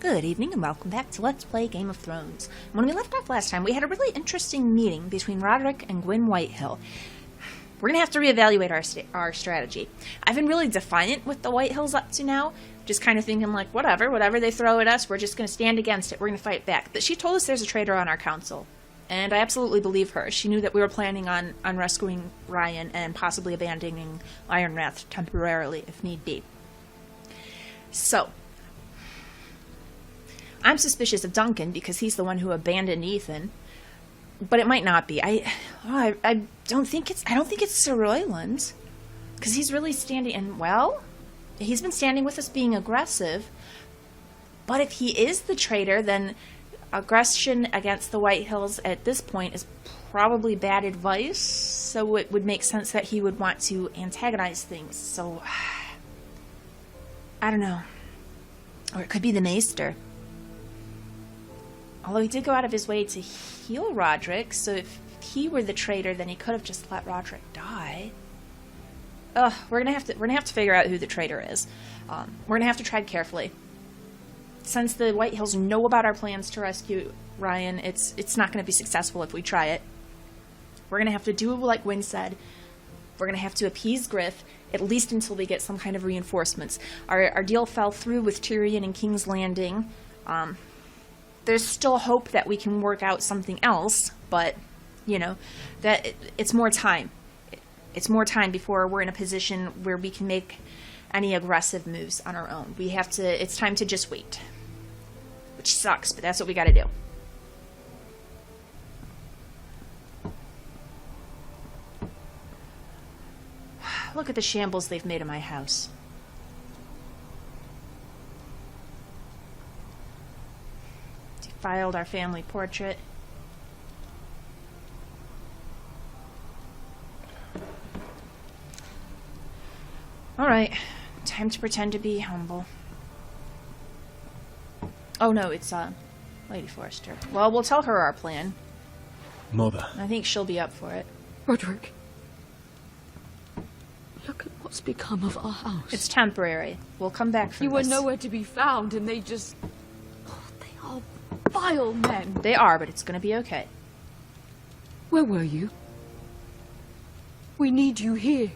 Good evening and welcome back to Let's Play Game of Thrones. When we left off last time, we had a really interesting meeting between Roderick and Gwyn Whitehill. We're going to have to reevaluate our strategy. I've been really defiant with the Whitehills up to now, just kind of thinking like, whatever they throw at us, we're just going to stand against it, we're going to fight back. But she told us there's a traitor on our council, and I absolutely believe her. She knew that we were planning on rescuing Ryan and possibly abandoning Ironrath temporarily, if need be. So, I'm suspicious of Duncan because he's the one who abandoned Ethan, but it might not be. I don't think it's Sir Royland, because he's really standing, and well, he's been standing with us being aggressive. But if he is the traitor, then aggression against the Whitehills at this point is probably bad advice. So it would make sense that he would want to antagonize things. So I don't know, or it could be the Maester. Although he did go out of his way to heal Roderick, so if he were the traitor, then he could have just let Roderick die. Ugh, we're gonna have to figure out who the traitor is. We're gonna have to tread carefully. Since the Whitehills know about our plans to rescue Ryan, it's not gonna be successful if we try it. We're gonna have to do like Gwyn said. We're gonna have to appease Griff, at least until we get some kind of reinforcements. Our deal fell through with Tyrion and King's Landing. There's still hope that we can work out something else, but, you know, it's more time. It's more time before we're in a position where we can make any aggressive moves on our own. It's time to just wait. Which sucks, but that's what we gotta do. Look at the shambles they've made of my house. Filed our family portrait. Alright, time to pretend to be humble. Oh no, it's Lady Forrester. Well, we'll tell her our plan. Mother. I think she'll be up for it. Roderick, look at what's become of our house. It's temporary. We'll come back from You were this. nowhere to be found, and they just... Oh, they are vile men. They are, but it's gonna be okay. Where were you? We need you here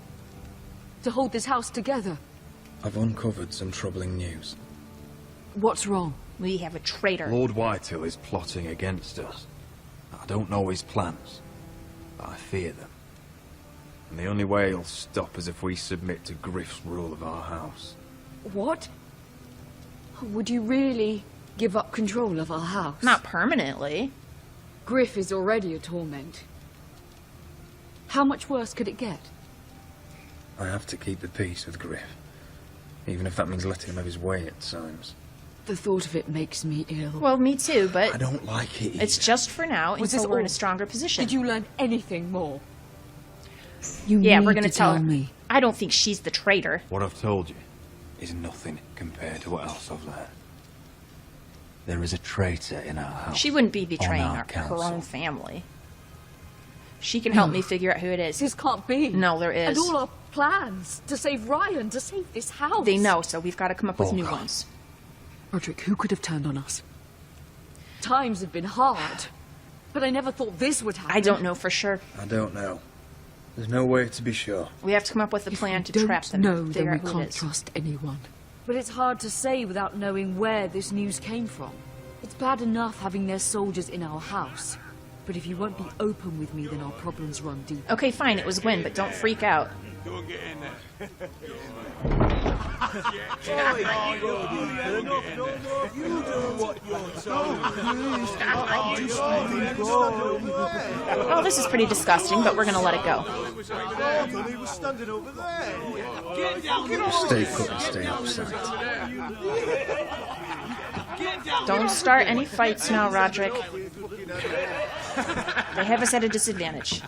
to hold this house together. I've uncovered some troubling news. What's wrong? We have a traitor. Lord Whitehill is plotting against us. I don't know his plans, but I fear them. And the only way he'll stop is if we submit to Griff's rule of our house. What? Would you really give up control of our house? Not permanently. Griff is already a torment. How much worse could it get? I have to keep the peace with Griff, even if that means letting him have his way at times. The thought of it makes me ill. Well, me too, but I don't like it either. it's just for now Was until this we're in all? a stronger position. Did you learn anything more? Yeah, we're gonna tell her. I don't think she's the traitor. What I've told you is nothing compared to what else I've learned. There is a traitor in our house. She wouldn't be betraying our her council. own family. She can help me figure out who it is. This can't be. No, there is. And all our plans to save Ryan, to save this house. They know, so we've got to come up with new Volga. ones. Roderick, who could have turned on us? Times have been hard, but I never thought this would happen. I don't know for sure. I don't know. There's no way to be sure. We have to come up with a plan to Don't trap them. know, figure then we out who it can't is. trust anyone. But it's hard to say without knowing where this news came from. It's bad enough having their soldiers in our house, but if you won't be open with me, then our problems run deep. Okay, fine, it was Gwyn, but don't freak out. Go get in there. Well, this is pretty disgusting, but we're gonna let it go. Stay put and stay out of sight. Don't start any fights now, Roderick. They have us at a disadvantage.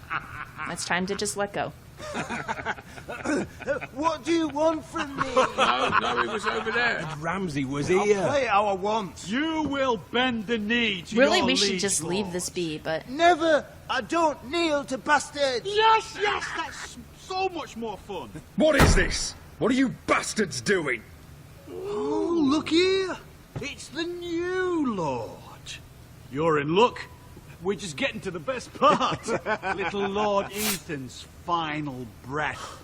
It's time to just let go. What do you want from me? No, he was over there. Ramsay was here. I'll play it how I want. You will bend the knee to Really, your we should liege just leave lord. this be, but... Never. I don't kneel to bastards. Yes, that's so much more fun. What is this? What are you bastards doing? Oh, look here. It's the new Lord. You're in luck. We're just getting to the best part. Little Lord Ethan's final breath.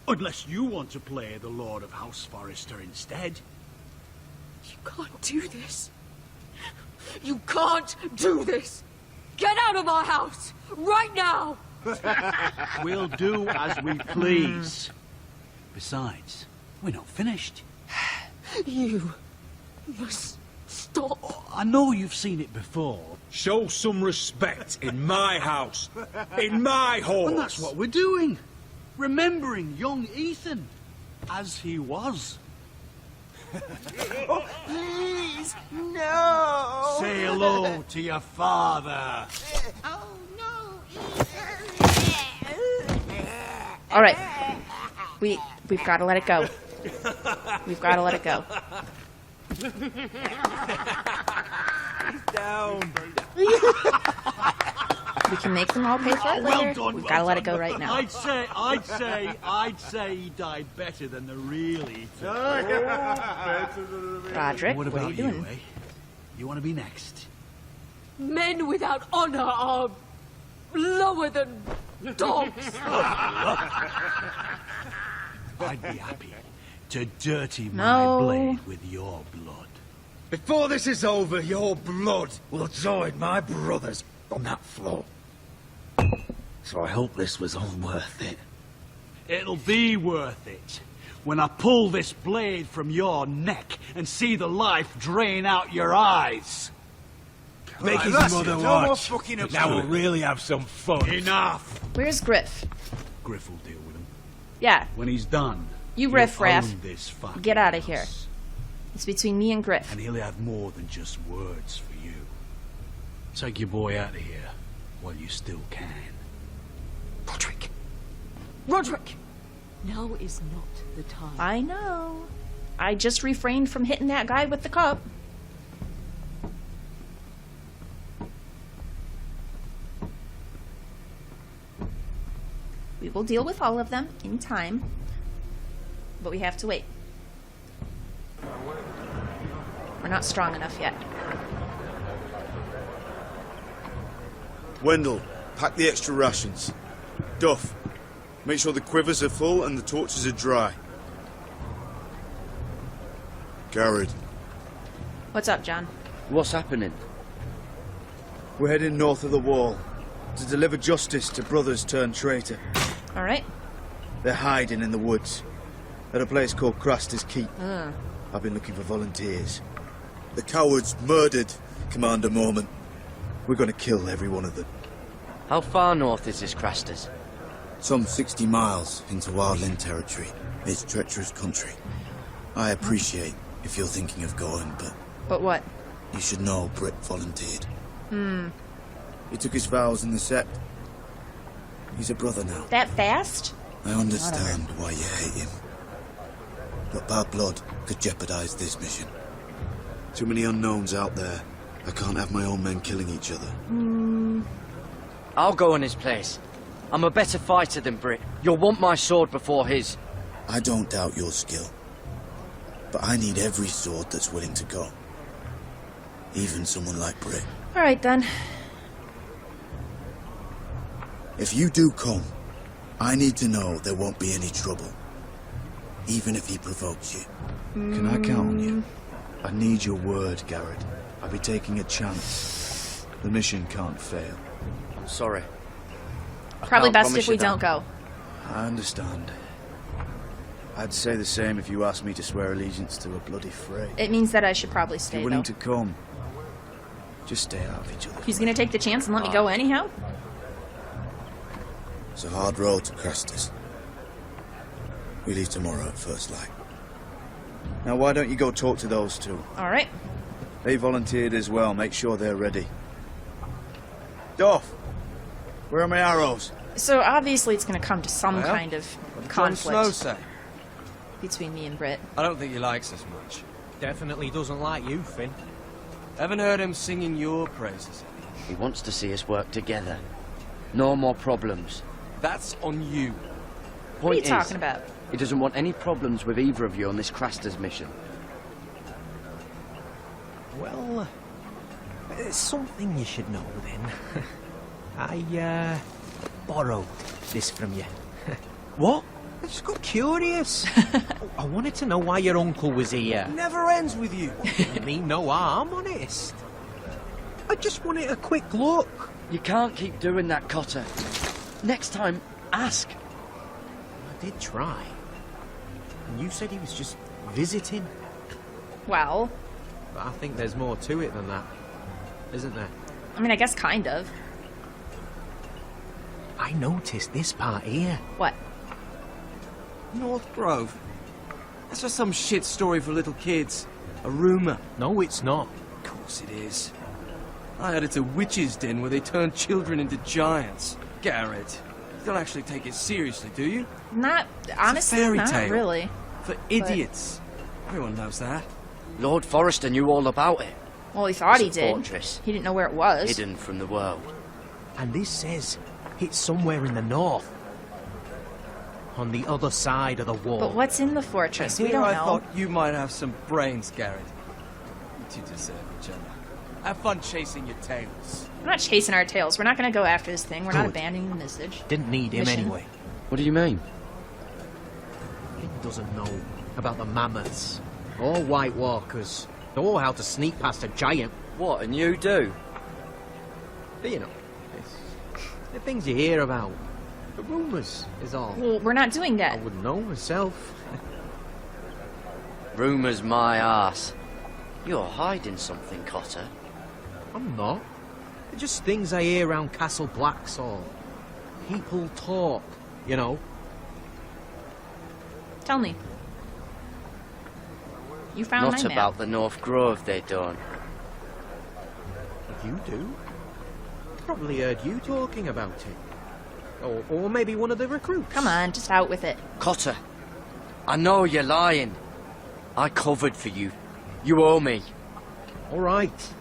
Unless you want to play the Lord of House Forrester instead. You can't do this. You can't do this. Get out of our house, right now! We'll do as we please. Besides, we're not finished. You must stop. I know you've seen it before. Show some respect in my house. In my hall. And that's what we're doing. Remembering young Ethan as he was. Please, no! Say hello to your father. Oh, no, All right. We've got to let it go. We've got to let it go. Down. We can make them all pay for it Well later. done. We've well got to let it done. go right now. I'd say he died better than the real Ethan. Roderick, What what about are you doing? eh? You want to be next? Men without honor are lower than dogs. I'd be happy to dirty my No. blade with your blood. Before this is over, your blood will join my brother's on that floor. So I hope this was all worth it. It'll be worth it when I pull this blade from your neck and see the life drain out your eyes. Make his that's mother it. No more watch. fucking up. Now we'll really have some fun. Enough. Where's Griff? Griff will deal with him. Yeah, When he's done, you he'll riff raff. own this fucking Get out of here. house. It's between me and Griff. And he'll have more than just words for you. Take your boy out of here while you still can. Roderick. Roderick! Now is not the time. I know. I just refrained from hitting that guy with the cup. We will deal with all of them in time, but we have to wait. We're not strong enough yet. Wendell, pack the extra rations. Duff, make sure the quivers are full and the torches are dry. Garrett, What's up, John? What's happening? we're heading north of the wall to deliver justice to brothers turned traitor. All right. They're hiding in the woods at a place called Craster's Keep. I've been looking for volunteers. The cowards murdered Commander Mormon. We're going to kill every one of them. How far north is this Crasters? Some 60 miles into wildland territory. It's treacherous country. I appreciate if you're thinking of going, but But what? you should know Britt volunteered. He took his vows in the sept. He's a brother now. That fast? I understand why you hate him. But bad blood could jeopardize this mission. Too many unknowns out there. I can't have my own men killing each other. I'll go in his place. I'm a better fighter than Britt. You'll want my sword before his. I don't doubt your skill. But I need every sword that's willing to go. Even someone like Britt. All right, then. If you do come, I need to know there won't be any trouble. Even if he provokes you. Can I count on you? I need your word, Garrett. I'll be taking a chance. The mission can't fail. I'm sorry. I Probably can't best promise if we you that. don't go. I understand. I'd say the same if you asked me to swear allegiance to a bloody fray. It means that I should probably If stay, you're willing though. to come, just stay out of each other's He's way. gonna take the chance and let me go anyhow? It's a hard road to Crestus. We leave tomorrow at first light. Now why don't you go talk to those two? All right. They volunteered as well. Make sure they're ready. Duff, where are my arrows? So obviously it's gonna come to some Well, kind of Jon Snow conflict say? between me and Britt. I don't think he likes us much. Definitely doesn't like you, Finn. Haven't heard him singing your praises. He wants to see us work together. No more problems. That's on you. What are you Point talking is, about? he doesn't want any problems with either of you on this Crasters mission. Well, it's something you should know then. I borrowed this from you. What? I just got curious. I wanted to know why your uncle was here. Never ends with you. I mean no harm, honest. I just wanted a quick look. You can't keep doing that, Cotter. Next time, ask. I did try. And you said he was just visiting. Well, But I think there's more to it than that, isn't there? I mean, I guess kind of. I noticed this part here. What? North Grove? That's just some shit story for little kids. A rumour. No, it's not. Of course it is. I heard it's a witch's den where they turn children into giants. Garrett, you don't actually take it seriously, do you? Not, honestly, fairy not tale. really. For idiots. Everyone knows that. Lord Forrester knew all about it. Well, he thought he It's a did. fortress. He didn't know where it was. Hidden from the world. And this says it's somewhere in the north. On the other side of the wall. But what's in the fortress? We Here don't I know. thought you might have some brains, Garrett. You two deserve each other. Have fun chasing your tails. We're not chasing our tails. We're not going to go after this thing. We're not Good. abandoning the message. Didn't need him Mission. anyway. What do you mean? He doesn't know about the mammoths, or White Walkers, or how to sneak past a giant. What, and you do? But you know, it's the things you hear about. The rumours is all. Well, we're not doing I that. wouldn't know myself. Rumours my arse. You're hiding something, Cotter. I'm not. They're just things I hear around Castle Blacksall. People talk, you know. Tell me. You found Not my map. about the North Grove, they don't. You do? Probably heard you talking about it. Or maybe one of the recruits. Come on, just out with it. Cotter, I know you're lying. I covered for you. You owe me. All right.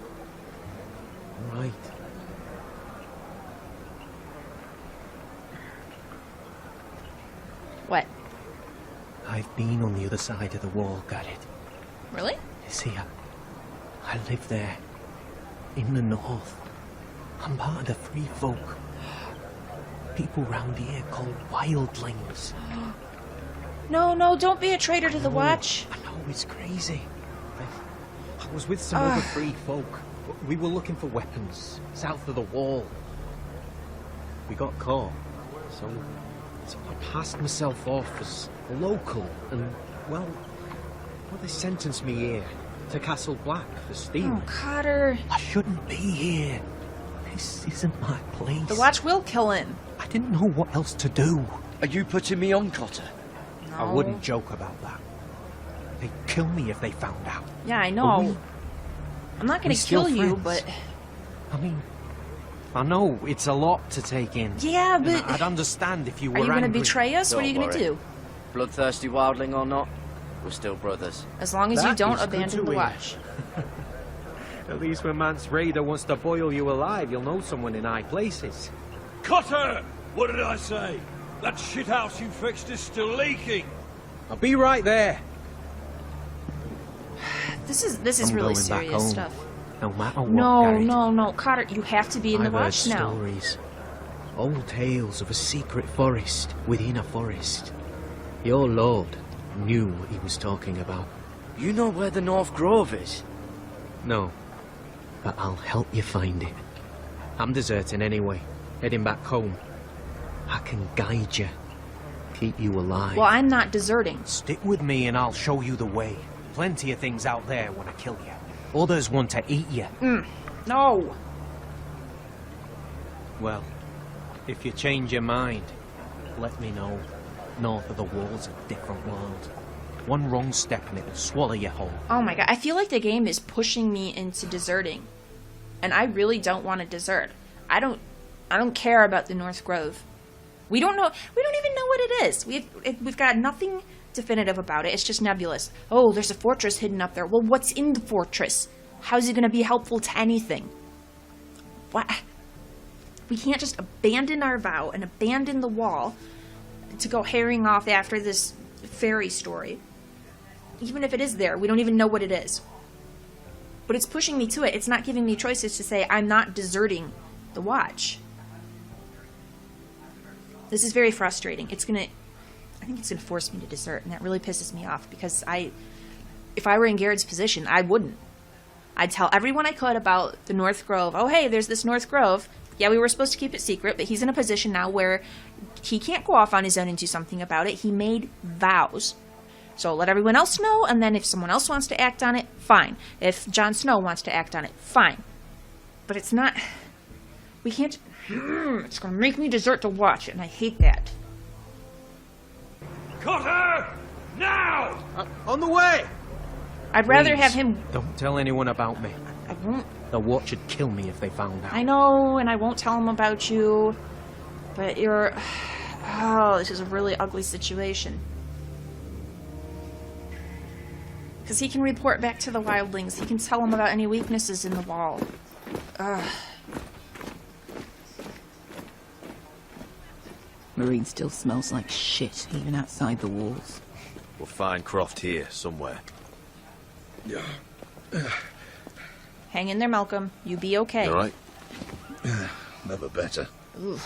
All right. What? I've been on the other side of the wall, Garrett. Really? You see, I live there. In the north. I'm part of the free folk. People round here called wildlings. No, don't be a traitor to the Watch. I know, it's crazy. I was with some other free folk. We were looking for weapons south of the wall. We got caught. So I passed myself off as a local and, well, they sentenced me here to Castle Black for stealing. Oh, Cotter. I shouldn't be here. This isn't my place. The Watch will kill him. I didn't know what else to do. Are you putting me on, Cotter? No. I wouldn't joke about that. They'd kill me if they found out. Yeah, I But know. I'm not we going to still kill you, friends. but... I mean, I know it's a lot to take in. Yeah, And but... I'd understand if you were Are you going to angry. betray us? What are you Don't going to worry. do? Bloodthirsty wildling or not, we're still brothers. As long as you That don't is good abandon to the hear. Watch. At least when Mance Raider wants to boil you alive, you'll know someone in high places. Cotter! What did I say? That shithouse you fixed is still leaking. I'll be right there. This is I'm really going back serious home. stuff. No matter what, No, Garrett. no, Cotter, you have to be in the I've heard Watch now. stories. Old tales of a secret forest within a forest. Your lord knew what he was talking about. You know where the North Grove is? No, but I'll help you find it. I'm deserting anyway, heading back home. I can guide you, keep you alive. Well, I'm not deserting. Stick with me and I'll show you the way. Plenty of things out there want to kill you. Others want to eat you. No. Well, if you change your mind, let me know. North of the wall's a different world. One wrong step and it'll swallow you whole. Oh my god, I feel like the game is pushing me into deserting. And I really don't want to desert. I don't care about the North Grove. We don't even know what it is. We've got nothing definitive about it. It's just nebulous. Oh, there's a fortress hidden up there. Well, what's in the fortress? How's it going to be helpful to anything? What? We can't just abandon our vow and abandon the wall to go herring off after this fairy story. Even if it is there, we don't even know what it is. but it's pushing me to it. It's not giving me choices to say I'm not deserting the Watch. This is very frustrating. I think it's gonna force me to desert, and that really pisses me off because if I were in Garrett's position, I wouldn't. I'd tell everyone I could about the North Grove. Oh, hey, there's this North Grove. Yeah, we were supposed to keep it secret, but he's in a position now where he can't go off on his own and do something about it. He made vows. So let everyone else know, and then if someone else wants to act on it, fine. If Jon Snow wants to act on it, fine. But it's not... We can't... It's going to make me desert to watch it, and I hate that. Cotter! Now! On the way! I'd rather Please, have him... Don't tell anyone about me. I won't... The Watch would kill me if they found out. I know, and I won't tell him about you. But you're... Oh, this is a really ugly situation. Because he can report back to the wildlings. He can tell them about any weaknesses in the wall. Ugh. Marine still smells like shit, even outside the walls. We'll find Croft here, somewhere. Yeah. Hang in there, Malcolm. You be okay. You all right? Never better. Ooh.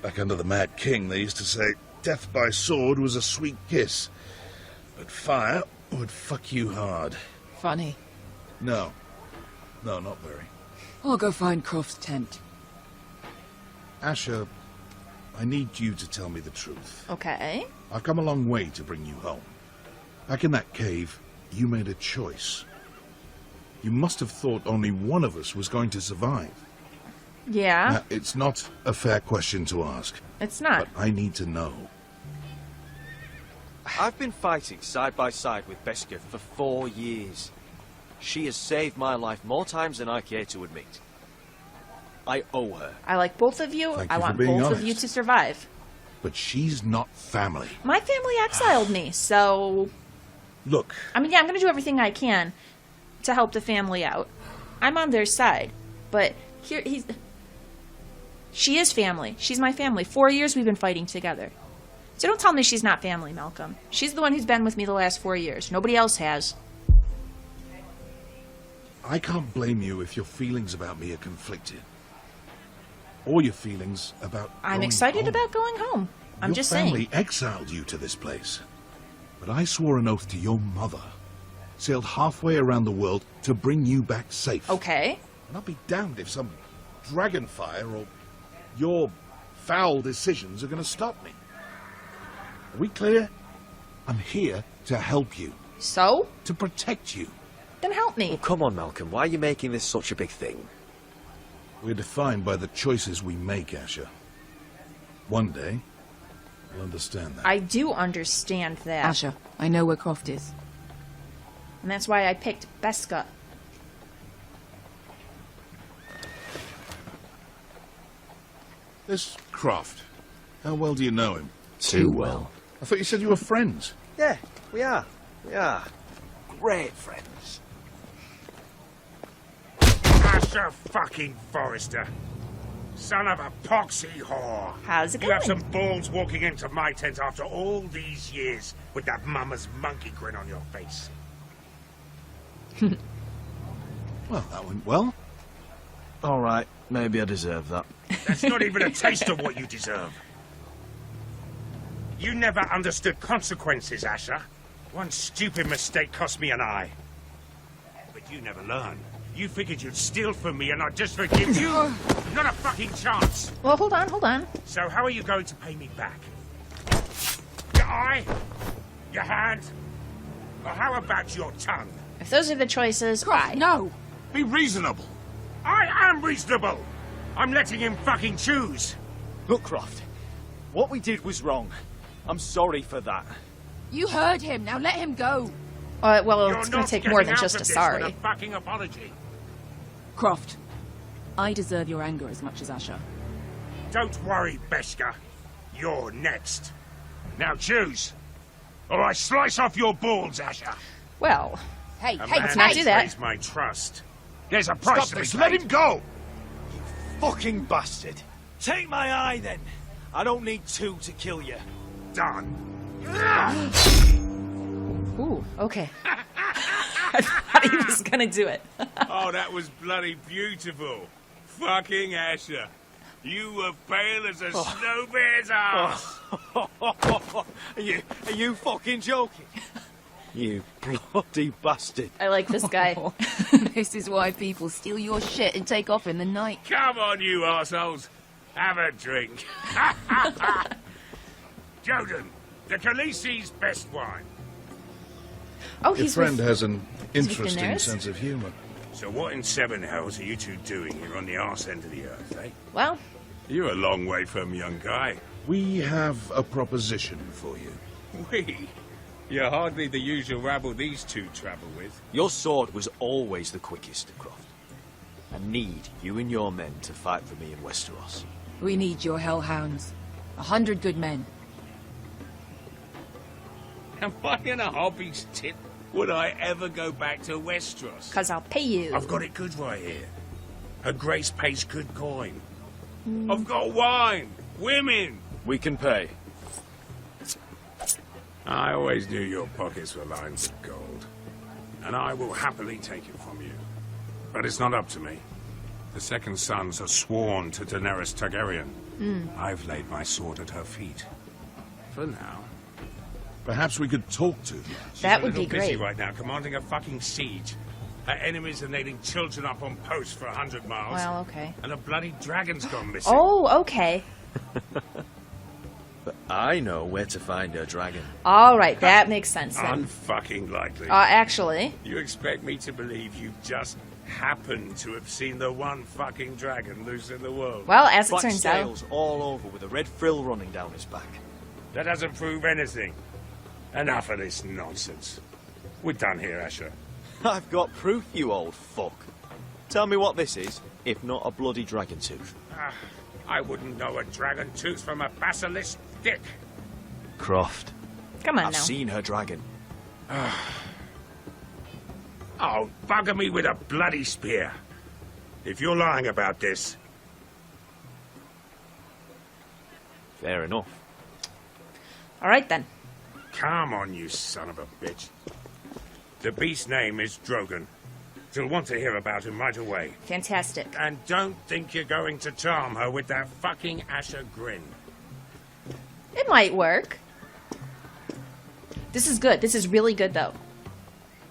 Back under the Mad King, they used to say death by sword was a sweet kiss, but fire would fuck you hard. Funny. No, not very. I'll go find Croft's tent. Asher, I need you to tell me the truth. Okay. I've come a long way to bring you home. Back in that cave, you made a choice. You must have thought only one of us was going to survive. Yeah. Now, it's not a fair question to ask. It's not. But I need to know. I've been fighting side by side with Beskha for 4 years. She has saved my life more times than I care to admit. I owe her. I like both of you. Thank I you for want being both of honest. you to survive. But she's not family. My family exiled me, so... Look, I mean, yeah, I'm going to do everything I can to help the family out. I'm on their side. But here, she is family. She's my family. 4 years we've been fighting together. So don't tell me she's not family, Malcolm. She's the one who's been with me the last 4 years. Nobody else has. I can't blame you if your feelings about me are conflicted. Or your feelings about I'm going excited home. about going home. I'm Your just family saying. exiled you to this place. But I swore an oath to your mother. Sailed halfway around the world to bring you back safe. Okay. And I'll be damned if some dragonfire or your foul decisions are going to stop me. Are we clear? I'm here to help you. So? To protect you. Then help me. Oh, come on, Malcolm. Why are you making this such a big thing? We're defined by the choices we make, Asher. One day, you'll understand that. I do understand that. Asher, I know where Croft is. And that's why I picked Beskha. This Croft, how well do you know him? Too well. I thought you said you were friends. Yeah, we are. We are. Great friends. Asher fucking Forrester. Son of a poxy whore. How's it You have going? some balls walking into my tent after all these years with that mama's monkey grin on your face. Well, that went well. All right, maybe I deserve that. That's not even a taste of what you deserve. You never understood consequences, Asher. One stupid mistake cost me an eye. But you never learn. You figured you'd steal from me and I'd just forgive you? Not a fucking chance. Well, hold on. So how are you going to pay me back? Your eye? Your hand? Or how about your tongue? If those are the choices, Croft, no! Be reasonable. I am reasonable. I'm letting him fucking choose. Look, Croft. What we did was wrong. I'm sorry for that. You heard him, now let him go! Well, You're it's going not to take getting more than out just of a this sorry. with a fucking apology. Croft, I deserve your anger as much as Asher. Don't worry, Beskha. You're next. Now choose, or I slice off your balls, Asher. Well, Hey, A hey, man not do that. betrays my trust. There's a price Stop to be this, paid. let him go! Fucking bastard. Take my eye, then. I don't need two to kill you. Done. ooh, okay. I thought he was gonna do it. Oh, that was bloody beautiful. Fucking Asher. You were pale as a snow bear's ass. Are you fucking joking? You bloody bastard. I like this guy. This is why people steal your shit and take off in the night. Come on, you assholes. Have a drink. Joden, the Khaleesi's best wine. Oh, Your he's friend with, has an he's with interesting Daenerys? sense of humour. So what in seven hells are you two doing here on the arse end of the earth, eh? Well, You're a long way from young guy. We have a proposition for you. We? You're hardly the usual rabble these two travel with. Your sword was always the quickest, Croft. I need you and your men to fight for me in Westeros. We need your hellhounds. 100 good men. Am I in a hobby's tip? Would I ever go back to Westeros? because I'll pay you. I've got it good right here. Her Grace pays good coin. I've got wine, women. We can pay. I always knew your pockets were lined with gold, and I will happily take it from you. But it's not up to me. The second sons are sworn to Daenerys Targaryen. I've laid my sword at her feet. For now. Perhaps we could talk to them. That She's would a be little busy great. right now, commanding a fucking siege. Her enemies are nailing children up on posts for 100 miles. Well, okay. And a bloody dragon's gone missing. Oh, okay. But I know where to find her dragon. All right, that makes sense then. Unfucking likely. Actually, You expect me to believe you just happened to have seen the one fucking dragon loose in the world? well, as it Black turns out, scales all over with a red frill running down his back. That doesn't prove anything. Enough of this nonsense. We're done here, Asher. I've got proof, you old fuck. Tell me what this is, if not a bloody dragon tooth. I wouldn't know a dragon tooth from a basilisk dick. Croft. come on I've now. seen her dragon. Oh, bugger me with a bloody spear. If you're lying about this, Fair enough. All right then. come on, you son of a bitch. The beast's name is Drogon. She'll want to hear about him right away. Fantastic. And don't think you're going to charm her with that fucking Asher grin. It might work. This is good. This is really good, though.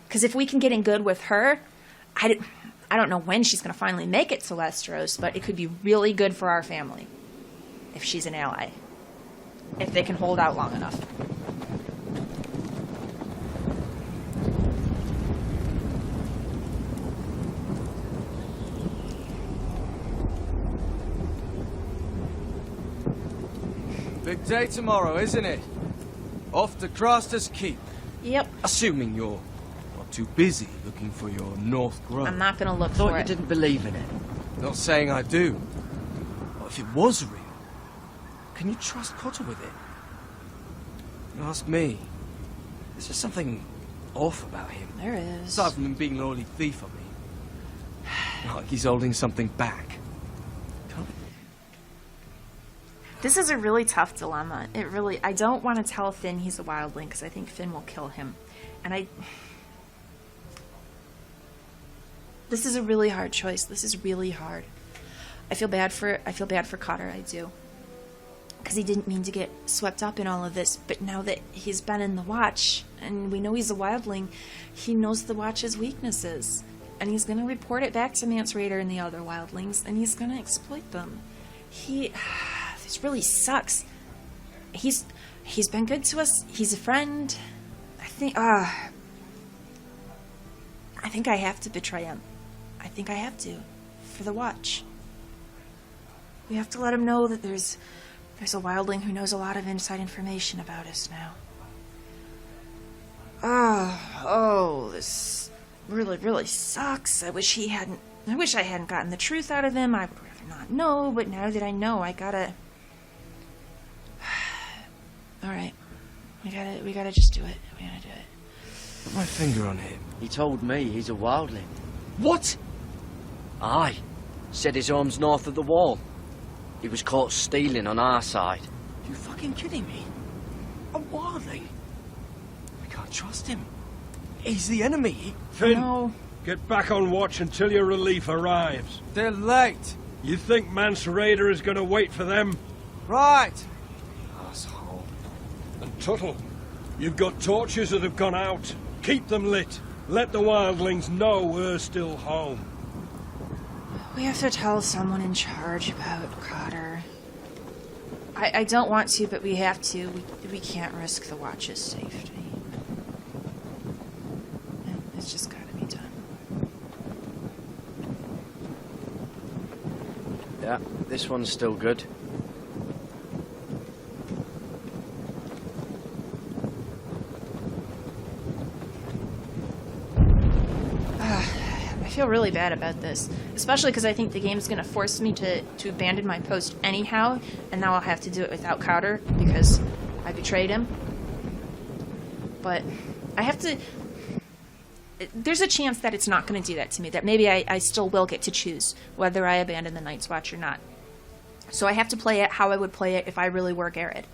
Because if we can get in good with her, I don't know when she's going to finally make it to Westeros, but it could be really good for our family if she's an ally. If they can hold out long enough. Big day tomorrow, isn't it? Off to Craster's Keep. Yep. Assuming you're not too busy looking for your North Grove. I'm not going to look Thought for you it. didn't believe in it. Not saying I do. But if it was real, can you trust Cotter with it? You ask me. There's just something off about him. There is. Aside from him being an early thief on me. Like he's holding something back. This is a really tough dilemma. I don't want to tell Finn he's a wildling because I think Finn will kill him. And this is a really hard choice. This is really hard. I feel bad for Cotter, I do. Because he didn't mean to get swept up in all of this, but now that he's been in the Watch, and we know he's a wildling, he knows the Watch's weaknesses. And he's going to report it back to Mance Rayder and the other wildlings, and he's going to exploit them. This really sucks. He's been good to us. He's a friend. I think I have to betray him. I think I have to. For the Watch. We have to let him know that there's a wildling who knows a lot of inside information about us now. This really, really sucks. I wish I hadn't gotten the truth out of him. I would rather not know, but now that I know, I gotta... Alright. We gotta just do it. We gotta do it. Put my finger on him. He told me he's a wildling. What? Aye. Said his home's north of the wall. He was caught stealing on our side. You fucking kidding me? A wildling? I can't trust him. He's the enemy. Finn, No. get back on watch until your relief arrives. They're late. You think Mance Raider is going to wait for them? Right. Asshole. And Tuttle, you've got torches that have gone out. Keep them lit. Let the wildlings know we're still home. We have to tell someone in charge about Cotter. I don't want to, but we have to. We can't risk the Watch's safety. It's just gotta be done. Yeah, this one's still good. I feel really bad about this, especially because I think the game's going to force me to abandon my post anyhow, and now I'll have to do it without Cotter because I betrayed him. But I have to... There's a chance that it's not going to do that to me, that maybe I still will get to choose whether I abandon the Night's Watch or not. So I have to play it how I would play it if I really were Garrett.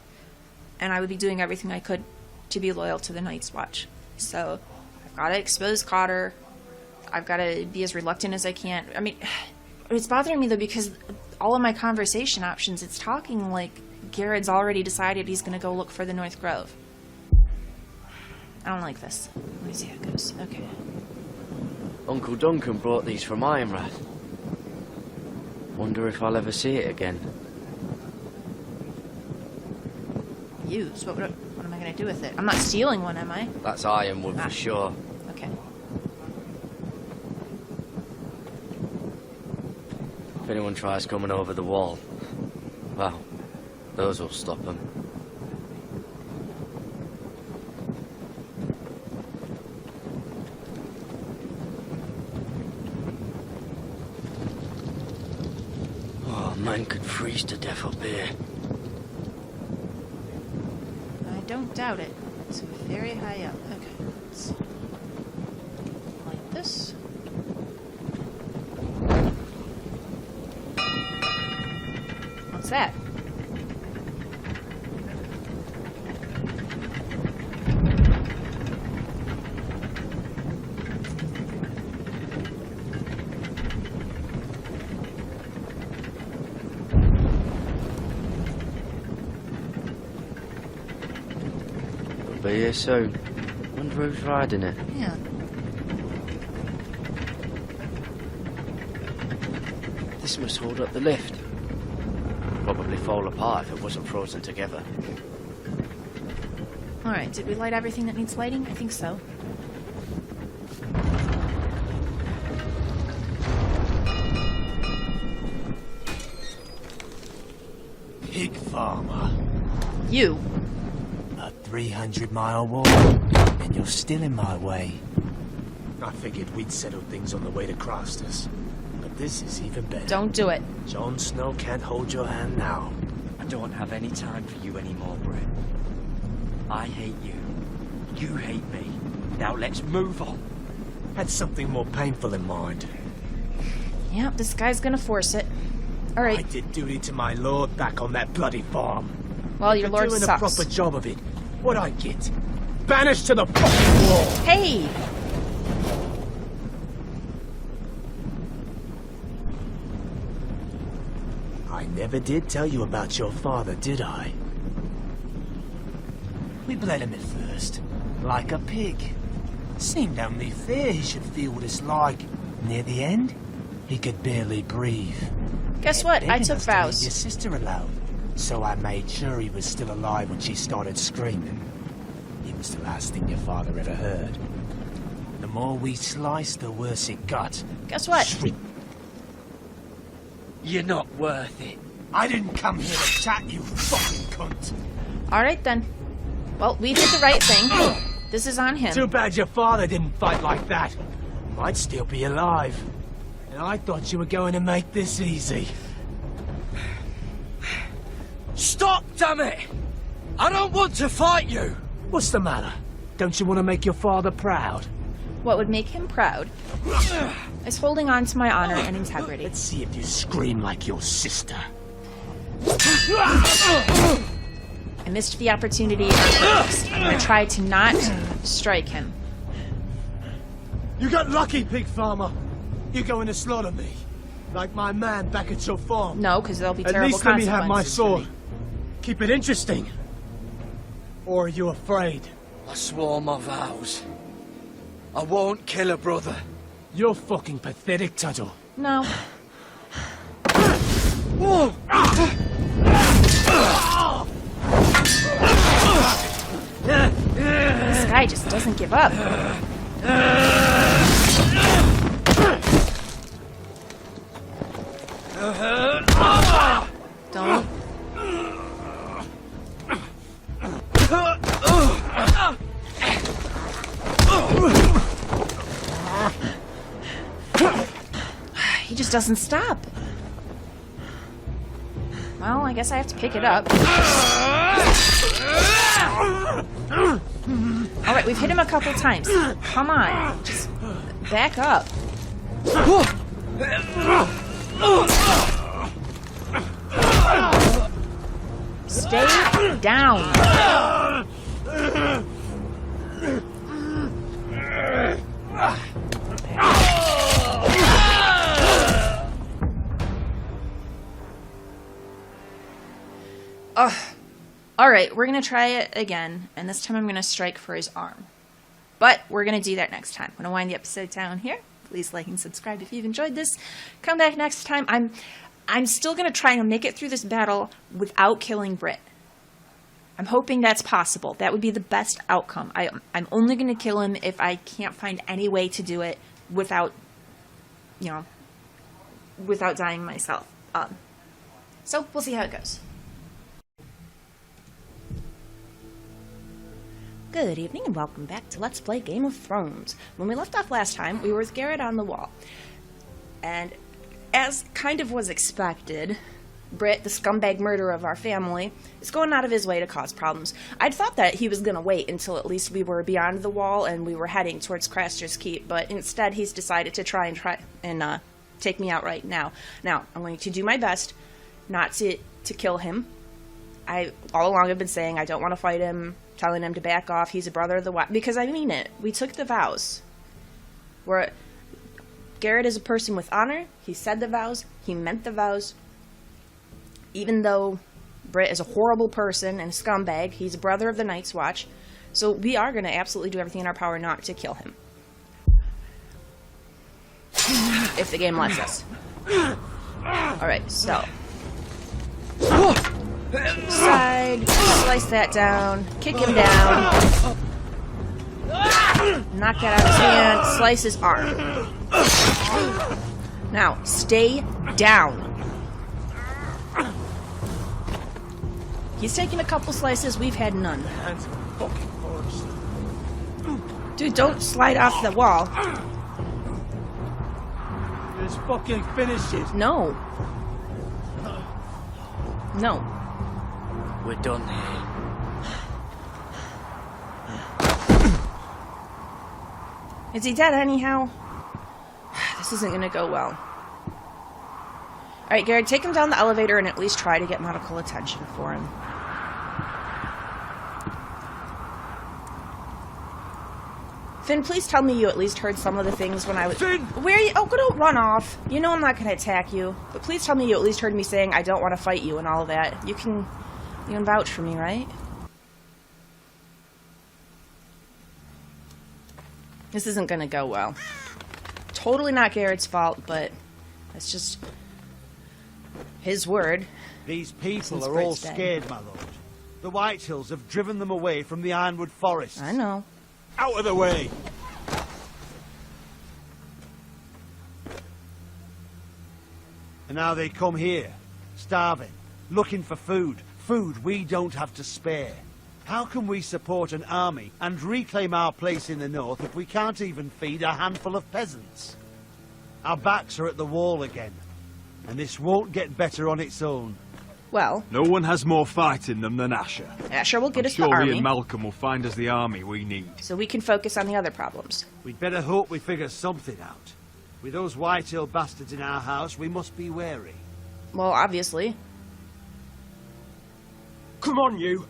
And I would be doing everything I could to be loyal to the Night's Watch. So I've got to expose Cotter. I've got to be as reluctant as I can. I mean, it's bothering me, though, because all of my conversation options, it's talking like Garrett's already decided he's going to go look for the North Grove. I don't like this. Let me see how it goes. Okay. Uncle Duncan brought these from Ironrath. Wonder if I'll ever see it again. Use? What am I going to do with it? I'm not stealing one, am I? That's ironwood for sure. Okay. If anyone tries coming over the wall, well, those will stop them. Oh, man could freeze to death up here. I don't doubt it. It's very high up. Okay. Let's light this. What's that? It'll be here soon. Wonder who's riding it. Yeah. This must hold up the lift. Probably fall apart if it wasn't frozen together. Alright, did we light everything that needs lighting? I think so. Pig farmer. You. A 300-mile walk, and you're still in my way. I figured we'd settle things on the way to Crossters, but this is even better. Don't do it. Jon Snow can't hold your hand now. I don't have any time for you anymore, Brett. I hate you. You hate me. Now let's move on. Had something more painful in mind. Yep, this guy's gonna force it. Alright. I did duty to my lord back on that bloody farm. Well, your lord doing sucks. a proper job of it. What'd I get? Banished to the fucking wall! Hey! I never did tell you about your father, did I? We bled him at first, like a pig. Seemed only fair he should feel what it's like. Near the end, he could barely breathe. Guess what? I Begging took us to leave vows. your sister alone, so I made sure he was still alive when she started screaming. It was the last thing your father ever heard. The more we sliced, the worse it got. Guess what? Shriek. You're not worth it. I didn't come here to chat, you fucking cunt. Alright then. Well, we did the right thing. This is on him. Too bad your father didn't fight like that. Might still be alive. And I thought you were going to make this easy. Stop, damn it! I don't want to fight you! What's the matter? Don't you want to make your father proud? What would make him proud is holding on to my honor and integrity. Let's see if you scream like your sister. I missed the opportunity on purpose. I'm gonna try to not strike him. You got lucky, pig farmer. You're going to slaughter me. Like my man back at your farm. No, because there'll be At terrible least let me consequences. have my for sword. me. Keep it interesting. Or are you afraid? I swore my vows. I won't kill a brother. You're fucking pathetic, Tuttle. No. This guy just doesn't give up. Don't. He just doesn't stop. Well, I guess I have to pick it up. Alright, we've hit him a couple times. Come on. Just back up. Stay down. Alright, we're gonna try it again, and this time I'm gonna strike for his arm. But we're gonna do that next time. I'm gonna wind the episode down here. Please like and subscribe if you've enjoyed this. Come back next time. I'm still gonna try and make it through this battle without killing Britt. I'm hoping that's possible. That would be the best outcome. I'm only gonna kill him if I can't find any way to do it without, you know, without dying myself. So we'll see how it goes. Good evening and welcome back to Let's Play Game of Thrones. When we left off last time, we were with Garrett on the wall. And as kind of was expected, Britt, the scumbag murderer of our family, is going out of his way to cause problems. I'd thought that he was going to wait until at least we were beyond the wall and we were heading towards Craster's Keep, but instead he's decided to try and take me out right now. Now, I'm going to do my best not to kill him. I all along have been saying I don't want to fight him, telling him to back off. He's a brother of the wild. Because I mean it. We took the vows. Garrett is a person with honor. He said the vows. He meant the vows. Even though Britt is a horrible person and a scumbag, he's a brother of the Night's Watch. So we are going to absolutely do everything in our power not to kill him. If the game lets us. Alright, so. Side, slice that down, kick him down, knock that out of his hand, slice his arm. Now, stay down. He's taken a couple slices, we've had none. Dude, don't slide off the wall. Just fucking finish it. No. No. We're done here. Is he dead anyhow? This isn't gonna go well. Alright, Garrett, take him down the elevator and at least try to get medical attention for him. Finn, please tell me you at least heard some of the things when I was... Finn! Where are you? Oh, don't run off. You know I'm not gonna attack you. But please tell me you at least heard me saying I don't want to fight you and all of that. You can vouch for me, right? This isn't gonna go well. Totally not Garrett's fault, but it's just his word. These people Since are all Britt's dead. scared, my lord. The Whitehills have driven them away from the Ironwood Forest. I know. Out of the way! And now they come here, starving, looking for food. Food we don't have to spare. How can we support an army and reclaim our place in the north if we can't even feed a handful of peasants? Our backs are at the wall again, and this won't get better on its own. Well, no one has more fight in them than Asher. Asher will get us sure the army. He and Malcolm will find us the army we need. So we can focus on the other problems. We'd better hope we figure something out. With those Whitehill bastards in our house, we must be wary. Well, obviously. Come on, you!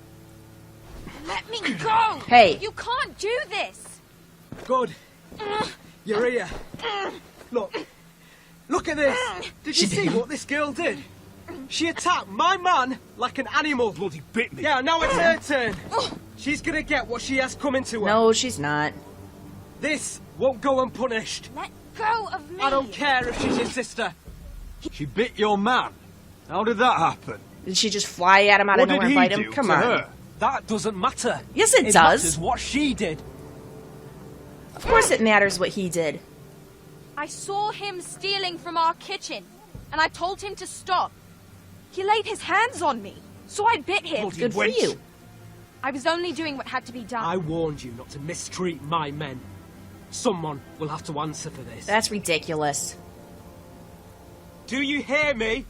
Let me go! Hey! You can't do this! Good. You're here. Look. Look at this. Did you see what this girl did? She attacked my man like an animal. Bloody bit me. Yeah, now it's her turn. She's gonna get what she has coming to her. No, she's not. This won't go unpunished. Let go of me. I don't care if she's your sister. She bit your man. How did that happen? Did she just fly at him out of nowhere and bite him? Come on. Her? That doesn't matter. Yes, it does. Matters what she did. Of course it matters what he did. I saw him stealing from our kitchen, and I told him to stop. He laid his hands on me, so I bit him. Good for you. I was only doing what had to be done. I warned you not to mistreat my men. Someone will have to answer for this. That's ridiculous. Do you hear me?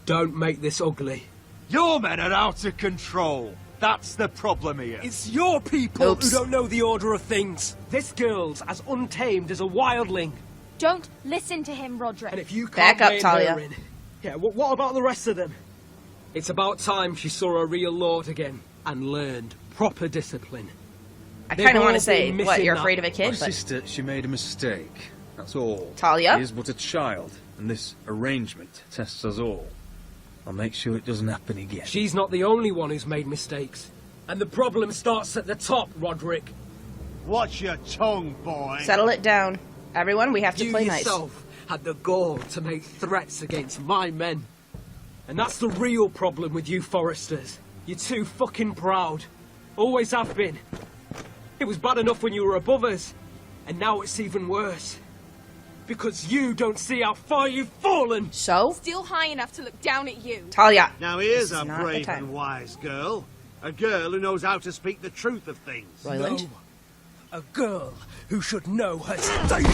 Don't make this ugly. Your men are out of control. That's the problem here. It's your people Oops. who don't know the order of things. This girl's as untamed as a wildling. Don't listen to him, Roderick. And if you Back can't up, rein Talia. her in, yeah, what about the rest of them? It's about time she saw a real lord again and learned proper discipline. I They've kind of all want to say, been what, missing you're that. afraid of a kid? My But sister, she made a mistake. That's all. Talia? She is but a child, and this arrangement tests us all. I'll make sure it doesn't happen again. She's not the only one who's made mistakes. And the problem starts at the top, Roderick. Watch your tongue, boy. settle it down. Everyone, we have to You play nice. yourself had the gall to make threats against my men. And that's the real problem with you Foresters. You're too fucking proud. Always have been. It was bad enough when you were above us. And now it's even worse. Because you don't see how far you've fallen. So? Still high enough to look down at you. Talia. Now here's This is a not the brave time. and wise girl. A girl who knows how to speak the truth of things. Royland? No. A girl who should know her station.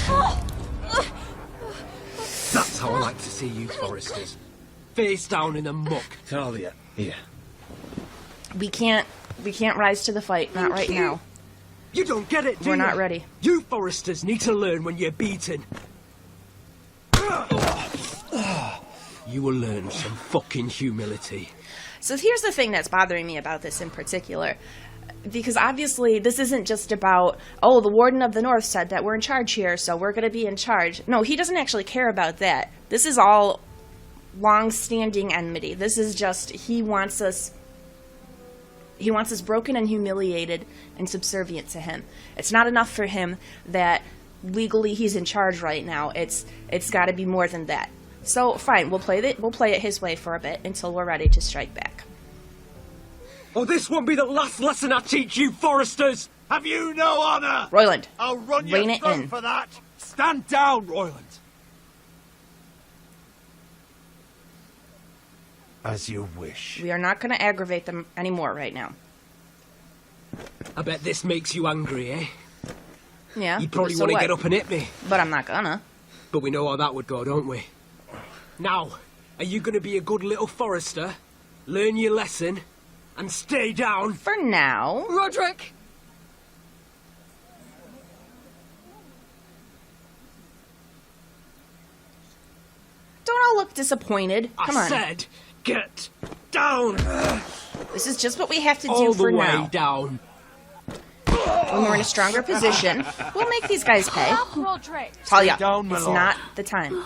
That's how I like to see you Foresters. Face down in the muck. Talia, here. We can't rise to the fight. Not right now. You don't get it, do We're you? not ready. You Foresters need to learn when you're beaten. You will learn some fucking humility. So here's the thing that's bothering me about this in particular. Because obviously this isn't just about, oh, the Warden of the North said that we're in charge here, so we're going to be in charge. No, he doesn't actually care about that. This is all long-standing enmity. This is just, he wants us broken and humiliated and subservient to him. It's not enough for him that legally he's in charge right now. It's got to be more than that. So fine, we'll play it his way for a bit until we're ready to strike back. Oh, this won't be the last lesson I teach you Foresters! Have you no honor? Royland, I'll run rein your it throat in. for that. Stand down, Royland. As you wish. We are not going to aggravate them anymore right now. I bet this makes you angry, eh? Yeah. You probably so want to what? get up and hit me. But I'm not gonna. But we know how that would go, don't we? Now, are you going to be a good little Forester, learn your lesson, and stay down? For now. Roderick! Don't all look disappointed. Come I on. said, get down! This is just what we have to do All the for way now. down. When we're in a stronger position, we'll make these guys pay. Stop, Roderick! Talia, down, my it's lord. not the time.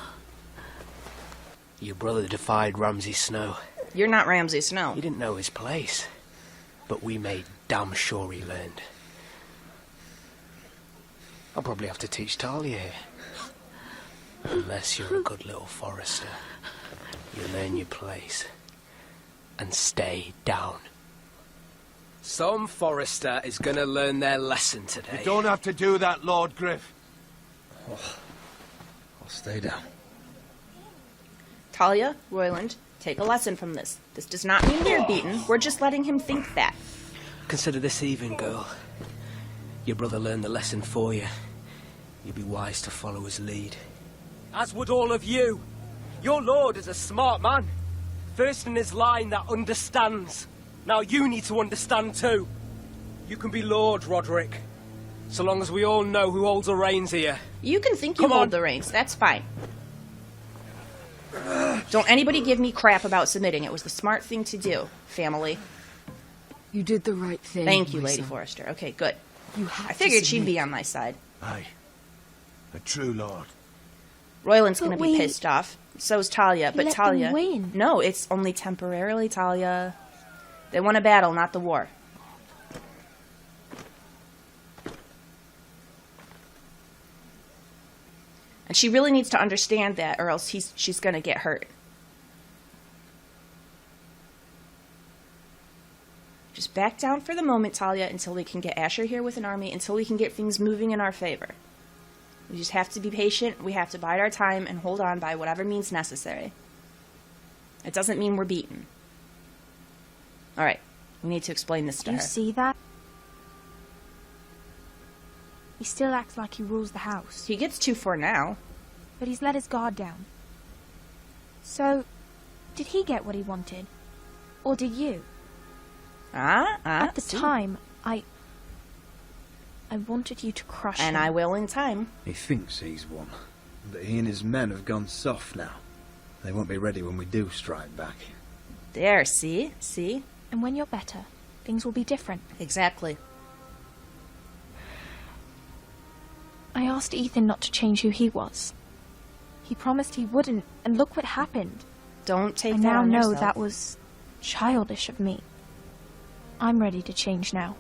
Your brother defied Ramsay Snow. You're not Ramsay Snow. He didn't know his place. But we made damn sure he learned. I'll probably have to teach Talia here. Unless you're a good little Forester. You learn your place. And stay down. Some Forester is going to learn their lesson today. You don't have to do that, Lord Griff. I'll stay down. Talia, Royland, take a lesson from this. This does not mean we're beaten. We're just letting him think that. Consider this even, girl. Your brother learned the lesson for you. You'd be wise to follow his lead. As would all of you. Your lord is a smart man. First in his line that understands. Now you need to understand too. You can be Lord, Roderick. So long as we all know who holds the reins here. You can think you Come on. hold the reins. That's fine. Don't anybody give me crap about submitting. It was the smart thing to do, family. You did the right thing. Thank you, my Lady son. Forrester. Okay, good. You have I to figured she'd submit. be on my side. Aye. A true lord. Royland's But going to be we- pissed off. So's Talia. He But let them Talia... win. No, it's only temporarily, Talia. They won a battle, not the war. And she really needs to understand that, or else she's going to get hurt. Just back down for the moment, Talia, until we can get Asher here with an army, until we can get things moving in our favor. We just have to be patient, we have to bide our time, and hold on by whatever means necessary. It doesn't mean we're beaten. Alright, we need to explain this to You her. see that? He still acts like he rules the house. He gets 2-4 now. But he's let his guard down. So, did he get what he wanted? Or did you? At the time, I wanted you to crush him. And I will in time. He thinks he's won, but he and his men have gone soft now. They won't be ready when we do strike back. There, see? See? And when you're better, things will be different. Exactly. I asked Ethan not to change who he was. He promised he wouldn't, and look what happened. Don't take I that now on know yourself. that was childish of me. I'm ready to change now.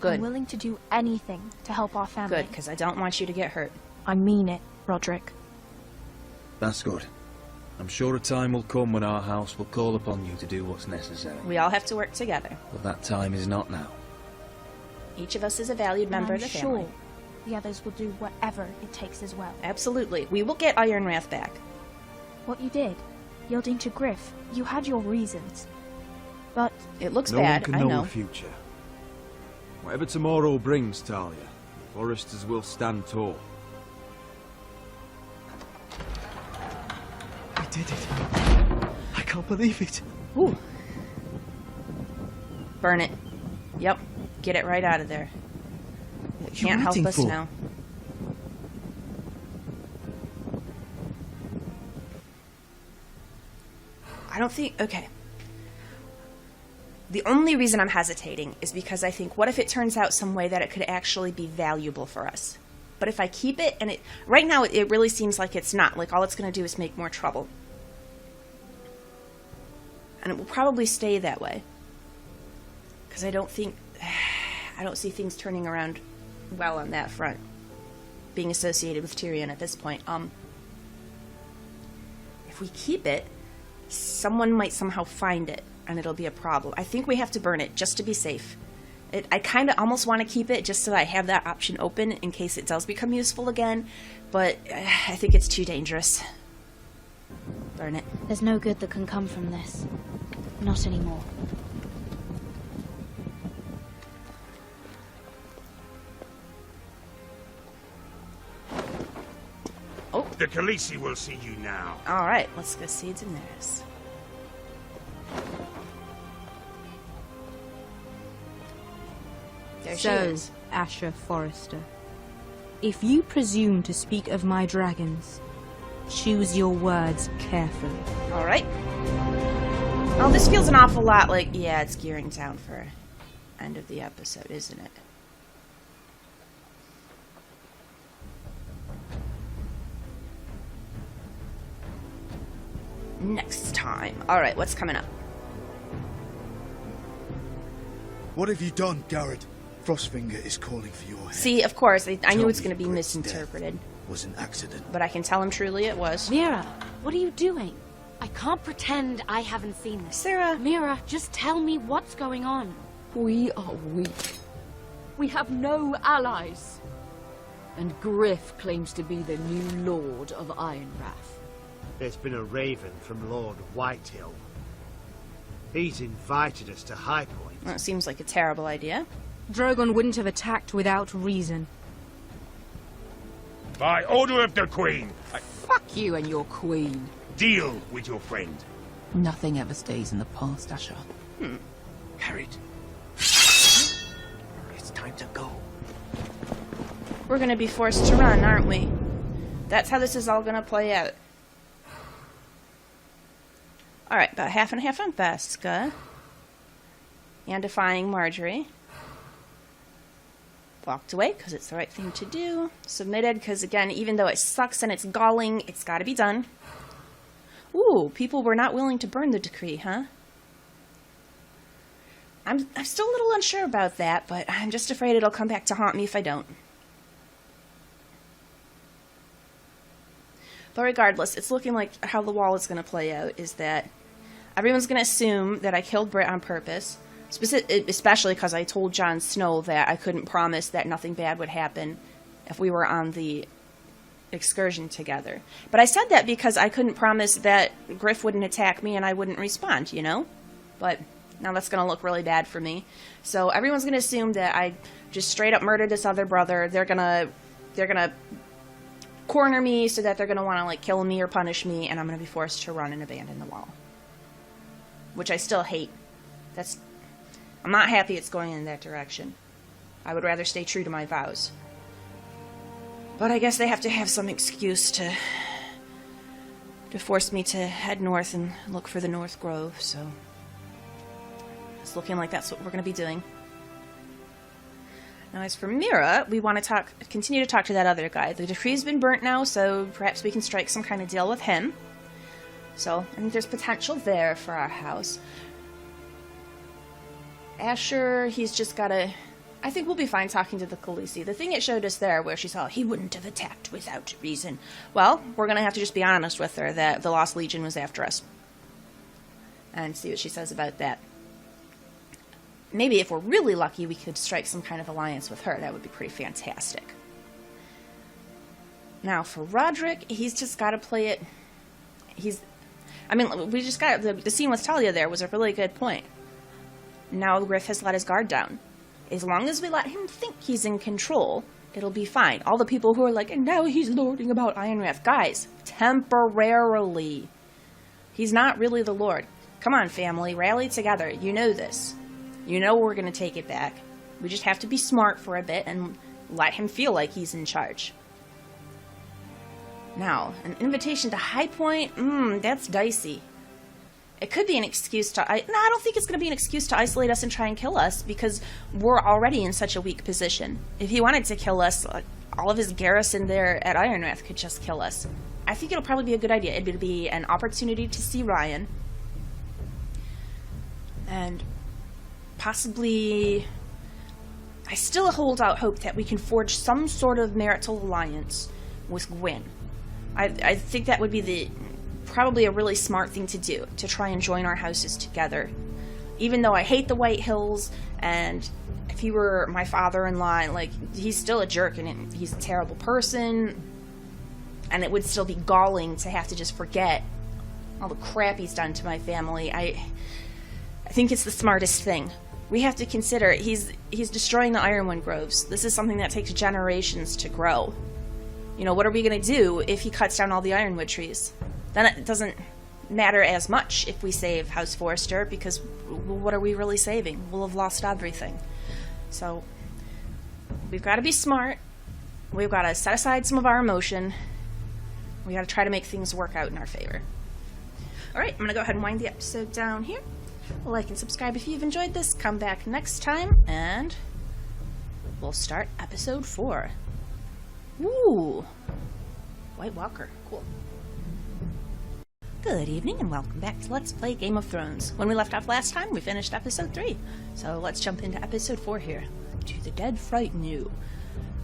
Good. I'm willing to do anything to help our family. Good, because I don't want you to get hurt. I mean it, Roderick. That's good. I'm sure a time will come when our house will call upon you to do what's necessary. We all have to work together. But that time is not now. Each of us is a valued member And of the I'm family. sure the others will do whatever it takes as well. Absolutely. We will get Ironwrath back. What you did, yielding to Griff, you had your reasons. But it looks No one bad, can I know know. the future. Whatever tomorrow brings, Talia, the Foresters will stand tall. I did it. I can't believe it. Ooh. Burn it. Yep. Get it right out of there. It you can't help waiting us for? now. I don't think... Okay. The only reason I'm hesitating is because I think, what if it turns out some way that it could actually be valuable for us? But if I keep it, and it... Right now, it really seems like it's not. Like, all it's going to do is make more trouble. And it will probably stay that way. Because I don't think... I don't see things turning around well on that front. Being associated with Tyrion at this point. If we keep it, someone might somehow find it, and it'll be a problem. I think we have to burn it, just to be safe. I kind of almost want to keep it, just so that I have that option open in case it does become useful again, but I think it's too dangerous. Burn it. there's no good that can come from this. Not anymore. Oh. The Khaleesi will see you now. Alright, let's go see Daenerys. There she So, is. Asher Forrester, if you presume to speak of my dragons, choose your words carefully. Alright. Oh, this feels an awful lot like... Yeah, it's gearing down for end of the episode, isn't it? Next time. Alright, what's coming up? What have you done, Garrett? Frostfinger is calling for your head. See, of course, I Tell knew it's me going to be Britt's misinterpreted. Was an accident. But I can tell him truly it was. Mira, what are you doing? I can't pretend I haven't seen this. Sarah! Mira, just tell me what's going on. We are weak. We have no allies. And Griff claims to be the new Lord of Ironwrath. There's been a raven from Lord Whitehill. He's invited us to High Point. Well, it seems like a terrible idea. Drogon wouldn't have attacked without reason. By order of the Queen, Fuck you and your queen. deal with your friend. Nothing ever stays in the past, Asher. Harriet. It's time to go. We're going to be forced to run, aren't we? That's how this is all going to play out. Alright, about half and half on Vesca. And defying Marjorie. Walked away because it's the right thing to do. Submitted because, again, even though it sucks and it's galling, it's got to be done. Ooh, people were not willing to burn the decree, huh? I'm still a little unsure about that, but I'm just afraid it'll come back to haunt me if I don't. But regardless, it's looking like how the wall is going to play out is that everyone's going to assume that I killed Britt on purpose, especially because I told Jon Snow that I couldn't promise that nothing bad would happen if we were on the excursion together. But I said that because I couldn't promise that Griff wouldn't attack me and I wouldn't respond, you know? But now that's going to look really bad for me. So everyone's going to assume that I just straight up murdered this other brother. They're going to corner me so that they're going to want to like kill me or punish me, and I'm going to be forced to run and abandon the wall. Which I still hate. I'm not happy it's going in that direction. I would rather stay true to my vows. But I guess they have to have some excuse to force me to head north and look for the North Grove, so it's looking like that's what we're going to be doing. Now, as for Mira, we want to continue to talk to that other guy. The decree's been burnt now, so perhaps we can strike some kind of deal with him. So, I think there's potential there for our house. Asher, he's just got to... I think we'll be fine talking to the Khaleesi. The thing it showed us there, where she saw he wouldn't have attacked without reason. Well, we're going to have to just be honest with her that the Lost Legion was after us. And see what she says about that. Maybe if we're really lucky, we could strike some kind of alliance with her. That would be pretty fantastic. Now, for Roderick, he's just got to play it... we just got... The scene with Talia there was a really good point. Now Griff has let his guard down. As long as we let him think he's in control, it'll be fine. All the people who are like, and now he's lording about Ironrath. Guys, temporarily. He's not really the Lord. Come on, family, rally together. You know this. You know we're going to take it back. We just have to be smart for a bit and let him feel like he's in charge. Now, an invitation to High Point? That's dicey. It could be an excuse to... I don't think it's going to be an excuse to isolate us and try and kill us, because we're already in such a weak position. If he wanted to kill us, all of his garrison there at Ironrath could just kill us. I think it'll probably be a good idea. It'd be an opportunity to see Ryan. And possibly... I still hold out hope that we can forge some sort of marital alliance with Gwyn. I think that would be probably a really smart thing to do, to try and join our houses together. Even though I hate the White Hills, and if he were my father-in-law, like, he's still a jerk and he's a terrible person, and it would still be galling to have to just forget all the crap he's done to my family. I think it's the smartest thing. We have to consider he's destroying the Ironwood Groves. This is something that takes generations to grow. You know, what are we going to do if he cuts down all the ironwood trees? Then it doesn't matter as much if we save House Forrester, because what are we really saving? We'll have lost everything. So, we've got to be smart. We've got to set aside some of our emotion. We got to try to make things work out in our favor. Alright, I'm going to go ahead and wind the episode down here. Like and subscribe if you've enjoyed this. Come back next time, and we'll start episode 4. Ooh, White Walker, cool. Good evening and welcome back to Let's Play Game of Thrones. When we left off last time, we finished episode 3. So let's jump into episode 4 here. Do the dead frighten you?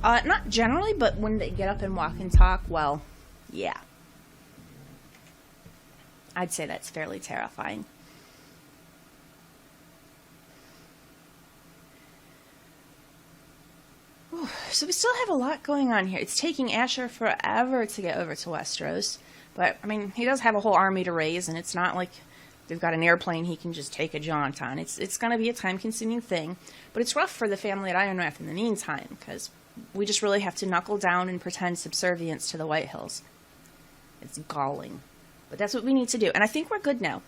Not generally, but when they get up and walk and talk, well, yeah. I'd say that's fairly terrifying. So we still have a lot going on here. It's taking Asher forever to get over to Westeros. But, I mean, he does have a whole army to raise, and it's not like they've got an airplane he can just take a jaunt on. It's going to be a time-consuming thing. But it's rough for the family at Ironrath in the meantime, because we just really have to knuckle down and pretend subservience to the White Hills. It's galling. But that's what we need to do. And I think we're good now.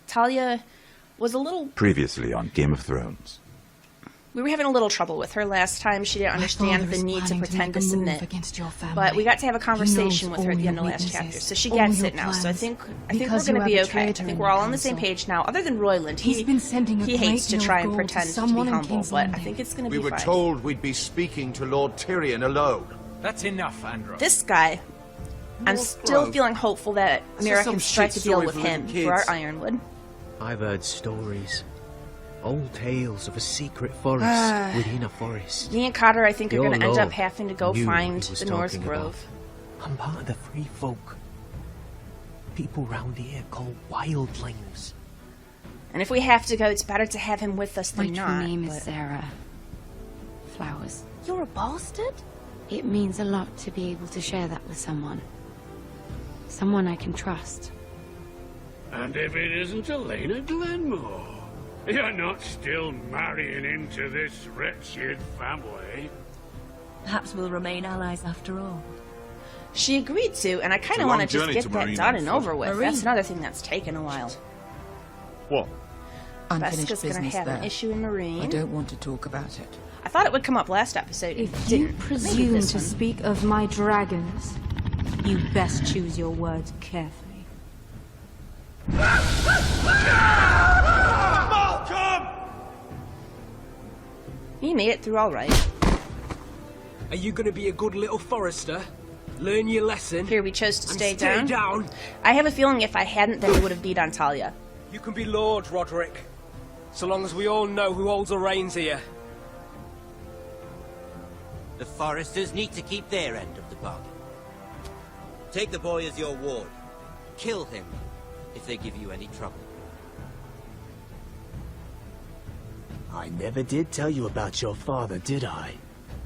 Talia was a little... Previously on Game of Thrones. We were having a little trouble with her last time. She didn't understand the need to pretend to submit. But we got to have a conversation with her at the end of last chapter, so she gets it now. So I think we're going to be okay. I think we're all on the same page now. Other than Royland, he hates to try and pretend to be humble, but I think it's going to be fine. We were told we'd be speaking to Lord Tyrion alone. That's enough, Andros. This guy, I'm still feeling hopeful that Mira can strike a deal with him for our Ironwood. I've heard stories. Old tales of a secret forest within a forest. Me and Cotter, I think, are going to end Your up having to go knew find what he was the North talking Grove. I'm part of the free folk. People round here called wildlings. And if we have to go, it's better to have him with us than My not. true name is Sarah Flowers. You're a bastard? It means a lot to be able to share that with someone. Someone I can trust. And if it isn't Elena Glenmore, you're not still marrying into this wretched family. Perhaps we'll remain allies after all. She agreed to, and I kind of want to just get that done and over with. That's another thing that's taken a while. What? Unfinished Veska's going to business have there. an issue in Marine. I don't want to talk about it. I thought it would come up last episode. It If you didn't. Maybe presume this to one. speak of my dragons, you best choose your words carefully. He made it through all right. Are you going to be a good little forester? Learn your lesson? Here, we chose to and stay stay down. down. I have a feeling if I hadn't, then we would have beat on Talia. You can be Lord, Roderick. So long as we all know who holds the reins here. The foresters need to keep their end of the bargain. Take the boy as your ward. Kill him if they give you any trouble. I never did tell you about your father, did I?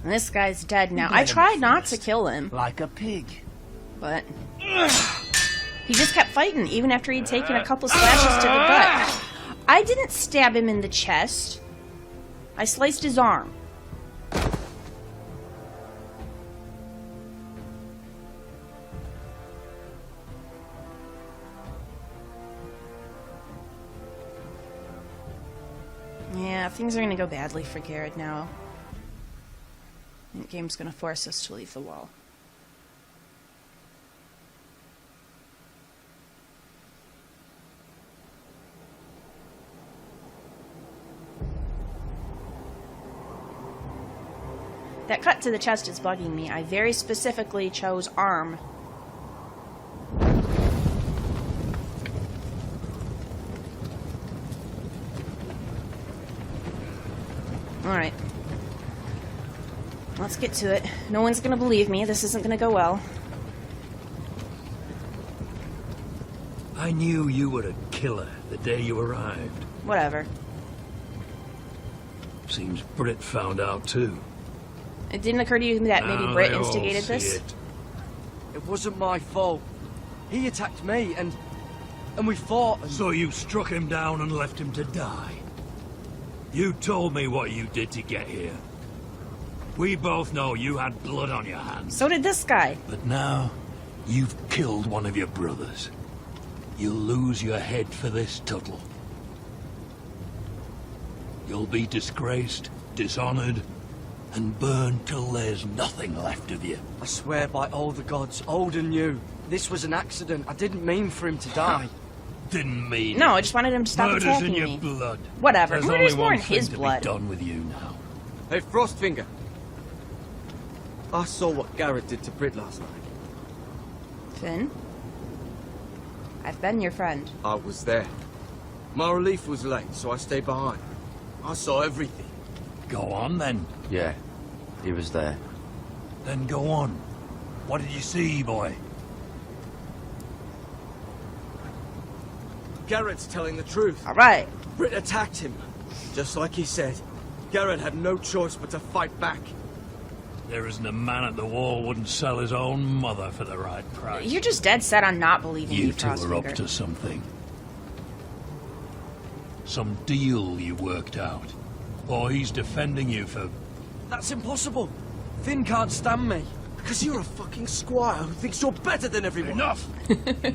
And this guy's dead now. I tried not to kill him. Like a pig. But he just kept fighting, even after he'd taken a couple slashes to the gut. I didn't stab him in the chest. I sliced his arm. Yeah, things are gonna go badly for Garrett now. The game's gonna force us to leave the wall. That cut to the chest is bugging me. I very specifically chose arm. Alright. Let's get to it. No one's gonna believe me. This isn't gonna go well. I knew you were a killer the day you arrived. Whatever. Seems Britt found out too. It didn't occur to you that maybe Now Britt they all instigated see this? it. It wasn't my fault. He attacked me, and we fought. And... So you struck him down and left him to die. You told me what you did to get here. We both know you had blood on your hands. So did this guy. But now, you've killed one of your brothers. You'll lose your head for this, Tuttle. You'll be disgraced, dishonored, and burned till there's nothing left of you. I swear by all the gods, old and new, this was an accident. I didn't mean for him to die. Didn't mean No, it. I just wanted him to stop Murder's attacking in your me. blood. Whatever. There's Murder's only more one in his thing blood. to be done with you now. Hey, Frostfinger. I saw what Garrett did to Britt last night. Finn? I've been your friend. I was there. My relief was late, so I stayed behind. I saw everything. Go on, then. Yeah, he was there. Then go on. What did you see, boy? Garrett's telling the truth. All right. Britt attacked him. Just like he said. Garrett had no choice but to fight back. There isn't a man at the wall wouldn't sell his own mother for the right price. You're just dead set on not believing You me, two are up Frostfinger. to something. Some deal you worked out. Or he's defending you for... That's impossible. Finn can't stand me. Because you're a fucking squire who thinks you're better than everyone. Enough!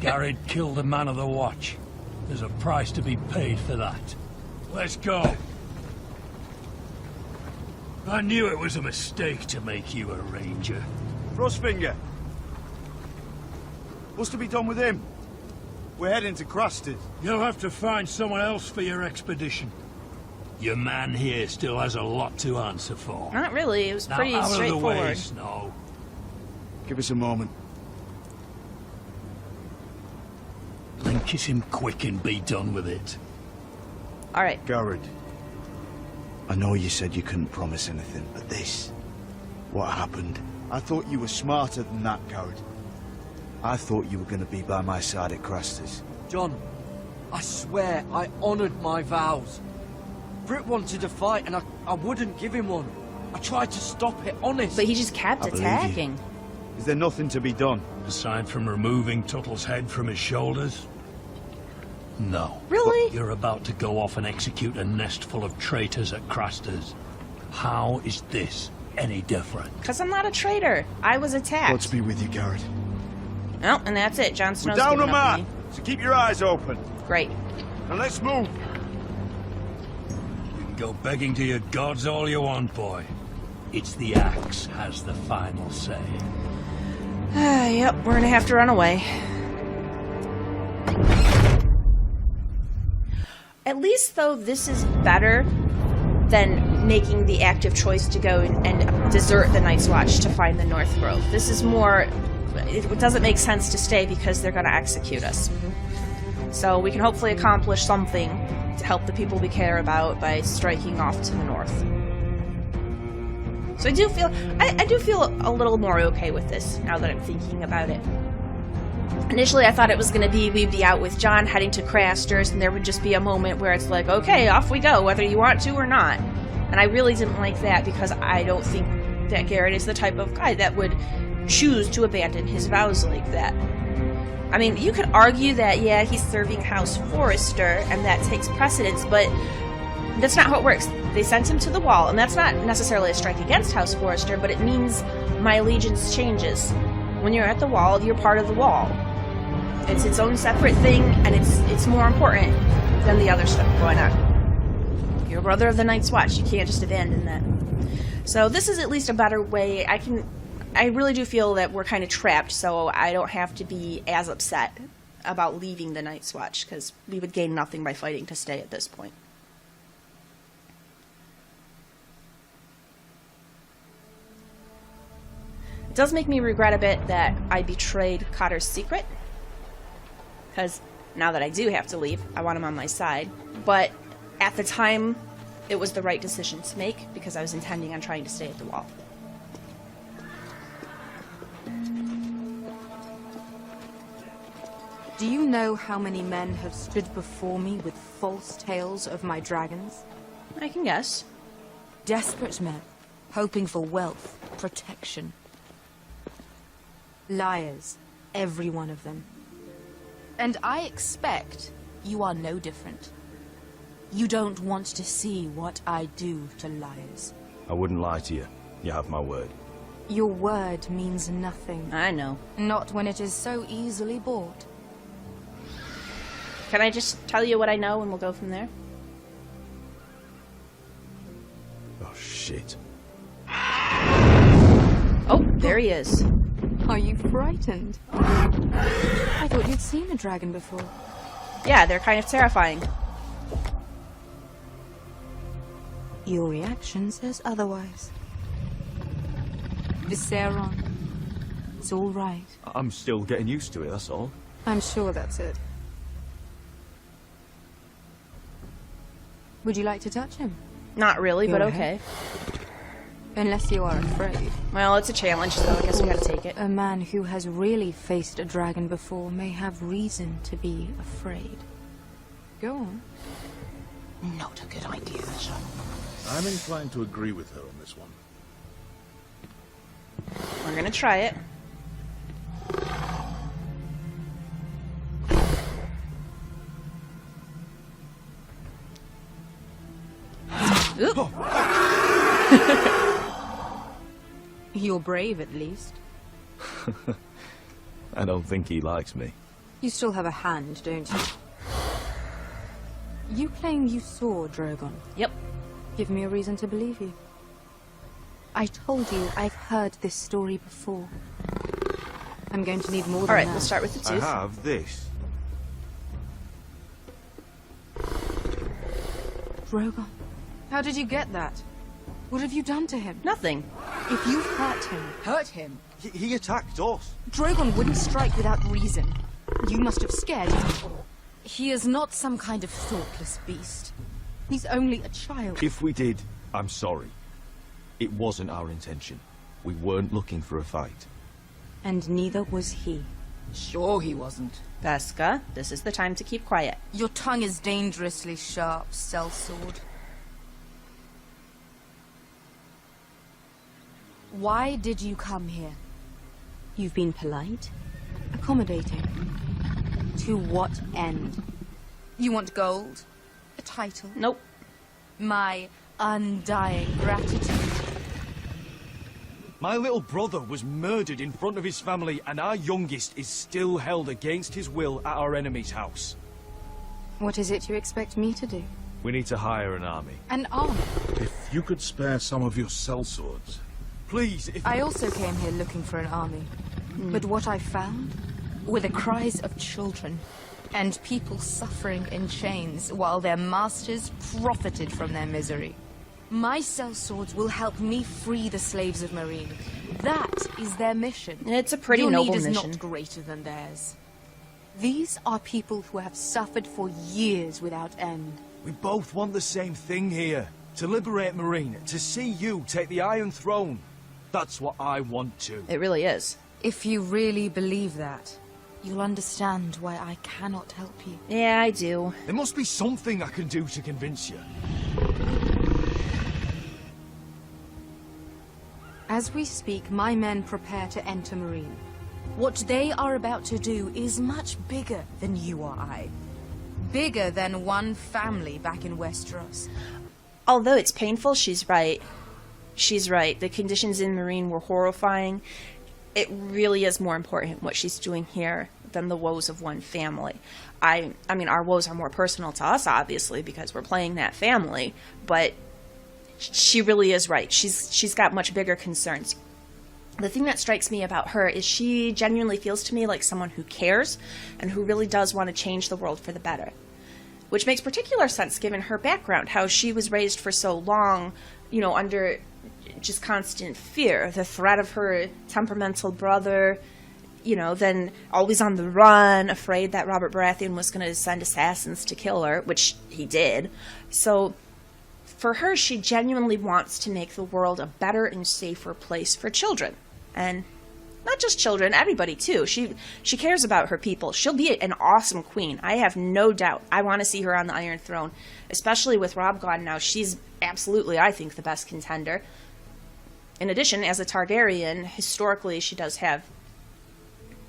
Garrett killed a man of the watch. There's a price to be paid for that. Let's go. I knew it was a mistake to make you a ranger. Frostfinger. What's to be done with him? We're heading to Crusted. You'll have to find someone else for your expedition. Your man here still has a lot to answer for. Not really. It was pretty now, out straightforward. Of the way, Snow. Give us a moment. Kiss him quick and be done with it. All right. Garrett, I know you said you couldn't promise anything, but this, what happened? I thought you were smarter than that, Garrett. I thought you were going to be by my side at Craster's. John, I swear I honoured my vows. Britt wanted to fight and I wouldn't give him one. I tried to stop it, honest. But he just kept I believe you. attacking. Is there nothing to be done? Aside from removing Tuttle's head from his shoulders? No. Really? But you're about to go off and execute a nest full of traitors at Craster's. How is this any different? Because I'm not a traitor. I was attacked. Let's be with you, Garrett. Oh, and that's it. Jon Snow's We're down a giving up on man, me. so keep your eyes open. Great. Now let's move. You can go begging to your gods all you want, boy. It's the axe has the final say. Yep, we're gonna have to run away. At least, though, this is better than making the active choice to go and desert the Night's Watch to find the North Grove. This is more... It doesn't make sense to stay because they're gonna execute us. So we can hopefully accomplish something to help the people we care about by striking off to the north. So I do feel a little more okay with this now that I'm thinking about it. Initially, I thought it was going to be we'd be out with John heading to Craster's, and there would just be a moment where it's like, okay, off we go, whether you want to or not. And I really didn't like that because I don't think that Garrett is the type of guy that would choose to abandon his vows like that. I mean, you could argue that, yeah, he's serving House Forrester, and that takes precedence, but that's not how it works. They sent him to the Wall, and that's not necessarily a strike against House Forrester, but it means my allegiance changes. When you're at the Wall, you're part of the Wall. It's its own separate thing, and it's more important than the other stuff going on. You're a brother of the Night's Watch. You can't just abandon that. So this is at least a better way. I really do feel that we're kind of trapped, so I don't have to be as upset about leaving the Night's Watch, because we would gain nothing by fighting to stay at this point. It does make me regret a bit that I betrayed Cotter's secret, because now that I do have to leave, I want him on my side. But at the time, it was the right decision to make, because I was intending on trying to stay at the Wall. Do you know how many men have stood before me with false tales of my dragons? I can guess. Desperate men, hoping for wealth, protection. Liars, every one of them. And I expect you are no different. You don't want to see what I do to liars. I wouldn't lie to you. You have my word. Your word means nothing. I know. Not when it is so easily bought. Can I just tell you what I know and we'll go from there? Oh, shit. Oh, there he is. Are you frightened? I thought you'd seen a dragon before. Yeah, they're kind of terrifying. Your reaction says otherwise. Visceron. It's all right. I'm still getting used to it, that's all. I'm sure that's it. Would you like to touch him? Not really, Go but ahead. okay. Unless you are afraid. Well, it's a challenge, so I guess we gotta take it. A man who has really faced a dragon before may have reason to be afraid. Go on. Not a good idea, sir. I'm inclined to agree with her on this one. We're gonna try it. Oop. You're brave, at least. I don't think he likes me. You still have a hand, don't you? You claim you saw Drogon? Yep. Give me a reason to believe you. I told you I've heard this story before. I'm going to need more than Alright, that. we'll start with the tooth. I have this. Drogon, how did you get that? What have you done to him? Nothing. If you've hurt him... Hurt him? He attacked us. Drogon wouldn't strike without reason. You must have scared him. He is not some kind of thoughtless beast. He's only a child. If we did, I'm sorry. It wasn't our intention. We weren't looking for a fight. And neither was he. Sure he wasn't. Vesca, this is the time to keep quiet. Your tongue is dangerously sharp, sellsword. Why did you come here? You've been polite, accommodating. To what end? You want gold? A title? Nope. My undying gratitude. My little brother was murdered in front of his family, and our youngest is still held against his will at our enemy's house. What is it you expect me to do? We need to hire an army. An army? If you could spare some of your sellswords. Please, if... I also came here looking for an army. But what I found were the cries of children and people suffering in chains while their masters profited from their misery. My sellswords will help me free the slaves of Marine. That is their mission. It's a pretty Your noble need is mission. not greater than theirs. These are people who have suffered for years without end. We both want the same thing here. To liberate Marine, to see you take the Iron Throne. That's what I want to. It really is. If you really believe that, you'll understand why I cannot help you. Yeah, I do. There must be something I can do to convince you. As we speak, my men prepare to enter Marine. What they are about to do is much bigger than you or I. Bigger than one family back in Westeros. Although it's painful, she's right. She's right. The conditions in Marine were horrifying. It really is more important what she's doing here than the woes of one family. I mean, our woes are more personal to us, obviously, because we're playing that family, but she really is right. She's got much bigger concerns. The thing that strikes me about her is she genuinely feels to me like someone who cares and who really does want to change the world for the better. Which makes particular sense given her background, how she was raised for so long, you know, under just constant fear. The threat of her temperamental brother, you know, then always on the run, afraid that Robert Baratheon was going to send assassins to kill her, which he did. So for her, she genuinely wants to make the world a better and safer place for children. And not just children, everybody too. She cares about her people. She'll be an awesome queen. I have no doubt. I want to see her on the Iron Throne, especially with Robb gone now. She's absolutely, I think, the best contender. In addition, as a Targaryen, historically, she does have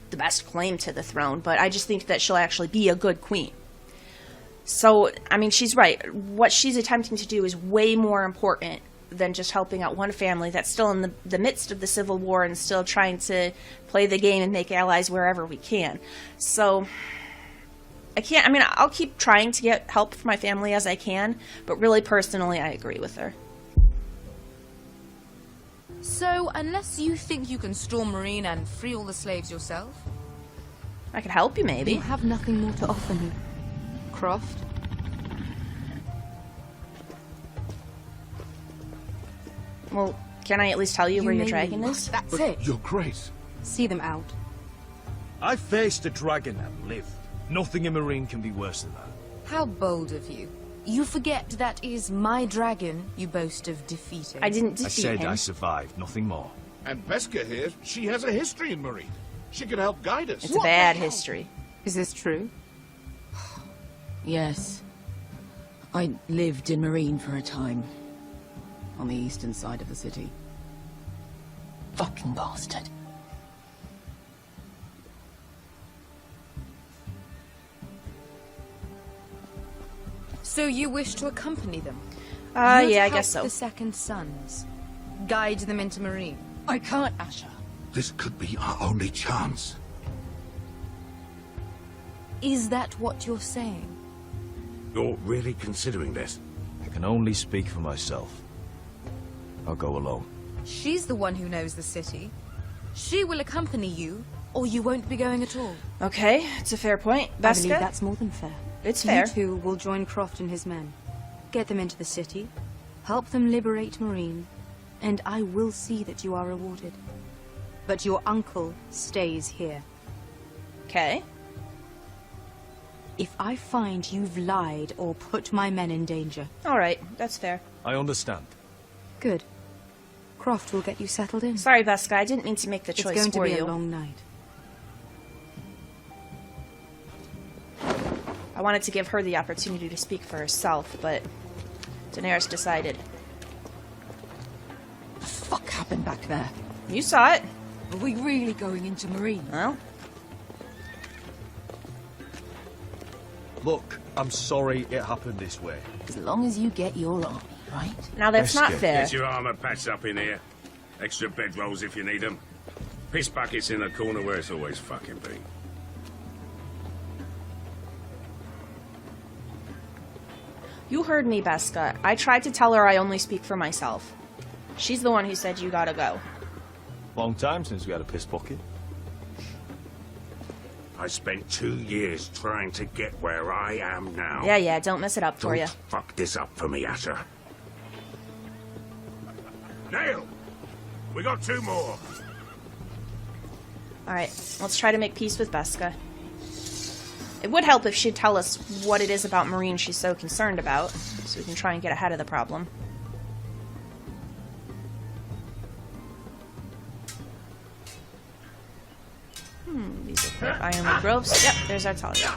the best claim to the throne, but I just think that she'll actually be a good queen. So, I mean, she's right. What she's attempting to do is way more important than just helping out one family that's still in the midst of the Civil War and still trying to play the game and make allies wherever we can. So, I'll keep trying to get help for my family as I can, but really personally, I agree with her. So, unless you think you can storm Marine and free all the slaves yourself? I could help you, maybe. You have nothing more to offer me, Croft. Well, can I at least tell you where your dragon is? That's But it. Your Grace. See them out. I faced a dragon and lived. Nothing in Marine can be worse than that. How bold of you. You forget that is my dragon you boast of defeating. I didn't defeat I said him. I survived, nothing more. And Vesca here, she has a history in Marine. She could help guide us. It's a bad history. Is this true? Yes. I lived in Marine for a time. On the eastern side of the city. Fucking bastard. So you wish to accompany them? Yeah, You're to I guess help so. The Second Sons. Guide them into Marine. I can't, Asher. This could be our only chance. Is that what you're saying? You're really considering this? I can only speak for myself. I'll go alone. She's the one who knows the city. She will accompany you, or you won't be going at all. Okay, it's a fair point. I believe Veska? that's more than fair. It's fair. You two will join Croft and his men. Get them into the city, help them liberate Marine, and I will see that you are rewarded. But your uncle stays here. Okay. If I find you've lied or put my men in danger... Alright, that's fair. I understand. Good. Croft will get you settled in. Sorry, Veska, I didn't mean to make the choice It's going to for be you. a long night. I wanted to give her the opportunity to speak for herself, but Daenerys decided. What the fuck happened back there? You saw it. Are we really going into Marine? Well, Look, I'm sorry it happened this way. As long as you get your army, right? now that's not fair. Get your armor patched up in here. Extra bedrolls if you need them. Piss buckets in the corner where it's always fucking been. You heard me, Veska. I tried to tell her I only speak for myself. She's the one who said you gotta go. Long time since we had a piss bucket. I spent 2 years trying to get where I am now. Yeah, don't mess it up for you. Don't fuck this up for me, Asher. Nail! We got 2 more. Alright, let's try to make peace with Veska. It would help if she'd tell us what it is about Marine she's so concerned about, so we can try and get ahead of the problem. These are the ironwood groves. Yep, there's our Talia.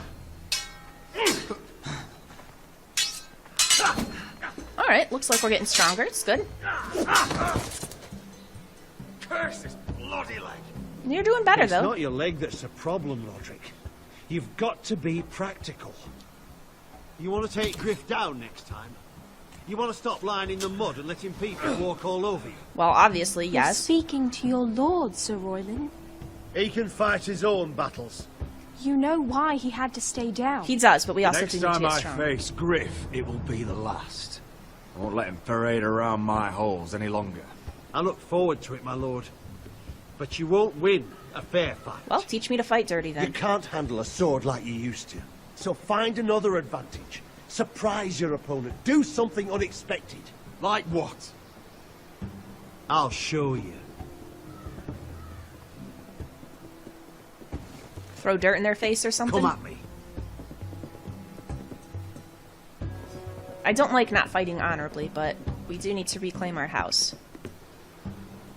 Alright, looks like we're getting stronger. It's good. Curse this bloody leg. You're doing better, It's though. not your leg that's the problem, Roderick. You've got to be practical. You want to take Griff down next time? You want to stop lying in the mud and letting people walk all over you? Well, obviously, You're yes. speaking to your lord, Sir Royland. He can fight his own battles. You know why he had to stay down. He does, but we also Next do need to time get I strong. face Griff, it will be the last. I won't let him parade around my halls any longer. I look forward to it, my lord. But you won't win a fair fight. Well, teach me to fight dirty, then. You can't handle a sword like you used to. So find another advantage. Surprise your opponent. Do something unexpected. Like what? I'll show you. Throw dirt in their face or something? Come at me. I don't like not fighting honorably, but we do need to reclaim our house.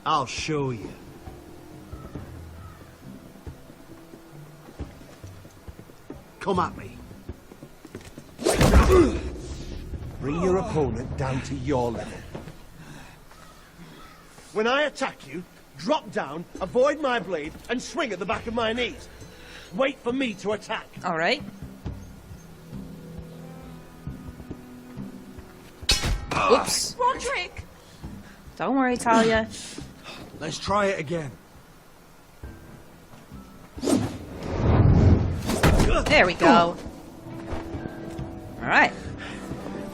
I'll show you. Come at me. Bring your opponent down to your level. When I attack you, drop down, avoid my blade, and swing at the back of my knees. Wait for me to attack. All right. Oops. Roderick! Don't worry, Talia. Let's try it again. There we go. All right.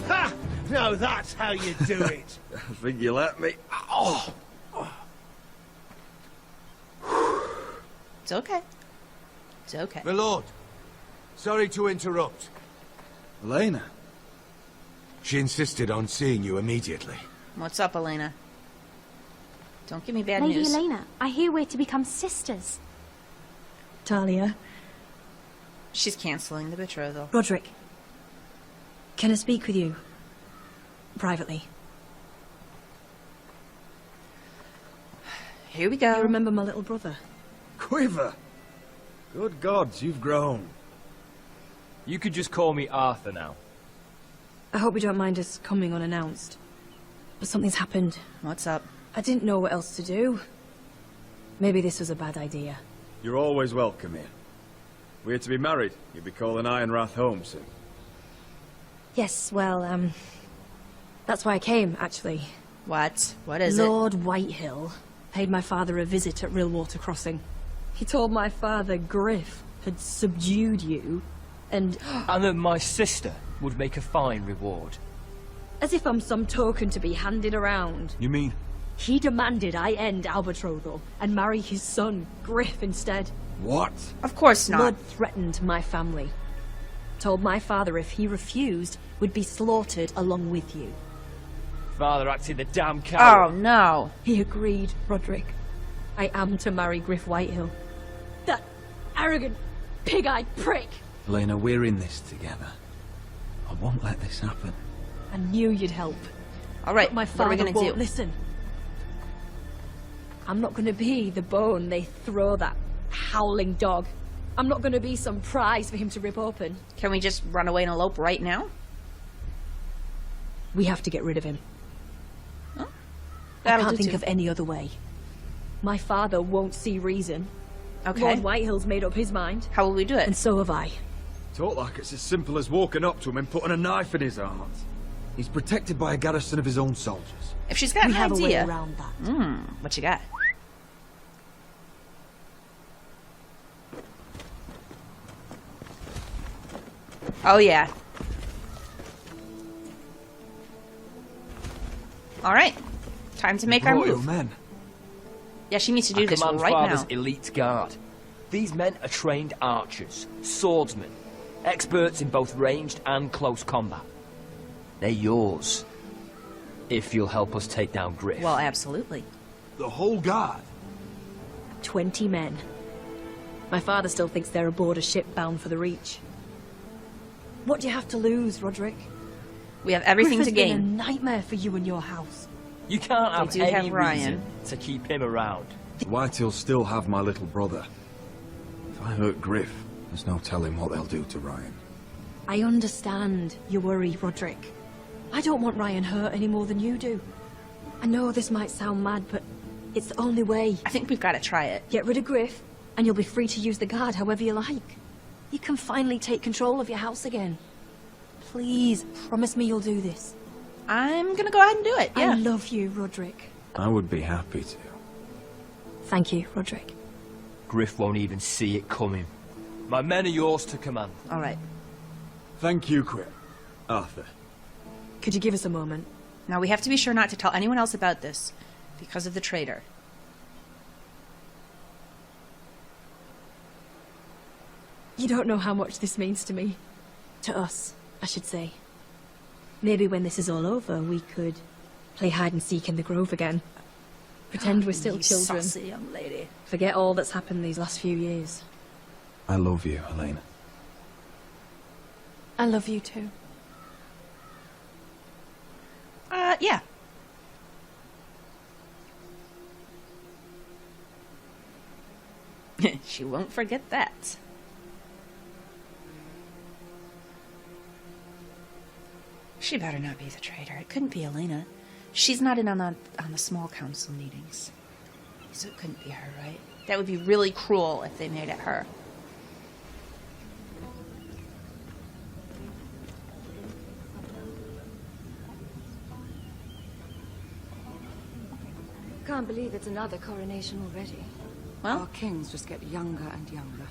Ha! Now that's how you do it. I think you let me. Oh! It's okay. It's okay. My lord, sorry to interrupt. Elena. She insisted on seeing you immediately. What's up, Elena? Don't give me bad Lady news. Elena, I hear we're to become sisters. Talia. She's canceling the betrothal. Roderick. Can I speak with you? Privately. Here we go. You remember my little brother? Quiver! Good gods, you've grown. You could just call me Arthur now. I hope you don't mind us coming unannounced. But something's happened. What's up? I didn't know what else to do. Maybe this was a bad idea. You're always welcome here. We're to be married. You'll be calling Ironrath home soon. Yes, well, that's why I came, actually. What? What is it? Lord Whitehill paid my father a visit at Rillwater Crossing. He told my father Griff had subdued you, and... And that my sister would make a fine reward. As if I'm some token to be handed around. You mean He demanded I end our betrothal and marry his son, Griff, instead. What? Of course not. Blood threatened my family. Told my father if he refused, would be slaughtered along with you. Father acted the damn coward. Oh, no. He agreed, Roderick. I am to marry Griff Whitehill. That arrogant, pig-eyed prick! Elena, we're in this together. I won't let this happen. I knew you'd help. All right, But my what are father we gonna won't do? listen. I'm not gonna be the bone they throw that howling dog. I'm not gonna be some prize for him to rip open. Can we just run away and elope right now? We have to get rid of him. I That'll can't do think too. of any other way. My father won't see reason. Okay. Lord Whitehill's made up his mind. How will we do it? And so have I. Talk like it's as simple as walking up to him and putting a knife in his heart. He's protected by a garrison of his own soldiers. If she's got We an have a way idea. around that. What you got? Oh, yeah. All right. Time to make our Brought your move. men. Yeah, she needs to do I this command right Father's now. elite guard. These men are trained archers, swordsmen, experts in both ranged and close combat. They're yours, if you'll help us take down Griff. Well, absolutely. The whole guard? 20 men. My father still thinks they're aboard a ship bound for the Reach. What do you have to lose, Roderick? We have everything Griff to has been gain. a nightmare for you and your house. You can't have We do any have Ryan. reason to keep him around. Whitehill'll still have my little brother. If I hurt Griff, there's no telling what they'll do to Ryan. I understand your worry, Roderick. I don't want Ryan hurt any more than you do. I know this might sound mad, but it's the only way. I think we've got to try it. Get rid of Griff, and you'll be free to use the guard however you like. You can finally take control of your house again. Please, promise me you'll do this. I'm gonna go ahead and do it, yeah. I love you, Roderick. I would be happy to. Thank you, Roderick. Griff won't even see it coming. My men are yours to command. All right. Thank you, Arthur. Could you give us a moment? Now we have to be sure not to tell anyone else about this, because of the traitor. You don't know how much this means to me. To us, I should say. Maybe when this is all over, we could play hide and seek in the grove again. Pretend we're still You children. saucy young lady. Forget all that's happened these last few years. I love you, Elena. I love you too. Yeah. She won't forget that. She better not be the traitor. It couldn't be Elena. She's not in on the small council meetings. So it couldn't be her, right? That would be really cruel if they made it her. Can't believe it's another coronation already. Well, our kings just get younger and younger.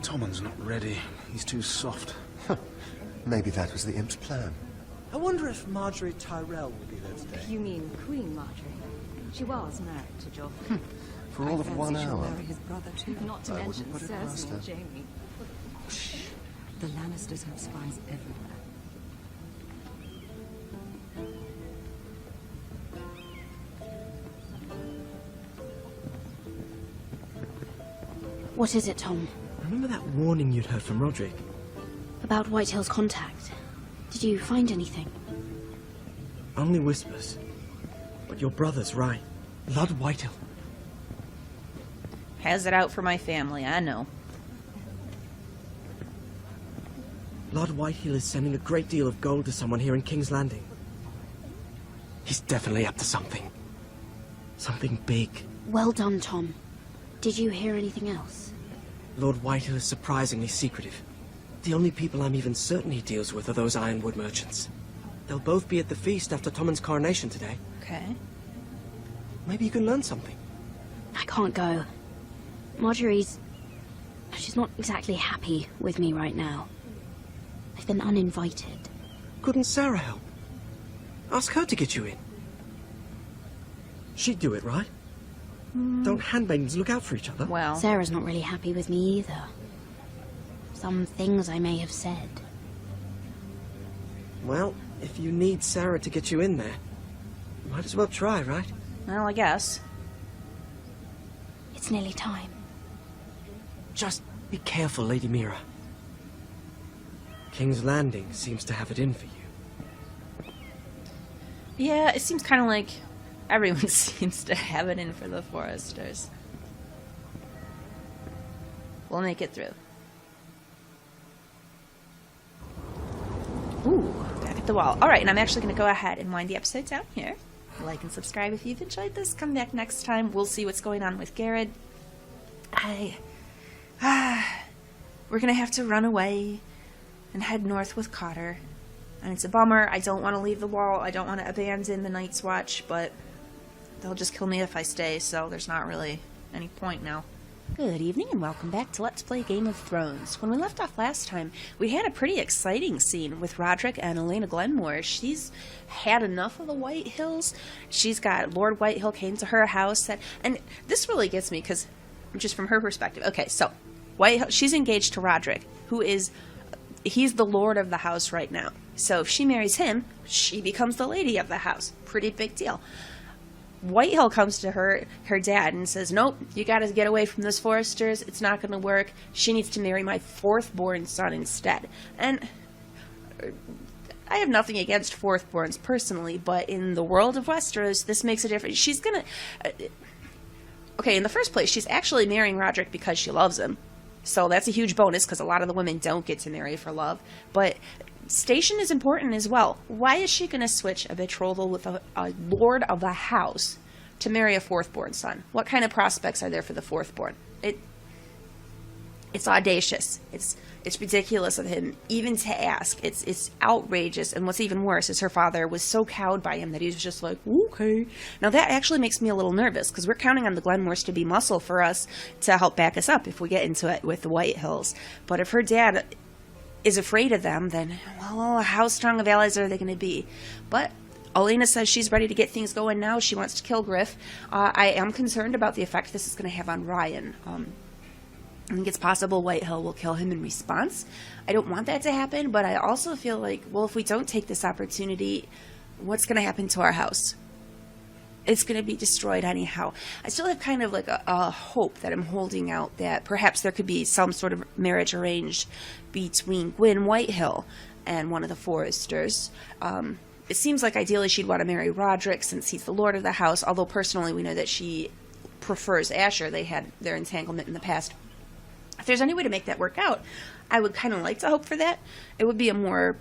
Tommen's not ready. He's too soft. Maybe that was the imp's plan. I wonder if Marjorie Tyrell will be there today. You mean Queen Marjorie? She was married to Joffrey. For all of 1 She'll hour. marry his brother too. Not to I mention wouldn't put it past Cersei and her. Jaime. The Lannisters have spies everywhere. What is it, Tom? Remember that warning you'd heard from Roderick? About Whitehill's contact. Did you find anything? Only whispers. But your brother's right. Lord Whitehill. Has it out for my family, I know. Lord Whitehill is sending a great deal of gold to someone here in King's Landing. He's definitely up to something. Something big. Well done, Tom. Did you hear anything else? Lord Whitehill is surprisingly secretive. The only people I'm even certain he deals with are those ironwood merchants. They'll both be at the feast after Tommen's coronation today. Okay. Maybe you can learn something. I can't go. Marjorie's... She's not exactly happy with me right now. I've been uninvited. Couldn't Sarah help? Ask her to get you in. She'd do it, right? Don't handmaidens look out for each other? Well, Sarah's not really happy with me either. Some things I may have said. Well, if you need Sarah to get you in there, might as well try, right? well, I guess. It's nearly time. Just be careful, Lady Mira. King's Landing seems to have it in for you. Yeah, it seems kind of like everyone seems to have it in for the Foresters. We'll make it through. Ooh, back at the wall. Alright, and I'm actually going to go ahead and wind the episode down here. Like and subscribe if you've enjoyed this. Come back next time. We'll see what's going on with Garrett. We're going to have to run away and head north with Cotter. And it's a bummer. I don't want to leave the wall. I don't want to abandon the Night's Watch, but they'll just kill me if I stay, so there's not really any point now. Good evening and welcome back to Let's Play Game of Thrones. When we left off last time, we had a pretty exciting scene with Roderick and Elena Glenmore. She's had enough of the White Hills. She's got Lord Whitehill came to her house, and this really gets me because just from her perspective. Okay, so Whitehill, she's engaged to Roderick, he's the lord of the house right now. So if she marries him, she becomes the lady of the house. Pretty big deal. Whitehill comes to her dad and says, nope, you gotta get away from those Foresters. It's not gonna work. She needs to marry my fourth-born son instead. And I have nothing against fourth-borns personally, but in the world of Westeros, this makes a difference. She's gonna... okay, in the first place, she's actually marrying Roderick because she loves him. So that's a huge bonus, because a lot of the women don't get to marry for love. But station is important as well. Why is she going to switch a betrothal with a lord of the house to marry a fourth-born son? What kind of prospects are there for the fourth-born? It's audacious. It's ridiculous of him even to ask. It's outrageous. And what's even worse is her father was so cowed by him that he was just like, okay. Now that actually makes me a little nervous because we're counting on the Glenmores to be muscle for us to help back us up if we get into it with the White Hills. But if her dad is afraid of them, then, well, how strong of allies are they going to be? But Olenna says she's ready to get things going now. She wants to kill Griff. I am concerned about the effect this is going to have on Ryan. I think it's possible Whitehill will kill him in response. I don't want that to happen, but I also feel like, well, if we don't take this opportunity, what's going to happen to our house? It's going to be destroyed anyhow. I still have kind of like a hope that I'm holding out that perhaps there could be some sort of marriage arranged between Gwyn Whitehill and one of the Foresters. It seems like ideally she'd want to marry Roderick since he's the lord of the house, although personally we know that she prefers Asher. They had their entanglement in the past. If there's any way to make that work out, I would kind of like to hope for that. It would be a more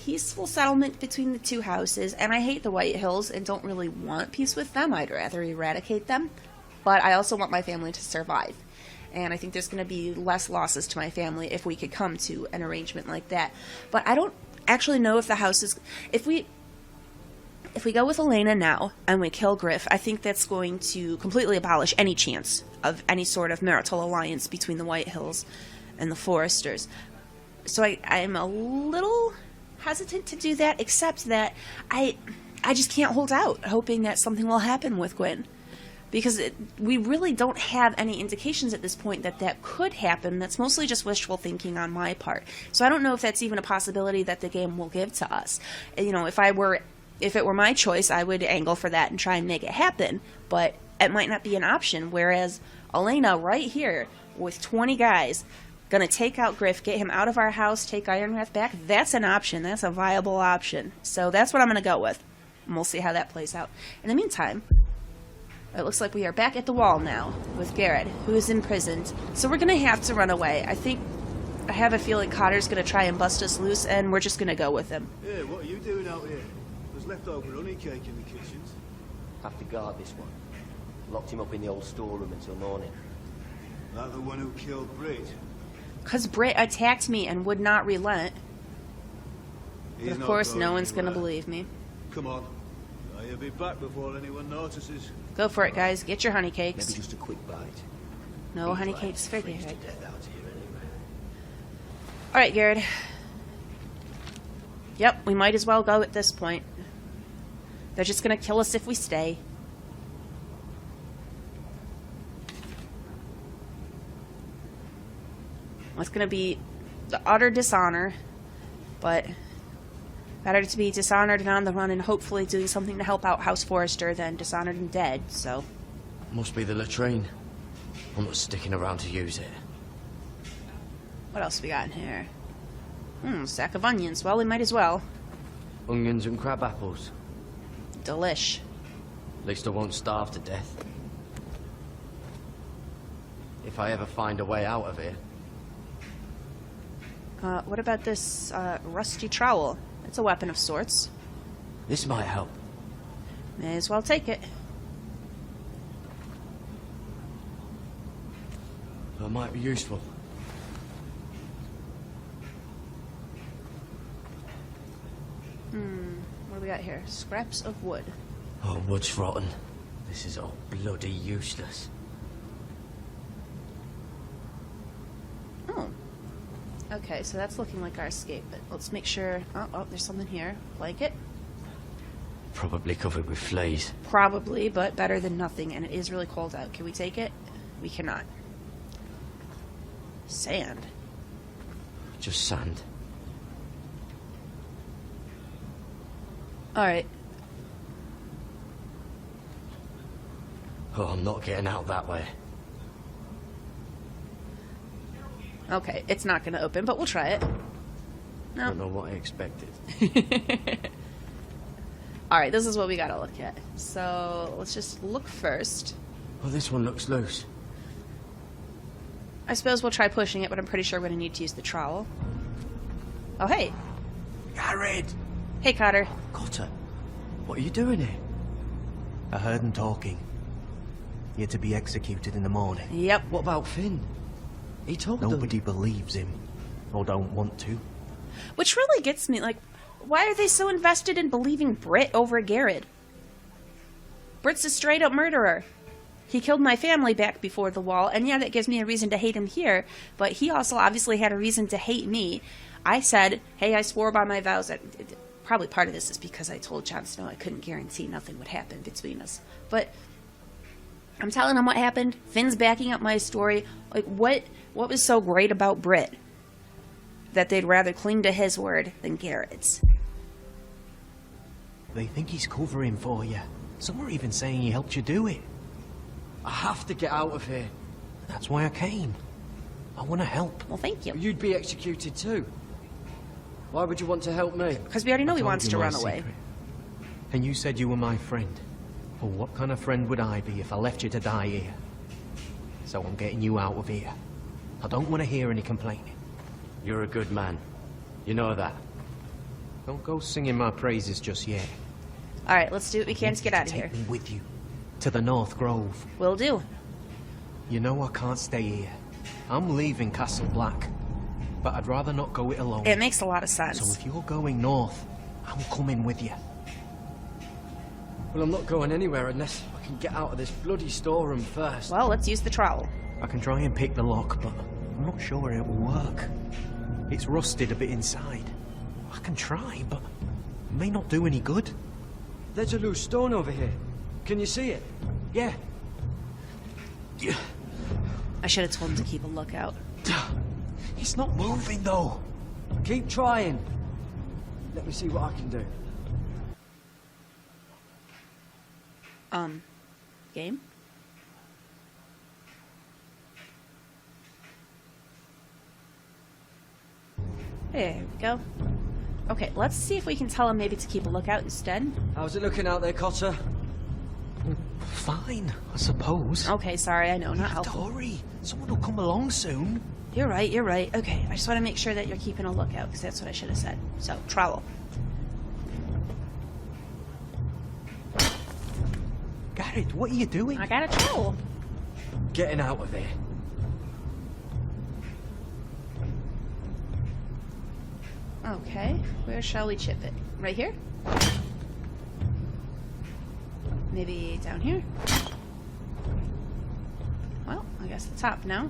peaceful settlement between the two houses, and I hate the White Hills and don't really want peace with them. I'd rather eradicate them, but I also want my family to survive, and I think there's going to be less losses to my family if we could come to an arrangement like that. But I don't actually know if the house is... If we go with Olenna now and we kill Griff, I think that's going to completely abolish any chance of any sort of marital alliance between the White Hills and the Foresters. So I'm a little hesitant to do that, except that I just can't hold out hoping that something will happen with Gwyn. Because we really don't have any indications at this point that that could happen. That's mostly just wishful thinking on my part. So I don't know if that's even a possibility that the game will give to us. You know, if it were my choice, I would angle for that and try and make it happen, but it might not be an option, whereas Olenna right here, with 20 guys, gonna take out Griff, get him out of our house, take Ironrath back, that's an option, that's a viable option. So that's what I'm gonna go with, and we'll see how that plays out. In the meantime, it looks like we are back at the wall now, with Garrett, who is imprisoned, so we're gonna have to run away. I have a feeling Cotter's gonna try and bust us loose, and we're just gonna go with him. Yeah, what are you doing out here? There's leftover honey cake in the kitchens. Have to guard this one. Locked him up in the old storeroom until morning. That the one who killed Brit? Because Brit attacked me and would not relent. But of course, no one's going to believe me. Come on. I'll be back before anyone notices. Go for it, guys. Get your honey cakes. Maybe just a quick bite. No honey cakes for Garrett. Alright, Garrett. Yep, we might as well go at this point. They're just going to kill us if we stay. It's gonna be the utter dishonor, but better to be dishonored and on the run and hopefully doing something to help out House Forrester than dishonored and dead, so. Must be the latrine. I'm not sticking around to use it. What else we got in here? Sack of onions. Well, we might as well. Onions and crab apples. Delish. At least I won't starve to death. If I ever find a way out of here. What about this, rusty trowel? It's a weapon of sorts. This might help. May as well take it. That might be useful. What do we got here? Scraps of wood. Oh, wood's rotten. This is all bloody useless. Oh. Okay, so that's looking like our escape, but let's make sure... Oh, there's something here. Blanket? Probably covered with fleas. Probably, but better than nothing, and it is really cold out. Can we take it? We cannot. Sand. Just sand. Alright. Oh, I'm not getting out that way. Okay, it's not going to open, but we'll try it. No. Don't know what I expected. Alright, this is what we gotta look at. So, let's just look first. Oh, this one looks loose. I suppose we'll try pushing it, but I'm pretty sure we're gonna need to use the trowel. Oh, hey. Jared! Hey, Cotter. Cotter, what are you doing here? I heard him talking. You're to be executed in the morning. Yep. What about Finn? He told them. Nobody believes him. Or don't want to. Which really gets me, like, why are they so invested in believing Britt over Garrett? Britt's a straight-up murderer. He killed my family back before the wall, and yeah, that gives me a reason to hate him here, but he also obviously had a reason to hate me. I said, hey, I swore by my vows that... Probably part of this is because I told Jon Snow I couldn't guarantee nothing would happen between us. But I'm telling him what happened. Finn's backing up my story. Like, what was so great about Britt that they'd rather cling to his word than Garrett's? They think he's covering for you. Some are even saying he helped you do it. I have to get out of here. That's why I came. I want to help. Well, thank you. You'd be executed too. Why would you want to help me? Because we already know he wants to run away. Secret. And you said you were my friend. Well, what kind of friend would I be if I left you to die here? So I'm getting you out of here. I don't want to hear any complaining. You're a good man. You know that. Don't go singing my praises just yet. Alright, let's do what we can to get out of here. Take me with you. To the North Grove. Will do. You know I can't stay here. I'm leaving Castle Black. But I'd rather not go it alone. It makes a lot of sense. So if you're going north, I'm coming with you. Well, I'm not going anywhere unless I can get out of this bloody storeroom first. Well, let's use the trowel. I can try and pick the lock, but I'm not sure it will work. It's rusted a bit inside. I can try, but it may not do any good. There's a loose stone over here. Can you see it? Yeah. I should have told him to keep a lookout. It's not moving, though. Keep trying. Let me see what I can do. Game? There we go. Okay, let's see if we can tell him maybe to keep a lookout instead. How's it looking out there, Cotter? Fine, I suppose. Okay, sorry, I know, not helpful. Hurry, someone will come along soon. You're right, you're right. Okay, I just want to make sure that you're keeping a lookout, because that's what I should have said. So, trowel. Garrett, what are you doing? I got a trowel. Getting out of here. Okay, where shall we chip it? Right here? Maybe down here? Well, I guess the top now.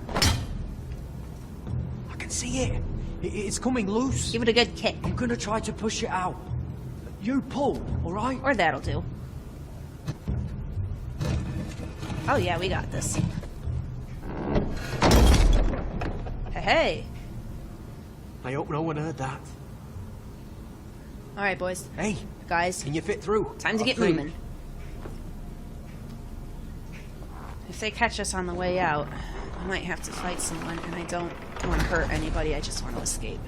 I can see it. It's coming loose. Give it a good kick. I'm gonna try to push it out. You pull, alright? Or that'll do. Oh yeah, we got this. Hey, hey. I hope no one heard that. Alright, boys. Hey, guys. Can you fit through? Time to get moving. If they catch us on the way out, I might have to fight someone, and I don't want to hurt anybody, I just want to escape.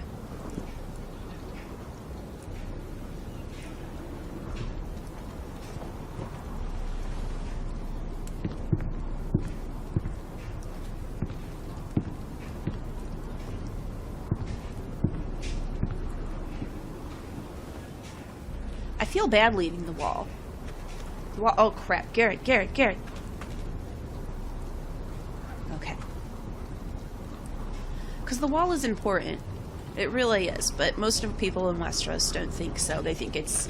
I feel bad leaving the wall. The wall. Oh crap. Garrett. Okay. Because the wall is important. It really is. But most of the people in Westeros don't think so. They think it's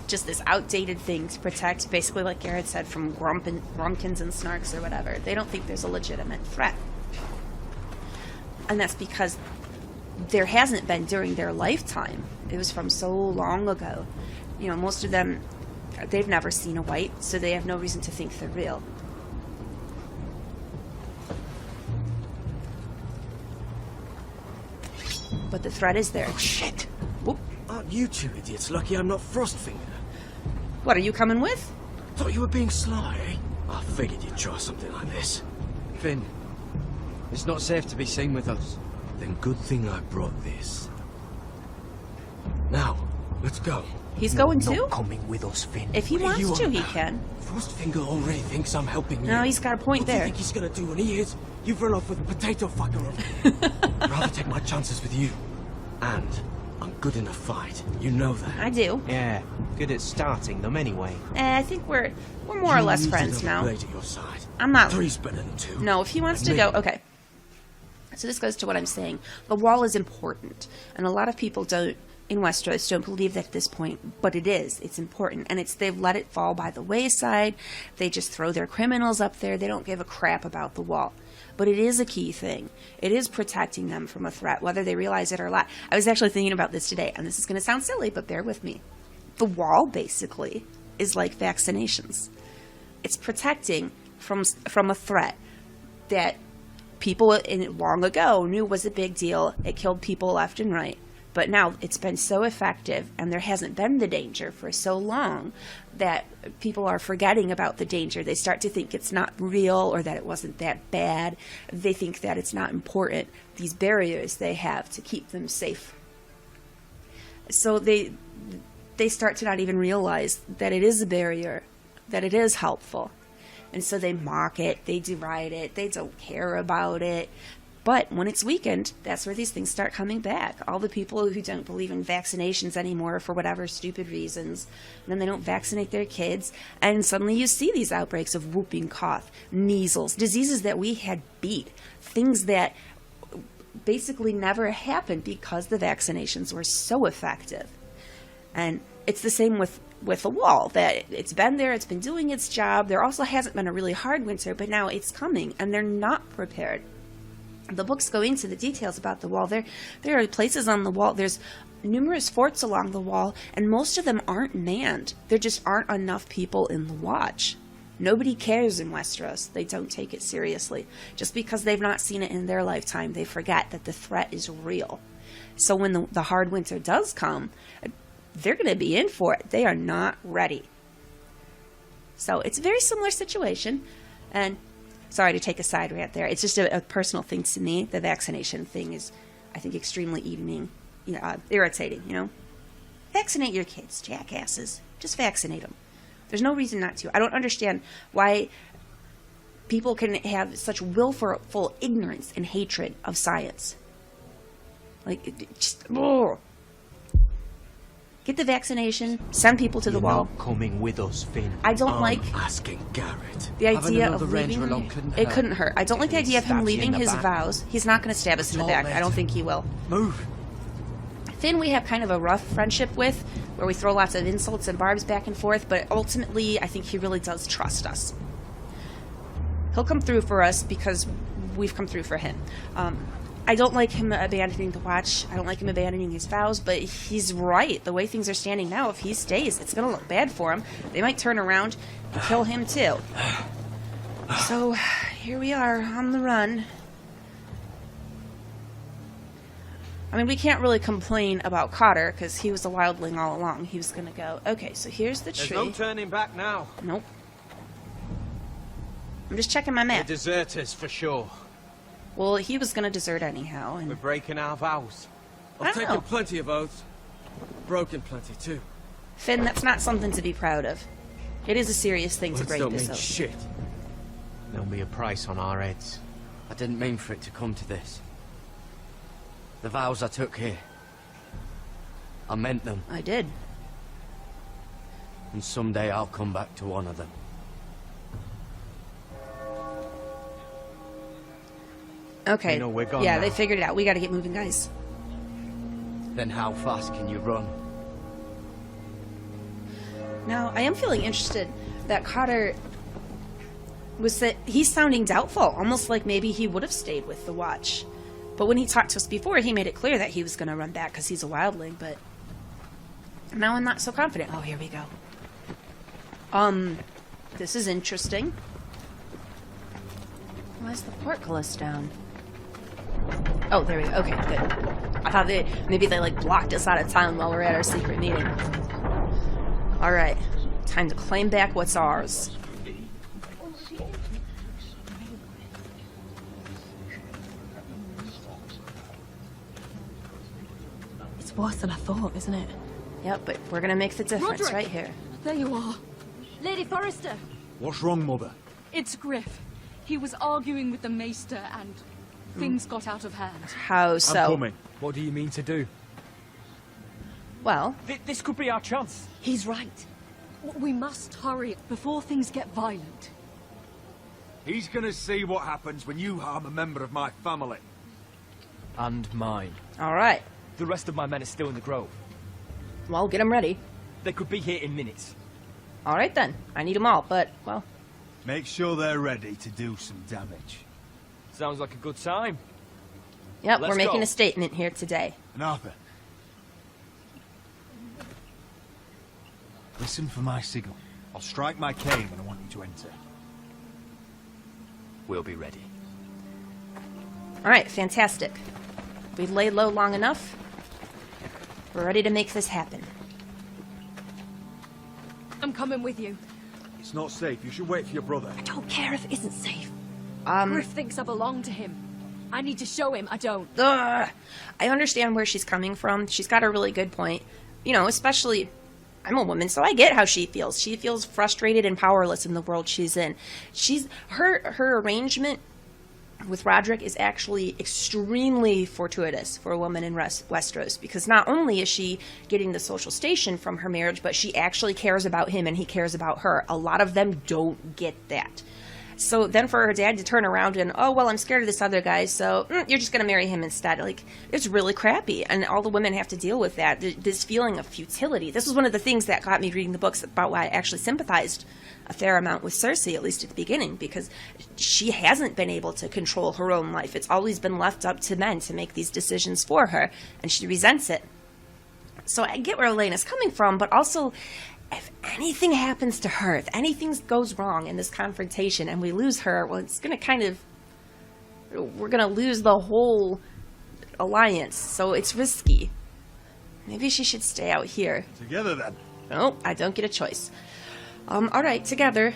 just this outdated thing to protect, basically like Garrett said, from Grumpkins and Snarks or whatever. They don't think there's a legitimate threat. And that's because there hasn't been during their lifetime. It was from so long ago. You know, most of them, they've never seen a white, so they have no reason to think they're real. But the threat is there. Oh, shit! Whoop. Aren't you two idiots lucky I'm not Frostfinger? What, are you coming with? Thought you were being sly, eh? I figured you'd try something like this. Finn, it's not safe to be seen with us. Then good thing I brought this. Now, let's go. He's going too? Not coming with us, Finn. If he wants to, he can. Frostfinger already thinks I'm helping you. No, he's got a point what there. What do you think he's gonna do when he hears you've run off with a potato fucker? I'd rather take my chances with you. And I'm good in a fight. You know that. I do. Yeah, good at starting them anyway. I think we're more or less friends now. Blade at your side. I'm not. 3's better than 2. No, if he wants to go, okay. So this goes to what I'm saying. The wall is important, and a lot of people in Westeros don't believe that at this point, but it is. It's important, and they've let it fall by the wayside. They just throw their criminals up there. They don't give a crap about the wall. But it is a key thing. It is protecting them from a threat, whether they realize it or not. I was actually thinking about this today, and this is going to sound silly, but bear with me. The wall, basically, is like vaccinations. It's protecting from a threat that people long ago knew was a big deal. It killed people left and right. But now it's been so effective, and there hasn't been the danger for so long that people are forgetting about the danger. They start to think it's not real or that it wasn't that bad. They think that it's not important, these barriers they have to keep them safe. So they start to not even realize that it is a barrier, that it is helpful. And so they mock it, they deride it, they don't care about it. But when it's weakened, that's where these things start coming back. All the people who don't believe in vaccinations anymore for whatever stupid reasons, and then they don't vaccinate their kids, and suddenly you see these outbreaks of whooping cough, measles, diseases that we had beat, things that basically never happened because the vaccinations were so effective. And it's the same with a wall, that it's been there, it's been doing its job. There also hasn't been a really hard winter, but now it's coming, and they're not prepared. The books go into the details about the wall. There are places on the wall. There's numerous forts along the wall, and most of them aren't manned. There just aren't enough people in the watch. Nobody cares in Westeros. They don't take it seriously. Just because they've not seen it in their lifetime, they forget that the threat is real. So when the hard winter does come, they're going to be in for it. They are not ready. So it's a very similar situation, and sorry to take a side rant there. It's just a personal thing to me. The vaccination thing is, I think, extremely irritating, you know? Vaccinate your kids, jackasses. Just vaccinate them. There's no reason not to. I don't understand why people can have such willful ignorance and hatred of science. Get the vaccination, send people to the wall. Not coming with us, Finn. I don't like asking Garrett. The idea of leaving him. It couldn't hurt. I don't like the idea of him leaving his vows. He's not going to stab us in the back. I don't think he will. Move. Finn we have kind of a rough friendship with, where we throw lots of insults and barbs back and forth, but ultimately I think he really does trust us. He'll come through for us because we've come through for him. I don't like him abandoning the watch. I don't like him abandoning his vows, but he's right. The way things are standing now, if he stays, it's going to look bad for him. They might turn around and kill him too. So, here we are on the run. I mean, we can't really complain about Cotter, because he was a wildling all along. He was gonna go, okay, so here's the There's tree. no turning back now. Nope. I'm just checking my map. We're deserters, for sure. Well, he was gonna desert anyhow, and... We're breaking our vows. I've taken plenty of oaths. Broken plenty, too. Finn, that's not something to be proud of. It is a serious thing to Words break don't this mean oath. shit. There'll be a price on our heads. I didn't mean for it to come to this. The vows I took here, I meant them. I did. And someday I'll come back to honor them. Okay. You know, we're gone yeah, now. they figured it out. We gotta get moving, guys. Then how fast can you run? Now, I am feeling interested that Cotter was that he's sounding doubtful, almost like maybe he would have stayed with the Watch. But when he talked to us before, he made it clear that he was going to run back because he's a wildling, but now I'm not so confident. Oh, here we go. This is interesting. Why is the portcullis down? Oh, there we go. Okay, good. I thought maybe they like blocked us out of town while we're at our secret meeting. Alright, time to claim back what's ours. It's worse than I thought, isn't it? Yep, but we're gonna make the difference Roderick! right here. There you are. Lady Forrester. What's wrong, Mother? It's Griff. He was arguing with the Maester and things got out of hand. How so? I'm coming. What do you mean to do? Well, This could be our chance. He's right. We must hurry before things get violent. He's gonna see what happens when you harm a member of my family. And mine. alright. The rest of my men are still in the grove. Well, get them ready. They could be here in minutes. Alright then. I need them all, but, well... Make sure they're ready to do some damage. Sounds like a good time. Yep, Let's we're making go. a statement here today. And Arthur, listen for my signal. I'll strike my cane when I want you to enter. We'll be ready. Alright, fantastic. We laid low long enough. We're ready to make this happen. I'm coming with you. It's not safe. You should wait for your brother. I don't care if it isn't safe. Um, Griff thinks I belong to him. I need to show him I don't. Ugh. I understand where she's coming from. She's got a really good point. You know, especially... I'm a woman, so I get how she feels. She feels frustrated and powerless in the world she's in. Her arrangement with Roderick is actually extremely fortuitous for a woman in Westeros, because not only is she getting the social station from her marriage, but she actually cares about him and he cares about her. A lot of them don't get that. So then for her dad to turn around and, oh, well, I'm scared of this other guy, so you're just going to marry him instead. Like, it's really crappy. And all the women have to deal with that, this feeling of futility. This was one of the things that got me reading the books about why I actually sympathized a fair amount with Cersei, at least at the beginning, because she hasn't been able to control her own life. It's always been left up to men to make these decisions for her, and she resents it. So I get where Elena's coming from, but also... if anything happens to her, if anything goes wrong in this confrontation and we lose her, well, it's going to kind of... we're going to lose the whole alliance, so it's risky. Maybe she should stay out here. Together, then. No, I don't get a choice. Alright, together.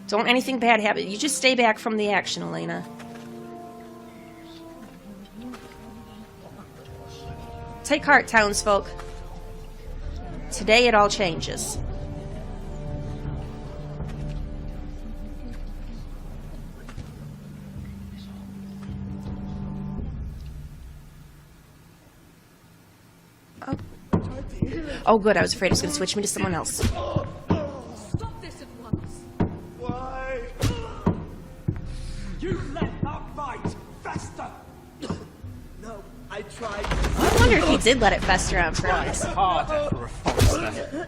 Don't anything bad happen. You just stay back from the action, Elena. Take heart, townsfolk. Today it all changes. Oh good, I was afraid it was going to switch me to someone else. Stop this at once. Why? You let that fight fester! No, I tried. I wonder if he did let it fester on purpose. Harder for a Forrester.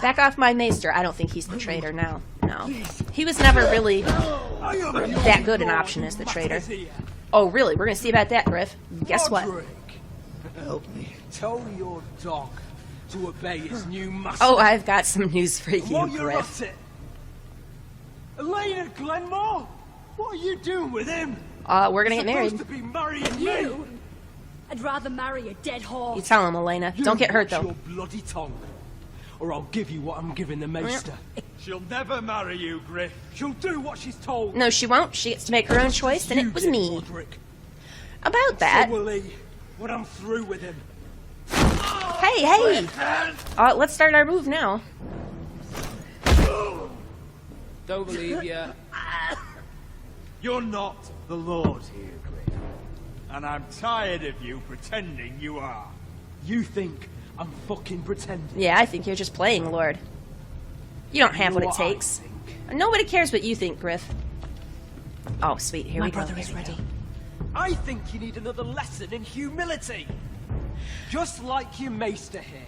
Back off my maester. I don't think he's the traitor now. No. He was never really that good an option as the traitor. Oh, really? We're going to see about that, Griff. Guess what? Help me. Tell your dog to obey his new master. Oh, I've got some news for you, While you're Griff. at it, Elena Glenmore, what are you doing with him? We're going to get married. Supposed to be marrying you. I'd rather marry a dead horse. You tell him, Elena. Don't get hurt, watch though. your bloody tongue, or I'll give you what I'm giving the maester. She'll never marry you, Griff. She'll do what she's told. No, she won't. She gets to make her own choice, and it was me. Roderick. About that. So will he, when I'm through with him. Hey, hey! Let's start our move now. Don't believe ya. You're not the Lord here, Griff. And I'm tired of you pretending you are. You think I'm fucking pretending? Yeah, I think you're just playing, Lord. You don't have You know what it what I takes. Nobody cares what you think, Griff. Oh, sweet. Here My we go. brother Here is we ready. go. I think you need another lesson in humility. Just like your maester here.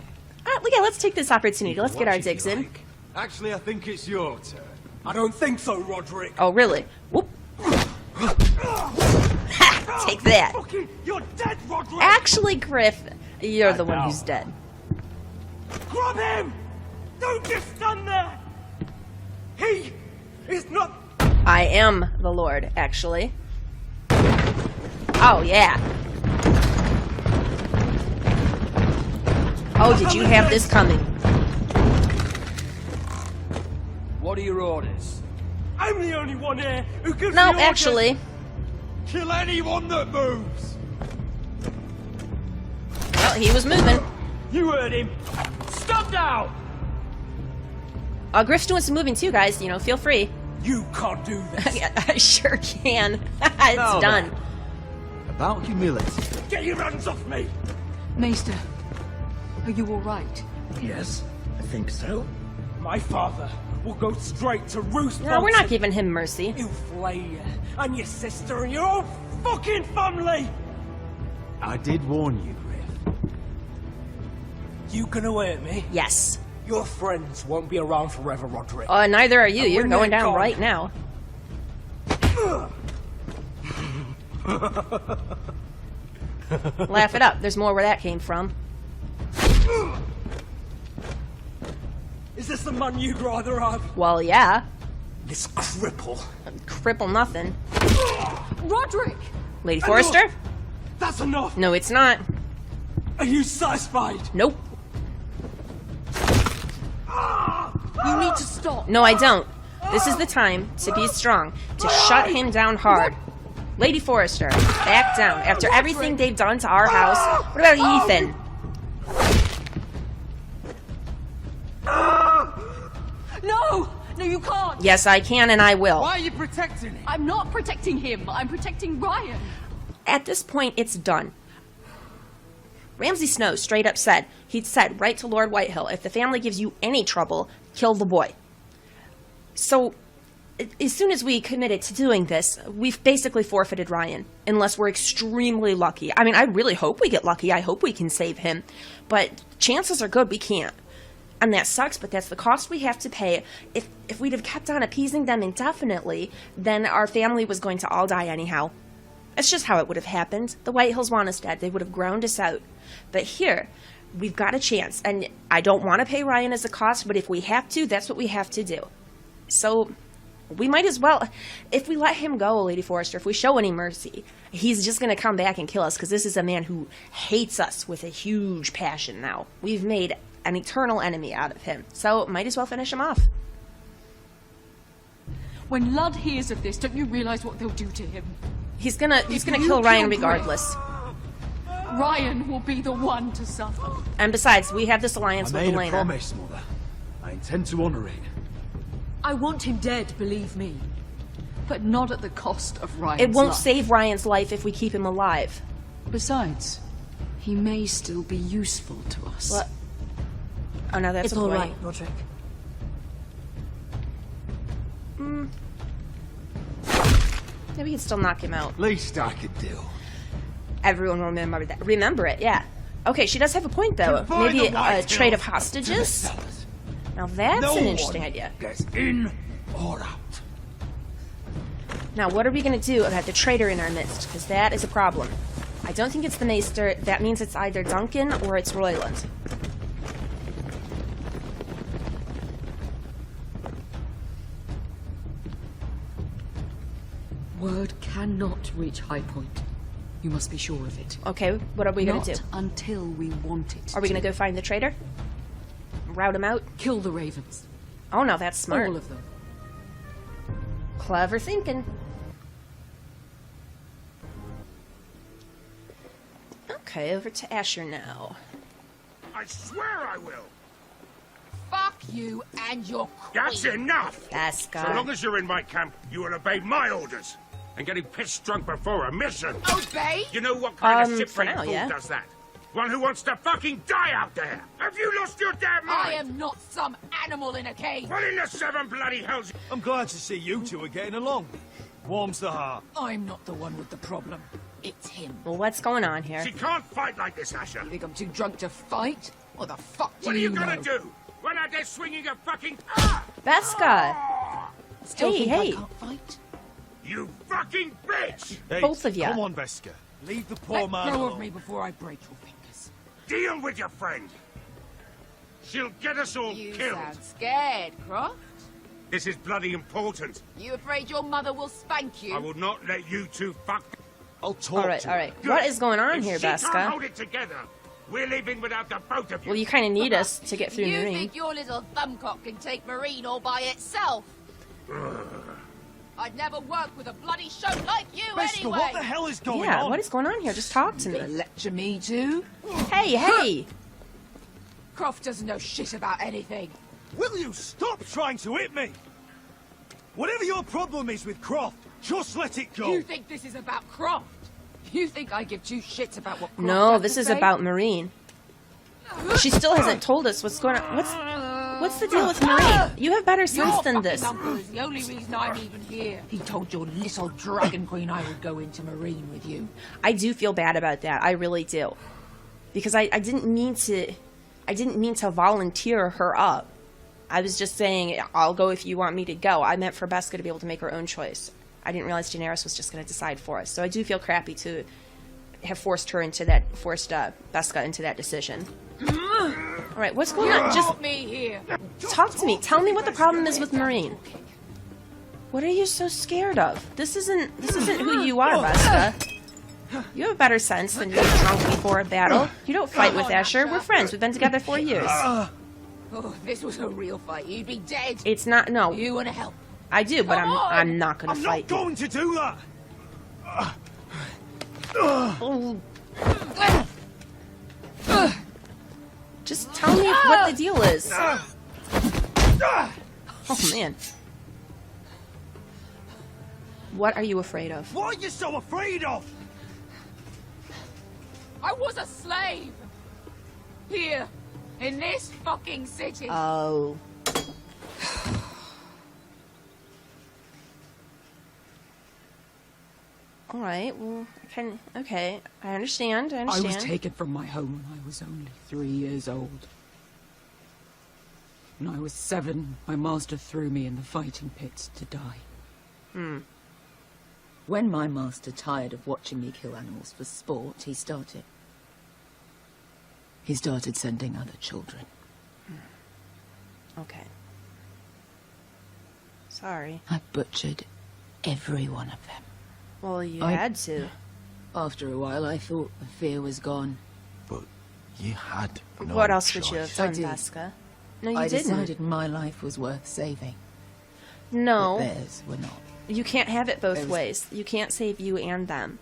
Yeah, let's take this opportunity. Let's get our digs in. Actually, I think it's your turn. I don't think so, Roderick. Oh, really? Whoop. Ha! Take that. You're dead, Roderick. Actually, Griff, you're the one who's dead. Grab him! Don't just stand there! He is not... I am the Lord, actually. Oh, yeah. Oh, did you have this coming? What are your orders? I'm the only one here who gives No, the orders. actually. Kill anyone that moves! Well, he was moving. You heard him. Stop now! Griff's doing some moving too, guys. You know, feel free. You can't do this. I sure can. It's Now done. then, about humility. Get your hands off me! Maester, are you all right? Yes, I think so. My father will go straight to Roose. No, we're not giving him mercy. He'll flay you and your sister and your whole fucking family. I did warn you, Griff. You gonna hurt me? Yes. Your friends won't be around forever, Roderick. Neither are you. And You're when going they're down gone- right now. Laugh it up. There's more where that came from. Is this the man you'd rather have? Well, yeah. This cripple. Cripple nothing. Roderick! Lady Forrester? That's enough! No, it's not. Are you satisfied? Nope. You need to stop. No, I don't. This is the time to be strong, to shut him down hard. Lady Forrester, back down. After everything they've done to our house, what about Ethan? No! No, you can't! Yes, I can and I will. Why are you protecting him? I'm not protecting him. I'm protecting Ryan. At this point, it's done. Ramsay Snow straight up said, he'd said right to Lord Whitehill, if the family gives you any trouble, kill the boy. So, as soon as we committed to doing this, we've basically forfeited Ryan, unless we're extremely lucky. I mean, I really hope we get lucky. I hope we can save him. But chances are good we can't. And that sucks, but that's the cost we have to pay. If we'd have kept on appeasing them indefinitely, then our family was going to all die anyhow. That's just how it would have happened. The Whitehills want us dead. They would have ground us out. But here, we've got a chance. And I don't want to pay Ryan as a cost, but if we have to, that's what we have to do. So, we might as well. If we let him go, Lady Forrester, if we show any mercy, he's just going to come back and kill us, because this is a man who hates us with a huge passion now. We've made an eternal enemy out of him. So, might as well finish him off. When Ludd hears of this, don't you realize what they'll do to him? He's gonna kill Ryan regardless. Ryan will be the one to suffer. And besides, we have this alliance I with made Elena. a promise, Mother. I intend to honor it. I want him dead, believe me. But not at the cost of Ryan's It won't life. save Ryan's life if we keep him alive. Besides, he may still be useful to us. What? Oh, no, that's It's a all point. right, Roderick. Yeah, we can still knock him out. Least I could do. Everyone will remember that. Remember it, yeah. Okay, she does have a point, though. Confine Maybe the a Whitehills trade of to the hostages? cellars. Now that's No an interesting one idea. gets in or out. Now, what are we going to do about the traitor in our midst? Because that is a problem. I don't think it's the Maester. That means it's either Duncan or it's Royland. Word cannot reach High Point. You must be sure of it. Okay, what are we gonna do? Not until we want it. Are we gonna go find the traitor? Rout him out? Kill the ravens. Oh no, that's smart. All of them. Clever thinking. Okay, over to Asher now. I swear I will. Fuck you and your queen. That's enough. That's So long as you're in my camp, you will obey my orders. And getting pissed drunk before a mission. Obey? You know what kind of for shit-brained now, fool yeah. does that? One who wants to fucking die out there. Have you lost your damn mind? I am not some animal in a cage. What in the seven bloody hells? I'm glad to see you two are getting along. Warms the heart. I'm not the one with the problem. It's him. Well, what's going on here? She can't fight like this, Asher. You think I'm too drunk to fight? What the fuck do What are you gonna know? do? Run out there swinging a fucking... Veska! Still Hey, think hey. I can't fight? You fucking bitch! Hey, Both of ya. Come on, Veska. Leave the poor Let man go alone. of me before I break your fingers. Deal with your friend. She'll get us all You killed. sound scared, Croft. This is bloody important. You afraid your mother will spank you? I will not let you two fuck... I'll talk Alright, to her. alright. What is going on If here, she can't Veska? hold it together, we're leaving without the both of you. Well, you kind of need us to get through You Marine. think your little thumbcock can take Marine all by itself? I'd never work with a bloody show like you Veska, anyway! what the hell is going Yeah, on? what is going on here? Just talk to me. Gonna lecture me too? Hey, hey! Croft doesn't know shit about anything. Will you stop trying to hit me? Whatever your problem is with Croft, just let it go. You think this is about Croft? You think I give two shits about what Croft No, has this to is say? about Marine. She still hasn't told us what's going on. What's the deal with Marine? You have better sense Your than fucking this. uncle is the only reason I'm even here. He told your little dragon queen I would go into Marine with you. I do feel bad about that. I really do. Because I didn't mean to volunteer her up. I was just saying, I'll go if you want me to go. I meant for Veska to be able to make her own choice. I didn't realize Daenerys was just going to decide for us. So I do feel crappy to have forced Veska into that decision. All right, what's going on? Just Brought me here. talk to me. Tell me what the problem is with Marine. What are you so scared of? This isn't who you are, Veska. You have better sense than to get drunk before a battle. You don't fight with Asher. We're friends. We've been together 4 years. Oh, if this was a real fight, you'd be dead. It's not. No. You want to help? I do, but Come on. I'm not gonna I'm fight not going to do that. you. Just tell me what the deal is. Oh man. What are you afraid of? What are you so afraid of? I was a slave. Here, in this fucking city. Oh. All right. Well, okay. I understand. I I understand. was taken from my home when I was only 3 years old. When I was 7, my master threw me in the fighting pits to die. When my master tired of watching me kill animals for sport, he started sending other children. Okay. Sorry. I butchered every one of them. Well, you I- had to. After a while, I thought the fear was gone. But you had no What else would you choice. have I done, did. Veska? No, you I didn't. decided my life was worth saving. No. But theirs were not. You can't have it both There was- ways. You can't save you and them.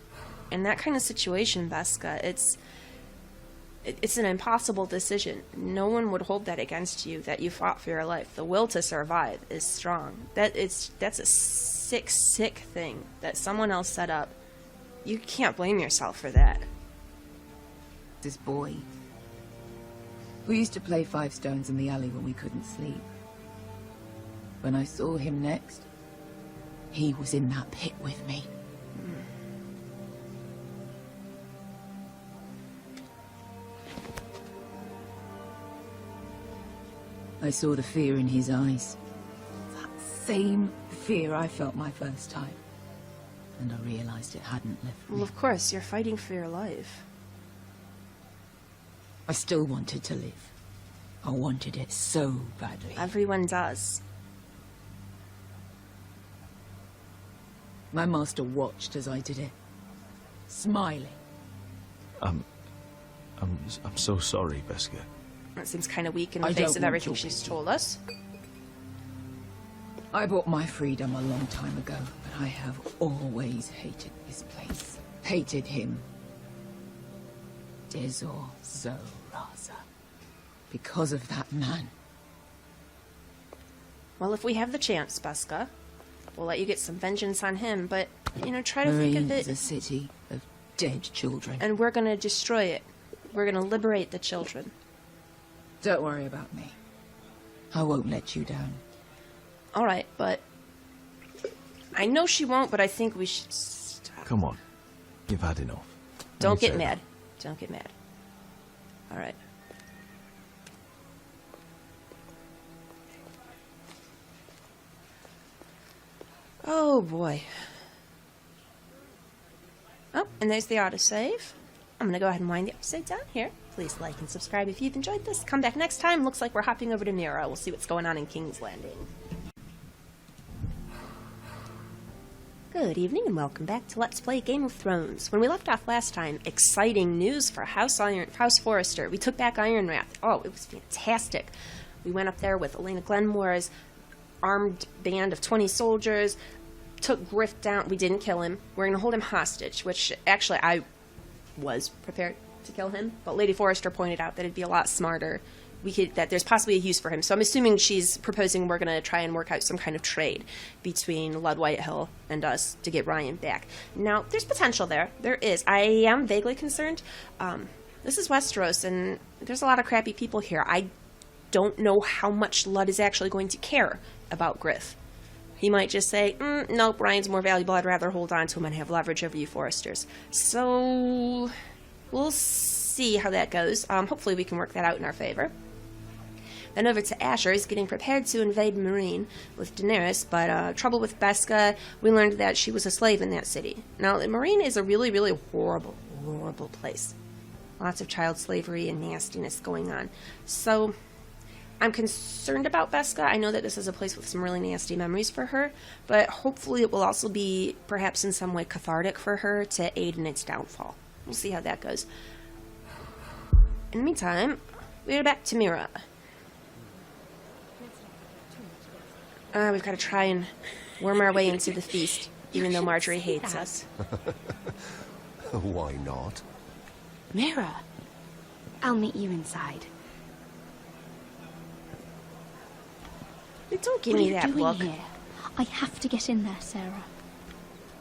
In that kind of situation, Veska, it's an impossible decision. No one would hold that against you, that you fought for your life. The will to survive is strong. That's a sick thing that someone else set up. You can't blame yourself for that. This boy. We used to play 5 stones in the alley when we couldn't sleep. When I saw him next, he was in that pit with me. I saw the fear in his eyes. That same fear I felt my first time. And I realized it hadn't left Well, me. of course, you're fighting for your life. I still wanted to live. I wanted it so badly. Everyone does. My master watched as I did it. smiling. I'm so sorry, Beskha. That seems kind of weak in the I face don't of want everything your she's pity. told us. I bought my freedom a long time ago, but I have always hated this place. Hated him. Dezor Zoraza. Because of that man. Well, if we have the chance, Beskha, we'll let you get some vengeance on him, but, you know, try to think of Marine's it... a city of dead children. And we're gonna destroy it. We're gonna liberate the children. Don't worry about me. I won't let you down. Alright, but... I know she won't, but I think we should stop. Come on. You've had enough. Don't get say mad. Don't get mad. Alright. Oh boy. Oh, and there's the autosave. I'm gonna go ahead and wind the episode down here. Please like and subscribe if you've enjoyed this. Come back next time. Looks like we're hopping over to Mira. We'll see what's going on in King's Landing. Good evening and welcome back to Let's Play Game of Thrones. When we left off last time, exciting news for House Forrester. We took back Ironrath. Oh, it was fantastic. We went up there with Elena Glenmore's armed band of 20 soldiers, took Griff down. We didn't kill him. We're going to hold him hostage, which actually I was prepared to kill him, but Lady Forrester pointed out that it'd be a lot smarter. That there's possibly a use for him. So I'm assuming she's proposing we're going to try and work out some kind of trade between Lord Whitehill and us to get Ryan back. Now, there's potential there. There is. I am vaguely concerned. This is Westeros, and there's a lot of crappy people here. I don't know how much Ludd is actually going to care about Griff. He might just say, nope, Ryan's more valuable. I'd rather hold on to him and have leverage over you Forresters. So, we'll see how that goes. Hopefully we can work that out in our favor. Then over to Asher. He's getting prepared to invade Marine with Daenerys, but trouble with Beskha. We learned that she was a slave in that city. Now, Marine is a really, really horrible, horrible place. Lots of child slavery and nastiness going on. So, I'm concerned about Beskha. I know that this is a place with some really nasty memories for her, but hopefully it will also be, perhaps in some way, cathartic for her to aid in its downfall. We'll see how that goes. In the meantime, we're back to Mira. We've got to try and worm our way into the feast, even though Marjorie hates us. Why not? Mira, I'll meet you inside. Don't give me that look. Here? I have to get in there, Sarah.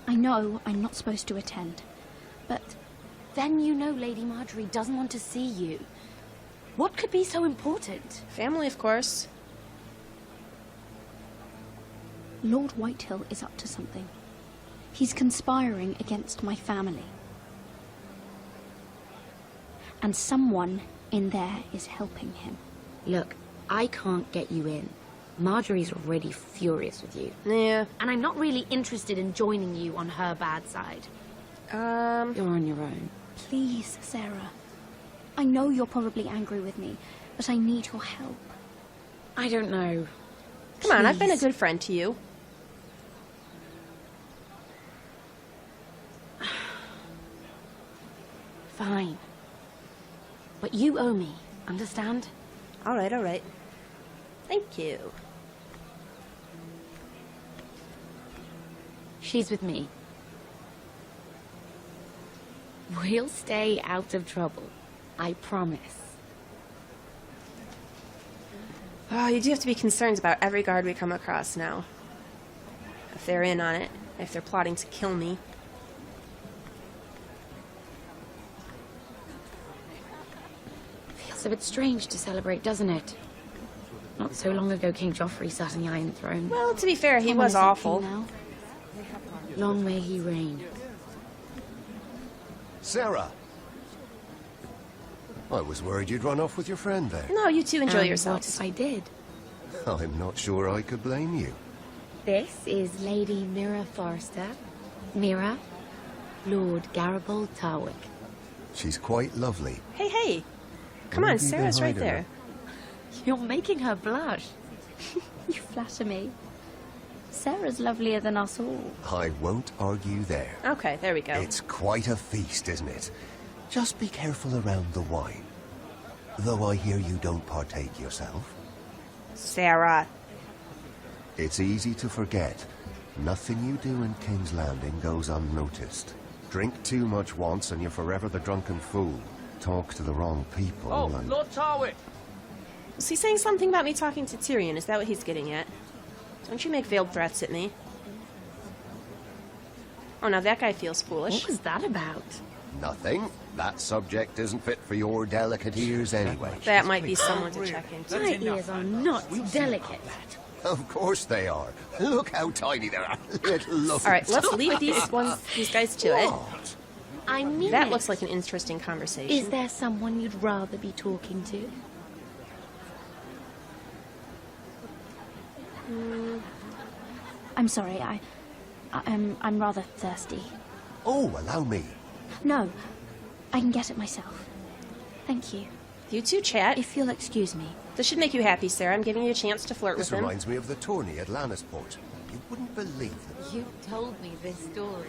I know I'm not supposed to attend, but then you know Lady Marjorie doesn't want to see you. What could be so important? Family, of course. Lord Whitehill is up to something. He's conspiring against my family. And someone in there is helping him. Look, I can't get you in. Marjorie's already furious with you. Yeah. And I'm not really interested in joining you on her bad side. You're on your own. Please, Sarah. I know you're probably angry with me, but I need your help. I don't know. Come on, I've been a good friend to you. Fine. But you owe me, understand? Alright, alright. Thank you. She's with me. We'll stay out of trouble. I promise. Oh, you do have to be concerned about every guard we come across now. If they're in on it, if they're plotting to kill me. Feels a bit strange to celebrate, doesn't it? Not so long ago, King Joffrey sat on the Iron Throne. Well, to be fair, he was awful. Long may he reign. Sarah! I was worried you'd run off with your friend there. No, you two enjoy And yourselves. What if I did? I'm not sure I could blame you. This is Lady Mira Forrester. Mira, Lord Garibald Tarwick. She's quite lovely. Hey, hey! Come Where on, have you been Sarah's right hiding there. You're making her blush. You flatter me. Sarah's lovelier than us all. I won't argue there. Okay, there we go. It's quite a feast, isn't it? Just be careful around the wine. Though I hear you don't partake yourself. Sarah. It's easy to forget. Nothing you do in King's Landing goes unnoticed. Drink too much once and you're forever the drunken fool. Talk to the wrong people Oh, and... Lord Tarwick! Was he saying something about me talking to Tyrion? Is that what he's getting at? Don't you make veiled threats at me. Oh, now that guy feels foolish. What was that about? Nothing. That subject isn't fit for your delicate ears anyway. That might be someone to check into. My ears are not delicate. Of course they are. Look how tiny they are. Little lovely. All right, let's leave these guys to it. I mean That it. looks like an interesting conversation. Is there someone you'd rather be talking to? I'm sorry, I'm rather thirsty. Oh, allow me. No, I can get it myself. Thank you. You two chat. If you'll excuse me. This should make you happy, Sarah. I'm giving you a chance to flirt This with him. reminds me of the tourney at Lannisport. You wouldn't believe it, You told me this story.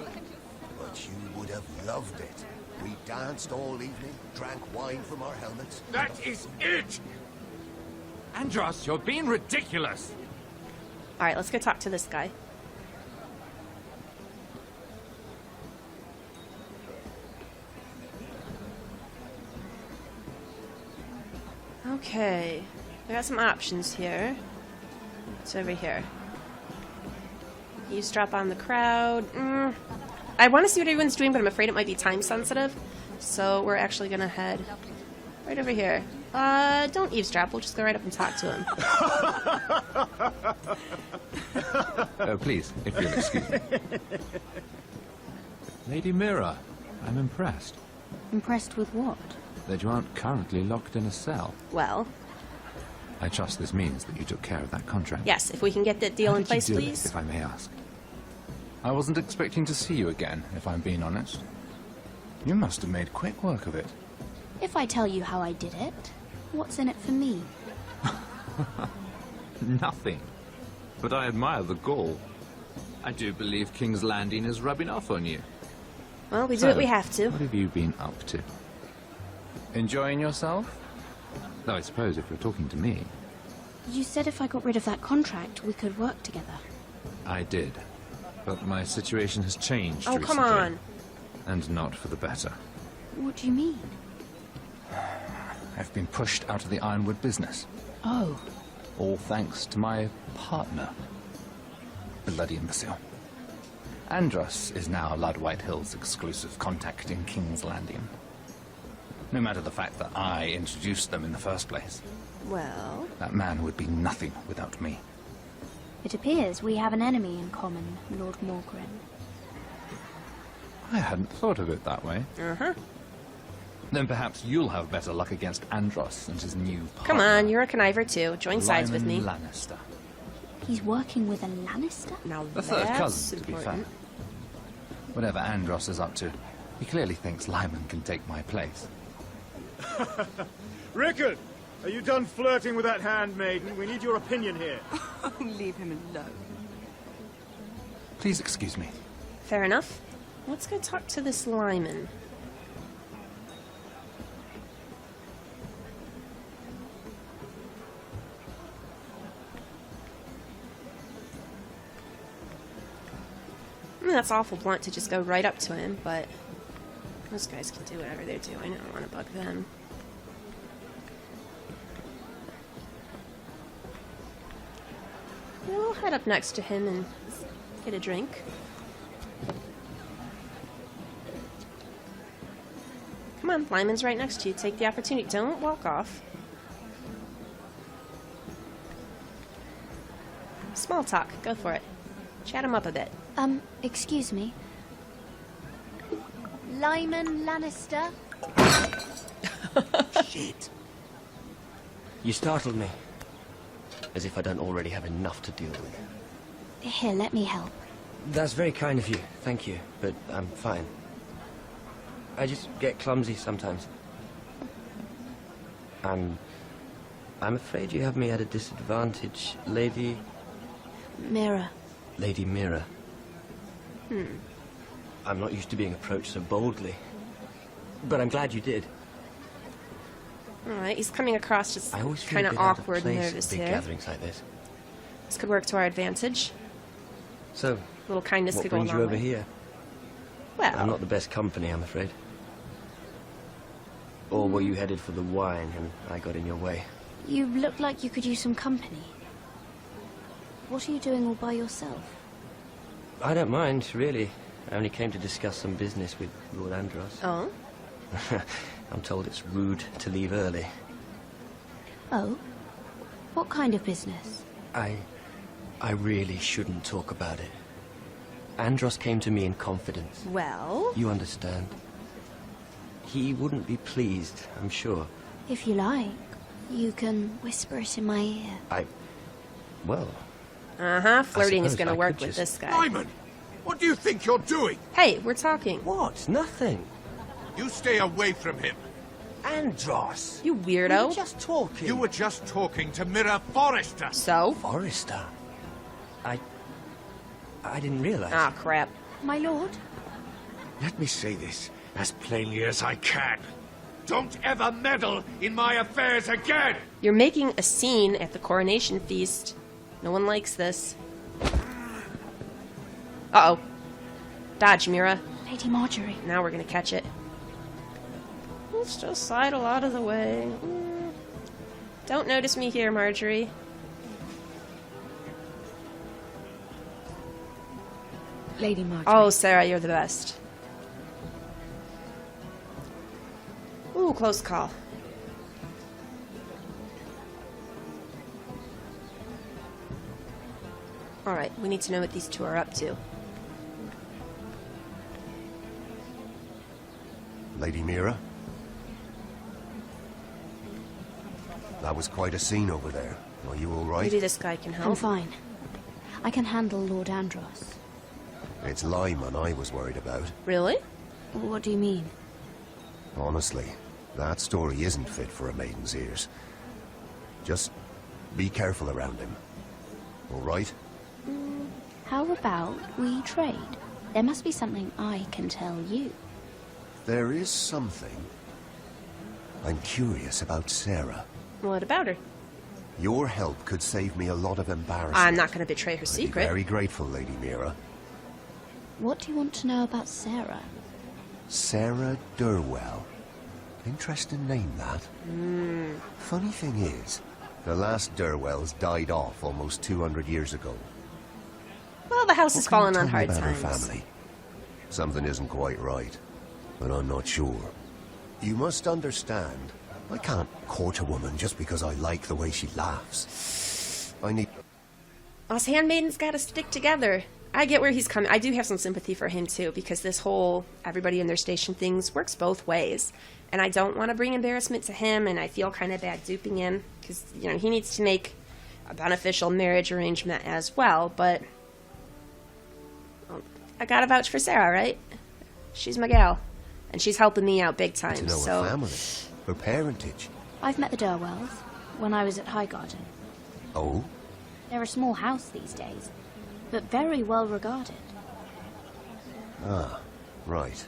but you would have loved it. We danced all evening, drank wine from our helmets. That is it! Andros, you're being ridiculous. All right, let's go talk to this guy. Okay, we got some options here. It's over here. Eavesdrop on the crowd. I want to see what everyone's doing, but I'm afraid it might be time sensitive. So we're actually gonna head right over here. Don't eavesdrop. We'll just go right up and talk to him. Oh, please, if you'll excuse me. Lady Mira, I'm impressed Impressed with what? that you aren't currently locked in a cell. Well, I trust this means that you took care of that contract. yes, if we can get that deal How in did you place, do it, please. if I may ask? I wasn't expecting to see you again, if I'm being honest. You must have made quick work of it. If I tell you how I did it, what's in it for me? Nothing. But I admire the gall. I do believe King's Landing is rubbing off on you. Well, we do what we have to. What have you been up to? Enjoying yourself? Though I suppose if you're talking to me. You said if I got rid of that contract, we could work together. I did. But my situation has changed Oh, recently. come on. And not for the better. What do you mean? I've been pushed out of the ironwood business. Oh. All thanks to my partner. Bloody imbecile. Andros is now Lad Whitehill's exclusive contact in King's Landing. No matter the fact that I introduced them in the first place. Well, That man would be nothing without me. It appears we have an enemy in common, Lord Morgren. I hadn't thought of it that way. uh-huh. Then perhaps you'll have better luck against Andros and his new partner. Come on, you're a conniver too. Join sides with me. Lyman Lannister. He's working with a Lannister? Now The third that's cousin, to be fair. important. Whatever Andros is up to, he clearly thinks Lyman can take my place. Rickard, are you done flirting with that handmaiden? We need your opinion here. Leave him alone. Please excuse me. Fair enough. Let's go talk to this Lyman. I mean, that's awful blunt to just go right up to him, but those guys can do whatever they do. I don't want to bug them. Yeah, we'll head up next to him and get a drink. Come on, Lyman's right next to you. Take the opportunity. Don't walk off. Small talk. Go for it. Chat him up a bit. Excuse me. Lyman Lannister? Shit. You startled me. As if I don't already have enough to deal with. Here, let me help. That's very kind of you, thank you, but I'm fine. I just get clumsy sometimes. I'm afraid you have me at a disadvantage, Lady... Mira. Lady Mira. I'm not used to being approached so boldly. But I'm glad you did. Alright, he's coming across just I always feel kind a of bit out of awkward and place nervous at big here. gatherings like this. This could work to our advantage. So, A little kindness what could go a brings long you over way. here? Well, I'm not the best company, I'm afraid. Or were you headed for the wine and I got in your way? You look like you could use some company. What are you doing all by yourself? I don't mind, really. I only came to discuss some business with Lord Andros. Oh? I'm told it's rude to leave early. Oh? What kind of business? I really shouldn't talk about it. Andros came to me in confidence. Well? You understand. He wouldn't be pleased, I'm sure. If you like, you can whisper it in my ear. Well... Uh-huh, flirting is suppose gonna I work could with just- this guy. Lyman! What do you think you're doing? Hey, we're talking. What? Nothing. You stay away from him. Andros! You weirdo. We were just talking. You were just talking to Mira Forrester. So? Forrester? I didn't realize. Ah, crap. My lord? Let me say this as plainly as I can. Don't ever meddle in my affairs again! You're making a scene at the coronation feast. No one likes this. Uh-oh. Dodge, Mira. Lady Marjorie. Now we're gonna catch it. Let's just sidle out of the way. Don't notice me here, Marjorie. Lady Marjorie. Oh, Sarah, you're the best. Ooh, close call. Alright, we need to know what these two are up to. Lady Mira? That was quite a scene over there. Are you all right? Maybe this guy can help. I'm fine. I can handle Lord Andros. It's Lyman I was worried about. Really? What do you mean? Honestly, that story isn't fit for a maiden's ears. Just be careful around him. All right? How about we trade? There must be something I can tell you. There is something. I'm curious about Sarah. What about her? Your help could save me a lot of embarrassment. I'm not going to betray her I'd secret. be very grateful, Lady Mira. What do you want to know about Sarah? Sarah Durwell. Interesting name, that. Funny thing is, the last Durwells died off almost 200 years ago. Well, the house What has can you fallen tell on me hard about her times. family? Something isn't quite right, but I'm not sure. You must understand, I can't court a woman just because I like the way she laughs. I need... Us handmaidens gotta stick together. I get where he's coming. I do have some sympathy for him, too, because this whole everybody in their station things works both ways. And I don't want to bring embarrassment to him, and I feel kind of bad duping him, because, you know, he needs to make a beneficial marriage arrangement as well, but... I gotta vouch for Sarah, right? She's my gal, and she's helping me out big time, to know so... her family, her parentage. I've met the Durwells when I was at Highgarden. Oh? They're a small house these days, but very well regarded. Ah, right.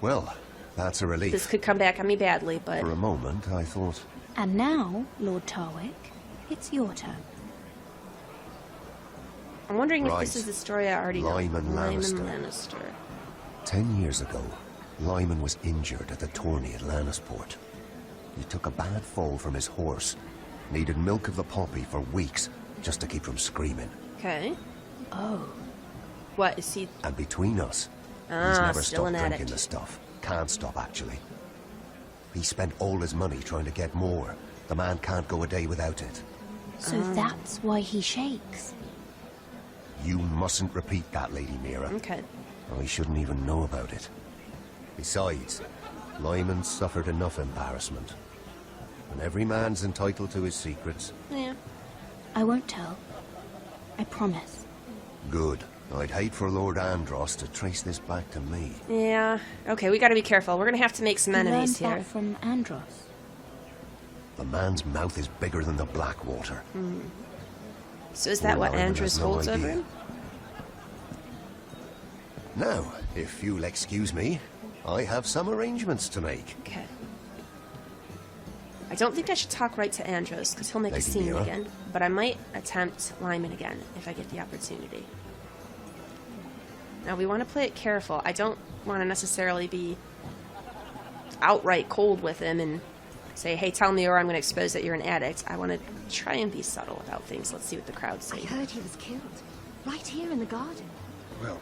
Well, that's a relief. This could come back on me badly, but... For a moment, I thought... And now, Lord Tarwick, it's your turn. I'm wondering if Right. this is the story I already know. Lyman Lannister. Lannister. 10 years ago, Lyman was injured at the tourney at Lannisport. He took a bad fall from his horse. Needed milk of the poppy for weeks, just to keep from screaming. Okay. Oh. What, is he... And between us, he's Ah, never still stopped an drinking addict. the stuff. Can't stop, actually. He spent all his money trying to get more. The man can't go a day without it. So that's why he shakes. You mustn't repeat that, Lady Mira. Okay. I shouldn't even know about it. Besides, Lyman suffered enough embarrassment. And every man's entitled to his secrets. Yeah. I won't tell. I promise. Good. I'd hate for Lord Andros to trace this back to me. Yeah. Okay, we gotta be careful. We're gonna have to make some You enemies learned here. that from Andros. The man's mouth is bigger than the Blackwater. So is that what Lyman Andros has no holds over idea. him? Now, if you'll excuse me, I have some arrangements to make. Okay. I don't think I should talk right to Andros, because he'll make a scene again. But I might attempt Lyman again, if I get the opportunity. Now, we want to play it careful. I don't want to necessarily be outright cold with him and say, hey, tell me or I'm going to expose that you're an addict. I want to try and be subtle about things. Let's see what the crowd say. I heard he was killed. Right here in the garden. Well...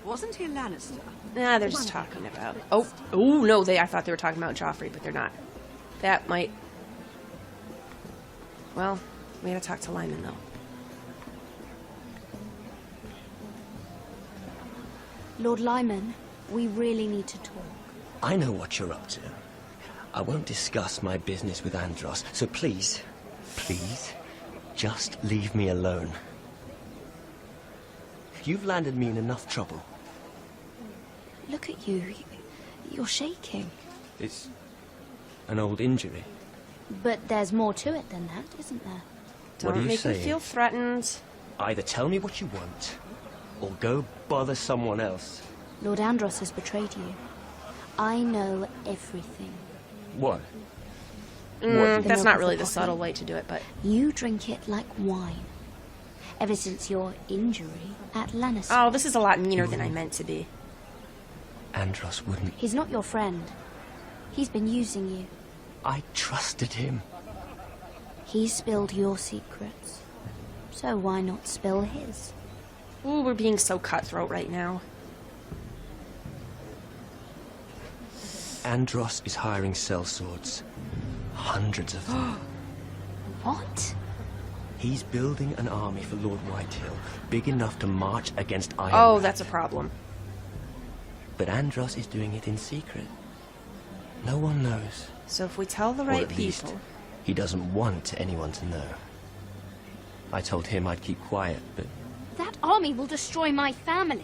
Wasn't he a Lannister? Nah, they're just talking about... Oh, no, I thought they were talking about Joffrey, but they're not. That might... Well, we gotta talk to Lyman, though. Lord Lyman, we really need to talk. I know what you're up to. I won't discuss my business with Andros, so please, just leave me alone. You've landed me in enough trouble. Look at you. You're shaking. It's an old injury. But there's more to it than that, isn't there? Don't make me feel threatened. Either tell me what you want, or go bother someone else. Lord Andros has betrayed you. I know everything. What? That's not really the subtle way to do it, but... You drink it like wine. Ever since your injury at Lannister. Oh, this is a lot meaner than I meant to be. Andros wouldn't... He's not your friend. He's been using you. I trusted him. He spilled your secrets. So why not spill his? Ooh, we're being so cutthroat right now. Andros is hiring sellswords. Hundreds of them. What? He's building an army for Lord Whitehill, big enough to march against Iron Oh, Rat. that's a problem. But Andros is doing it in secret. No one knows. So if we tell the Or right at least, people... he doesn't want anyone to know. I told him I'd keep quiet, but... That army will destroy my family.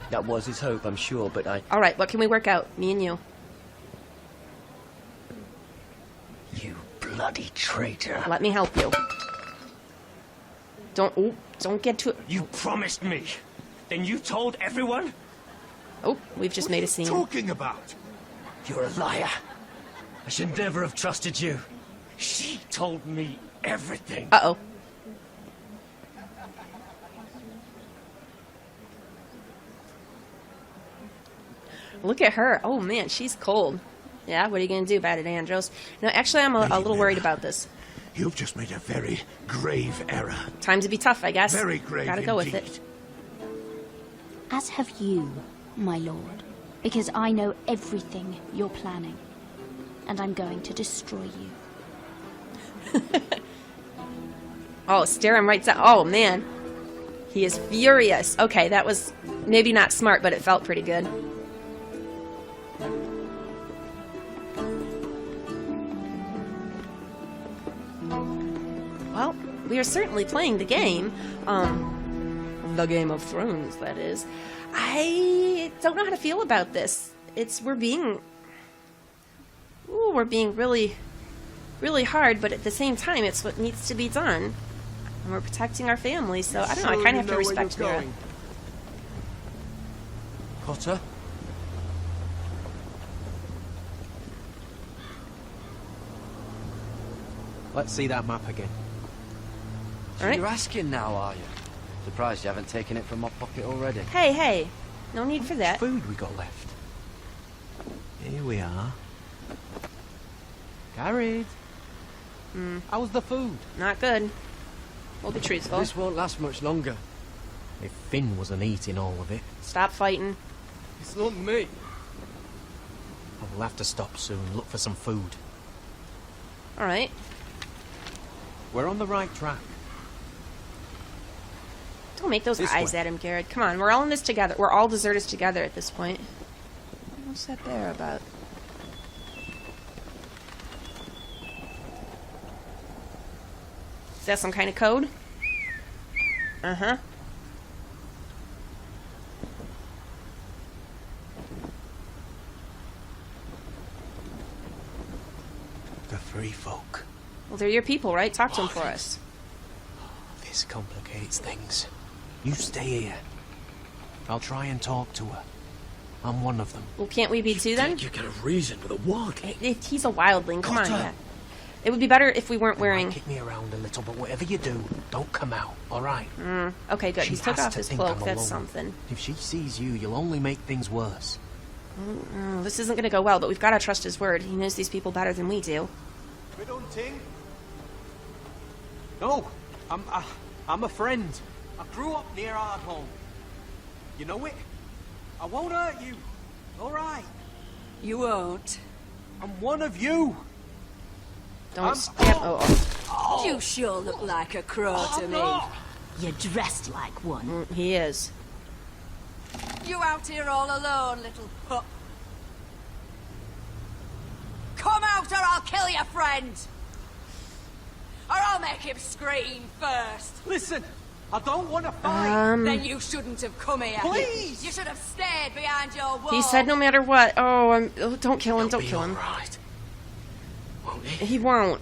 That was his hope, I'm sure, but I... Alright, what can we work out? Me and you. You bloody traitor. Let me help you. Don't get too... You promised me. Then you told everyone? Oh, we've just made a scene. What are you talking about? You're a liar. I should never have trusted you. She told me everything. Uh-oh. Look at her. Oh, man, she's cold. Yeah, what are you going to do about it, Andros? No, actually, I'm a little worried about this. You've just made a very grave error. Time to be tough, I guess. Very grave Gotta go with indeed. it. As have you, my lord. Because I know everything you're planning. And I'm going to destroy you. Oh, stare him right down. Oh, man. He is furious. Okay, that was maybe not smart, but it felt pretty good. Well, we are certainly playing the game. The Game of Thrones, that is. I don't know how to feel about this. We're being really, really hard, but at the same time, it's what needs to be done. And we're protecting our family, so I don't know, I kind of have to respect Mira. Potter? Let's see that map again. So you're asking now, are you? Surprised you haven't taken it from my pocket already. Hey, no need for that. Food we got left. Here we are. Carried. How was the food? Not good. We'll be truthful. This won't last much longer. If Finn wasn't eating all of it. Stop fighting. It's not me. We'll have to stop soon, look for some food. Alright. We're on the right track. Don't make those This eyes way. at him, Garrett. Come on, we're all in this together. We're all deserters together at this point. What's that bear about? Is that some kind of code? Uh-huh. The free folk. Well, they're your people, right? Talk to them for us. This complicates things. You stay here. I'll try and talk to her. I'm one of them. Well, can't we be two then? You can reason with a wildling. He's a wildling. Come on, yeah. It would be better if we weren't wearing... Kick me around a little, but whatever you do, don't come out, all right? Okay, good. He took off his cloak. That's alone. something. If she sees you, you'll only make things worse. This isn't going to go well, but we've got to trust his word. He knows these people better than we do. We don't think. No, I'm a friend. I grew up near Ardhome. You know it? I won't hurt you. All right. You won't. I'm one of you. Don't stab. You sure look like a crow to me. No. You're dressed like one. He is. You out here all alone, little pup. Come out or I'll kill your friend. Or I'll make him scream first. Listen, I don't want to fight. Then you shouldn't have come here. Please. You should have stayed behind your wall. He said no matter what. Oh, don't kill him. Don't kill him. Right. Won't He won't.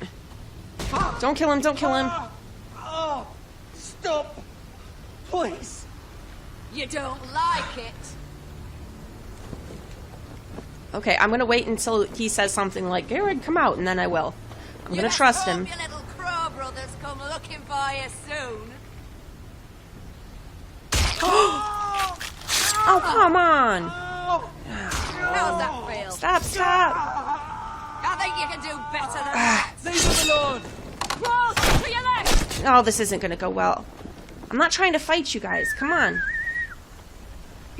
Don't kill him. Don't kill him. Oh, stop. Please. You don't like it. Okay, I'm gonna wait until he says something like, Garrett, come out, and then I will. I'm gonna trust him. Your little crow brothers come looking for you soon. Oh, come on! How's that feel? Stop! I think you can do better than that. Leave him alone. Crawl to your left. Oh, this isn't gonna go well. I'm not trying to fight you guys. Come on.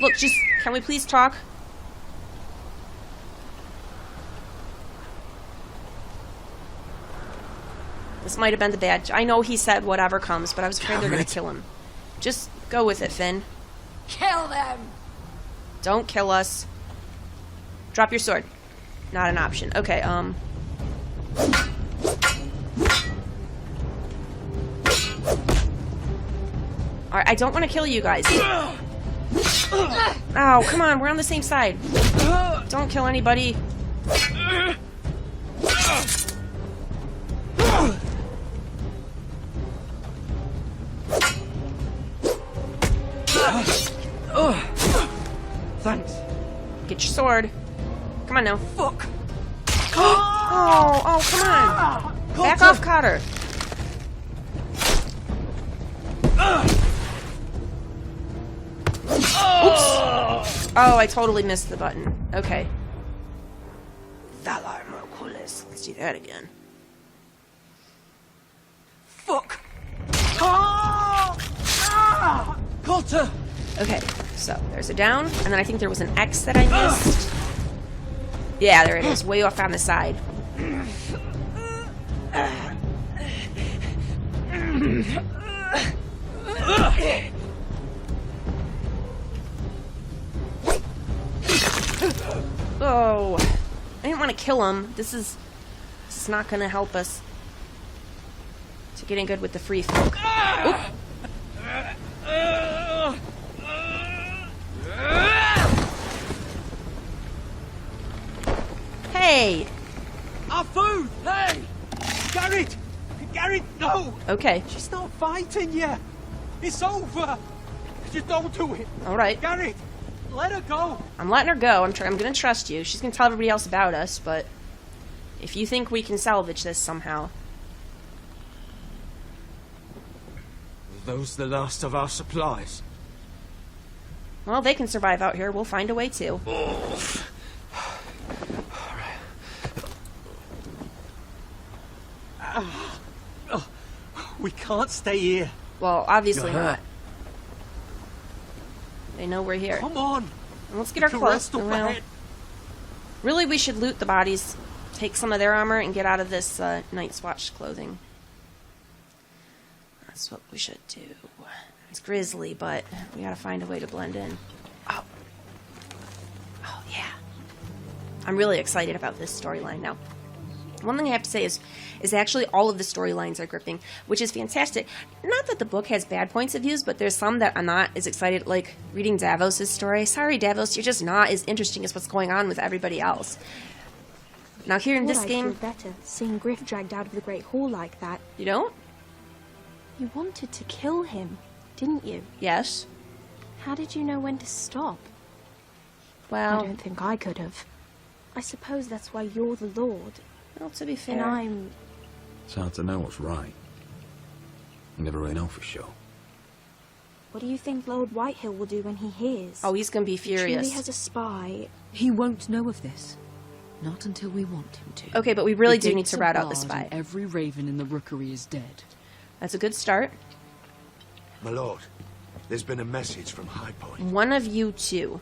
Look, just... Can we please talk? This might have been the bad... I know he said whatever comes, but I was afraid they're gonna kill him. Just go with it, Finn. Kill them. Don't kill us. Drop your sword. Not an option. Okay, Alright, I don't want to kill you guys. Ow, come on, we're on the same side. Don't kill anybody. Thanks. Get your sword. Come on now. Fuck. Oh, come on. Back off, Cotter. Oops. Oh, I totally missed the button. Okay. Valar Morculis. Let's do that again. Fuck. Cotter. Okay, so there's a down, and then I think there was an X that I missed. Yeah, there it is, way off on the side. Oh, I didn't want to kill him. This is not going to help us to getting good with the free folk. Oop. Hey! Our food! Hey! Garrett! Garrett, no! Okay. She's not fighting yet! It's over! Just don't do it! Alright. Garrett! Let her go! I'm letting her go. I'm gonna trust you. She's gonna tell everybody else about us, but if you think we can salvage this somehow. Are those the last of our supplies? Well, they can survive out here. We'll find a way to. We can't stay here. Well, obviously not. They know we're here. Come on. And let's get our clothes. Well, really, we should loot the bodies, take some of their armor, and get out of this Night's Watch clothing. That's what we should do. It's grisly, but we gotta find a way to blend in. Oh. Oh, yeah. I'm really excited about this storyline now. One thing I have to say is actually all of the storylines are gripping, which is fantastic. Not that the book has bad points of views, but there's some that I'm not as excited, like reading Davos' story. Sorry, Davos, you're just not as interesting as what's going on with everybody else. Now here in this game... I feel better seeing Griff dragged out of the Great Hall like that. You don't? You wanted to kill him, didn't you? Yes. How did you know when to stop? Well, I don't think I could have. I suppose that's why you're the Lord. Well, to be fair. And I'm... It's hard to know what's right. You never really know for sure. What do you think Lord Whitehill will do when he hears? Oh, he's gonna be He furious. truly has a spy. He won't know of this. Not until we want him to. Okay, but we really The do need gates to are rat out the barred spy. and every raven in the rookery is dead. That's a good start. My lord, there's been a message from High Point. One of you two.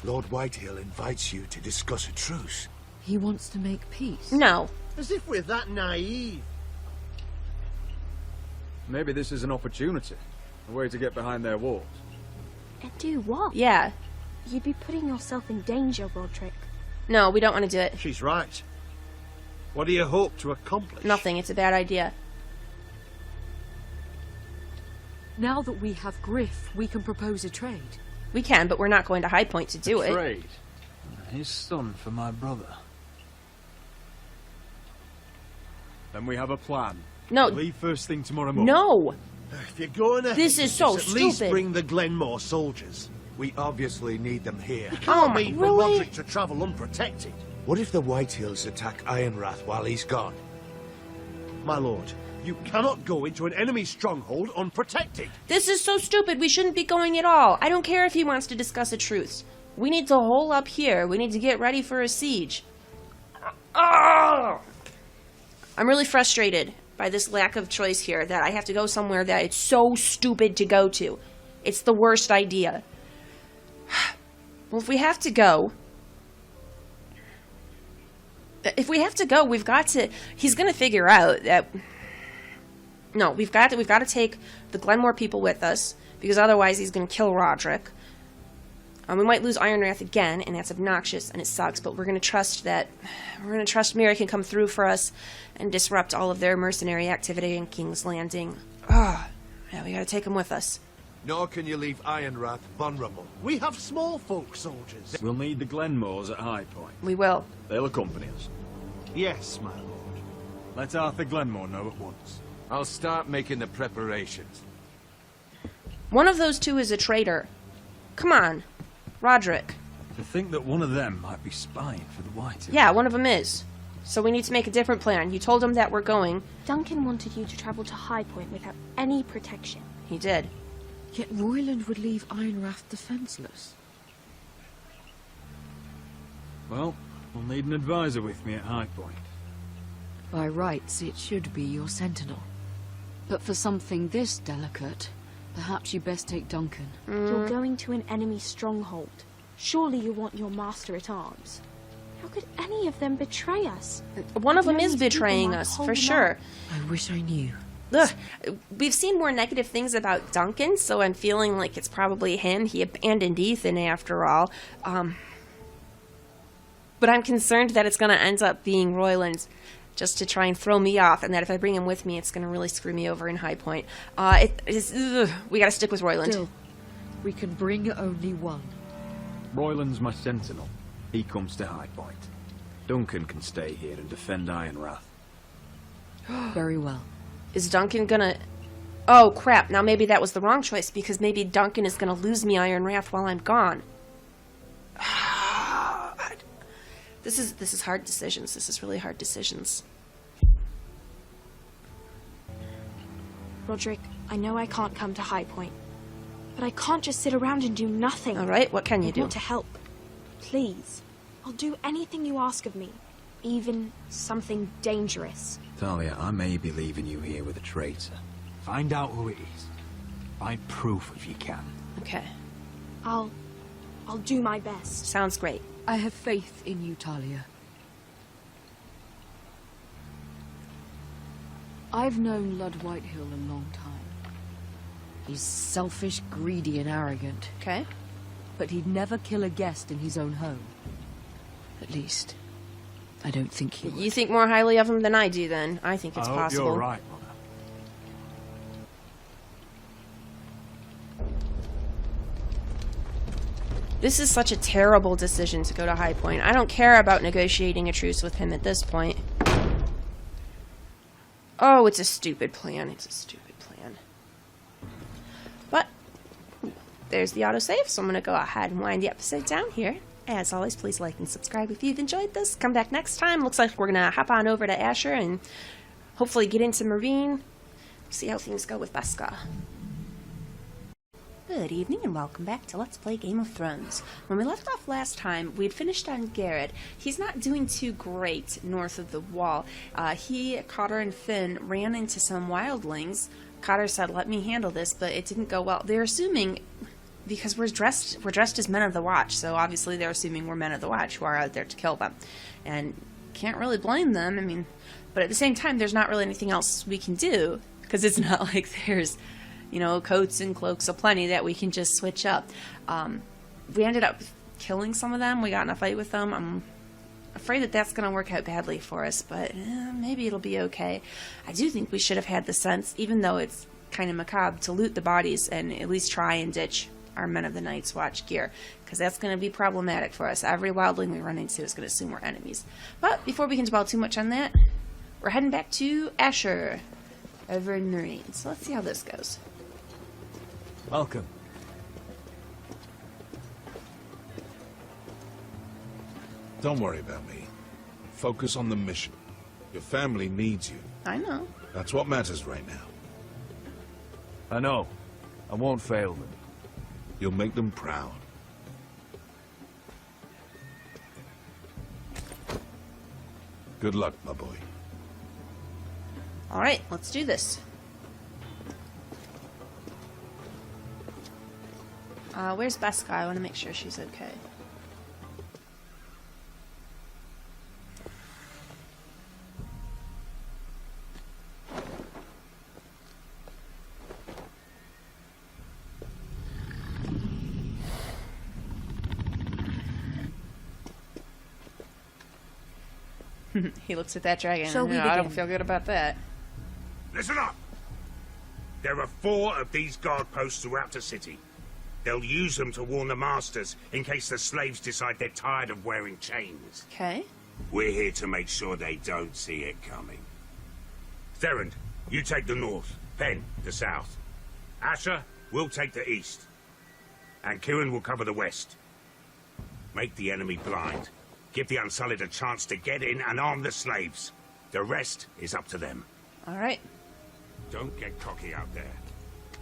Lord Whitehill invites you to discuss a truce. He wants to make peace. No. As if we're that naive. Maybe this is an opportunity. A way to get behind their walls. And do what? Yeah. You'd be putting yourself in danger, Roderick. No, we don't want to do it. She's right. What do you hope to accomplish? Nothing. It's a bad idea. Now that we have Griff, we can propose a trade. We can, but we're not going to High Point to do it. Trade. His son for my brother. Then we have a plan. No. Leave first thing tomorrow morning. No. If you're going ahead, This is so at least stupid. bring the Glenmore soldiers. We obviously need them here. You can't my- leave for really? Roderick to travel unprotected. What if the Whitehills attack Ironrath while he's gone? My lord, you cannot go into an enemy stronghold unprotected. This is so stupid. We shouldn't be going at all. I don't care if he wants to discuss a truce. We need to hole up here. We need to get ready for a siege. Oh! I'm really frustrated by this lack of choice here, that I have to go somewhere that it's so stupid to go to. It's the worst idea. Well, if we have to go... we've got to... He's going to figure out that... No, we've got to take the Glenmore people with us, because otherwise he's going to kill Roderick. We might lose Ironrath again, and that's obnoxious, and it sucks, but we're going to trust Mary can come through for us and disrupt all of their mercenary activity in King's Landing. Yeah, we got to take them with us. Nor can you leave Ironrath vulnerable. We have small folk soldiers. We'll need the Glenmores at High Point. We will. They'll accompany us. Yes, my lord. Let Arthur Glenmore know at once. I'll start making the preparations. One of those two is a traitor. Come on, Roderick. To think that one of them might be spying for the White. Yeah, one of them is. So we need to make a different plan. You told him that we're going. Duncan wanted you to travel to High Point without any protection. He did. Yet Royland would leave Ironrath defenseless. Well, we'll need an advisor with me at High Point. By rights, it should be your sentinel. But for something this delicate, perhaps you best take Duncan. You're going to an enemy stronghold. Surely you want your master at arms. How could any of them betray us? One of I've them known is these people betraying my us, whole for sure. life. I wish I knew. Ugh. We've seen more negative things about Duncan, so I'm feeling like it's probably him. He abandoned Ethan after all. But I'm concerned that it's going to end up being Royland just to try and throw me off, and that if I bring him with me, it's going to really screw me over in High Point. We got to stick with Royland. Still, we can bring only one. Royland's my sentinel. He comes to High Point. Duncan can stay here and defend Ironrath. Very well. Is Duncan gonna... Oh, crap. Now maybe that was the wrong choice, because maybe Duncan is gonna lose me Ironrath while I'm gone. This is hard decisions. This is really hard decisions. Roderick, I know I can't come to High Point, but I can't just sit around and do nothing. All right, what can you do? I want to help. Please. I'll do anything you ask of me, even something dangerous. Talia, I may be leaving you here with a traitor. Find out who it is. Find proof if you can. Okay. I'll do my best. Sounds great. I have faith in you, Talia. I've known Lud Whitehill a long time. He's selfish, greedy, and arrogant. Okay. But he'd never kill a guest in his own home. At least, I don't think he would. You think more highly of him than I do, then. I think it's I hope possible. you're right, Mother. This is such a terrible decision to go to High Point. I don't care about negotiating a truce with him at this point. Oh, it's a stupid plan. It's a stupid plan. there's the autosave, so I'm going to go ahead and wind the episode down here. As always, please like and subscribe if you've enjoyed this. Come back next time. Looks like we're going to hop on over to Asher and hopefully get into Marine. See how things go with Beskha. Good evening and welcome back to Let's Play Game of Thrones. When we left off last time, we had finished on Garrett. He's not doing too great north of the wall. Cotter and Finn ran into some wildlings. Cotter said, "Let me handle this," but it didn't go well. They're assuming, because we're dressed as men of the watch, so obviously they're assuming we're men of the watch who are out there to kill them. And can't really blame them, I mean, but at the same time, there's not really anything else we can do, because it's not like there's, you know, coats and cloaks aplenty that we can just switch up. We ended up killing some of them. We got in a fight with them. I'm afraid that that's going to work out badly for us, but maybe it'll be okay. I do think we should have had the sense, even though it's kind of macabre, to loot the bodies and at least try and ditch our Men of the Night's Watch gear, because that's going to be problematic for us. Every wildling we run into is going to assume we're enemies. But before we can dwell too much on that, we're heading back to Asher over in Marine. So let's see how this goes. Welcome. Don't worry about me. Focus on the mission. Your family needs you. I know. That's what matters right now. I know. I won't fail them. You'll make them proud. Good luck, my boy. Alright, let's do this. Where's Beskha? I want to make sure she's okay. He looks at that dragon. Shall we I don't begin? feel good about that. Listen up! There are 4 of these guard posts throughout the city. They'll use them to warn the masters in case the slaves decide they're tired of wearing chains. Okay. We're here to make sure they don't see it coming. Therend, you take the north. Penn, the south. Asher, we'll take the east. And Kieran will cover the west. Make the enemy blind. Give the Unsullied a chance to get in and arm the slaves. The rest is up to them. Alright. Don't get cocky out there.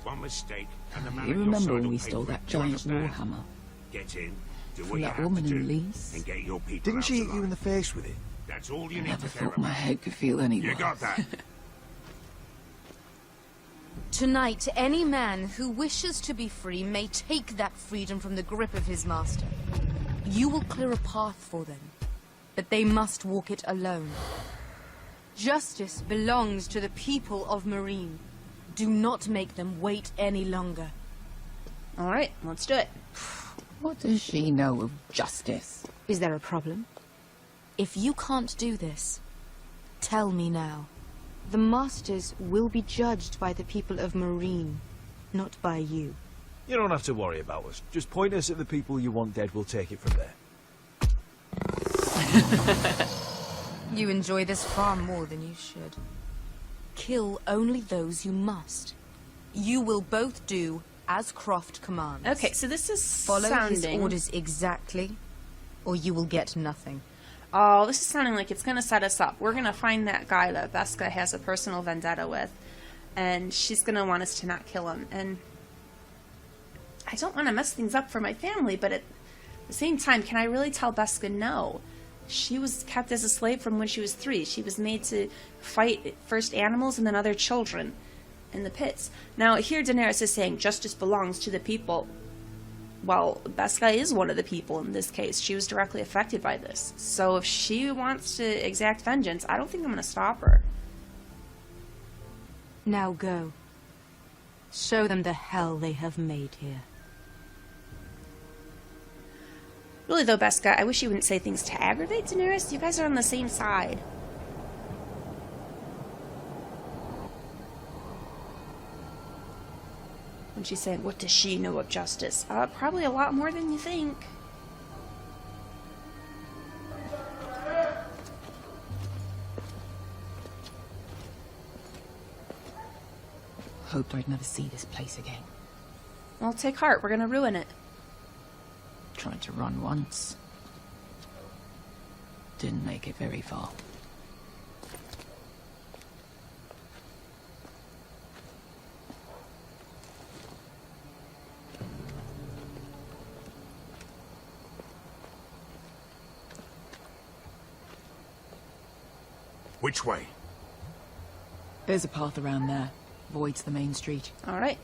One mistake and the man You at your remember side when will we pay stole for it. that Do you giant understand? warhammer? Get in, do From what you that have woman to do, in Lee's? and get your people Didn't out she hit alive. you in the face with it? That's all you I need never to care thought my about. head could feel any You worse. got that? Tonight, any man who wishes to be free may take that freedom from the grip of his master. You will clear a path for them, but they must walk it alone. Justice belongs to the people of Marine. Do not make them wait any longer. Alright, let's do it. What does she know of justice? Is there a problem? If you can't do this, tell me now. The masters will be judged by the people of Marine, not by you. You don't have to worry about us. Just point us at the people you want dead, we'll take it from there. You enjoy this far more than you should. Kill only those you must. You will both do as Croft commands. Okay, so this is Follow his sounding... orders exactly, or you will get nothing. Oh, this is sounding like it's going to set us up. We're going to find that guy that Beskha has a personal vendetta with, and she's going to want us to not kill him. And I don't want to mess things up for my family, but at the same time, can I really tell Beskha no? She was kept as a slave from when she was 3. She was made to fight first animals and then other children in the pits. Now, here Daenerys is saying justice belongs to the people. Well, Beskha is one of the people in this case. She was directly affected by this. So if she wants to exact vengeance, I don't think I'm going to stop her. Now go. Show them the hell they have made here. Really though, Beskha, I wish you wouldn't say things to aggravate Daenerys. You guys are on the same side. When she's saying, what does she know of justice? Probably a lot more than you think. Hoped I'd never see this place again. Well, take heart. We're gonna ruin it. Tried to run once. Didn't make it very far. Which way? There's a path around there. Voids the main street. All right.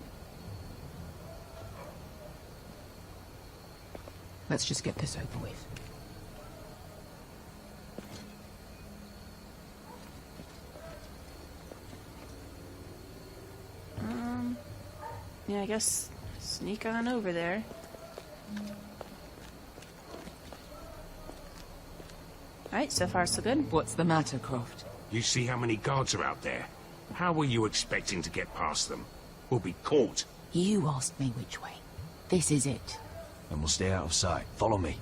Let's just get this over with. Yeah, I guess sneak on over there. Alright, so far so good. What's the matter, Croft? You see how many guards are out there? How were you expecting to get past them? We'll be caught. You asked me which way. This is it. And we'll stay out of sight. Follow me.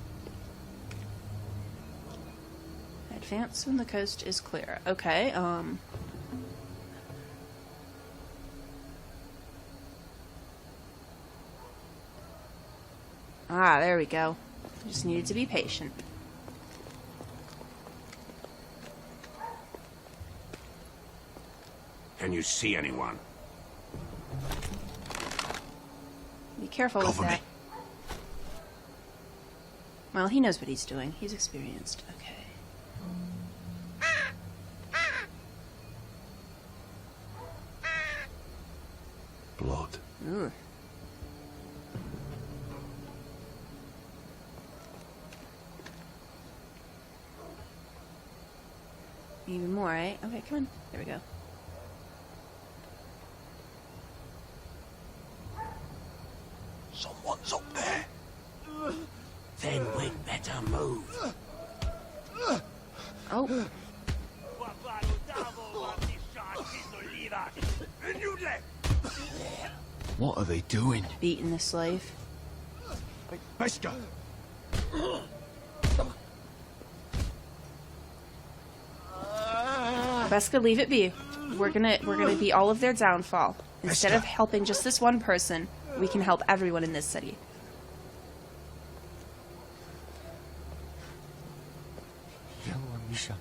Advance when the coast is clear. Okay, Ah, there we go. Just needed to be patient. Can you see anyone? Be careful with that. Well, he knows what he's doing. He's experienced. Okay. Blood. Ooh. Even more, right? Okay, come on. There we go. Someone's up there. Then we'd better move. Oh. What are they doing? Beating the slave. Beskha! Beskha, leave it be. We're gonna be all of their downfall. Instead of helping just this one person, we can help everyone in this city. Misha,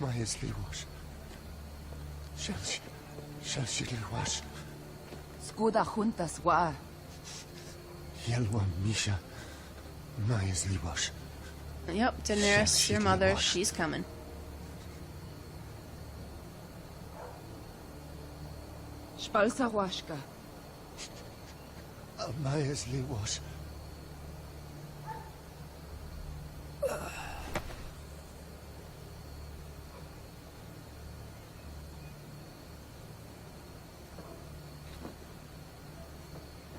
Maya's Liwash. Shall she Liwash? Skuda juntas wa. Yelwa Misha, Maya's Liwash. Yep, Daenerys, your mother, she's coming. Spalsa washka. Maya's Liwash.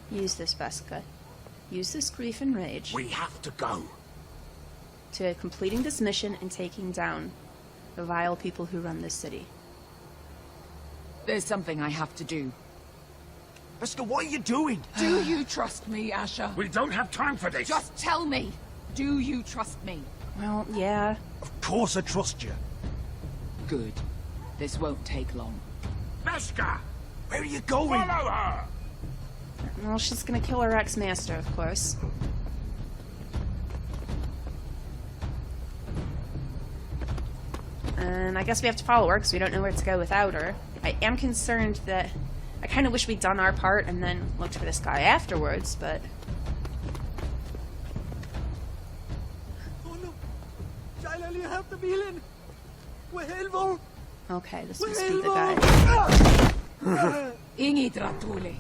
Use this, Beskha. Use this grief and rage. We have to go. To completing this mission and taking down the vile people who run this city. There's something I have to do. Beskha, what are you doing? Do you trust me, Asher? We don't have time for this. Just tell me. Do you trust me? Well, yeah. Of course I trust you. Good. This won't take long. Beskha! Where are you going? Follow her! Well, she's gonna kill her ex-master, of course. And I guess we have to follow her because we don't know where to go without her. I am concerned that... I kind of wish we'd done our part and then looked for this guy afterwards, but... Okay, this must be the guy. Ingi Dratuli.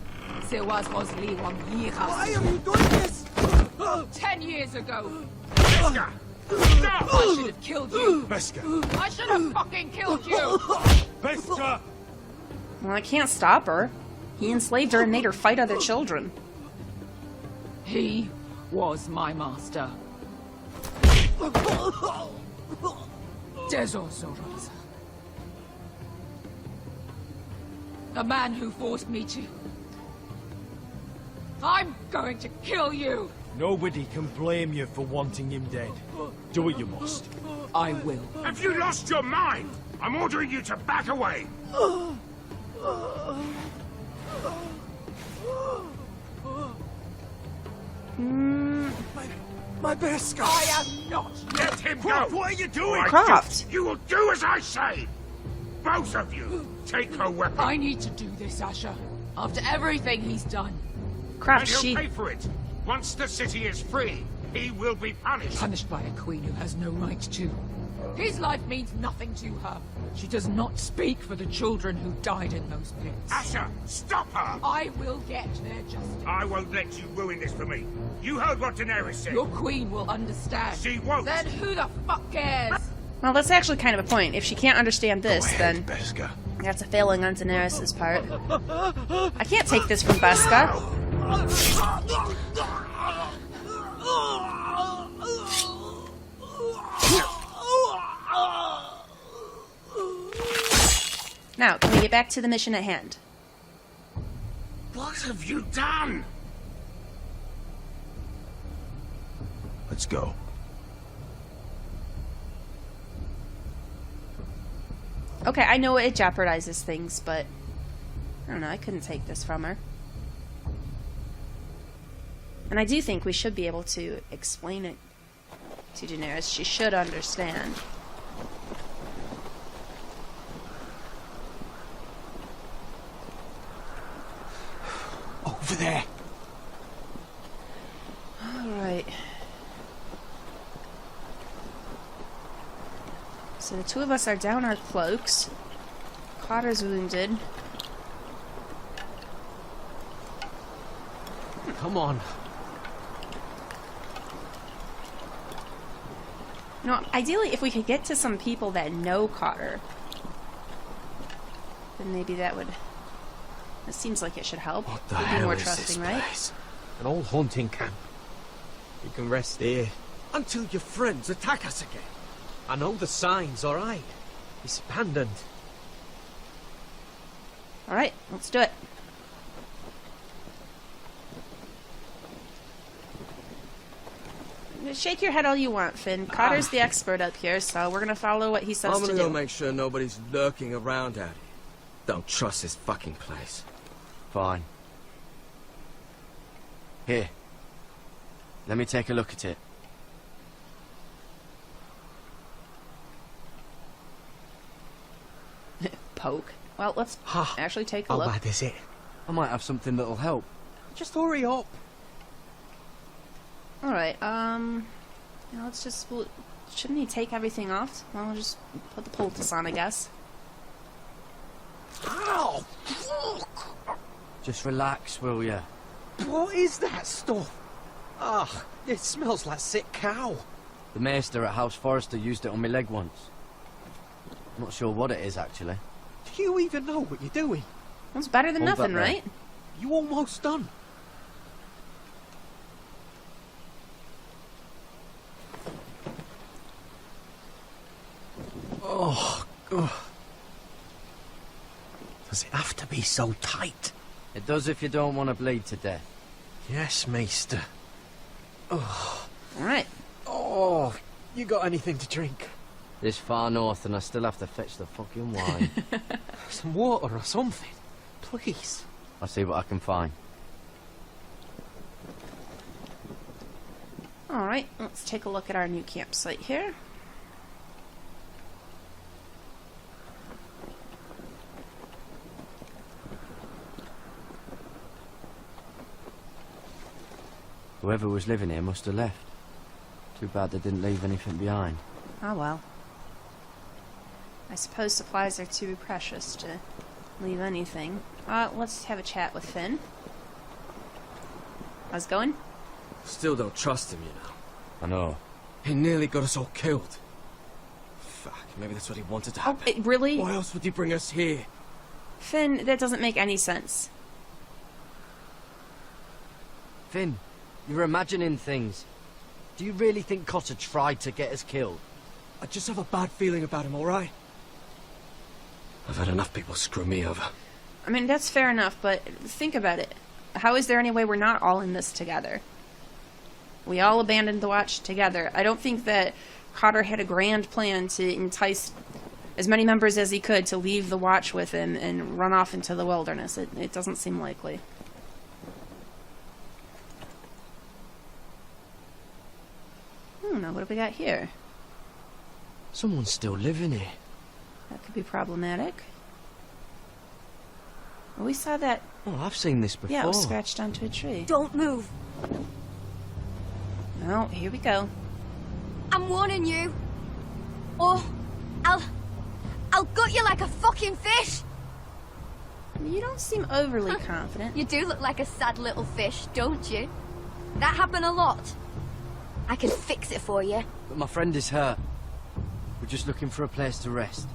Why are you doing this? 10 years ago. Beskha! Stop! I should have killed you. Beskha! I should have fucking killed you. Beskha! Well, I can't stop her. He enslaved her and made her fight other children. He was my master. Dezo Zoroza. The man who forced me to... I'm going to kill you! Nobody can blame you for wanting him dead. Do what you must. I will. Have you lost your mind? I'm ordering you to back away! My Beskar! I am not! Let him go! What are you doing? Croft! You will do as I say! Both of you, take her weapon. I need to do this, Asher. After everything he's done. Croft, and he'll pay for it. Once the city is free, he will be punished. Punished by a queen who has no right to. His life means nothing to her. She does not speak for the children who died in those pits. Asher, stop her! I will get their justice. I won't let you ruin this for me. You heard what Daenerys said. Your queen will understand. She won't. Then who the fuck cares? Well, that's actually kind of a point. If she can't understand this, Go ahead, then Beskar. that's a failing on Daenerys' part. I can't take this from Beskar. Now, can we get back to the mission at hand? What have you done? Let's go. Okay, I know it jeopardizes things, but I don't know, I couldn't take this from her. And I do think we should be able to explain it to Daenerys. She should understand. Over there. Alright. So the two of us are down our cloaks. Cotter's wounded. Come on. No, ideally, if we could get to some people that know Cotter, then maybe that would... It seems like it should help. What the We'd be hell more is trusting, this right? place? An old hunting camp. You can rest here. Until your friends attack us again. I know the signs, alright? It's abandoned. Alright, let's do it. Shake your head all you want, Finn. Cotter's the expert up here, so we're gonna follow what he says I'm to gonna do. go make sure nobody's lurking around out here. Don't trust this fucking place. Fine. Here. Let me take a look at it. Poke. Well, let's actually take a How look. bad is it? I might have something that'll help. Just hurry up. Alright, yeah, let's just... Well, shouldn't he take everything off? Well, we'll just put the poultice on, I guess. Ow! Just relax, will ya? What is that stuff? Ah, it smells like sick cow. The maester at House Forrester used it on my leg once. Not sure what it is, actually. Do you even know what you're doing? Well, it's better than Hold nothing, that there. right? You almost done. Oh, ugh. Does it have to be so tight? It does if you don't want to bleed to death. Yes, Maester. Oh. Alright. Oh, you got anything to drink? This far north and I still have to fetch the fucking wine. Some water or something, please. I'll see what I can find. Alright, let's take a look at our new campsite here. Whoever was living here must have left. Too bad they didn't leave anything behind. Oh well. I suppose supplies are too precious to leave anything. Let's have a chat with Finn. How's it going? Still don't trust him, you know. I know. He nearly got us all killed. Fuck, maybe that's what he wanted to happen. Really? Why else would he bring us here? Finn, that doesn't make any sense. Finn, you're imagining things. Do you really think Cotter tried to get us killed? I just have a bad feeling about him, alright? I've had enough people screw me over. I mean, that's fair enough, but think about it. How is there any way we're not all in this together? We all abandoned the watch together. I don't think that Cotter had a grand plan to entice as many members as he could to leave the watch with him and run off into the wilderness. It doesn't seem likely. don't know. What do we got here? Someone's still living here. That could be problematic. Well, we saw that. Oh, I've seen this before. Yeah, it was scratched onto a tree. Don't move. Oh, here we go. I'm warning you. Or I'll gut you like a fucking fish. You don't seem overly confident. You do look like a sad little fish, don't you? That happen a lot. I can fix it for you. But my friend is hurt. We're just looking for a place to rest.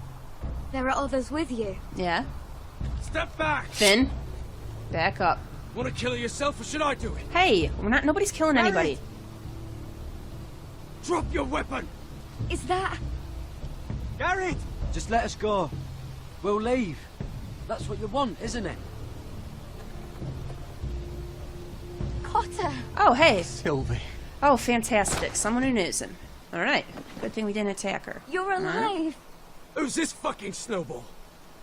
There are others with you. Yeah. Step back! Finn, back up. Want to kill her yourself, or should I do it? Hey, we're not. Nobody's killing anybody. Drop your weapon! Is that... Garrett! Just let us go. We'll leave. That's what you want, isn't it? Cotter? Oh, hey. Sylvie. Oh, fantastic. Someone who knows him. All right. Good thing we didn't attack her. You're alive. Who's this fucking snowball?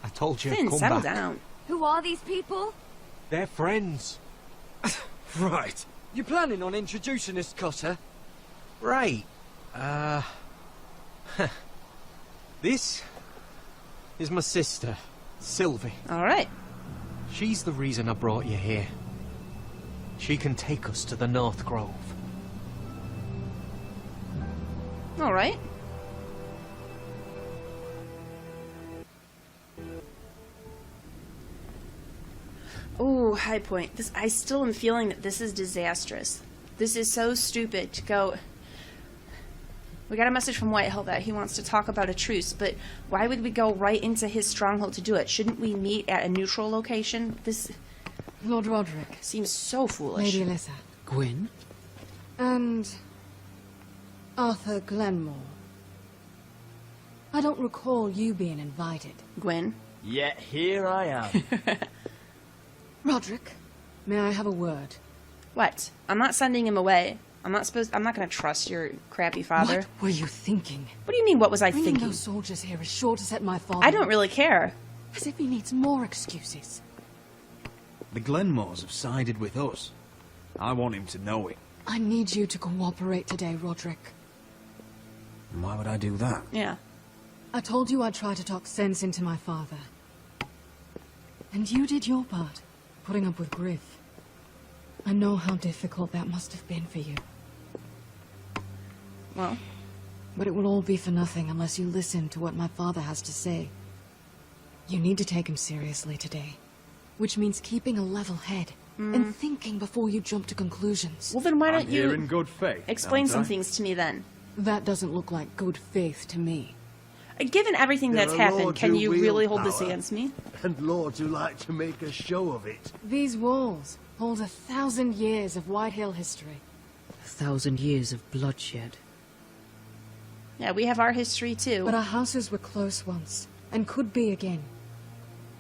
I told you. Finn, come settle back. down. Who are these people? They're friends. Right. You planning on introducing us, Cotter? Right. This is my sister, Sylvie. All right. She's the reason I brought you here. She can take us to the North Grove. All right. Oh, high point. I still am feeling that this is disastrous. This is so stupid to go. We got a message from Whitehill that he wants to talk about a truce, but why would we go right into his stronghold to do it? Shouldn't we meet at a neutral location? This Lord Roderick. Seems so foolish. Lady Alyssa. Gwyn? And Arthur Glenmore. I don't recall you being invited. Gwyn? Yet here I am. Roderick, may I have a word? What? I'm not sending him away. I'm not gonna trust your crappy father. What were you thinking? What do you mean, what was I Bringing thinking? those soldiers here is sure to set my father... I don't really care. As if he needs more excuses. The Glenmores have sided with us. I want him to know it. I need you to cooperate today, Roderick. And why would I do that? Yeah. I told you I'd try to talk sense into my father. And you did your part, putting up with Griff. I know how difficult that must have been for you. Well. But it will all be for nothing unless you listen to what my father has to say. You need to take him seriously today. Which means keeping a level head. And thinking before you jump to conclusions. Well, then why don't I'm here you in good faith, explain aren't some I? things to me then? That doesn't look like good faith to me. Given everything that's There are happened, lords can who you wield really hold this power, against me? And lords who like to make a show of it. These walls hold 1,000 years of Whitehill history. 1,000 years of bloodshed. Yeah, we have our history too. But our houses were close once, and could be again.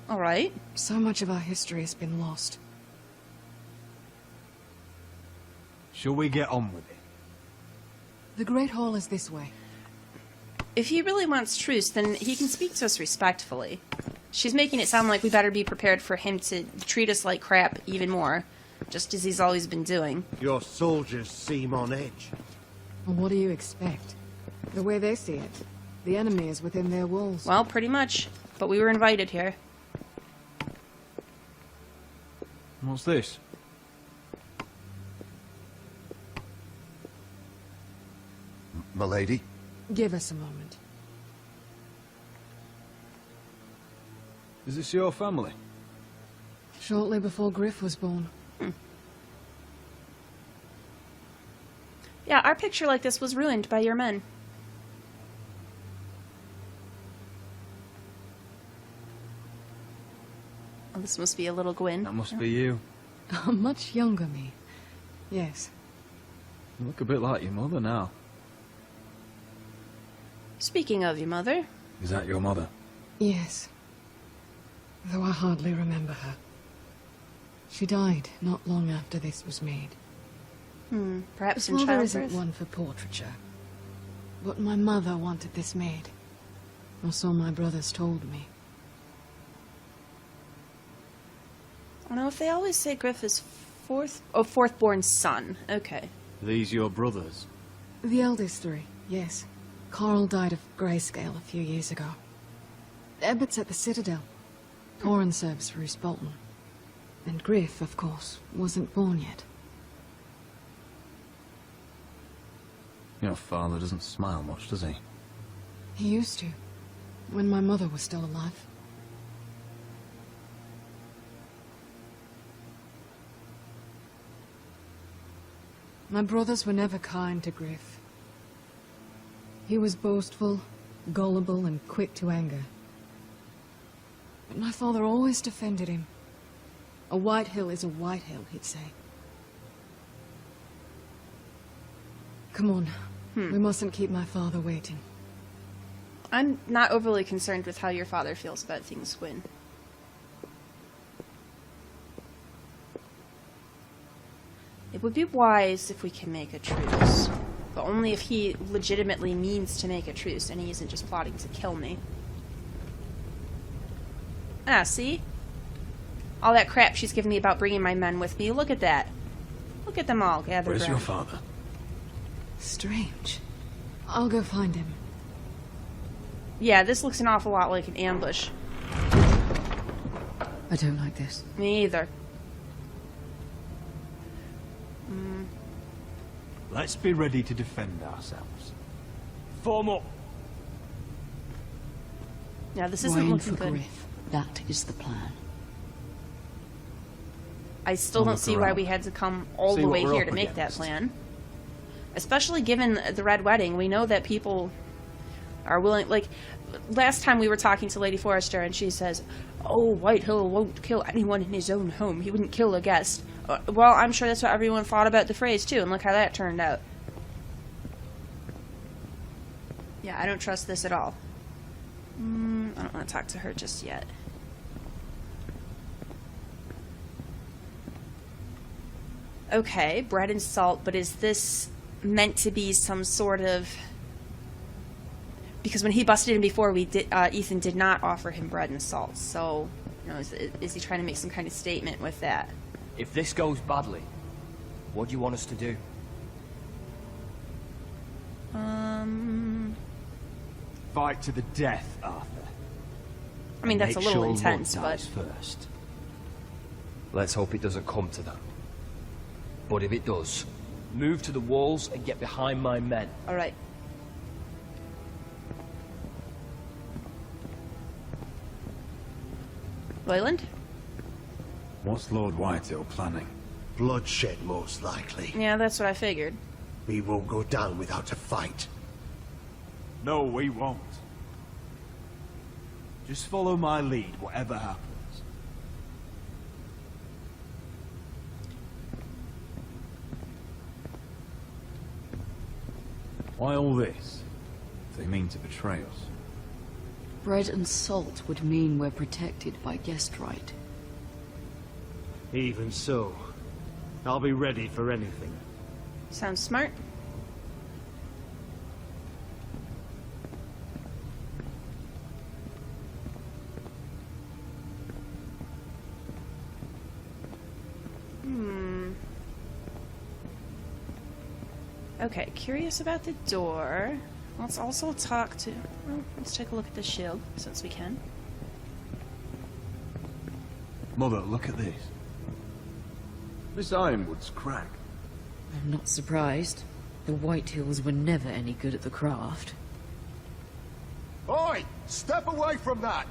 All right. So much of our history has been lost. Shall we get on with it? The Great Hall is this way. If he really wants truce, then he can speak to us respectfully. She's making it sound like we better be prepared for him to treat us like crap even more, just as he's always been doing. Your soldiers seem on edge. Well, what do you expect? The way they see it, the enemy is within their walls. Well, pretty much. But we were invited here. What's this? Milady? Give us a moment. Is this your family? Shortly before Griff was born. Yeah, our picture like this was ruined by your men. Oh, this must be a little Gwyn. That must be you. A much younger me. Yes. You look a bit like your mother now. Speaking of your mother. Is that your mother? Yes. Though I hardly remember her. She died not long after this was made. Perhaps This in father childbirth? isn't one for portraiture. But my mother wanted this made. Or so my brothers told me. Oh no, if they always say Griff is fourth born son. Okay. These your brothers? The eldest three, yes. Carl died of grayscale a few years ago. Ebbett's at the Citadel. Torin serves Roose Bolton. And Griff, of course, wasn't born yet. Your father doesn't smile much, does he? He used to, when my mother was still alive. My brothers were never kind to Griff. He was boastful, gullible, and quick to anger. But my father always defended him. A White Hill is a White Hill, he'd say. Come on. We mustn't keep my father waiting. I'm not overly concerned with how your father feels about things, Gwyn. It would be wise if we can make a truce. But only if he legitimately means to make a truce and he isn't just plotting to kill me. Ah, see? All that crap she's giving me about bringing my men with me. Look at that. Look at them all gathered Where's around. your father? Strange. I'll go find him. Yeah, this looks an awful lot like an ambush. I don't like this. Me either. Let's be ready to defend ourselves. Form up. Yeah, this isn't Wine looking for good. Griff. That is the plan. I still don't see why we had to come all See the what way we're here up to make that against. plan. Especially given the Red Wedding, we know that people are willing, like, last time we were talking to Lady Forrester and she says, oh, White Hill won't kill anyone in his own home. He wouldn't kill a guest. Well, I'm sure that's what everyone thought about the phrase, too, and look how that turned out. Yeah, I don't trust this at all. I don't want to talk to her just yet. Okay, bread and salt, but is this meant to be some sort of... Because when he busted in before, Ethan did not offer him bread and salt, so, you know, is he trying to make some kind of statement with that? If this goes badly, what do you want us to do? Fight to the death, Arthur. I mean, that's a Make little sure intense, Lud but... dies first. Let's hope it doesn't come to that. But if it does, move to the walls and get behind my men. Alright. Royland? What's Lord Whitehill planning? Bloodshed, most likely. Yeah, that's what I figured. We won't go down without a fight. No, we won't. Just follow my lead, whatever happens. Why all this? They mean to betray us. Bread and salt would mean we're protected by guest right. Even so, I'll be ready for anything. Sounds smart. Okay, curious about the door. Let's also talk to... Well, let's take a look at the shield, since we can. Mother, look at this. This ironwood's cracked. I'm not surprised. The Whitehills were never any good at the craft. Oi! Step away from that!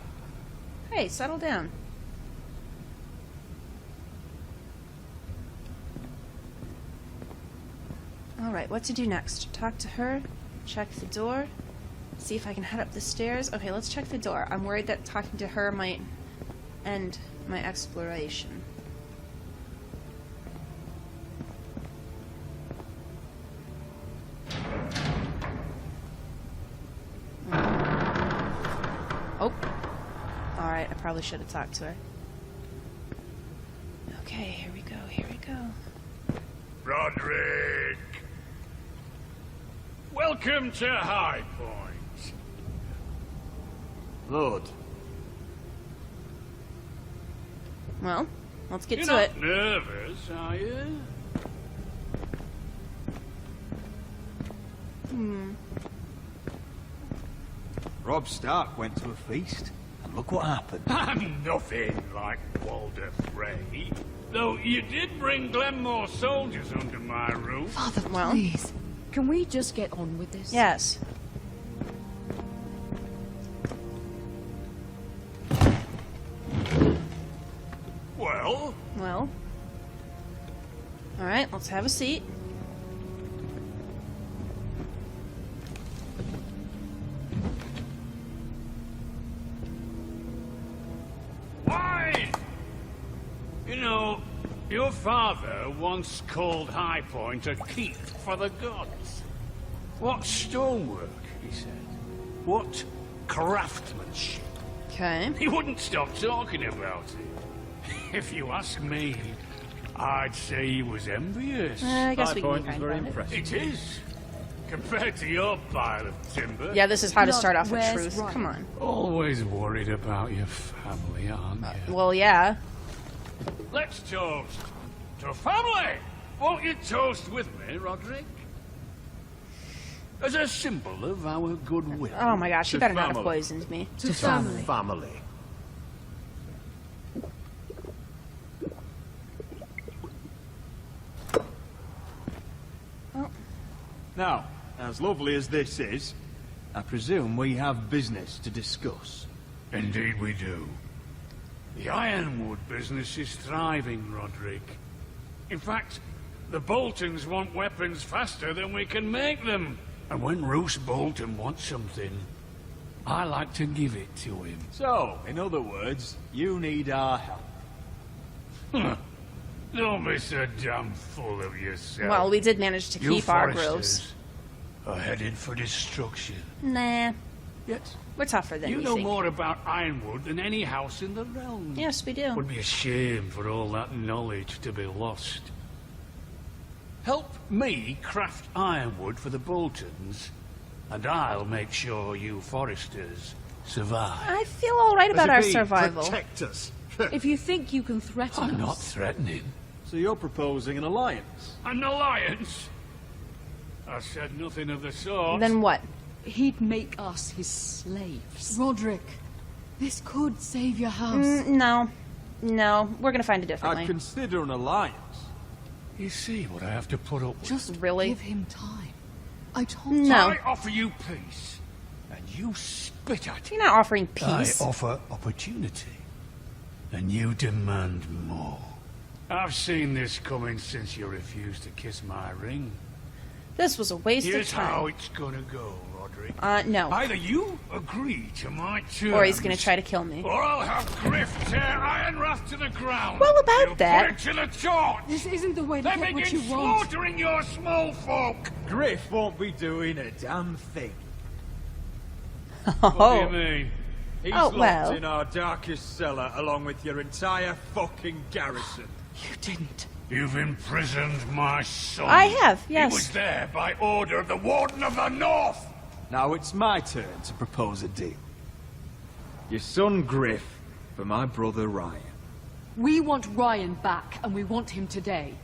Hey, settle down. Alright, what to do next? Talk to her, check the door, see if I can head up the stairs. Okay, let's check the door. I'm worried that talking to her might end my exploration. Oh. Alright, I probably should have talked to her. Okay, here we go, here we go. Roderick! Welcome to High Point. Lord. Well, let's get You're to not it. nervous, are you? Robb Stark went to a feast, and look what happened. I'm nothing like Walder Frey. Though you did bring Glenmore soldiers under my roof. Father, Well. please. Can we just get on with this? Yes. Well? Well. Alright, let's have a seat. Why? You know, your father once called High Point a keep for the gods. What stonework, he said. What craftsmanship. Okay. He wouldn't stop talking about it. If you ask me, I'd say he was envious. I guess High we can Point be is kind very about it. impressive. It is. Compared to your pile of timber. Yeah, this is how to Blood, start off with where's truth. Ryan? Come on. Always worried about your family, aren't you? Well, yeah. Let's toast to family! Won't you toast with me, Roderick? As a symbol of our goodwill. Oh my gosh, he To better not have family. poisoned me. To family. Family. Now, as lovely as this is, I presume we have business to discuss. Indeed we do. The ironwood business is thriving, Roderick. In fact, the Boltons want weapons faster than we can make them. And when Roose Bolton wants something, I like to give it to him. So, in other words, you need our help. Don't be so damn full of yourself. Well, we did manage to You keep our foresters groves. are headed for destruction. Nah. Yet, We're tougher than you you know think. more about ironwood than any house in the realm. Yes, we do. Would be a shame for all that knowledge to be lost. Help me craft ironwood for the Boltons, and I'll make sure you foresters survive. I feel alright about our survival. Protect us. If you think you can threaten I'm us... not threatening. So you're proposing an alliance? An alliance? I said nothing of the sort. Then what? He'd make us his slaves. Roderick, this could save your house. No. No, we're gonna find a different I'd way. consider an alliance. You see what I have to put up with? Just really? give him time. I told No. I offer you peace, and you spit at it. You're not offering peace. I offer opportunity, and you demand more. I've seen this coming since you refused to kiss my ring. This was a waste Here's of how time. it's gonna go, Roderick. No. Either you agree to my terms, Or he's gonna try to kill me. or I'll have Griff tear Ironrath to the ground. Well, about He'll that. Put it to the torch. This isn't the way to Then get what begin you want. slaughtering your small folk. Griff won't be doing a damn thing. What do you mean? He's Oh, locked well. in our darkest cellar along with your entire fucking garrison. You didn't. You've imprisoned my son. I have, yes. He was there by order of the Warden of the North. Now it's my turn to propose a deal. Your son Griff for my brother Ryan. We want Ryan back, and we want him today.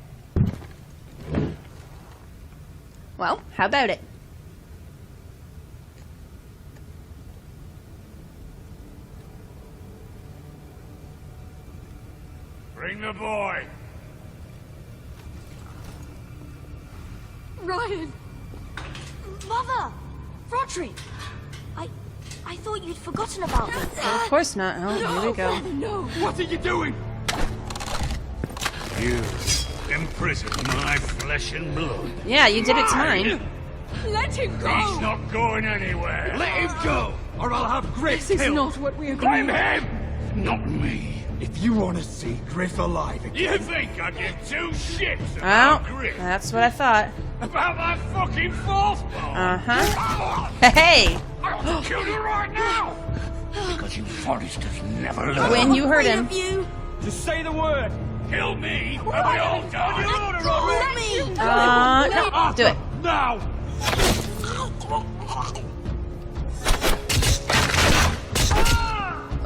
Well, how about it? Bring the boy. Ryan! Mother! Roderick! I thought you'd forgotten about me. Of course not. Oh, here we go. No! What are you doing? You imprison my flesh and blood. Yeah, you did it to mine. Let him go! He's not going anywhere. Let him go, or I'll have Griff This is killed. not what we agreed. Blame him, not me. If you want to see Griff alive again... You think I give two shits Oh, about Griff? that's what I thought. About that fucking fourth ball? Uh-huh. Hey! I'll kill you right now! Because you foresters never learn. When you hurt him. Just say the word! Kill me, and we all die. Let me! No, do it. Now!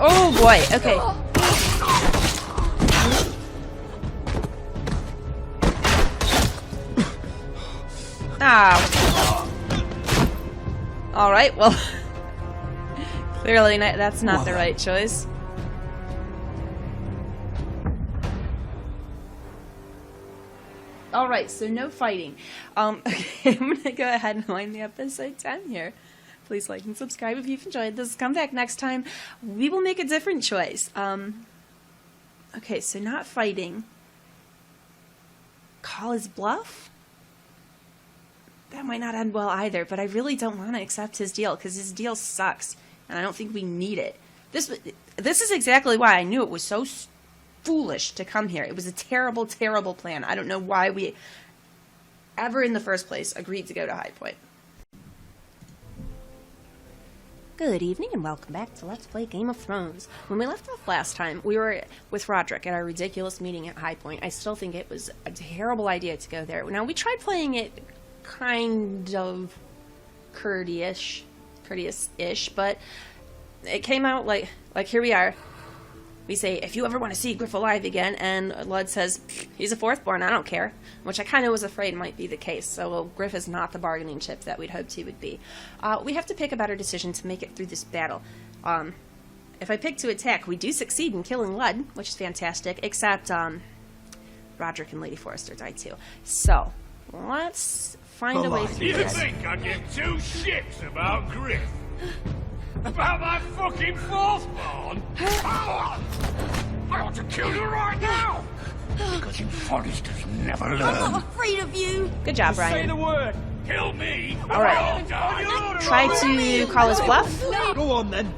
Oh boy, okay. Ow. Alright, well... clearly that's not the right choice. Alright, so no fighting. Okay, I'm gonna go ahead and wind the episode 10 here. Please like and subscribe if you've enjoyed this. Come back next time. We will make a different choice. Okay, so not fighting. Call his bluff? That might not end well either, but I really don't want to accept his deal, because his deal sucks, and I don't think we need it. This is exactly why I knew it was so foolish to come here. It was a terrible, terrible plan. I don't know why we ever in the first place agreed to go to High Point. Good evening and welcome back to Let's Play Game of Thrones. When we left off last time, we were with Roderick at our ridiculous meeting at High Point. I still think it was a terrible idea to go there. Now, we tried playing it kind of courteous-ish, but it came out like here we are. We say, if you ever want to see Griff alive again, and Lud says, he's a fourthborn, I don't care. Which I kind of was afraid might be the case, so well, Griff is not the bargaining chip that we'd hoped he would be. We have to pick a better decision to make it through this battle. If I pick to attack, we do succeed in killing Lud, which is fantastic, except Roderick and Lady Forrester die too. So, let's find a way through this. You think I give two shits about Griff? About my fucking fourthborn? I ought to kill you right now! Because you Forresters never learn. I'm not afraid of you. Good job, Brian. Say the word. Kill me. Alright. Try to call his bluff. Go on then.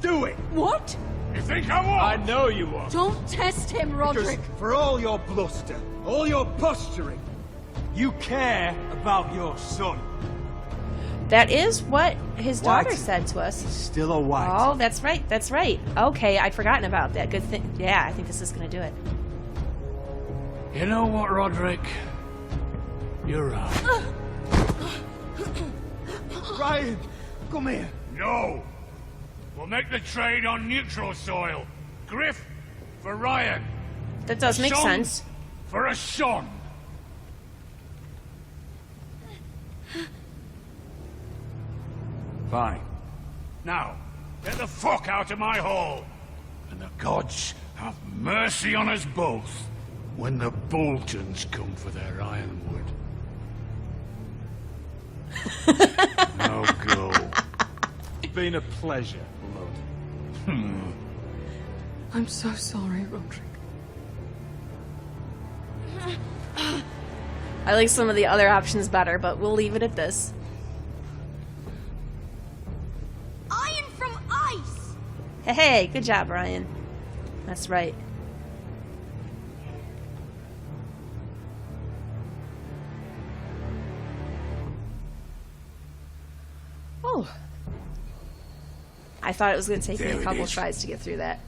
Do it. What? You think I won't? I know you won't. Don't test him, Roderick. Because for all your bluster, all your posturing, you care about your son. That is what his daughter White. said to us. Still a white. Oh, that's right, that's right. Okay, I'd forgotten about that. Good thing. Yeah, I think this is going to do it. You know what, Roderick? You're right. Ryan, come here. No! We'll make the trade on neutral soil. Griff for Ryan. That does make Son sense. For a son. Fine. Now, get the fuck out of my hall. And the gods have mercy on us both when the Boltons come for their ironwood. Now go. It's been a pleasure, Lord. I'm so sorry, Roderick. I like some of the other options better, but we'll leave it at this. Iron from ice. Hey, good job, Ryan. That's right. Oh. I thought it was going to take me There a it couple is. tries to get through that.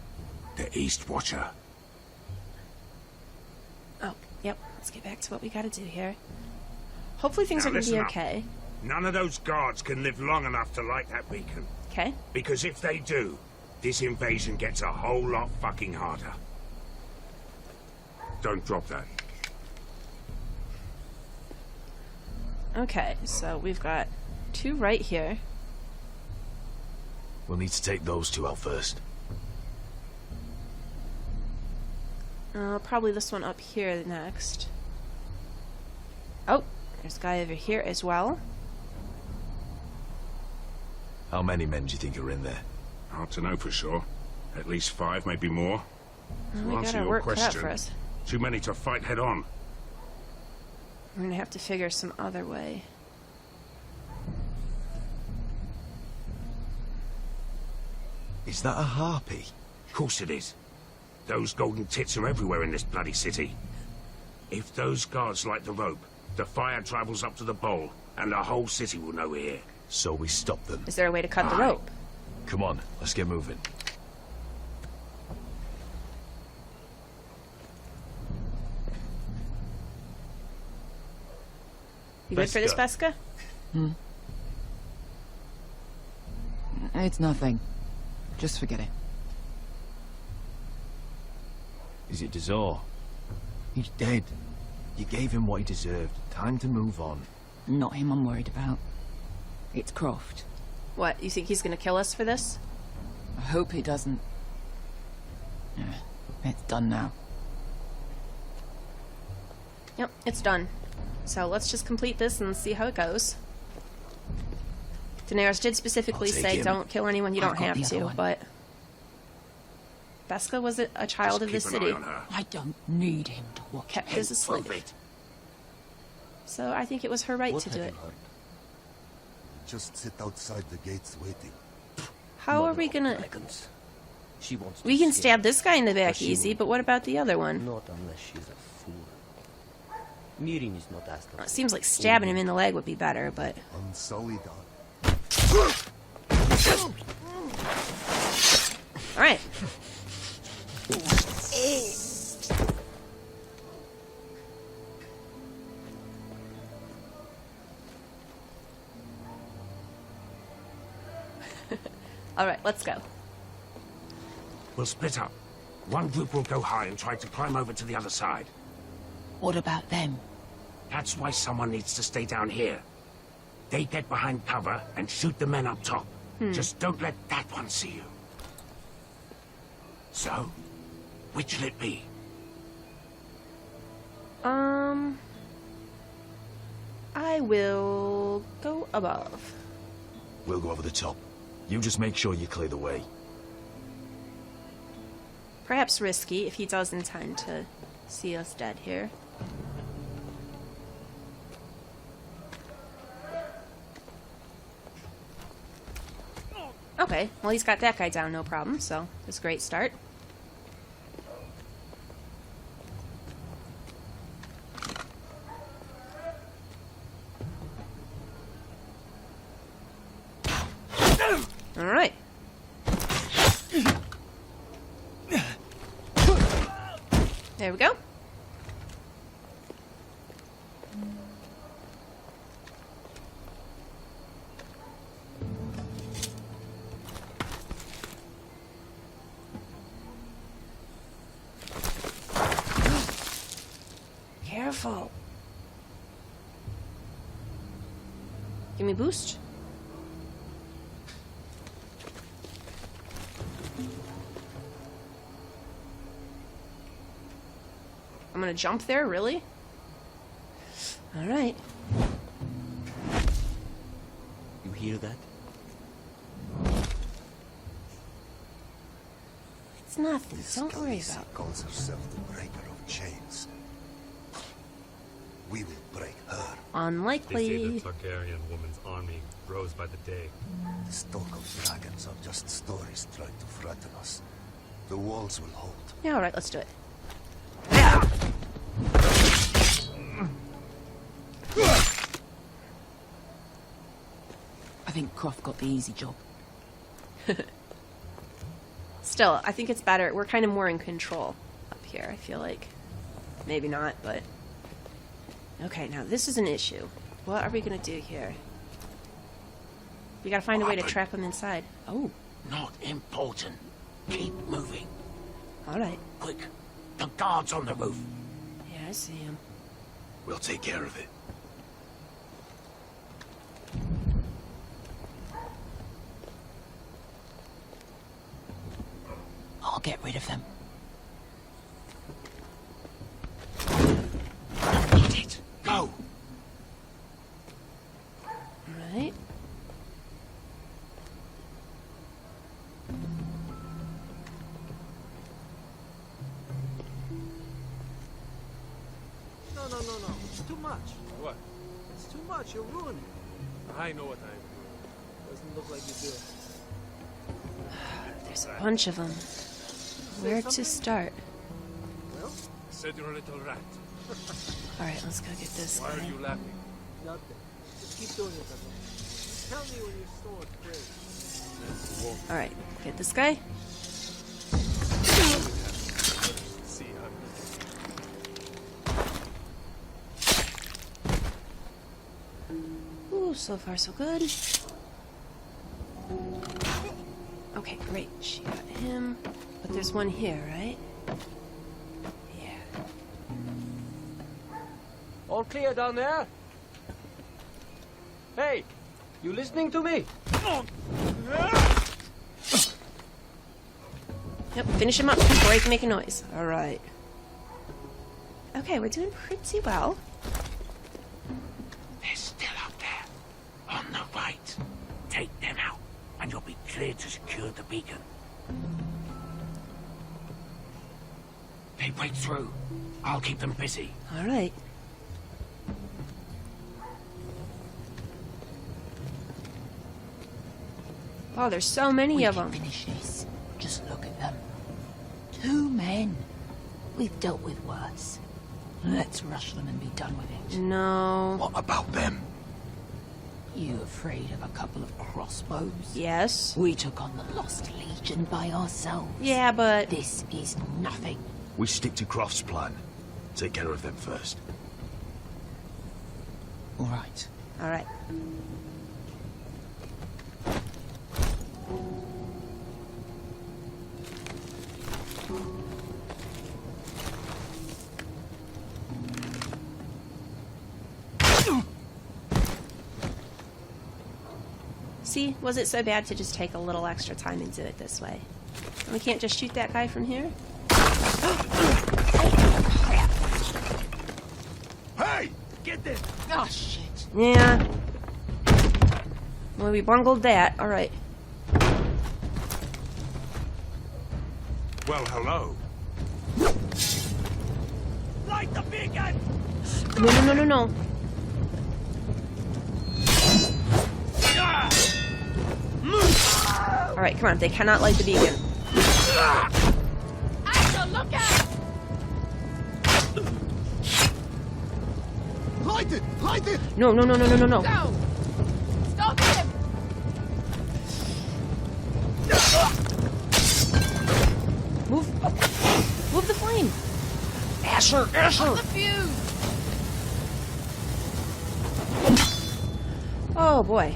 The East Watcher. Oh, yep. Let's get back to what we got to do here. Hopefully things Now are going to be listen up. okay. None of those guards can live long enough to light that beacon. Okay. Because if they do, this invasion gets a whole lot fucking harder. Don't drop that. Okay, so we've got two right here. We'll need to take those two out first. Probably this one up here next. Oh, there's a guy over here as well. How many men do you think are in there? Hard to know for sure. At least 5, maybe more. Well, To we answer got our your work cut out question, for us. too many to fight head on. We're gonna have to figure some other way. Is that a harpy? Of course it is. Those golden tits are everywhere in this bloody city. If those guards light the rope, the fire travels up to the bowl, and the whole city will know we're here. So we stop them. Is there a way to cut the rope? Come on, let's get moving. You good for this, Pesca? It's nothing. Just forget it. Is it Dazor? He's dead. You gave him what he deserved. Time to move on. Not him I'm worried about. It's Croft. What, you think he's gonna kill us for this? I hope he doesn't. Yeah, it's done now. Yep, it's done. So let's just complete this and see how it goes. Daenerys did specifically say don't kill anyone you don't have to, but... Vesca was a child of the city. I don't need him to watch. Kept as a slave. So I think it was her right to do it. Just sit outside the gates waiting. How are we gonna... She wants We can stab this guy in the back easy, but what about the other one? Not unless she's a fool. Mirin is not as Well, it seems like stabbing him in the leg would be better, but... Unsullied. Alright. Alright, let's go. We'll split up. One group will go high and try to climb over to the other side. What about them? That's why someone needs to stay down here. They get behind cover and shoot the men up top. Just don't let that one see you. So, which'll it be? I will go above. We'll go over the top. You just make sure you clear the way. Perhaps risky if he does intend to see us dead here. Okay, well he's got that guy down, no problem, so it's a great start. Alright. There we go. Careful. Give me a boost. I'm gonna jump there, really? Alright. You hear that? It's nothing. This Don't worry Khaleesi about it. calls herself the breaker of chains. We will break her. Unlikely. They say the Targaryen woman's army grows by the day. The talk of dragons are just stories trying to frighten us. The walls will hold. Yeah, alright, let's do it. I think Croft got the easy job. Still, I think it's better. We're kind of more in control up here, I feel like. Maybe not, but... Okay, now this is an issue. What are we gonna do here? We gotta find a way to trap him inside. Oh. Not important. Keep moving. Alright. Quick. The guard's on the roof. Yeah, I see him. We'll take care of it. I'll get rid of them. Get it. Go. Right. No. It's too much. What? It's too much. You're ruining it. I know what I'm doing. Doesn't look like you do. There's a bunch of them. Where to start? Well, I said you're a little rat. Alright, let's go get this Why guy. are you laughing? nothing. Just keep doing it, Pablo. Tell me when your sword breaks. Alright, get this guy. See how Ooh, so far so good. Okay, great. She got him. But there's one here, right? Yeah. All clear down there? Hey, You listening to me? Yep, finish him up before he can make a noise. Alright. Okay, we're doing pretty well. They're still up there. On the right. Take them out, and you'll be clear to secure the beacon. They break through. I'll keep them busy. Alright. Oh, there's so many of them. Finish this. Just look at them. 2 men. We've dealt with worse. Let's rush them and be done with it. No. What about them? You afraid of a couple of crossbows? Yes. We took on the Lost Legion by ourselves. Yeah, but... This is nothing. We stick to Croft's plan. Take care of them first. All right. All right. See, was it so bad to just take a little extra time and do it this way? And we can't just shoot that guy from here? Hey! Get this! Oh, shit. Yeah. Well, we bungled that. Alright. Well, hello. Light the beacon! No. Alright, come on. They cannot light the beacon. Asher, look out! Light it! Light it! No. Go! Stop him! Move the flame! Asher! Stop the fuse! Oh, boy.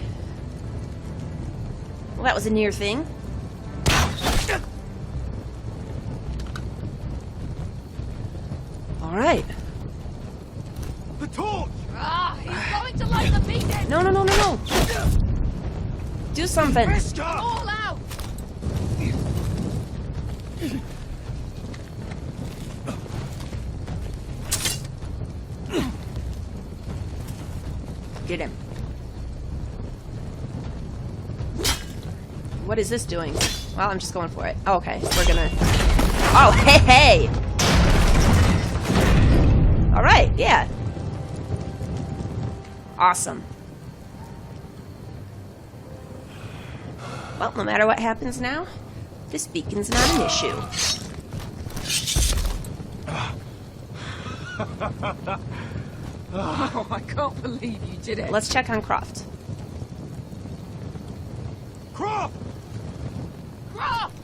Well, that was a near thing. Alright. The torch! Ah, he's going to light the beacon! No. Do something. All out! Get him. What is this doing? Well, I'm just going for it. Oh, okay, we're gonna... Oh, hey! Alright, yeah. Awesome. Well, no matter what happens now, this beacon's not an issue. Oh, I can't believe you did it. Let's check on Croft. Croft! Croft!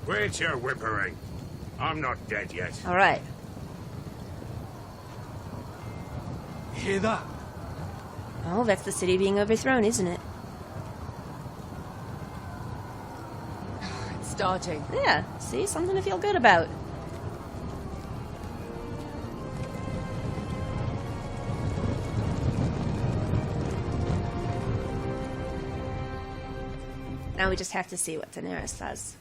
Quit your whimpering. I'm not dead yet. Alright. Hear that? Oh, that's the city being overthrown, isn't it? It's starting. Yeah, see? Something to feel good about. Now we just have to see what Daenerys says.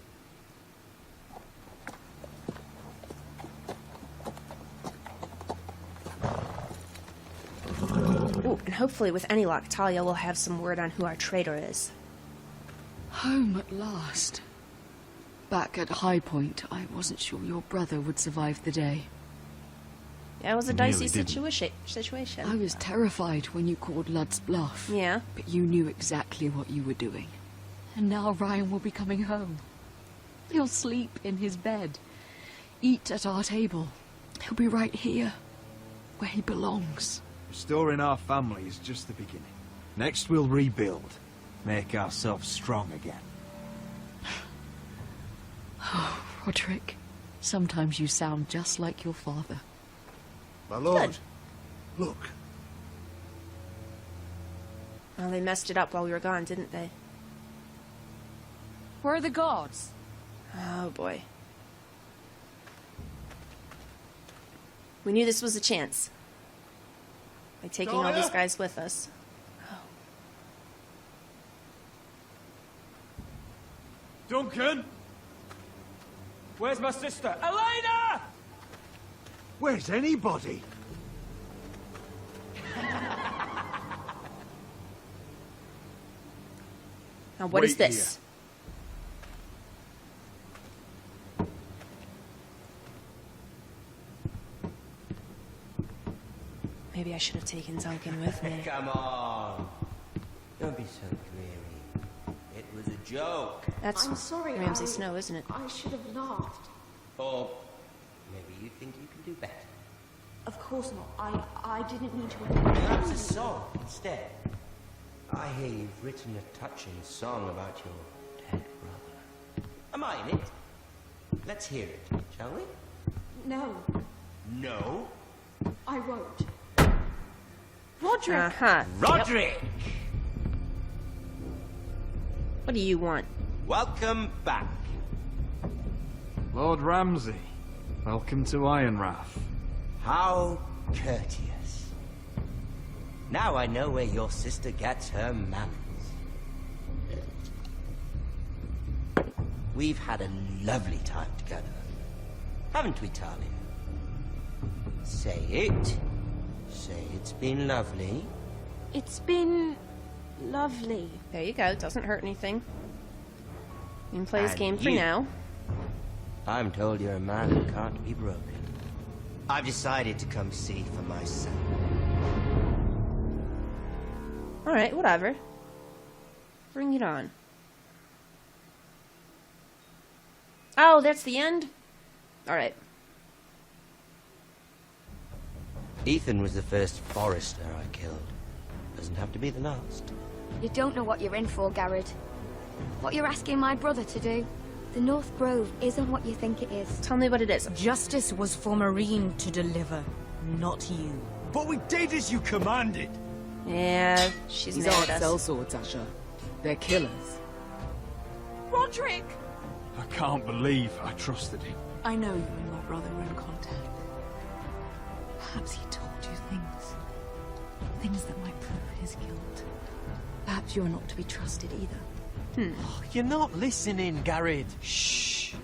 Ooh, and hopefully with any luck, Talia will have some word on who our traitor is. Home at last. Back at High Point, I wasn't sure your brother would survive the day. Yeah, it was a dicey situation. I was terrified when you called Ludd's bluff. Yeah. But you knew exactly what you were doing. And now Ryan will be coming home. He'll sleep in his bed, eat at our table. He'll be right here, where he belongs. Restoring our family is just the beginning. Next we'll rebuild, make ourselves strong again. Oh, Roderick, sometimes you sound just like your father. My lord, Good. look. Well, they messed it up while we were gone, didn't they? Where are the guards? Oh, boy. We knew this was a chance. By taking all these guys with us. Duncan? Where's my sister? Elena! Where's anybody? Now, what is this? Maybe I should have taken Duncan with me. Come on. Don't be so dreary. It was a joke. That's I'm sorry, Ramsay Snow, isn't it? I should have laughed. Or maybe you think you can do better. Of course not. I didn't mean to. Perhaps a song instead. I hear you've written a touching song about your dead brother. Am I in it? Let's hear it, shall we? No, No? I won't. Roderick! Uh-huh. Roderick! What do you want? Welcome back. Lord Ramsay, welcome to Ironrath. How courteous. Now I know where your sister gets her manners. We've had a lovely time together. Haven't we, Talia? Say it. Say it's been lovely. It's been lovely. There you go. Doesn't hurt anything. You can play his And game for you. now. I'm told you're a man who can't be broken. I've decided to come see for myself. Alright, whatever. Bring it on. Oh, that's the end? Alright. Ethan was the first Forrester I killed. Doesn't have to be the last. You don't know what you're in for, Garrett. What you're asking my brother to do. The North Grove isn't what you think it is. Tell me what it is. Justice was for Marine to deliver, not you. But we did as you commanded. Yeah, she's These mad aren't at us. sellswords, Asher. They're killers. Roderick! I can't believe I trusted him. I know you and my brother were in contact. Perhaps he told you things. Things that might prove his guilt. Perhaps you're not to be trusted either. You're not listening, Garrett. Shh.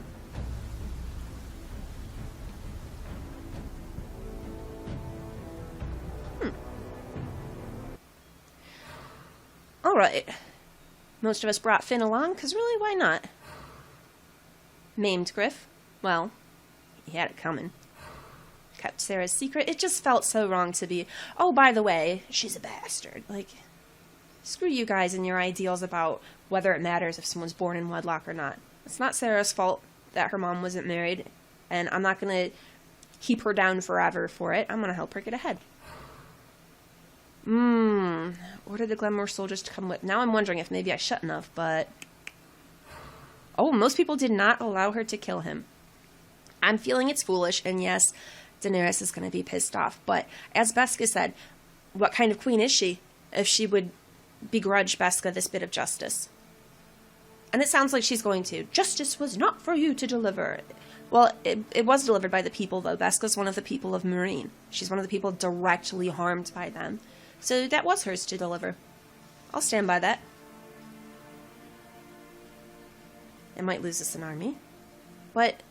Alright. Most of us brought Finn along, because really, why not? Maimed Griff. Well, he had it coming. Kept Sarah's secret. It just felt so wrong to be, oh, by the way, she's a bastard. Like, screw you guys and your ideals about whether it matters if someone's born in wedlock or not. It's not Sarah's fault that her mom wasn't married, and I'm not going to keep her down forever for it. I'm going to help her get ahead. Ordered the Glenmore soldiers to come with. Now I'm wondering if maybe I shouldn't have, but... Oh, most people did not allow her to kill him. I'm feeling it's foolish, and yes, Daenerys is going to be pissed off, but as Beska said, what kind of queen is she if she would begrudge Beska this bit of justice? And it sounds like she's going to. Justice was not for you to deliver. Well, it was delivered by the people, though. Beska's one of the people of Marine. She's one of the people directly harmed by them. So that was hers to deliver. I'll stand by that. It might lose us an army. But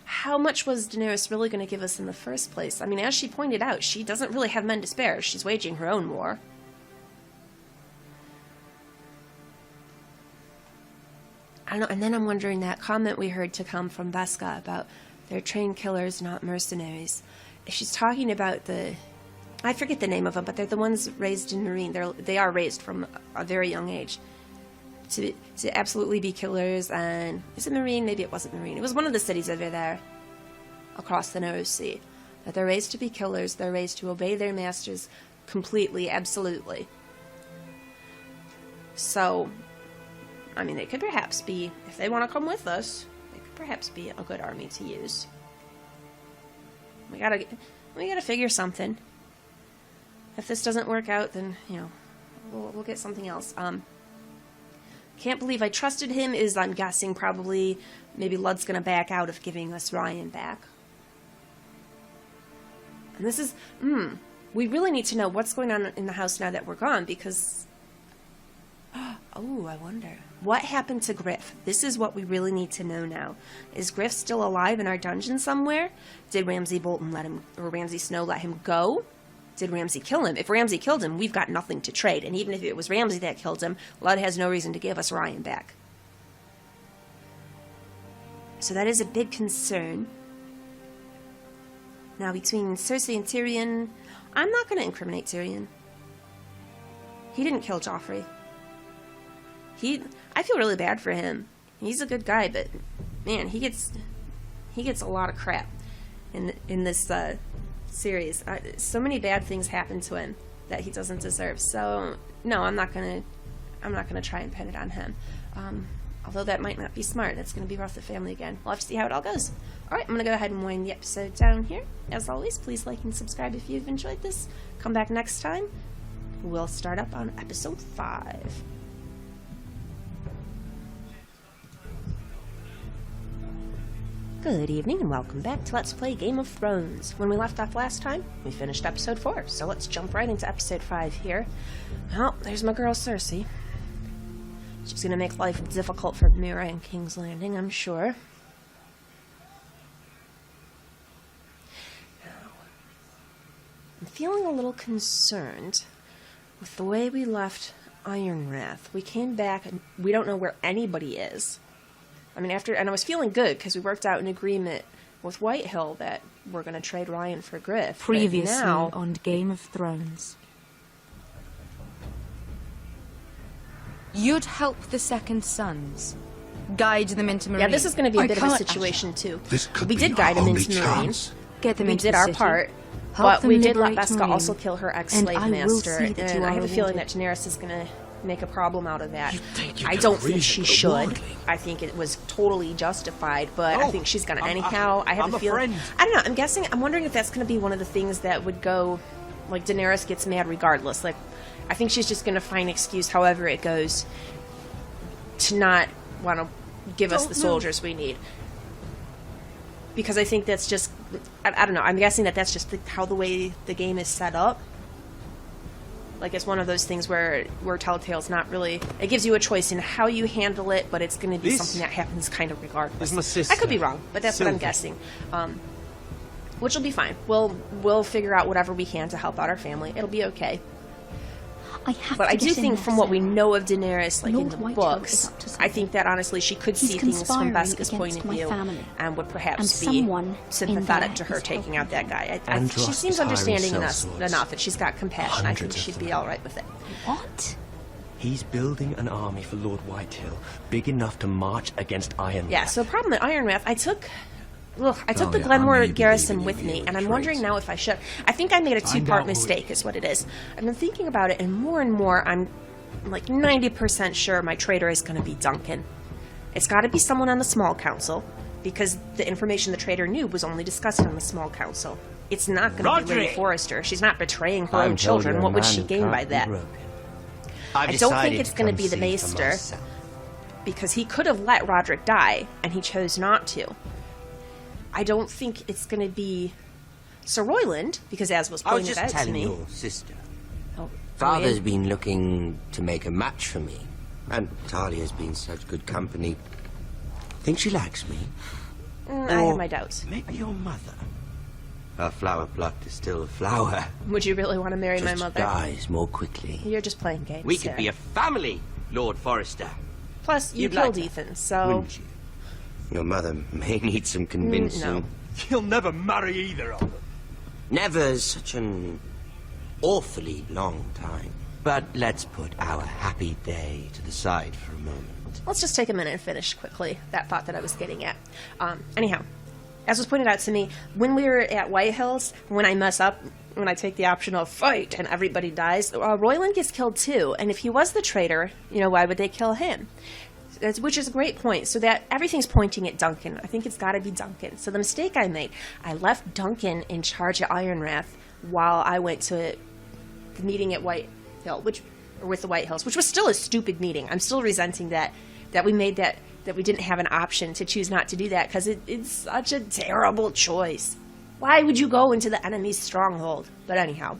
how much was Daenerys really going to give us in the first place? I mean, as she pointed out, she doesn't really have men to spare. She's waging her own war. I don't know, and then I'm wondering that comment we heard to come from Beska about they're trained killers, not mercenaries. If she's talking about the... I forget the name of them, but they're the ones raised in Marine. They are raised from a very young age to absolutely be killers. And is it Marine? Maybe it wasn't Marine. It was one of the cities over there across the Narrow Sea. That they're raised to be killers. They're raised to obey their masters completely, absolutely. So, I mean, they could perhaps be, if they want to come with us, they could perhaps be a good army to use. We gotta figure something. If this doesn't work out, then, you know, we'll get something else. Can't believe I trusted him is, I'm guessing, probably maybe Ludd's gonna back out of giving us Ryan back. And this is, we really need to know what's going on in the house now that we're gone, because Oh, I wonder. What happened to Griff? This is what we really need to know now. Is Griff still alive in our dungeon somewhere? Did Ramsay Bolton let him, or Ramsay Snow let him go? Did Ramsay kill him? If Ramsay killed him, we've got nothing to trade. And even if it was Ramsay that killed him, Lud has no reason to give us Ryan back. So that is a big concern. Now, between Cersei and Tyrion, I'm not going to incriminate Tyrion. He didn't kill Joffrey. I feel really bad for him. He's a good guy, but man, he gets a lot of crap in this series. So many bad things happen to him that he doesn't deserve. So no, I'm not gonna try and pin it on him. Although that might not be smart. That's gonna be rough the family again. We'll have to see how it all goes. All right, I'm gonna go ahead and wind the episode down here. As always, please like and subscribe if you've enjoyed this. Come back next time. We'll start up on episode 5. Good evening and welcome back to Let's Play Game of Thrones. When we left off last time, we finished episode 4, so let's jump right into episode 5 here. Well, there's my girl Cersei. She's gonna make life difficult for Mira and King's Landing, I'm sure. Now, I'm feeling a little concerned with the way we left Ironrath. We came back and we don't know where anybody is. I mean, and I was feeling good because we worked out an agreement with Whitehill that we're going to trade Ryan for Griff. Previously now, on Game of Thrones. You'd help the Second Sons. Guide them into Marine. Yeah, this is going to be a bit of a situation, too. We did guide them into Marine. Get them we into did the our city. part. Help But we did let liberate Beska Marine. also kill her ex-slave And I will master. see that you And I are have a feeling rewarded. that Daenerys is going to make a problem out of that. you I can don't think reason she with should. Wardley. I think it was totally justified, but I Oh, think she's going to I'm- anyhow. I have I'm a a feeling. friend. I don't know. I'm wondering if that's going to be one of the things that would go, like Daenerys gets mad regardless. Like, I think she's just going to find an excuse, however it goes, to not want to give us the soldiers we need. Because I think that's just, I don't know, I'm guessing that that's just how the way the game is set up. Like, it's one of those things where Telltale's not really, it gives you a choice in how you handle it, but it's going to be This something that happens kind of regardless. is my sister, I could be wrong, but that's what I'm Sylvie. guessing. Which will be fine. We'll figure out whatever we can to help out our family. It'll be okay. But I do think from what we know of Daenerys, like in the books, I think that honestly she could see things from Beska's point of view and would perhaps be sympathetic to her taking out that guy. She seems understanding enough that she's got compassion. I think she'd be all right with it. What? He's building an army for Lord Whitehill, big enough to march against Ironrath. Yeah, so the problem at Ironrath, I took the Talia, Glenmore I may garrison believe with in me, you and I'm traits. wondering now if I should. I think I made a Find two-part out who it mistake, is what it is. I've been thinking about it, and more, I'm like 90% sure my traitor is going to be Duncan. It's got to be someone on the small council, because the information the traitor knew was only discussed on the small council. It's not going to be Lady Roderick! Forrester. She's not betraying her I'm own told children. you're a What would man she who gain can't by be that? broken. I I've don't think decided it's to going to be the come see for Maester, myself. because he could have let Roderick die, and he chose not to. I don't think it's going to be Sir Royland, because as was I was pointed just out to telling me... your sister. Oh, Father's Ryan? been looking to make a match for me, and Talia's been such good company. Think she likes me? I have my doubts. Maybe your mother. A flower plucked is still a flower. Would you really want to marry my Just mother? dies more quickly. You're just playing games. We could Sarah. be a family, Lord Forrester. Plus, you You'd killed like Ethan, so... Wouldn't you? Your mother may need some convincing. no. You'll never marry either of them. Never's such an awfully long time. But let's put our happy day to the side for a moment. Let's just take a minute and finish quickly that thought that I was getting at. Anyhow, as was pointed out to me, when we were at Whitehills, when I mess up, when I take the option of fight and everybody dies, Royland gets killed too. And if he was the traitor, why would they kill him? Which is a great point. So that everything's pointing at Duncan. I think it's got to be Duncan. So the mistake I made, I left Duncan in charge of Ironrath while I went to the meeting at Whitehill, with the Whitehills, which was still a stupid meeting. I'm still resenting that we made that we didn't have an option to choose not to do that, because it's such a terrible choice. Why would you go into the enemy's stronghold? But anyhow,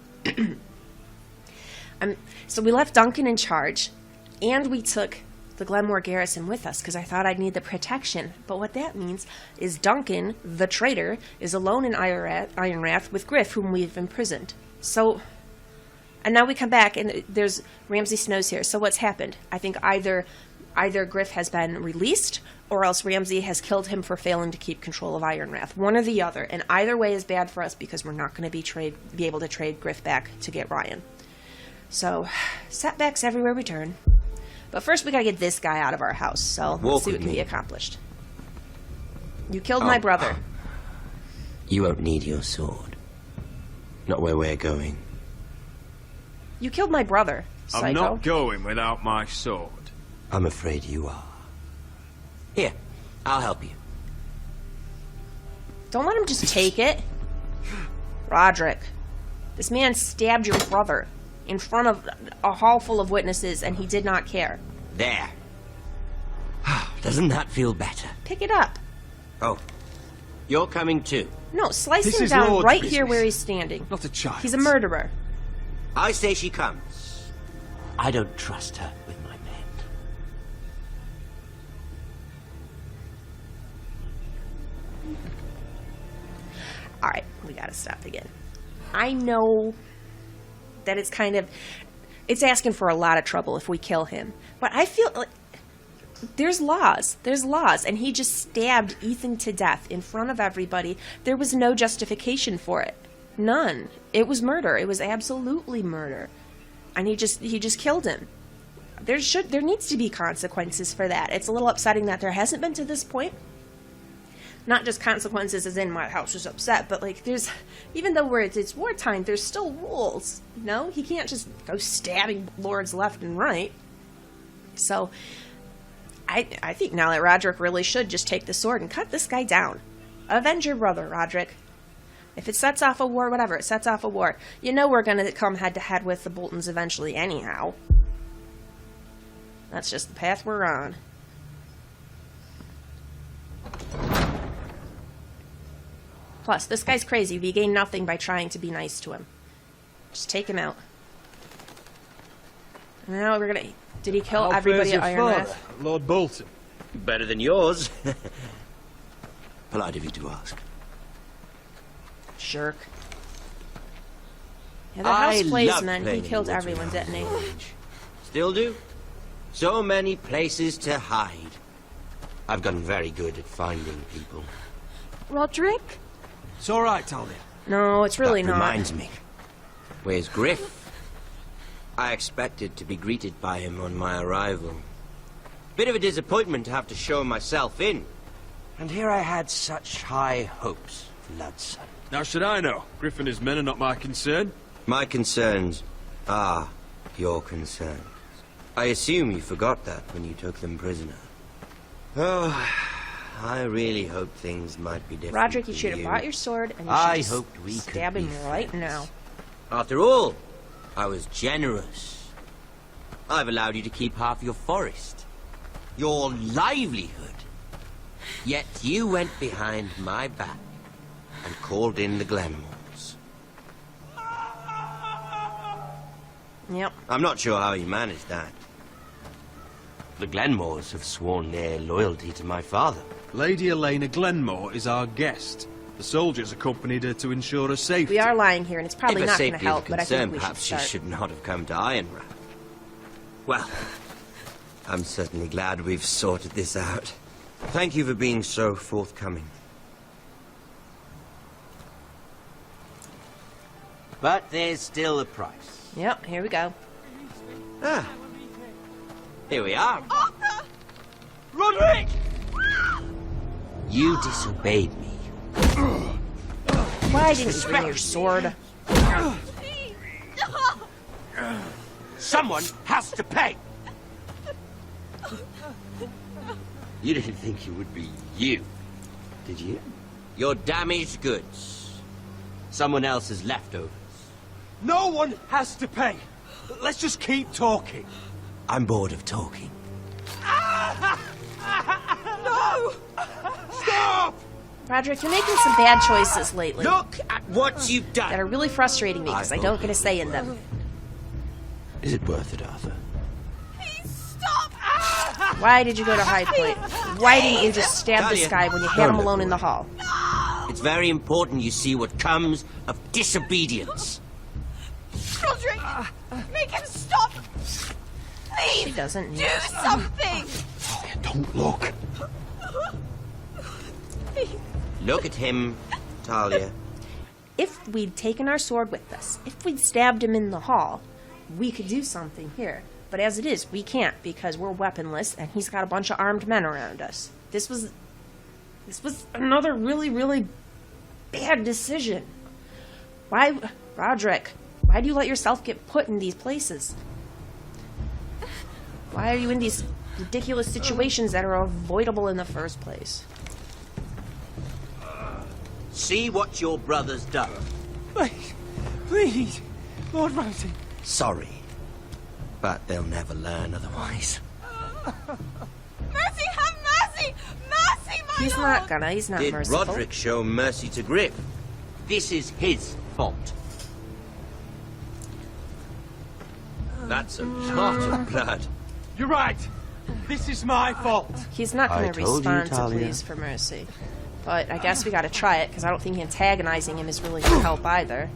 so we left Duncan in charge. And we took the Glenmore garrison with us because I thought I'd need the protection. But what that means is Duncan, the traitor, is alone in Ironrath with Griff, whom we've imprisoned. So, and now we come back and there's Ramsay Snow's here. So what's happened? I think either Griff has been released or else Ramsay has killed him for failing to keep control of Ironrath. One or the other. And either way is bad for us because we're not going to be able to trade Griff back to get Ryan. So, setbacks everywhere we turn. But first we gotta get this guy out of our house, so let's see what can be accomplished. You killed my brother. You won't need your sword. Not where we're going. You killed my brother, psycho. I'm not going without my sword. I'm afraid you are. Here, I'll help you. Don't let him just take it. Roderick, this man stabbed your brother in front of a hall full of witnesses, and he did not care. There. Doesn't that feel better? Pick it up. Oh, you're coming too. No, slice This him is down Lord's right business. here where he's standing. Not a child. He's a murderer. I say she comes. I don't trust her with my men. Alright, we gotta stop again. I know that it's asking for a lot of trouble if we kill him. But I feel like there's laws, and he just stabbed Ethan to death in front of everybody. There was no justification for it. None. It was murder. It was absolutely murder. And he just killed him. There needs to be consequences for that. It's a little upsetting that there hasn't been to this point. Not just consequences as in my house is upset, but like even though it's wartime, there's still rules. You know? He can't just go stabbing lords left and right. So I think now that Roderick really should just take the sword and cut this guy down. Avenge your brother, Roderick. If it sets off a war, whatever, it sets off a war. You know we're gonna come head to head with the Boltons eventually anyhow. That's just the path we're on. Plus, this guy's crazy. We gain nothing by trying to be nice to him. Just take him out. Now we're gonna... Did he kill everybody at Ironrath? Lord Bolton. Better than yours. Polite of you to ask. Shirk. Yeah, the house plays love men. He playing killed in everyone, Waterloo. didn't he? Still do. So many places to hide. I've gotten very good at finding people. Roderick? It's all right, Talia. No, it's really that not. Reminds me. Where's Griff? I expected to be greeted by him on my arrival. Bit of a disappointment to have to show myself in. And here I had such high hopes, Ludson. Now should I know? Griff and his men are not my concern. My concerns are your concerns. I assume you forgot that when you took them prisoner. Oh, I really hope things might be different. Roderick, you for should have you. bought your sword and you I should hoped we could stab him be right friends. now. After all, I was generous. I've allowed you to keep half your forest. Your livelihood. Yet you went behind my back and called in the Glenmores. Yep. I'm not sure how you managed that. The Glenmores have sworn their loyalty to my father. Lady Elena Glenmore is our guest. The soldiers accompanied her to ensure her safety. We are lying here, and it's probably if not her going to safety is a help, but I concern, think we should perhaps she start. should not have come to Ironrath. Well, I'm certainly glad we've sorted this out. Thank you for being so forthcoming. But there's still a price. Yep, here we go. Ah, here we are. Roderick! You disobeyed me. Why didn't you bring your sword? Someone has to pay. You didn't think it would be you, did you? Your damaged goods. Someone else's leftovers. No one has to pay. Let's just keep talking. I'm bored of talking. No! Stop! Roderick, you're making some bad choices lately. Look at what you've done. That are really frustrating me because I don't get a say in them. Is it worth it, Arthur? Why did you go to High Point? Why didn't you just stab this Talia, guy when you had him alone in the hall? It's very important you see what comes of disobedience. Roderick, make him stop! Please, She doesn't do something! Don't look. Look at him, Talia. If we'd taken our sword with us, if we'd stabbed him in the hall, we could do something here. But as it is, we can't because we're weaponless and he's got a bunch of armed men around us. This was another really, really bad decision. Why, Roderick, why do you let yourself get put in these places? Why are you in these ridiculous situations that are avoidable in the first place? See what your brother's done. Please, Lord Ramsay. Sorry, but they'll never learn otherwise. Mercy, have mercy! Mercy, my He's lord! not gonna, he's not Did merciful. Roderick show mercy to Griff? This is his fault. That's a lot of blood. You're right. This is my fault. He's not I gonna told you, respond to Talia. pleas for mercy. But I guess we gotta try it, because I don't think antagonizing him is really gonna help either.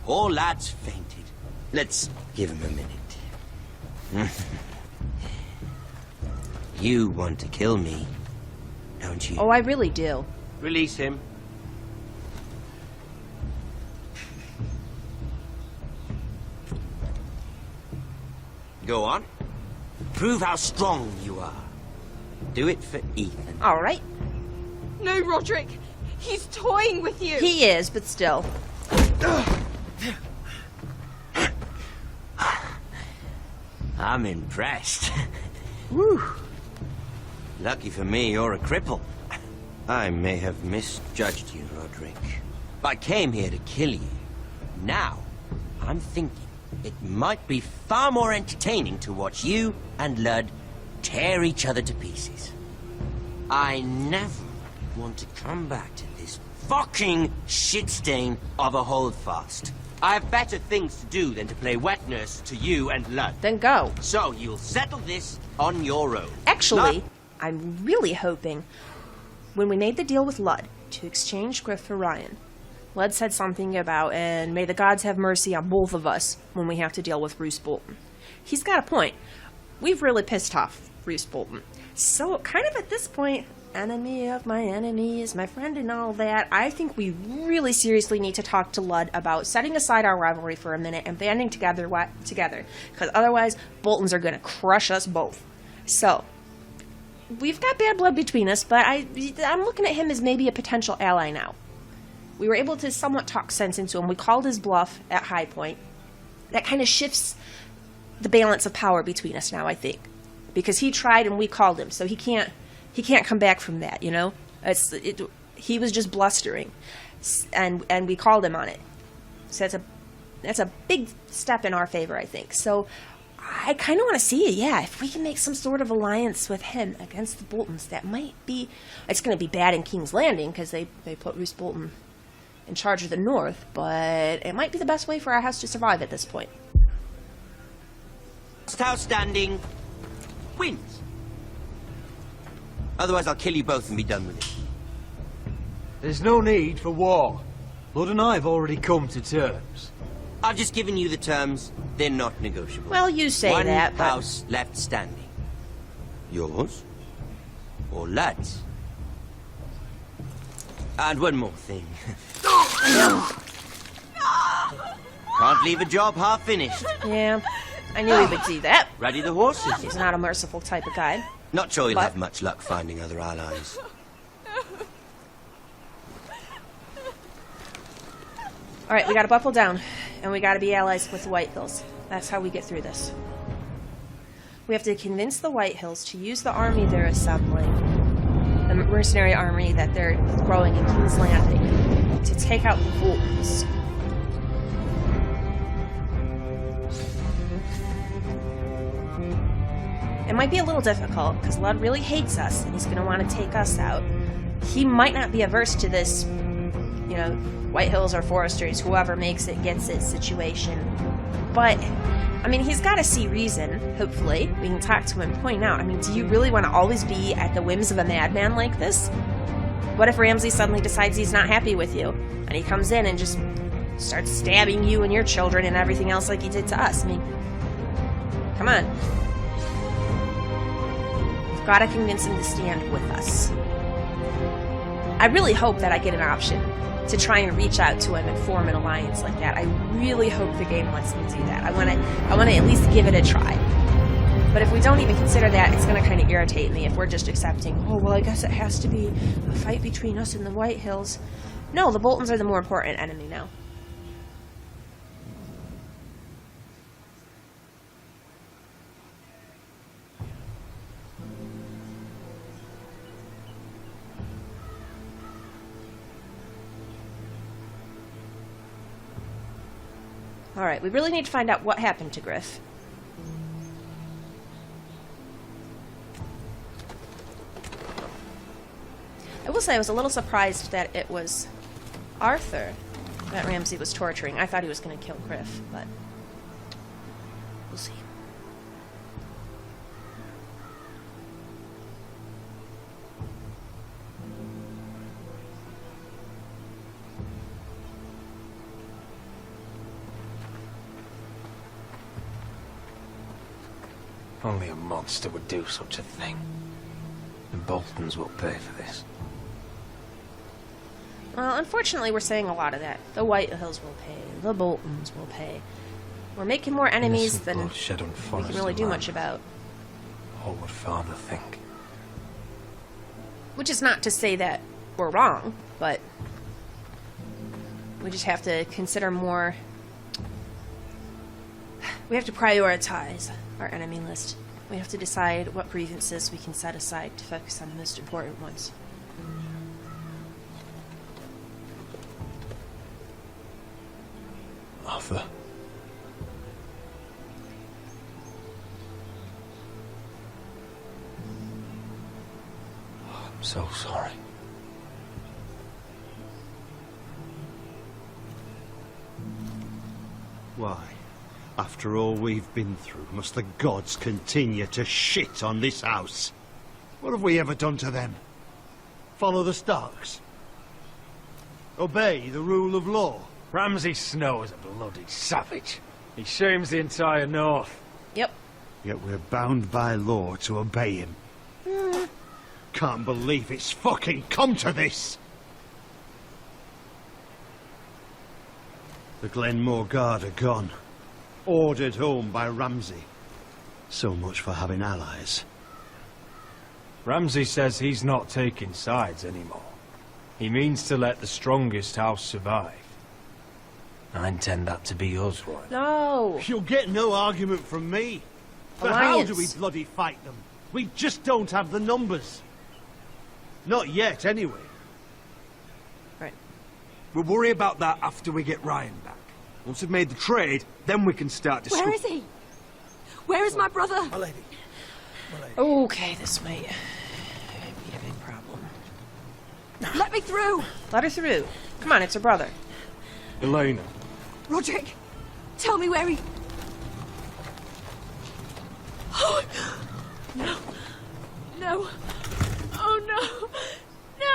Poor lad's fainted. Let's give him a minute. You want to kill me, don't you? Oh, I really do. Release him. Go on. Prove how strong you are. Do it for Ethan. All right. No, Roderick! He's toying with you! He is, but still. I'm impressed. Woo. Lucky for me, you're a cripple. I may have misjudged you, Roderick. I came here to kill you. Now, I'm thinking it might be far more entertaining to watch you and Ludd tear each other to pieces. I never want to come back to this fucking shit stain of a holdfast. I have better things to do than to play wet nurse to you and Ludd. Then go. So you'll settle this on your own. Actually, Ludd, I'm really hoping when we made the deal with Ludd to exchange Griff for Ryan, Ludd said something about, and may the gods have mercy on both of us when we have to deal with Roose Bolton. He's got a point. We've really pissed off Roose Bolton. So, kind of at this point, enemy of my enemy is my friend and all that, I think we really seriously need to talk to Ludd about setting aside our rivalry for a minute and banding together, because otherwise, Boltons are going to crush us both. So, we've got bad blood between us, but I'm looking at him as maybe a potential ally now. We were able to somewhat talk sense into him. We called his bluff at High Point. That kind of shifts the balance of power between us now, I think. Because he tried and we called him, so he can't come back from that, you know? He was just blustering. And we called him on it. So that's a big step in our favor, I think. So I kind of want to see it, yeah. If we can make some sort of alliance with him against the Boltons, that might be... It's going to be bad in King's Landing, because they put Roose Bolton in charge of the North, but it might be the best way for our house to survive at this point. last house standing wins. Otherwise, I'll kill you both and be done with it. There's no need for war. Lord and I have already come to terms. I've just given you the terms. They're not negotiable. Well, you say One that, but... house left standing. Yours or Ludd's. And one more thing. Can't leave a job half finished. Yeah, I knew he would do that. Ready the horses? He's not a merciful type of guy. Not sure you'll But- have much luck finding other allies. Alright, we gotta buckle down, and we gotta be allies with the White Hills. That's how we get through this. We have to convince the White Hills to use the army they're assembling, the mercenary army that they're throwing in King's Landing, to take out the Boltons. It might be a little difficult, because Ludd really hates us, and he's going to want to take us out. He might not be averse to this, you know, White Hills or Foresters, whoever makes it gets it situation. But I mean, he's got to see reason, hopefully. We can talk to him and point out. I mean, do you really want to always be at the whims of a madman like this? What if Ramsay suddenly decides he's not happy with you, and he comes in and just starts stabbing you and your children and everything else like he did to us? I mean, come on. We've got to convince him to stand with us. I really hope that I get an option to try and reach out to him and form an alliance like that. I really hope the game lets me do that. I want to at least give it a try. But if we don't even consider that, it's going to kind of irritate me if we're just accepting, oh, well, I guess it has to be a fight between us and the White Hills. No, the Boltons are the more important enemy now. Alright, we really need to find out what happened to Griff. I will say I was a little surprised that it was Arthur that Ramsay was torturing. I thought he was going to kill Griff, but we'll see. Only a monster would do such a thing. The Boltons will pay for this. Well, unfortunately, we're saying a lot of that. The White Hills will pay. The Boltons will pay. We're making more enemies than we can really do much about. What would Father think? Which is not to say that we're wrong, but we just have to consider more. We have to prioritize our enemy list. We have to decide what grievances we can set aside to focus on the most important ones. Arthur. I'm so sorry. Why? After all we've been through, must the gods continue to shit on this house? What have we ever done to them? Follow the Starks? Obey the rule of law? Ramsay Snow is a bloody savage. He shames the entire North. Yep. Yet we're bound by law to obey him. Can't believe it's fucking come to this! The Glenmore Guard are gone. Ordered home by Ramsay. So much for having allies. Ramsay says he's not taking sides anymore. He means to let the strongest house survive. I intend that to be us, Roy. No! You'll get no argument from me. But how do we bloody fight them? We just don't have the numbers. Not yet, anyway. Right. We'll worry about that after we get Ryan back. Once we've made the trade, then we can start discussing. Where is he? Where is my brother? My lady. Okay, this might be a big problem. Let me through! Let her through. Come on, it's her brother. Elena. Roderick, tell me where he... Oh, no. No. Oh, no. No!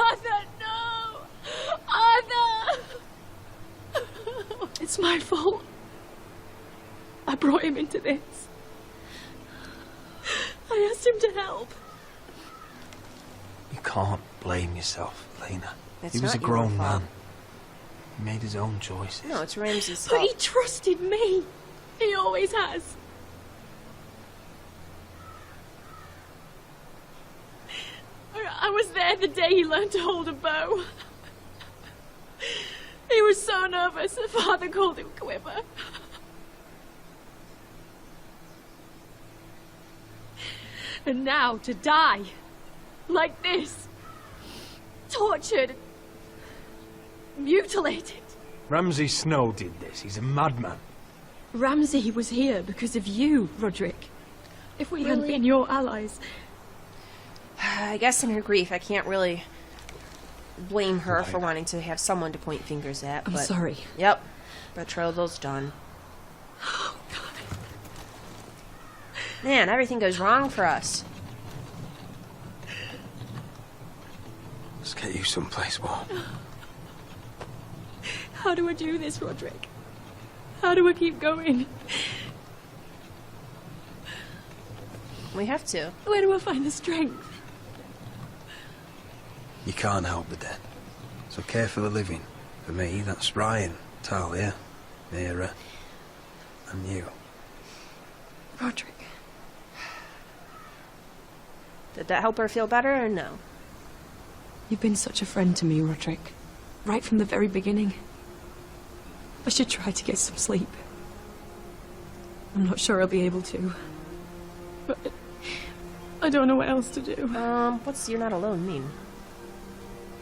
Arthur, no! Arthur! It's my fault. I brought him into this. I asked him to help. You can't blame yourself, Elena. It's He was a not your grown fault. man. He made his own choices. No, it's Ramsay's But he fault. trusted me. He always has. I was there the day he learned to hold a bow. He was so nervous that Father called him Quiver. And now to die. Like this. Tortured. Mutilated. Ramsay Snow did this. He's a madman. Ramsay was here because of you, Roderick. If we hadn't been your allies... I guess in her grief, I can't really blame her for wanting to have someone to point fingers at. I'm but sorry. Yep. Betrothal's done. Oh, God. Man, everything goes wrong for us. Let's get you someplace warm. How do I do this, Roderick? How do I keep going? We have to. Where do I find the strength? You can't help the dead. So care for the living. For me, that's Ryan, Talia, Mira, and you. Roderick. Did that help her feel better or no? You've been such a friend to me, Roderick. Right from the very beginning. I should try to get some sleep. I'm not sure I'll be able to. But I don't know what else to do. What's "you're not alone" mean?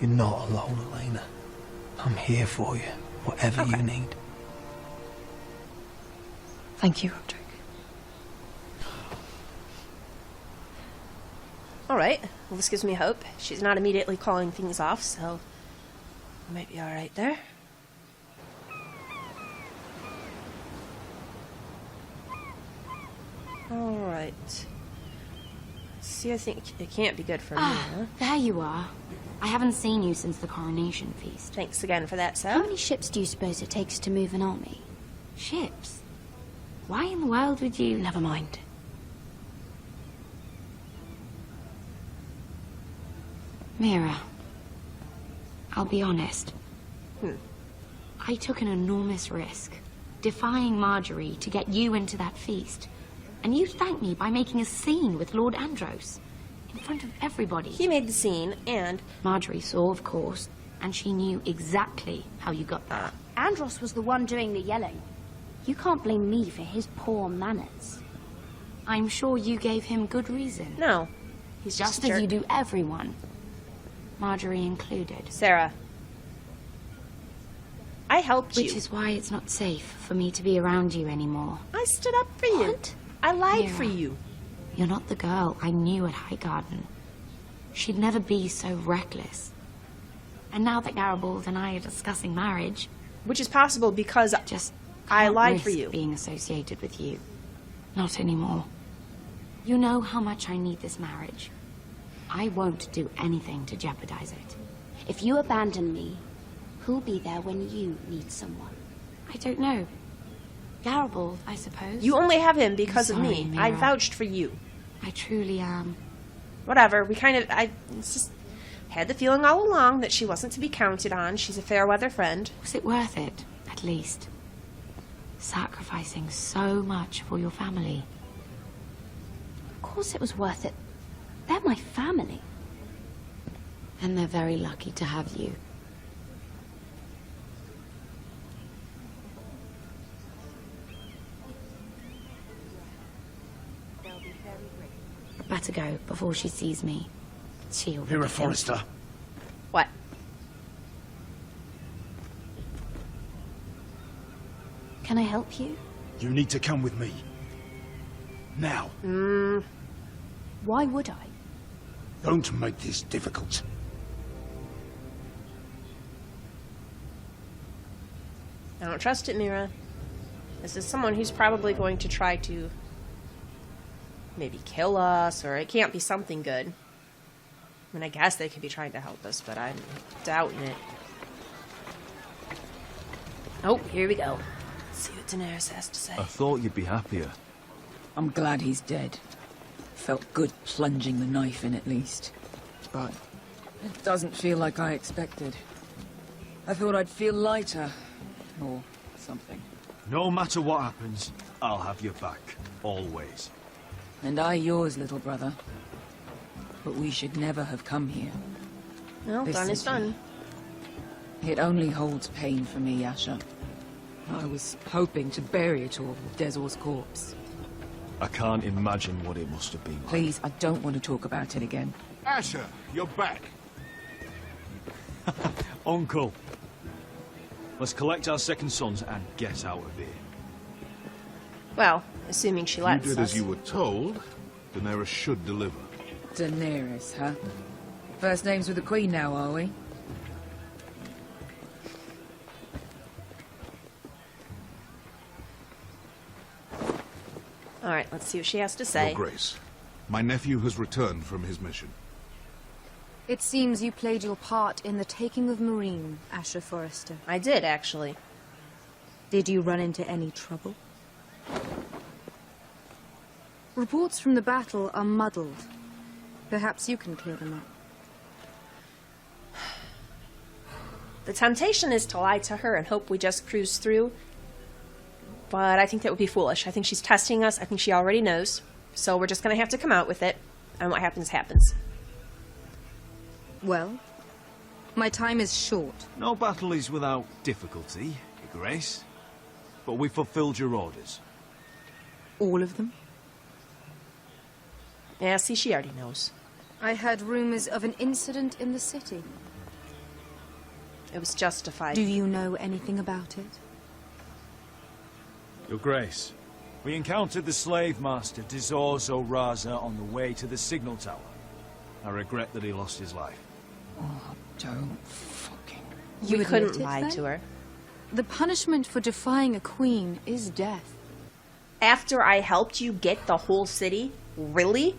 You're not alone, Elena. I'm here for you, whatever you need. Thank you, Roderick. Alright, well this gives me hope. She's not immediately calling things off, so I might be alright there. Alright. See, I think it can't be good for me, huh? There you are. I haven't seen you since the coronation feast. Thanks again for that, How sir. many ships do you suppose it takes to move an army? Ships? Why in the world would you... Never mind. Mira, I'll be honest. Hmm. I took an enormous risk, defying Marjorie to get you into that feast. And you thanked me by making a scene with Lord Andros. In front of everybody. He made the scene, and... Marjorie saw, of course, and she knew exactly how you got there. Andros was the one doing the yelling. You can't blame me for his poor manners. I'm sure you gave him good reason. No. He's Just a as you jerk. do everyone. Marjorie included. Sarah. I helped you. Which is why it's not safe for me to be around you anymore. I stood up for you. What? I lied Mira, for you. You're not the girl I knew at Highgarden. She'd never be so reckless. And now that Garibald and I are discussing marriage... Which is possible because just I lied for risk you. being associated with you. Not anymore. You know how much I need this marriage. I won't do anything to jeopardize it. If you abandon me, who'll be there when you need someone? I don't know. Garibald, I suppose. You only have him because of Sorry, me. I Mira. vouched for you. I truly am. Whatever. We kind of... it's just had the feeling all along that she wasn't to be counted on. She's a fair-weather friend. Was it worth it, at least? Sacrificing so much for your family. Of course it was worth it. They're my family. And they're very lucky to have you. Better go before she sees me. She'll... Mira Forrester. What? Can I help you? You need to come with me. Now. Why would I? Don't make this difficult. I don't trust it, Mira. This is someone who's probably going to try to maybe kill us, or it can't be something good. I mean, I guess they could be trying to help us, but I'm doubting it. Oh, here we go. Let's see what Daenerys has to say. I thought you'd be happier. I'm glad he's dead. Felt good plunging the knife in at least. But it doesn't feel like I expected. I thought I'd feel lighter. Or something. No matter what happens, I'll have your back. Always. And I yours, little brother. But we should never have come here. Well, This done is city. done. It only holds pain for me, Asher. I was hoping to bury it all with Dezor's corpse. I can't imagine what it must have been like. Please, I don't want to talk about it again. Asher, you're back. Uncle. Let's collect our second sons and get out of here. Well, assuming she You lets did us. as you were told. Daenerys should deliver. Daenerys, huh? First names with the Queen now, are we? All right, let's see what she has to say. Your Grace, my nephew has returned from his mission. It seems you played your part in the taking of Marine, Asher Forrester. I did, actually. Did you run into any trouble? Reports from the battle are muddled. Perhaps you can clear them up. The temptation is to lie to her and hope we just cruise through. But I think that would be foolish. I think she's testing us. I think she already knows. So we're just going to have to come out with it. And what happens, happens. Well, my time is short. No battle is without difficulty, Your Grace. But we fulfilled your orders. All of them? Yeah, see, she already knows. I heard rumors of an incident in the city. It was justified. Do you know anything about it? Your Grace, we encountered the slave master Dizor Zoraza on the way to the signal tower. I regret that he lost his life. Oh, don't fucking... We couldn't lie to her. The punishment for defying a queen is death. After I helped you get the whole city? Really?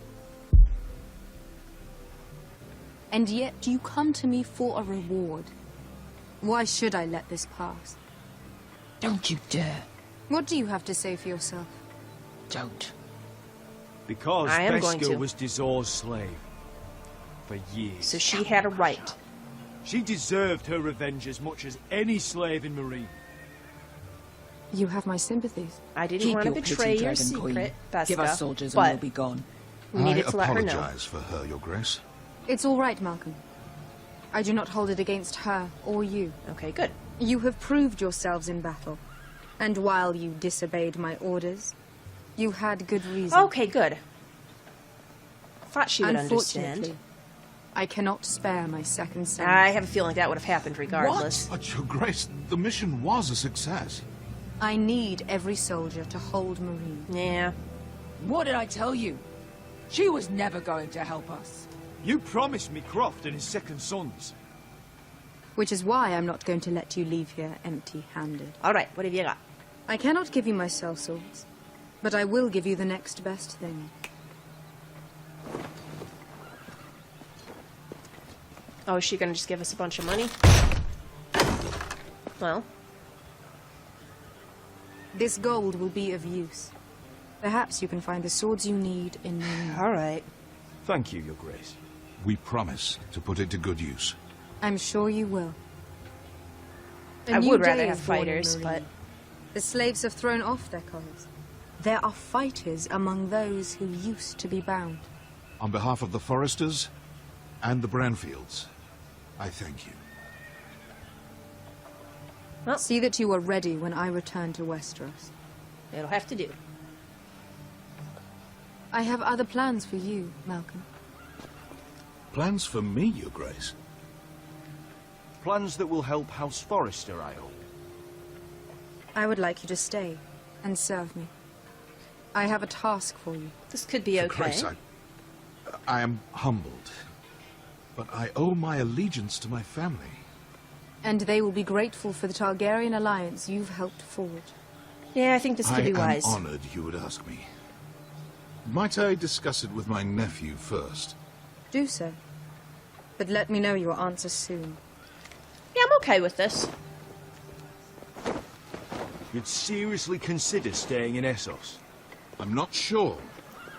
And yet you come to me for a reward. Why should I let this pass? Don't you dare. What do you have to say for yourself? Don't. Because I am going Beskha to. was Dizor's slave. For years. So she had a right. She deserved her revenge as much as any slave in Marine. You have my sympathies. I didn't Keep want to your betray pity, your Dragon secret, Queen. Beskha, Give us soldiers and but we'll be gone. we needed to let her know. I apologize for her, Your Grace. It's all right, Malcolm. I do not hold it against her or you. Okay, good. You have proved yourselves in battle. And while you disobeyed my orders, you had good reason. Okay, good. Thought she would understand. Unfortunately, I cannot spare my second son. I have a feeling that would have happened regardless. But, Your Grace, the mission was a success. I need every soldier to hold Marine. Yeah. What did I tell you? She was never going to help us. You promised me Croft and his second sons. Which is why I'm not going to let you leave here empty-handed. All right, what have you got? I cannot give you my sellswords, but I will give you the next best thing. Oh, is she gonna just give us a bunch of money? Well. This gold will be of use. Perhaps you can find the swords you need in Marine. All right. Thank you, Your Grace. We promise to put it to good use. I'm sure you will. A I new would day rather is have born in fighters, Marine. but... The slaves have thrown off their collars. There are fighters among those who used to be bound. On behalf of the Foresters and the Branfields, I thank you. Well, see that you are ready when I return to Westeros. It'll have to do. I have other plans for you, Malcolm. Plans for me, Your Grace? Plans that will help House Forrester, I hope. I would like you to stay and serve me. I have a task for you. This could be Your okay. Grace, I am humbled, but I owe my allegiance to my family. And they will be grateful for the Targaryen alliance you've helped forge. Yeah, I think this could be wise. I am honored you would ask me. Might I discuss it with my nephew first? Do so. But let me know your answer soon. Yeah, I'm okay with this. You'd seriously consider staying in Essos? I'm not sure.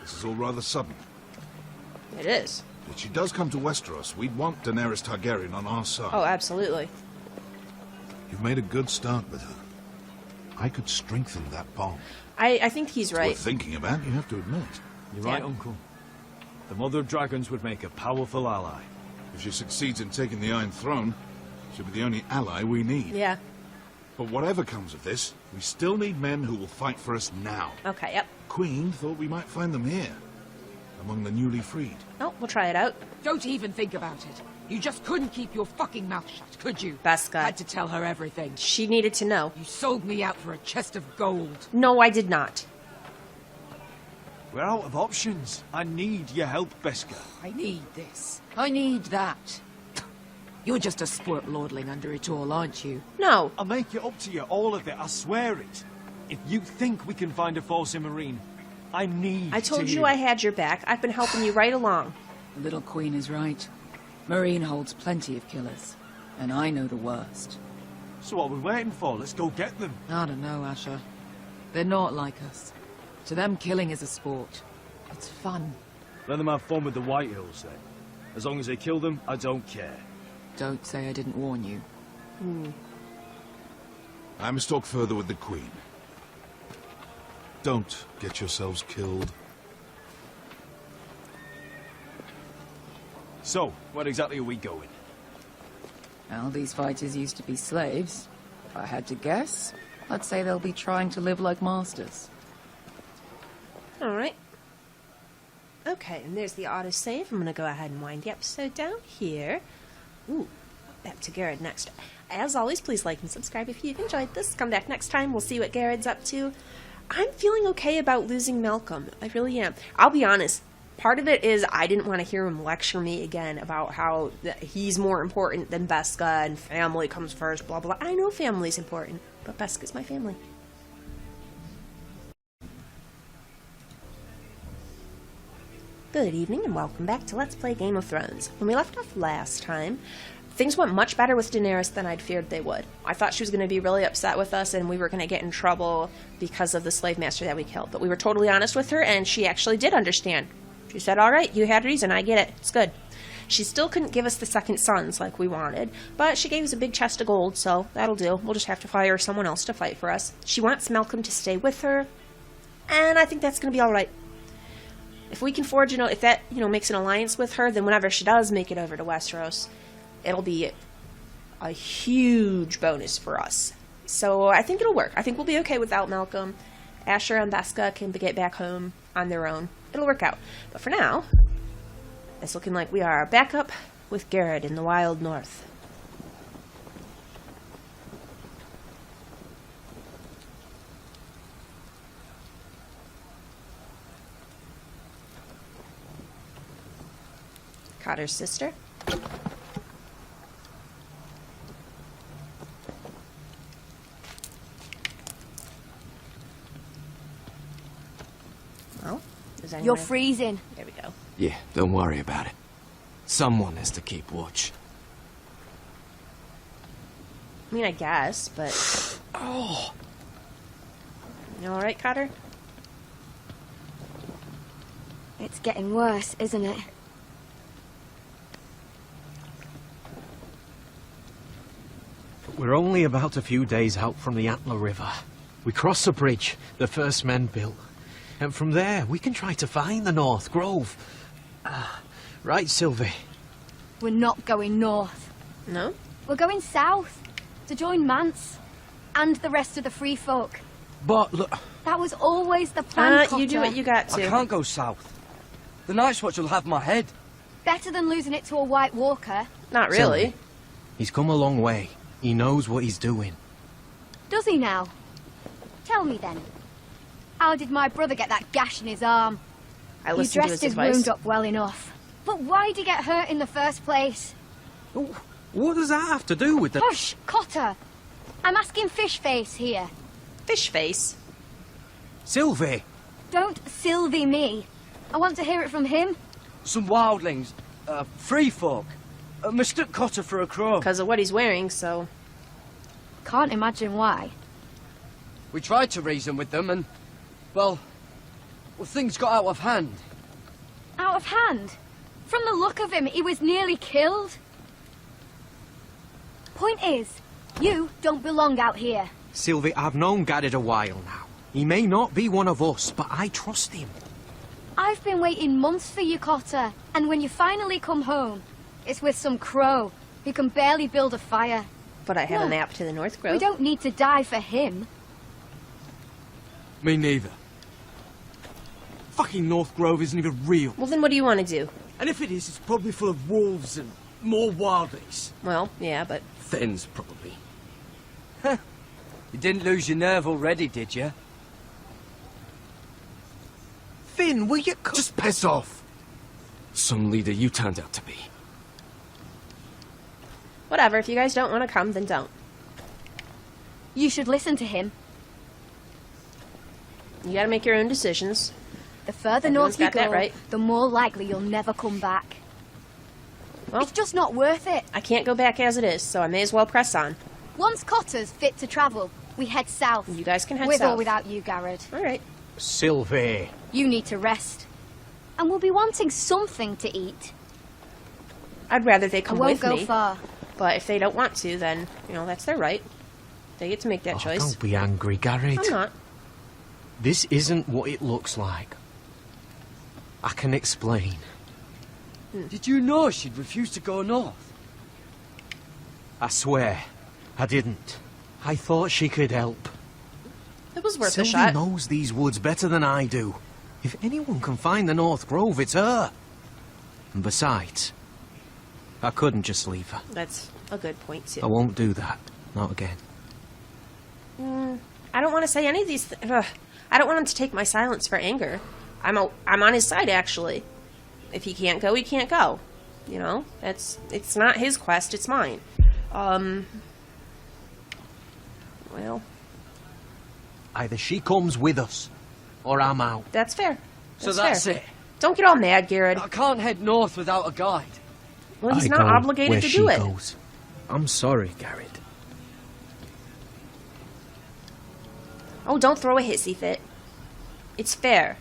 This is all rather sudden. It is. If she does come to Westeros, we'd want Daenerys Targaryen on our side. Oh, absolutely. You've made a good start with her. I could strengthen that bond. I think he's right. Worth thinking about, you have to admit. You're right, Uncle. The Mother of Dragons would make a powerful ally. If she succeeds in taking the Iron Throne, she'll be the only ally we need. Yeah. But whatever comes of this, we still need men who will fight for us now. Okay, yep. Queen thought we might find them here, among the newly freed. Oh, we'll try it out. Don't even think about it. You just couldn't keep your fucking mouth shut, could you? Beskha. Had to tell her everything. She needed to know. You sold me out for a chest of gold. No, I did not. We're out of options. I need your help, Beskha. I need this. I need that. You're just a squirt lordling under it all, aren't you? No. I'll make it up to you, all of it, I swear it. If you think we can find a force in Marine, I need I told to you hear I had your back. I've been helping you right along. The little queen is right. Marine holds plenty of killers, and I know the worst. So what are we waiting for? Let's go get them. I don't know, Asher. They're not like us. To them, killing is a sport. It's fun. Let them have fun with the White Hills, then. As long as they kill them, I don't care. Don't say I didn't warn you. I must talk further with the Queen. Don't get yourselves killed. So, where exactly are we going? Well, these fighters used to be slaves. If I had to guess, I'd say they'll be trying to live like masters. Alright. Okay, and there's the autosave. I'm going to go ahead and wind the episode down here. Ooh, back to Garrett next. As always, please like and subscribe if you've enjoyed this. Come back next time. We'll see what Garrett's up to. I'm feeling okay about losing Malcolm. I really am. I'll be honest. Part of it is I didn't want to hear him lecture me again about how he's more important than Beska and family comes first, blah, blah. I know family's important, but Beska's my family. Good evening and welcome back to Let's Play Game of Thrones. When we left off last time, things went much better with Daenerys than I'd feared they would. I thought she was going to be really upset with us and we were going to get in trouble because of the slave master that we killed. But we were totally honest with her and she actually did understand. She said, all right, you had reason, I get it, it's good. She still couldn't give us the second sons like we wanted, but she gave us a big chest of gold, so that'll do. We'll just have to hire someone else to fight for us. She wants Malcolm to stay with her, and I think that's going to be all right. If we can forge, if that, makes an alliance with her, then whenever she does make it over to Westeros, it'll be a huge bonus for us. So I think it'll work. I think we'll be okay without Malcolm. Asher and Beska can get back home on their own. It'll work out. But for now, it's looking like we are back up with Garrett in the wild north. Cotter's sister. Well, is anyone... You're freezing. There we go. Yeah, don't worry about it. Someone has to keep watch. I mean, I guess, but... Oh! You alright, Cotter? It's getting worse, isn't it? We're only about a few days out from the Antler River. We cross a bridge the first men built. And from there, we can try to find the North Grove. Right, Sylvie? We're not going north. No? We're going south to join Mance and the rest of the free folk. But look... That was always the plan, Cotter. You do what you got to. I can't go south. The Night's Watch will have my head. Better than losing it to a White Walker. Not really. Sylvie, he's come a long way. He knows what he's doing. Does he now? Tell me then. How did my brother get that gash in his arm? I He listened to dressed his his advice. wound up well enough. But why'd he get hurt in the first place? What does that have to do with the... Hush, Cotter! I'm asking Fishface here. Fishface? Sylvie! Don't Sylvie me. I want to hear it from him. Some wildlings, free folk, mistook Cotter for a crow. Because of what he's wearing, so... Can't imagine why. We tried to reason with them and, well, things got out of hand. Out of hand? From the look of him, he was nearly killed. Point is, you don't belong out here. Sylvie, I've known Garrett a while now. He may not be one of us, but I trust him. I've been waiting months for you, Cotter, and when you finally come home, it's with some crow who can barely build a fire. But I had No. a nap to the North Grove. We don't need to die for him. Me neither. Fucking North Grove isn't even real. Well, then what do you want to do? And if it is, it's probably full of wolves and more wildlings. Well, yeah, but... Thins, probably. You didn't lose your nerve already, did you? Finn, will you... Just piss off. Some leader you turned out to be. Whatever, if you guys don't want to come, then don't. You should listen to him. You gotta make your own decisions. The further Everyone's north you got that go, right. the more likely you'll never come back. Well, it's just not worth it. I can't go back as it is, so I may as well press on. Once Cotter's fit to travel, we head south. You guys can head With south. or without you, Garrett. All right. Sylvie. You need to rest. And we'll be wanting something to eat. I'd rather they come I won't with go me. far. But if they don't want to, then, you know, that's their right. They get to make that choice. Don't be angry, Garrett. I'm not. This isn't what it looks like. I can explain. Did you know she'd refused to go north? I swear, I didn't. I thought she could help. It was worth a Sylvie shot. knows these woods better than I do. If anyone can find the North Grove, it's her. And besides, I couldn't just leave her. That's a good point, too. I won't do that. Not again. I don't want to say any of these I don't want him to take my silence for anger. I'm on his side, actually. If he can't go, he can't go. You know? It's not his quest, it's mine. Well... Either she comes with us, or I'm out. That's fair. So that's fair. it. Don't get all mad, Garrett. I can't head north without a guide. Well, he's I not go obligated where to she do it. goes. I'm sorry, Garrett. Oh, don't throw a hissy fit. It's fair.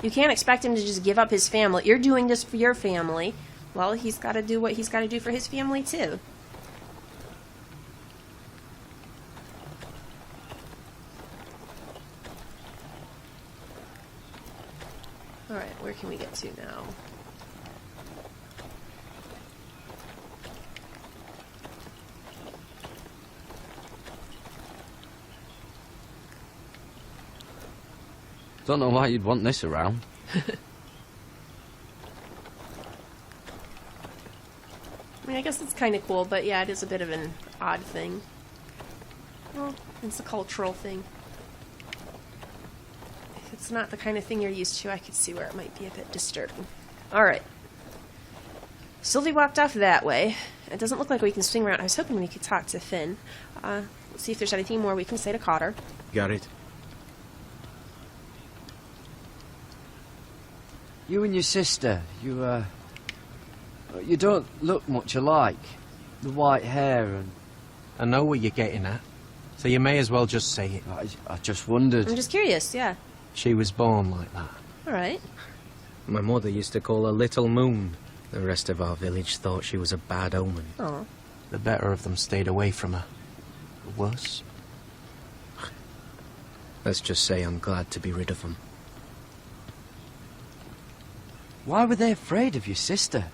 You can't expect him to just give up his family. You're doing this for your family. Well, he's got to do what he's got to do for his family, too. Alright, where can we get to now? Don't know why you'd want this around. I mean, I guess it's kind of cool, but yeah, it is a bit of an odd thing. Well, it's a cultural thing. If it's not the kind of thing you're used to, I could see where it might be a bit disturbing. Alright. Sylvie walked off that way. It doesn't look like we can swing around. I was hoping we could talk to Finn. Let's see if there's anything more we can say to Cotter. Got it. You and your sister, you don't look much alike. The white hair and... I know what you're getting at, so you may as well just say it. I just wondered. I'm just curious, yeah. She was born like that. Alright. My mother used to call her Little Moon. The rest of our village thought she was a bad omen. Oh. The better of them stayed away from her. The worse? Let's just say I'm glad to be rid of them. Why were they afraid of your sister?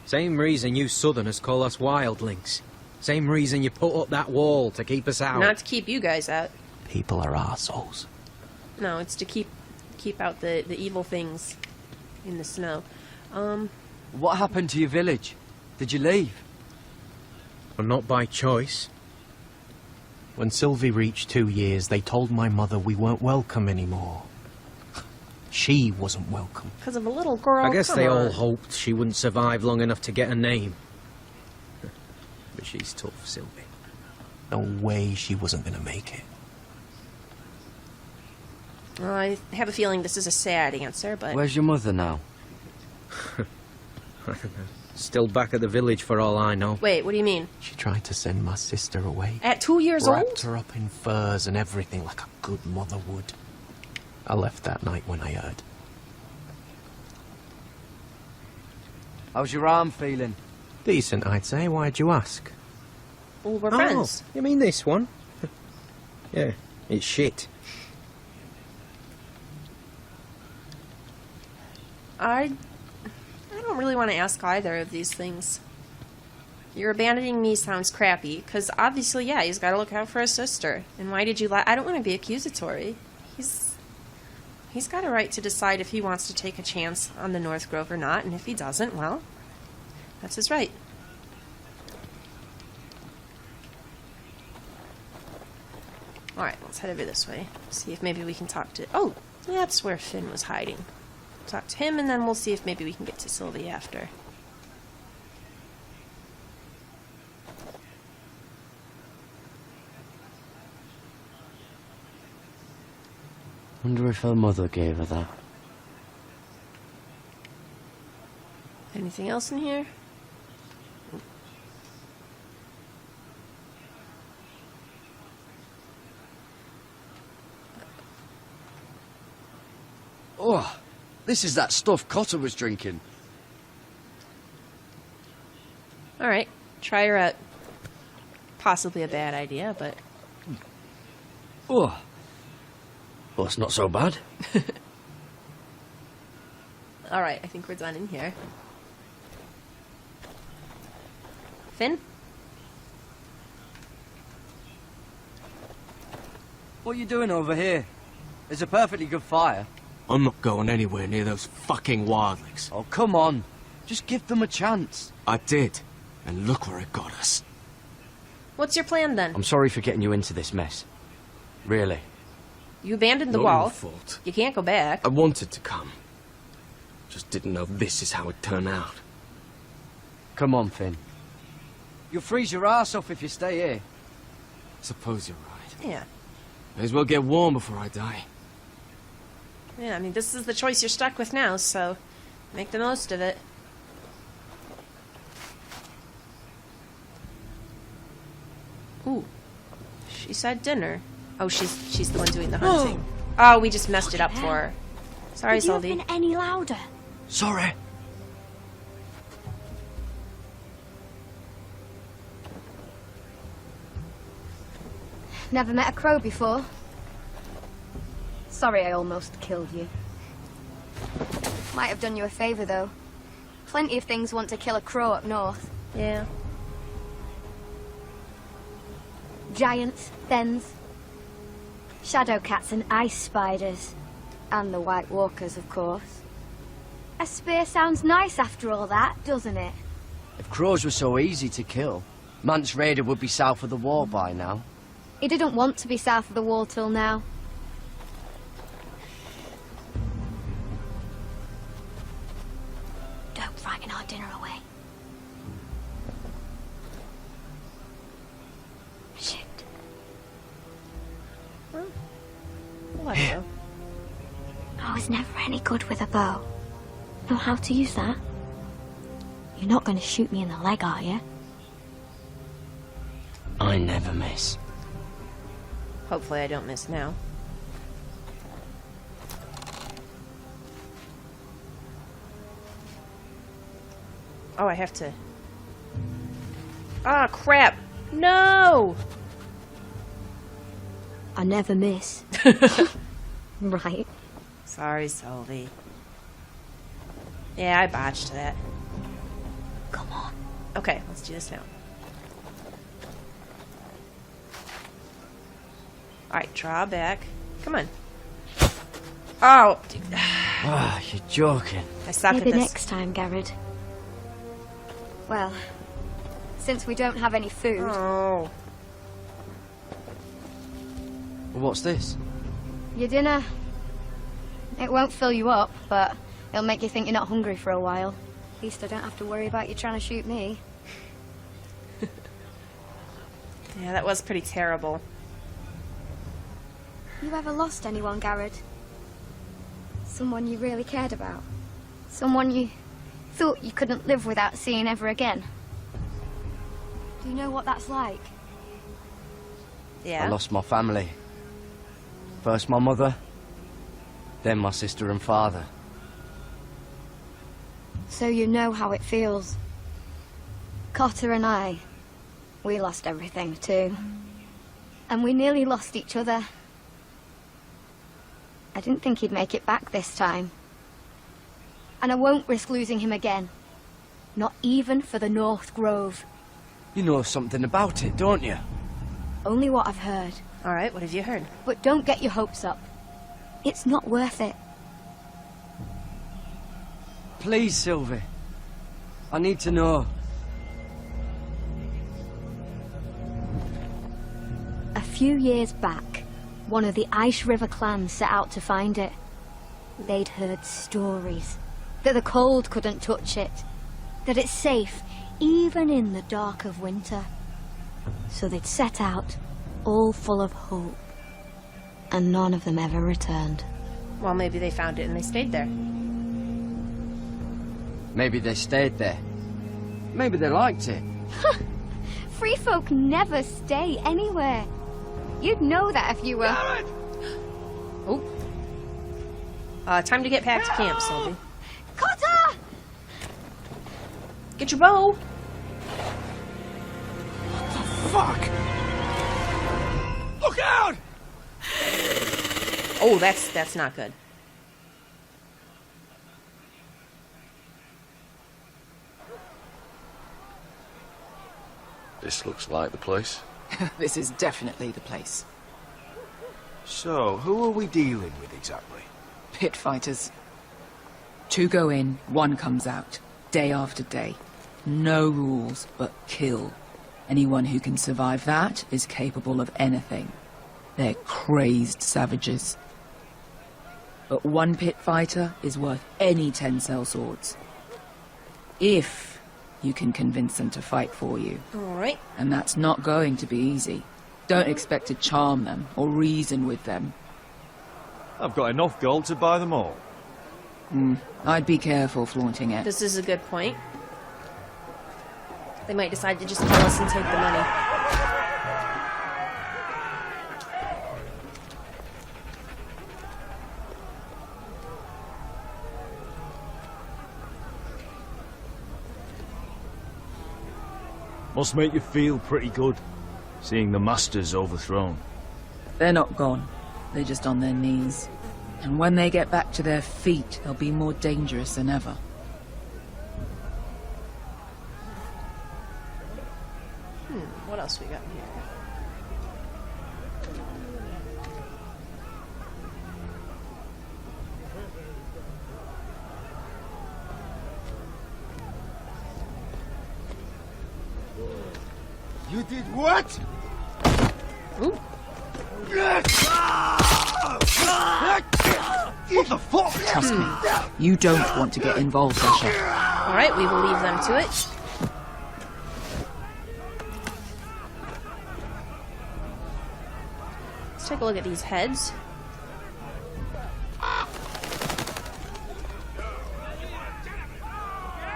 Same reason you Southerners call us wildlings. Same reason you put up that wall to keep us out. Not to keep you guys out. People are arseholes. No, it's to keep out the evil things in the snow. What happened to your village? Did you leave? Well, not by choice. When Sylvie reached 2 years, they told my mother we weren't welcome anymore. She wasn't welcome. Because of a little girl. I guess come they on. all hoped she wouldn't survive long enough to get a name. But she's tough, Sylvie. No way she wasn't going to make it. Well, I have a feeling this is a sad answer, but... Where's your mother now? Still back at the village for all I know. Wait, what do you mean? She tried to send my sister away. At 2 years Wrapped old? her up in furs and everything like a good mother would. I left that night when I heard. How's your arm feeling? Decent, I'd say. Why'd you ask? Well, we're friends. You mean this one? Yeah, it's shit. I don't really want to ask either of these things. You're abandoning me sounds crappy, because obviously, yeah, he's got to look out for his sister. And why did you lie? I don't want to be accusatory. He's got a right to decide if he wants to take a chance on the North Grove or not, and if he doesn't, well, that's his right. Alright, let's head over this way. See if maybe we can talk to... Oh, that's where Finn was hiding. Talk to him, and then we'll see if maybe we can get to Sylvie after. Wonder if her mother gave her that. Anything else in here? Oh, this is that stuff Cotter was drinking. Alright, try her out. Possibly a bad idea, but... Oh. Well, it's not so bad. Alright, I think we're done in here. Finn? What are you doing over here? There's a perfectly good fire. I'm not going anywhere near those fucking wildlings. Oh, come on. Just give them a chance. I did, and look where it got us. What's your plan then? I'm sorry for getting you into this mess. Really. You abandoned the Not wall. your fault. You can't go back. I wanted to come. Just didn't know this is how it turned out. Come on, Finn. You'll freeze your ass off if you stay here. Suppose you're right. Yeah. May as well get warm before I die. Yeah, I mean, this is the choice you're stuck with now, so make the most of it. Ooh. She said dinner. Oh, she's the one doing the hunting. Oh, we just messed it up for her. Sorry, Could you have Sylvie. been any louder? Sorry. Never met a crow before. Sorry I almost killed you. Might have done you a favour, though. Plenty of things want to kill a crow up north. Yeah. Giants, thens, shadow cats and ice spiders. And the White Walkers, of course. A spear sounds nice after all that, doesn't it? If crows were so easy to kill, Mance Raider would be south of the wall by now. He didn't want to be south of the wall till now. Don't frighten our dinner away. Shit. Hello. I was never any good with a bow. Know how to use that? You're not going to shoot me in the leg, are you? I never miss. Hopefully I don't miss now. Oh, I have to... Ah, crap! No! I never miss. Right. Sorry, Sylvie. Yeah, I botched that. Come on. Okay, let's do this now. Alright, draw back. Come on. Oh! Ah, you're joking. I suck Maybe at this. next time, Garrett. Well, since we don't have any food... Oh. What's this? Your dinner. It won't fill you up, but it'll make you think you're not hungry for a while. At least I don't have to worry about you trying to shoot me. Yeah, that was pretty terrible. You ever lost anyone, Garrett? Someone you really cared about? Someone you thought you couldn't live without seeing ever again? Do you know what that's like? Yeah? I lost my family. First my mother, then my sister and father. So you know how it feels. Cotter and I, we lost everything too. And we nearly lost each other. I didn't think he'd make it back this time. And I won't risk losing him again. Not even for the North Grove. You know something about it, don't you? Only what I've heard. Alright, what have you heard? But don't get your hopes up. It's not worth it. Please, Sylvie. I need to know. A few years back, one of the Ice River clans set out to find it. They'd heard stories. That the cold couldn't touch it. That it's safe, even in the dark of winter. So they'd set out, all full of hope. And none of them ever returned. Well, maybe they found it and they stayed there. Maybe they stayed there. Maybe they liked it. Free folk never stay anywhere. You'd know that if you were... Oh. Time to get back to camp, Sylvie. Cotta! Get your bow. Fuck! Look out! Oh, that's not good. This looks like the place. This is definitely the place. So, who are we dealing with exactly? Pit fighters. 2 go in, 1 comes out. Day after day. No rules, but kill. Anyone who can survive that is capable of anything. They're crazed savages. But 1 pit fighter is worth any 10 sellswords. If you can convince them to fight for you. Alright. And that's not going to be easy. Don't expect to charm them or reason with them. I've got enough gold to buy them all. I'd be careful flaunting it. This is a good point. They might decide to just kill us and take the money. Must make you feel pretty good, seeing the masters overthrown. They're not gone. They're just on their knees. And when they get back to their feet, they'll be more dangerous than ever. What else we got here? You did what? Ooh. What the fuck? Trust me, you don't want to get involved, Asher. Alright, we will leave them to it. Let's take a look at these heads.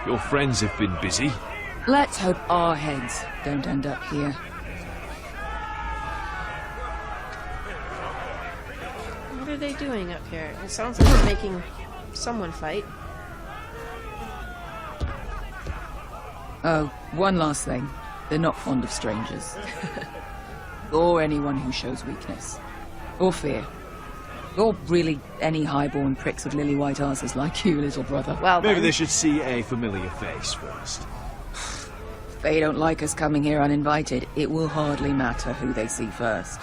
Your friends have been busy. Let's hope our heads don't end up here. What are they doing up here? It sounds like they're making someone fight. Oh, one last thing. They're not fond of strangers. Or anyone who shows weakness. Or fear. Or really any highborn pricks with lily white asses like you, little brother. Well, maybe they should see a familiar face first. If they don't like us coming here uninvited, it will hardly matter who they see first.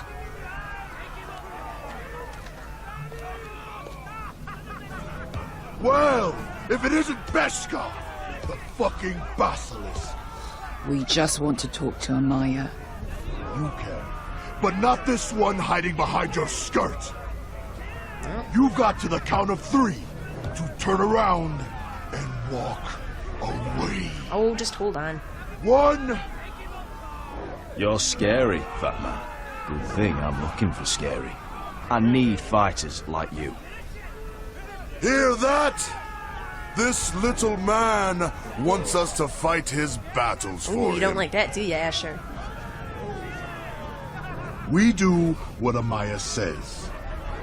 Well, if it isn't Beskar, the fucking basilisk. We just want to talk to Amaya. You can, but not this one hiding behind your skirt. You've got to the count of 3 to turn around and walk away. Oh, just hold on. 1. You're scary, fat man. Good thing I'm looking for scary. I need fighters like you. Hear that? This little man wants us to fight his battles for him. You don't like that, do you, Asher? We do what Amaya says.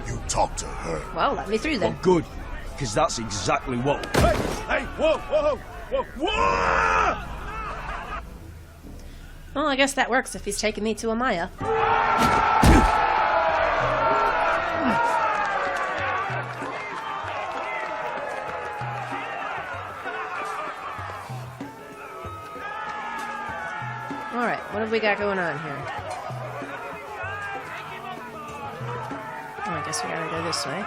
You talk to her. Well, let me through then. Oh, good. Because that's exactly what... Hey! Whoa! Whoa! Whoa! Whoa! Well, I guess that works if he's taking me to Amaya. Alright, what have we got going on here? Oh, I guess we gotta go this way.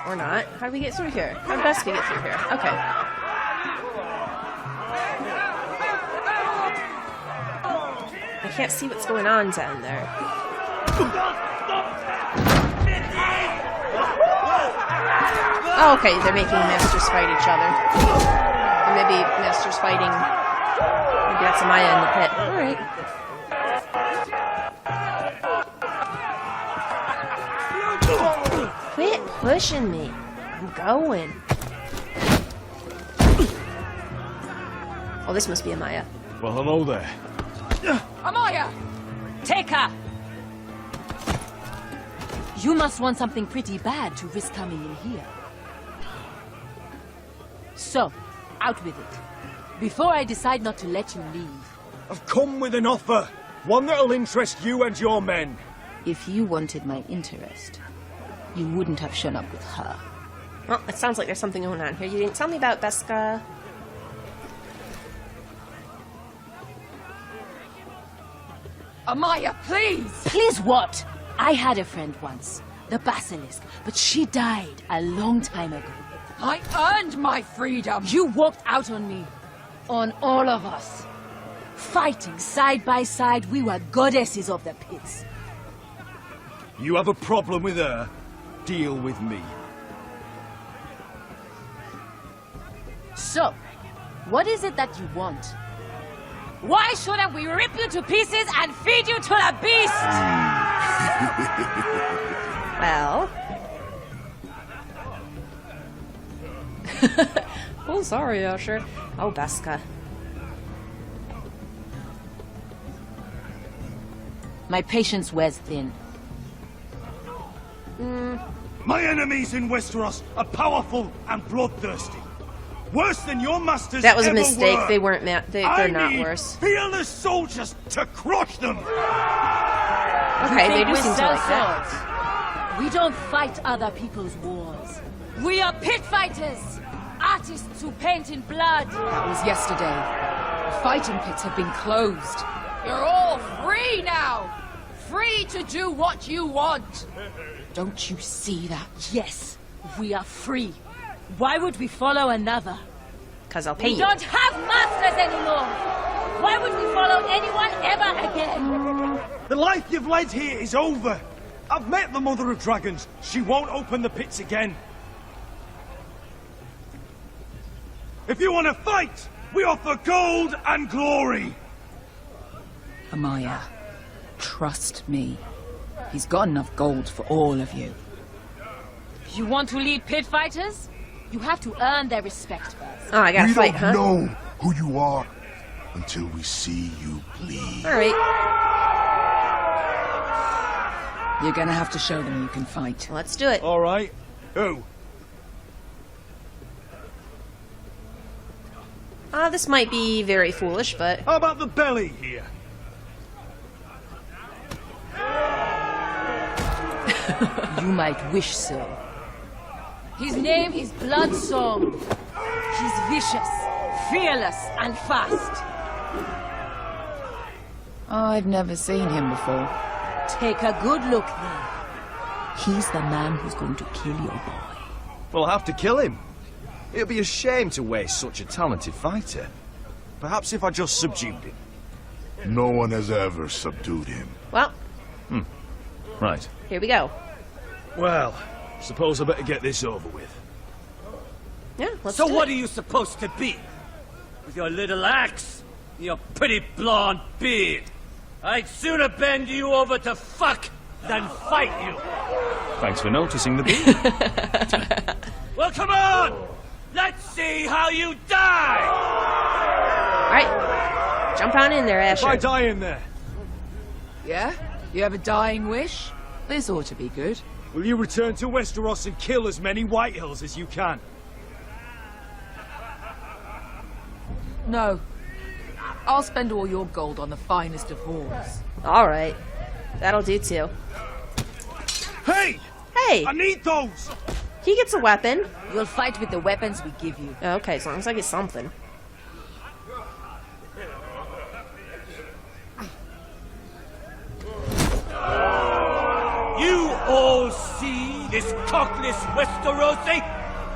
Or not. How do we get through here? How best we get through here? Okay. I can't see what's going on down there. Oh, okay, they're making masters fight each other. Or maybe masters fighting... Maybe that's Amaya in the pit. Alright. Quit pushing me. I'm going. Oh, this must be Amaya. Well, hello there. Amaya! Take her! You must want something pretty bad to risk coming in here. So, out with it. Before I decide not to let you leave. I've come with an offer. One that'll interest you and your men. If you wanted my interest, you wouldn't have shown up with her. Well, it sounds like there's something going on here. You didn't tell me about Beska. Amaya, please! Please what? I had a friend once, the Basilisk, but she died a long time ago. I earned my freedom! You walked out on me. On all of us. Fighting side by side, we were goddesses of the pits. You have a problem with her? Deal with me. So, what is it that you want? Why shouldn't we rip you to pieces and feed you to the beast? Well. Oh, sorry, Usher. Oh, Beska. My patience wears thin. My enemies in Westeros are powerful and bloodthirsty. Worse than your masters. That was a ever mistake. were. They weren't. They're not need worse. fearless soldiers to crush them. Okay, they do we seem to sell like that. swords. We don't fight other people's wars. We are pit fighters, artists who paint in blood. That was yesterday. The fighting pits have been closed. You're all free now. Free to do what you want. Don't you see that? Yes, we are free. Why would we follow another? Because I'll pay We you. don't have masters anymore. Why would we follow anyone ever again? The life you've led here is over. I've met the Mother of Dragons. She won't open the pits again. If you want to fight, we offer gold and glory. Amaya, trust me. He's got enough gold for all of you. You want to lead pit fighters? You have to earn their respect first. Oh, I gotta We fight, don't huh? know who you are until we see you bleed. All right. You're gonna have to show them you can fight. Let's do it. All right. Who? This might be very foolish, but... How about the belly here? You might wish so. His name is Bloodsong. He's vicious, fearless, and fast. I've never seen him before. Take a good look then. He's the man who's going to kill your boy. We'll have to kill him. It'd be a shame to waste such a talented fighter. Perhaps if I just subdued him. No one has ever subdued him. Well, Right. here we go. Well, suppose I better get this over with. Yeah, let's So do what it. are you supposed to be? With your little axe? And your pretty blonde beard? I'd sooner bend you over to fuck than fight you. Thanks for noticing the beard. Well, come on! Let's see how you die! Alright. Jump on in there, If I Asher. die in there, Yeah? You have a dying wish? This ought to be good. will you return to Westeros and kill as many Whitehills as you can? No. I'll spend all your gold on the finest of wars. Alright. That'll do too. Hey! Hey! I need those! He gets a weapon. You'll fight with the weapons we give you. Okay, as long as I get something. You all see this cockless Westerosi?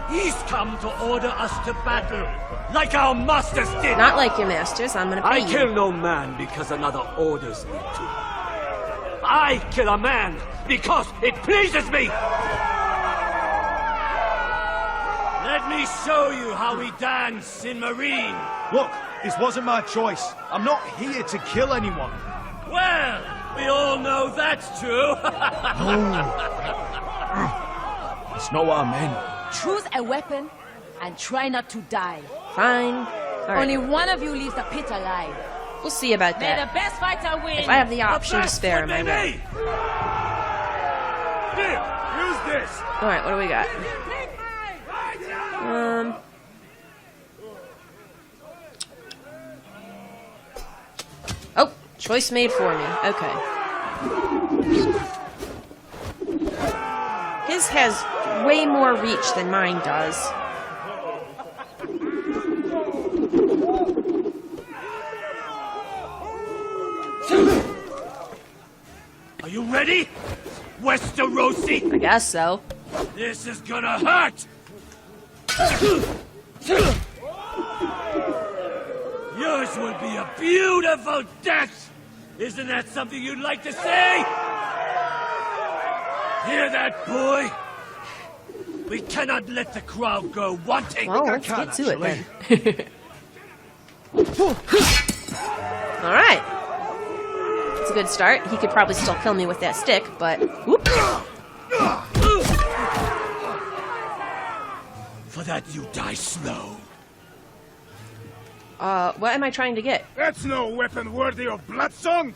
He's come to order us to battle, like our masters did. Not like your masters. I'm gonna pay I you. kill no man because another orders me to. I kill a man because it pleases me. Let me show you how we dance in Marine. Look, this wasn't my choice. I'm not here to kill anyone. Well, we all know that's true. That's not what I meant. Choose a weapon and try not to die. Fine. All right. Only one of you leaves the pit alive. We'll see about May that. the best fighter win. If I have the option to spare him, I will. Here, use this. All right, what do we got? Oh, choice made for me. Okay. His has way more reach than mine does. Are you ready, Westerosi? I guess so. This is gonna hurt! Yours will be a beautiful death! Isn't that something you'd like to say? Hear that, boy? We cannot let the crowd go wanting. Well, let's get to it then. All right. It's a good start. He could probably still kill me with that stick, but... Whoop. For that, you die slow. What am I trying to get? That's no weapon worthy of Bloodsong!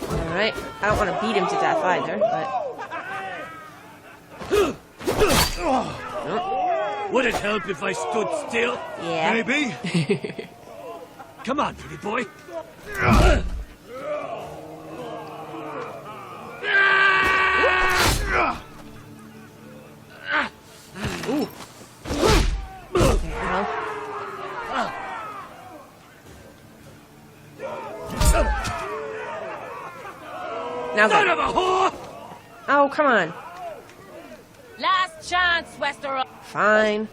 Alright. I don't want to beat him to death either, but... Would it help if I stood still? Yeah. Maybe? Come on, pretty boy. Ooh. Now Son of a whore! Oh, come on. Last chance, Westeros. Fine.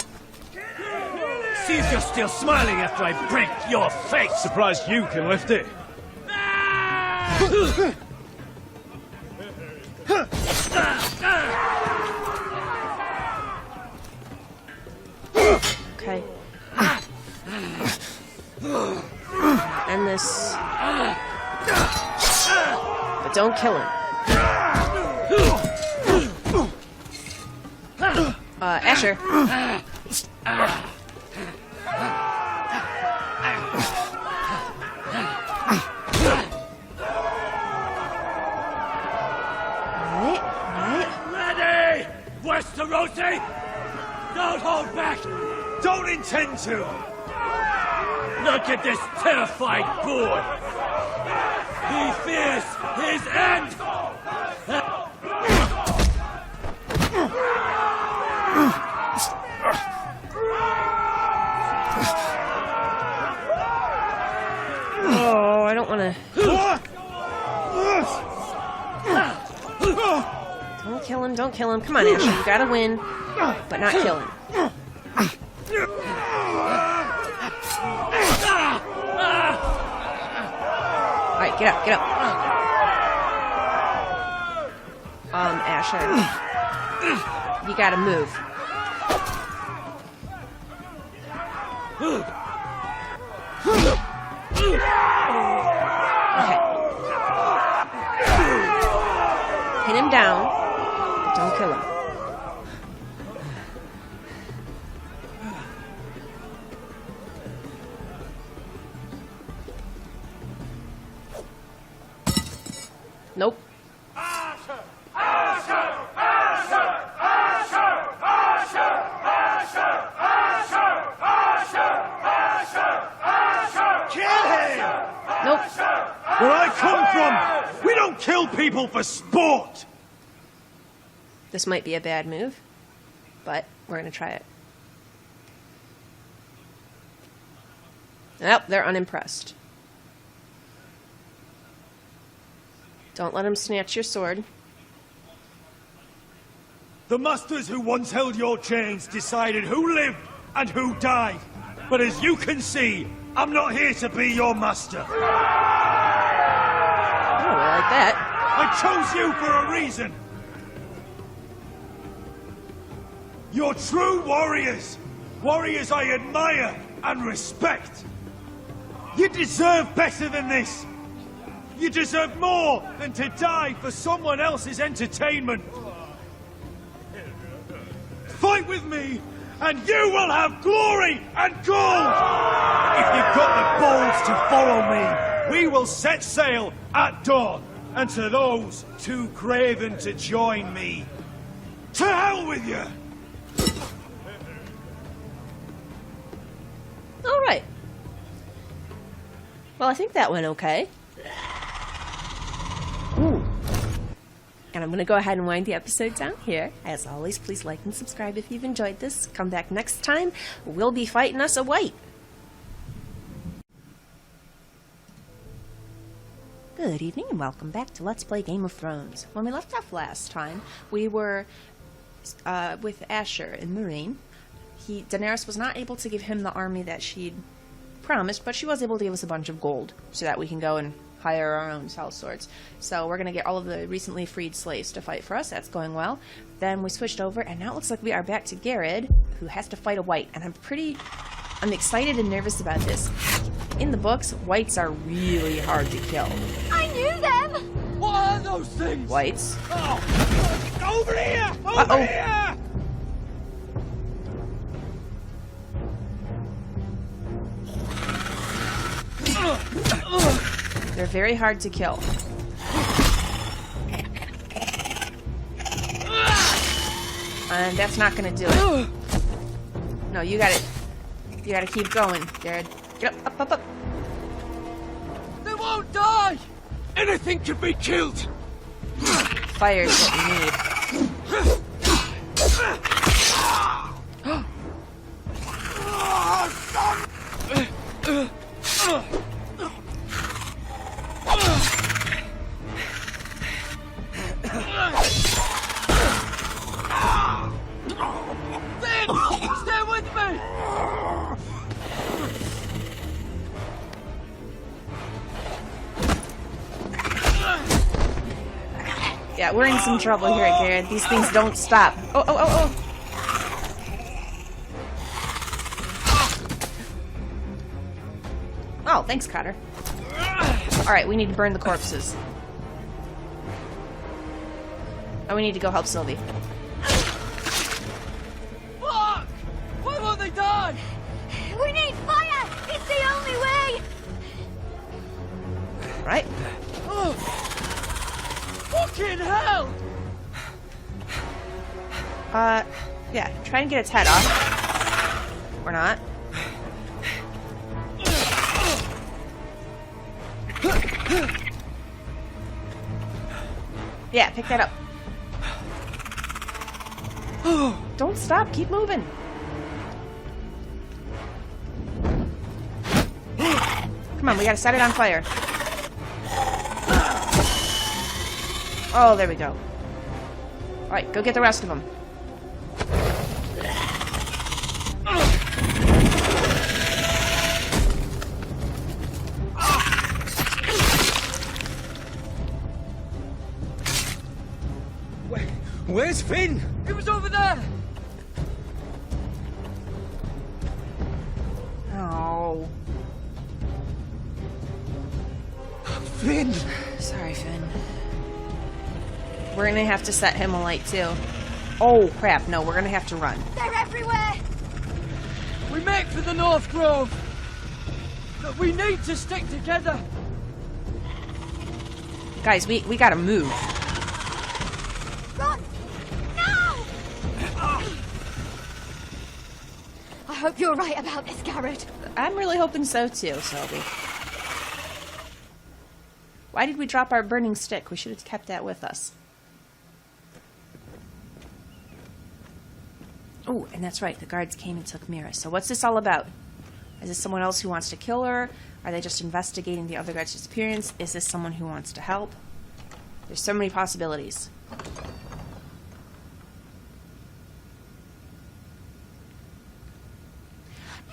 See if you're still smiling after I break your face. Surprised you can lift it. Okay. End this. But don't kill him. Asher. Ready! Westerosi! Don't hold back! Don't intend to! Look at this terrified boy! He fears his end! Oh, I don't want to... Don't kill him, don't kill him. Come on, Asher, you gotta win, but not kill him. Alright, get up, get up. Asher. You gotta move. Okay. Pin him down, but don't kill him. Nope. Nope. Where I come from, we don't kill people for sport! This might be a bad move, but we're gonna try it. Nope, they're unimpressed. Don't let him snatch your sword. The masters who once held your chains decided who lived and who died. But as you can see, I'm not here to be your master. I don't really like that. I chose you for a reason. You're true warriors. Warriors I admire and respect. You deserve better than this. You deserve more than to die for someone else's entertainment. Fight with me, and you will have glory and gold! If you've got the balls to follow me, we will set sail at dawn. And to those too craven to join me, to hell with you! All right. Well, I think that went okay. Ooh. And I'm going to go ahead and wind the episode down here. As always, please like and subscribe if you've enjoyed this. Come back next time. We'll be fighting us a white. Good evening and welcome back to Let's Play Game of Thrones. When we left off last time, we were with Asher and Meereen. Daenerys was not able to give him the army that she'd promised, but she was able to give us a bunch of gold so that we can go and hire our own sellswords. So we're going to get all of the recently freed slaves to fight for us. That's going well. Then we switched over, and now it looks like we are back to Garrett, who has to fight a white. And I'm excited and nervous about this. In the books, whites are really hard to kill. I knew them! What are those things? Whites? Oh. Over here! Over here! They're very hard to kill. And that's not gonna do it. No, you gotta keep going, Jared. Get up, up, up, up. They won't die! Anything can be killed! Fire is what we need. Stay with me! Yeah, we're in some trouble here, Garrett. These things don't stop. Oh, oh, oh, oh. Oh, thanks, Cotter. Alright, we need to burn the corpses. Oh, we need to go help Sylvie. Fuck! Why won't they die? We need fire! It's the only way! Right? Oh. Fucking hell! Yeah, try and get its head off. Or not. Yeah, pick that up. Don't stop, keep moving. Come on, we gotta set it on fire. Oh, there we go. Alright, go get the rest of them. Where's Finn? He was over there! Oh. Finn! Sorry, Finn. We're gonna have to set him alight, too. Oh, crap. No, we're gonna have to run. They're everywhere! We make for the North Grove! But we need to stick together! Guys, we gotta move. Run! No! I hope you're right about this, Garrett. I'm really hoping so, too, Sylvie. Why did we drop our burning stick? We should have kept that with us. Oh, and that's right. The guards came and took Mira. So what's this all about? Is this someone else who wants to kill her? Are they just investigating the other guard's disappearance? Is this someone who wants to help? There's so many possibilities.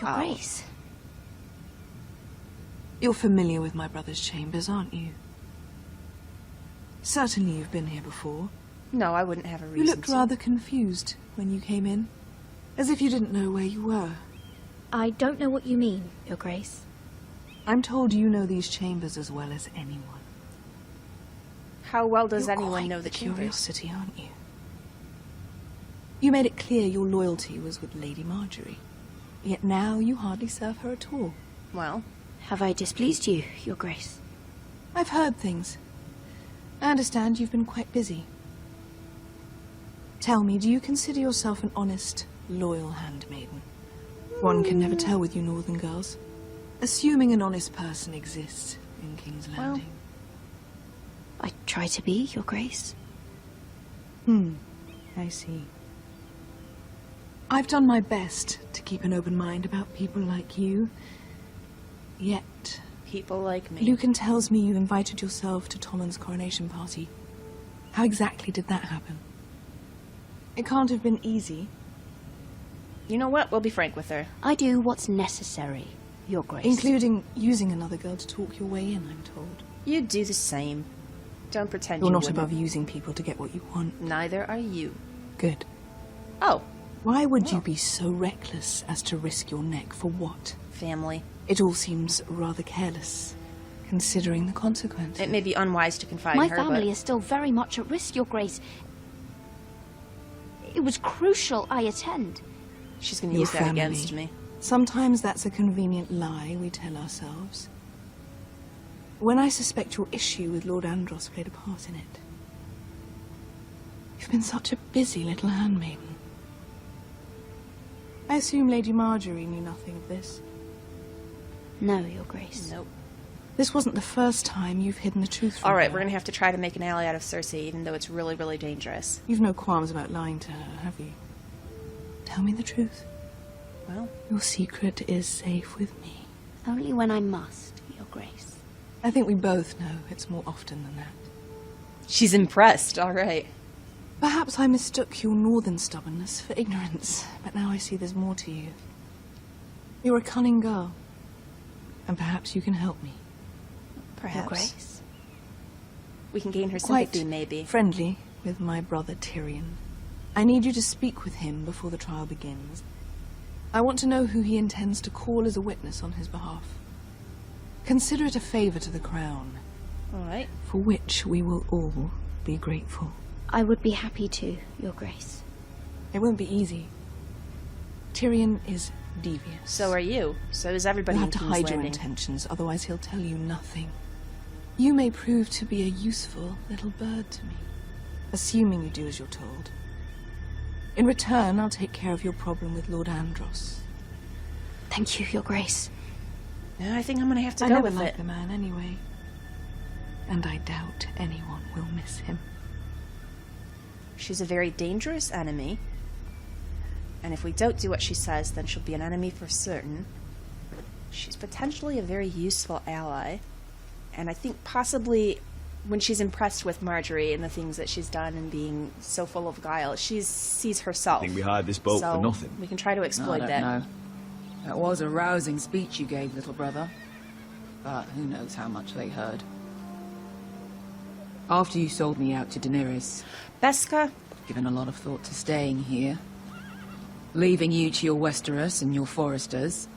Your Grace. You're familiar with my brother's chambers, aren't you? Certainly you've been here before. No, I wouldn't have a reason You looked to. rather confused when you came in. As if you didn't know where you were. I don't know what you mean, Your Grace. I'm told you know these chambers as well as anyone. How well does You're anyone quite know the Chambers? curiosity, aren't you? You made it clear your loyalty was with Lady Marjorie. Yet now you hardly serve her at all. Well, have I displeased you, Your Grace? I've heard things. I understand you've been quite busy. Tell me, do you consider yourself an honest, loyal handmaiden? One can never tell with you northern girls. Assuming an honest person exists in King's Landing. I try to be, Your Grace. I see. I've done my best to keep an open mind about people like you. Yet... people like me. Lucan tells me you invited yourself to Tommen's coronation party. How exactly did that happen? It can't have been easy. You know what? We'll be frank with her. I do what's necessary, Your Grace. Including using another girl to talk your way in, I'm told. You do the same. Don't pretend You're you not wouldn't. above using people to get what you want. Neither are you. Good. Oh. Why would you be so reckless as to risk your neck for what? Family. It all seems rather careless, considering the consequences. It may be unwise to confide My in her, family but... is still very much at risk, Your Grace. It was crucial I attend. She's going to use that against me. Sometimes that's a convenient lie we tell ourselves. When I suspect your issue with Lord Andros played a part in it. You've been such a busy little handmaiden. I assume Lady Marjorie knew nothing of this. No, Your Grace. Nope. This wasn't the first time you've hidden the truth from her. Alright, we're going to have to try to make an ally out of Cersei, even though it's really, really dangerous. You've no qualms about lying to her, have you? Tell me the truth. Well... your secret is safe with me. Only when I must, Your Grace. I think we both know it's more often than that. She's impressed, alright. Perhaps I mistook your northern stubbornness for ignorance, but now I see there's more to you. You're a cunning girl, and perhaps you can help me. Perhaps. Your Grace. We can gain her sympathy, Quite maybe. friendly with my brother Tyrion. I need you to speak with him before the trial begins. I want to know who he intends to call as a witness on his behalf. Consider it a favor to the crown. Alright. For which we will all be grateful. I would be happy to, Your Grace. It won't be easy. Tyrion is devious. So are you. So is everybody You'll in have to King's hide your Landing. intentions, otherwise he'll tell you nothing. You may prove to be a useful little bird to me, assuming you do as you're told. In return, I'll take care of your problem with Lord Andros. Thank you, Your Grace. Yeah, I think I'm going to have to I go never with liked it. the man anyway. And I doubt anyone will miss him. She's a very dangerous enemy. And if we don't do what she says, then she'll be an enemy for certain. She's potentially a very useful ally. And I think possibly when she's impressed with Marjorie and the things that she's done and being so full of guile, she sees herself. I think we hired this boat So for nothing. we can try to exploit I don't that. know. That was a rousing speech you gave, little brother. But who knows how much they heard. After you sold me out to Daenerys, Beska? given a lot of thought to staying here. Leaving you to your Westeros and your Foresters.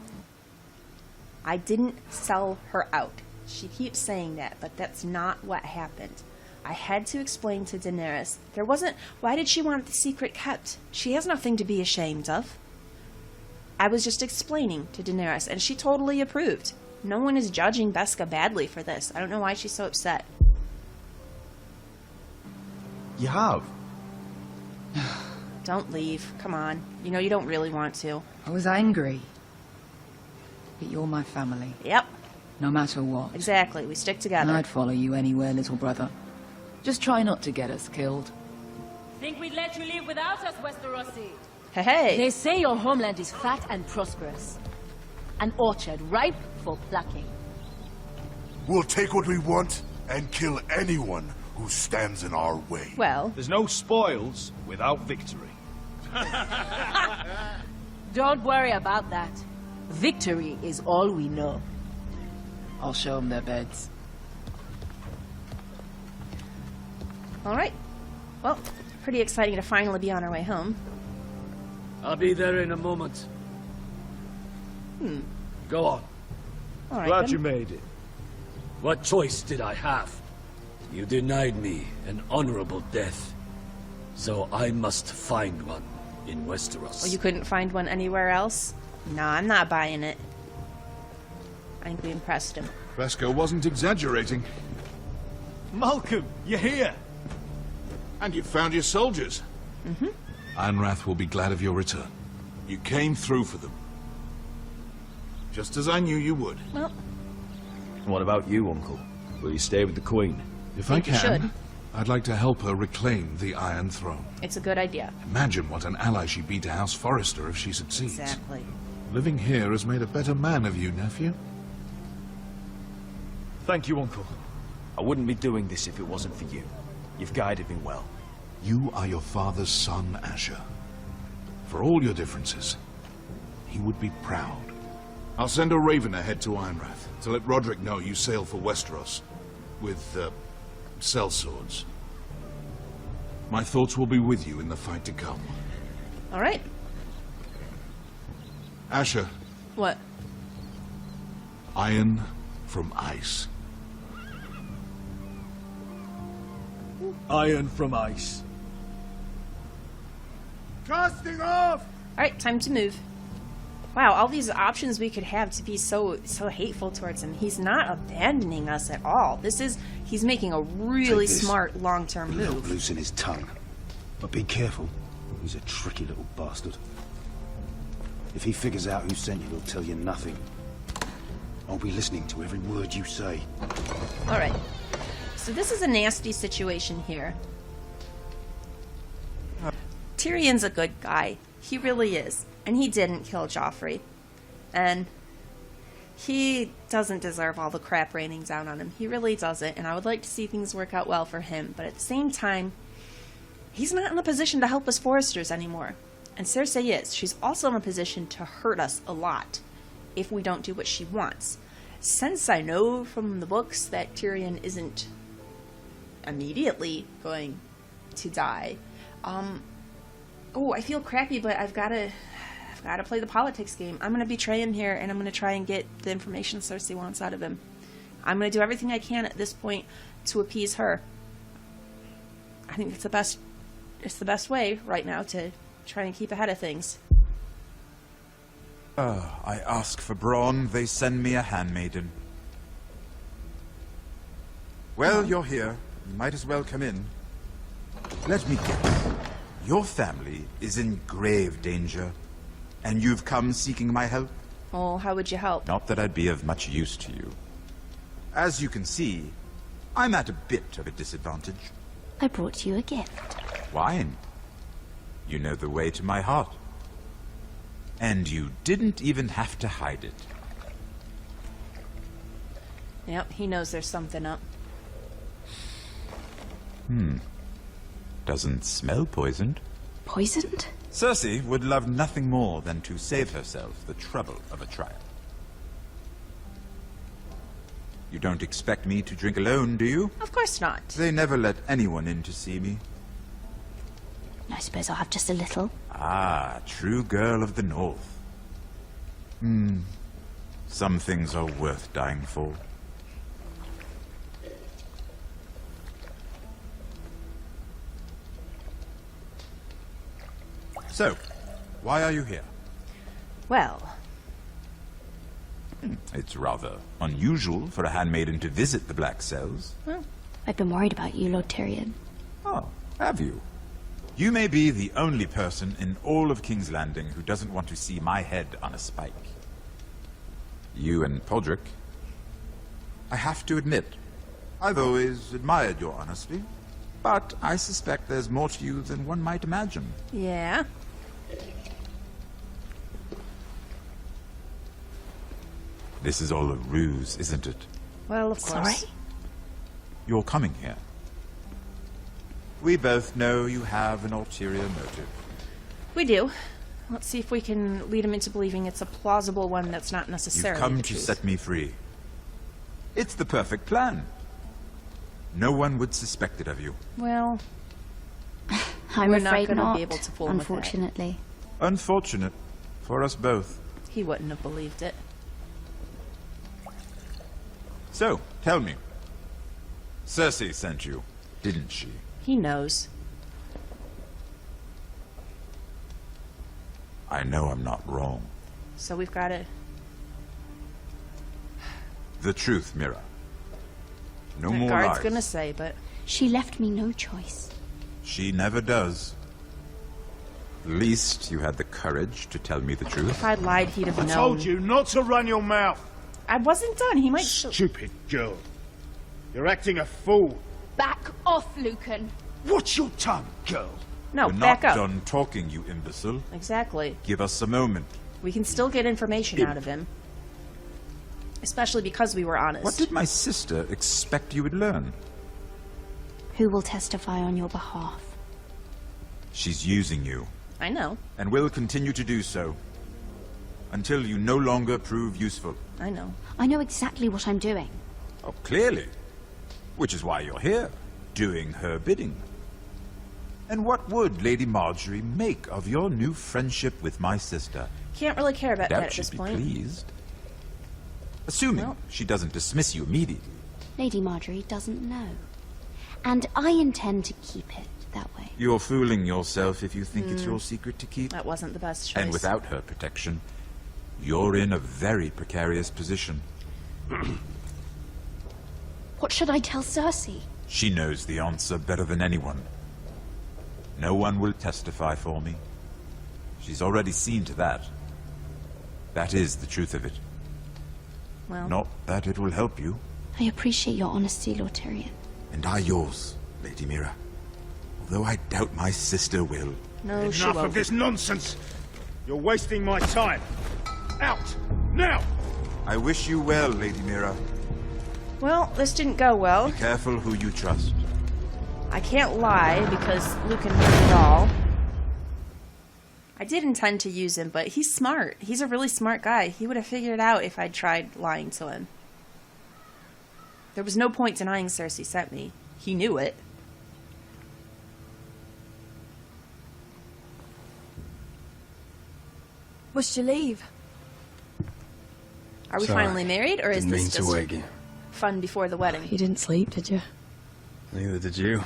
I didn't sell her out. She keeps saying that, but that's not what happened. I had to explain to Daenerys. There wasn't... Why did she want the secret kept? She has nothing to be ashamed of. I was just explaining to Daenerys, and she totally approved. No one is judging Beska badly for this. I don't know why she's so upset. You have? Don't leave. Come on. You know you don't really want to. I was angry. But you're my family. Yep. No matter what. Exactly. We stick together. And I'd follow you anywhere, little brother. Just try not to get us killed. Think we'd let you live without us, Westerosi? Hey. They say your homeland is fat and prosperous. An orchard ripe for plucking. We'll take what we want and kill anyone who stands in our way. Well... There's no spoils without victory. Don't worry about that. Victory is all we know. I'll show them their beds. Alright. Well, pretty exciting to finally be on our way home. I'll be there in a moment. Go on. All right, Glad then. you made it. What choice did I have? You denied me an honorable death, so I must find one in Westeros. Well, you couldn't find one anywhere else? Nah, I'm not buying it. I think we impressed him. Vesco wasn't exaggerating. Malcolm, you're here! And you found your soldiers. Mm-hmm. Ironrath will be glad of your return. You came through for them. Just as I knew you would. Well, What about you, Uncle? Will you stay with the Queen? If I think you should. can, I'd like to help her reclaim the Iron Throne. It's a good idea. Imagine what an ally she'd be to House Forrester if she succeeds. Exactly. Living here has made a better man of you, nephew. Thank you, Uncle. I wouldn't be doing this if it wasn't for you. You've guided me well. You are your father's son, Asher. For all your differences, he would be proud. I'll send a raven ahead to Ironrath to let Roderick know you sail for Westeros with, sellswords. My thoughts will be with you in the fight to come. All right. Asher, What? iron from ice. Iron from ice. Casting off! All right, time to move. Wow, all these options we could have to be so hateful towards him. He's not abandoning us at all. He's making a really Take this. smart long-term Let move. loosen his tongue. But be careful. He's a tricky little bastard. If he figures out who sent you, he'll tell you nothing. I'll be listening to every word you say. All right. So this is a nasty situation here. Tyrion's a good guy. He really is. And he didn't kill Joffrey. And he doesn't deserve all the crap raining down on him. He really doesn't. And I would like to see things work out well for him. But at the same time, he's not in a position to help us Foresters anymore. And Cersei is. She's also in a position to hurt us a lot if we don't do what she wants. Since I know from the books that Tyrion isn't immediately going to die, I feel crappy, but I've got to play the politics game. I'm going to betray him here, and I'm going to try and get the information Cersei wants out of him. I'm going to do everything I can at this point to appease her. I think it's the best way right now to try and keep ahead of things. I ask for brawn, they send me a handmaiden. Well, you're here. You might as well come in. Let me guess. Your family is in grave danger, and you've come seeking my help? Oh, how would you help? Not that I'd be of much use to you. As you can see, I'm at a bit of a disadvantage. I brought you a gift. Wine. You know the way to my heart. And you didn't even have to hide it. Yep, he knows there's something up. Doesn't smell poisoned. Poisoned? Cersei would love nothing more than to save herself the trouble of a trial. You don't expect me to drink alone, do you? Of course not. They never let anyone in to see me. I suppose I'll have just a little. Ah, true girl of the North. Some things are worth dying for. So, why are you here? Well, It's rather unusual for a handmaiden to visit the Black Cells. Well, I've been worried about you, Lord Tyrion. Oh, have you? You may be the only person in all of King's Landing who doesn't want to see my head on a spike. You and Podrick. I have to admit, I've always admired your honesty, but I suspect there's more to you than one might imagine. yeah. This is all a ruse, isn't it? Well, of course. Sorry? You're coming here. We both know you have an ulterior motive. We do. Let's see if we can lead him into believing it's a plausible one that's not necessarily You've come the to truth. set me free. It's the perfect plan. No one would suspect it of you. Well, I'm we're not afraid going to not, be able to fool him with that. unfortunately. Unfortunate for us both. He wouldn't have believed it. So, tell me, Cersei sent you, didn't she? He knows. I know I'm not wrong. So we've got to... The truth, Mira. No The more guard's lies. gonna say, but... She left me no choice. She never does. At least you had the courage to tell me the truth. If I'd lied, he'd have I known. told you not to run your mouth. I wasn't done. He might... Stupid girl. You're acting a fool. Back off, Lucan. Watch your tongue, girl. No, We're back not up. done talking, you imbecile. Exactly. Give us a moment. We can still get information out of him. Especially because we were honest. What did my sister expect you would learn? Who will testify on your behalf? She's using you, I know. and will continue to do so. Until you no longer prove useful. I know. I know exactly what I'm doing. Oh, clearly. Which is why you're here, doing her bidding. And what would Lady Marjorie make of your new friendship with my sister? Can't really care about that Doubt at she'd this be point. pleased. Assuming she doesn't dismiss you immediately. Lady Marjorie doesn't know. And I intend to keep it that way. You're fooling yourself if you think it's your secret to keep. That wasn't the best choice. And without her protection, you're in a very precarious position. What should I tell Cersei? She knows the answer better than anyone. No one will testify for me. She's already seen to that. That is the truth of it. Well, Not that it will help you. I appreciate your honesty, Lord Tyrion. And I yours, Lady Mira. Although I doubt my sister will. no, she Enough won't. of this nonsense. You're wasting my time. Out! Now! I wish you well, Lady Mira. Well, this didn't go well. Be careful who you trust. I can't lie because Lucan heard it all. I did intend to use him, but he's smart. He's a really smart guy. He would have figured it out if I'd tried lying to him. There was no point denying Cersei sent me. He knew it. Must you leave? Are we Sorry. finally married, or is Didn't this mean to just wake you. fun before the wedding? You didn't sleep, did you? Neither did you.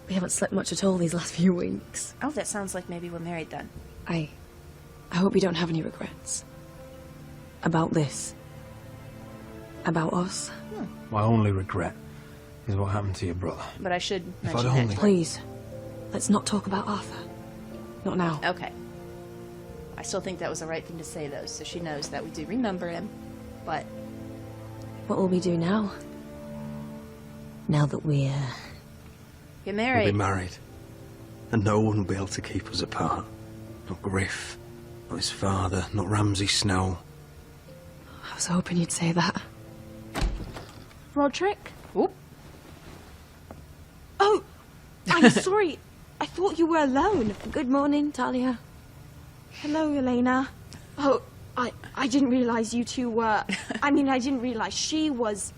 We haven't slept much at all these last few weeks. Oh, that sounds like maybe we're married then. I hope you don't have any regrets. About this. About us. My only regret is what happened to your brother. But I should If I'd mention only- that. Please, let's not talk about Arthur. Not now. Okay. I still think that was the right thing to say, though, so she knows that we do remember him. But What will we do now? Now that we're... get We'll married. be married. And no one will be able to keep us apart. Not Griff, not his father, not Ramsay Snow. I was hoping you'd say that. Roderick? Oop. Oh, I'm sorry. I thought you were alone. Good morning, Talia. Hello, Elena. Oh, I didn't realize you two were... I mean, I didn't realize she was...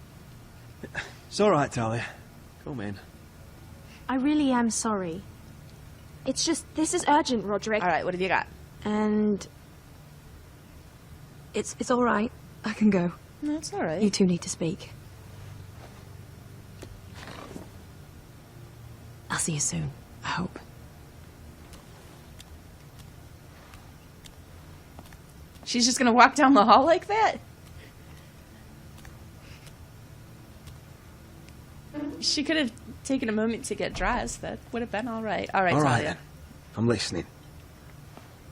It's all right, Talia. Come in. I really am sorry. It's just, this is urgent, Roderick. All right, what have you got? And... It's all right. I can go. No, it's all right. You two need to speak. I'll see you soon, I hope. She's just gonna walk down the hall like that? She could have taken a moment to get dressed. That would have been all right. All right, All right, Talia. then. I'm listening.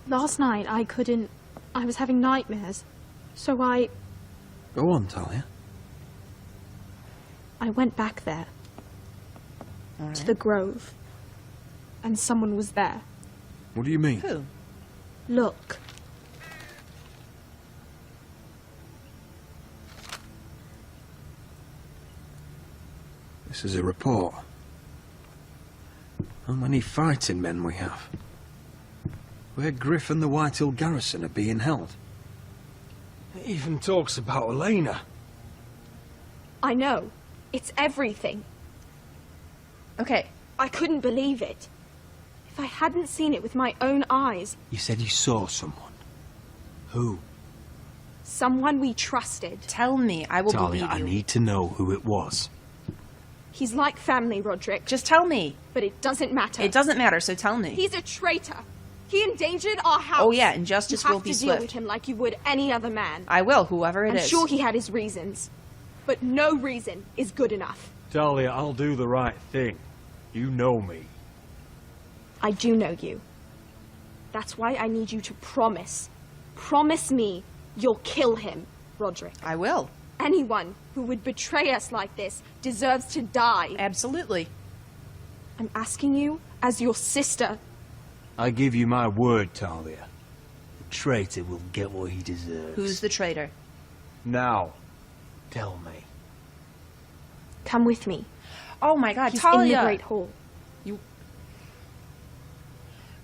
Last night, I couldn't... I was having nightmares. So I Go on, Talia. went back there. To the grove. And someone was there. What do you mean? Who? Look. This is a report. How many fighting men we have? Where Griff and the Whitehill garrison are being held. It even talks about Elena. I know. It's everything. Okay. I couldn't believe it. If I hadn't seen it with my own eyes, You said you saw someone. Who? someone we trusted. Tell me. I will Talia, believe I you. need to know who it was. He's like family, Roderick. Just tell me. But it doesn't matter. It doesn't matter, so tell me. He's a traitor. He endangered our house. Oh yeah, and justice will be You have to swift. deal with him like you would any other man. I will, whoever it is. I'm sure he had his reasons. But no reason is good enough. Talia, I'll do the right thing. You know me. I do know you. That's why I need you to promise. Promise me you'll kill him, Roderick. I will. Anyone who would betray us like this deserves to die. Absolutely. I'm asking you as your sister. I give you my word, Talia. The traitor will get what he deserves. Who's the traitor? Now, tell me. Come with me. Oh my god, He's Talia! in the Great Hall. You...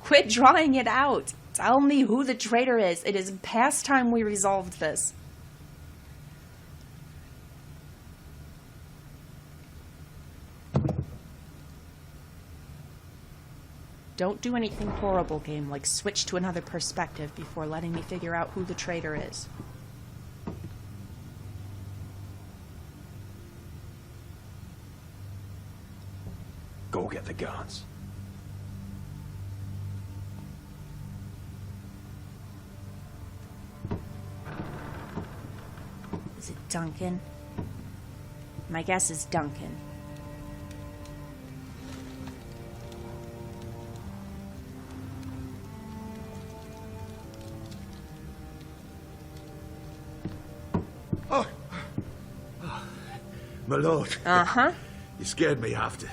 Quit drawing it out. Tell me who the traitor is. It is past time we resolved this. Don't do anything horrible, game, like switch to another perspective before letting me figure out who the traitor is. Go get the guards. Is it Duncan? My guess is Duncan. My lord. Uh-huh. You scared me after.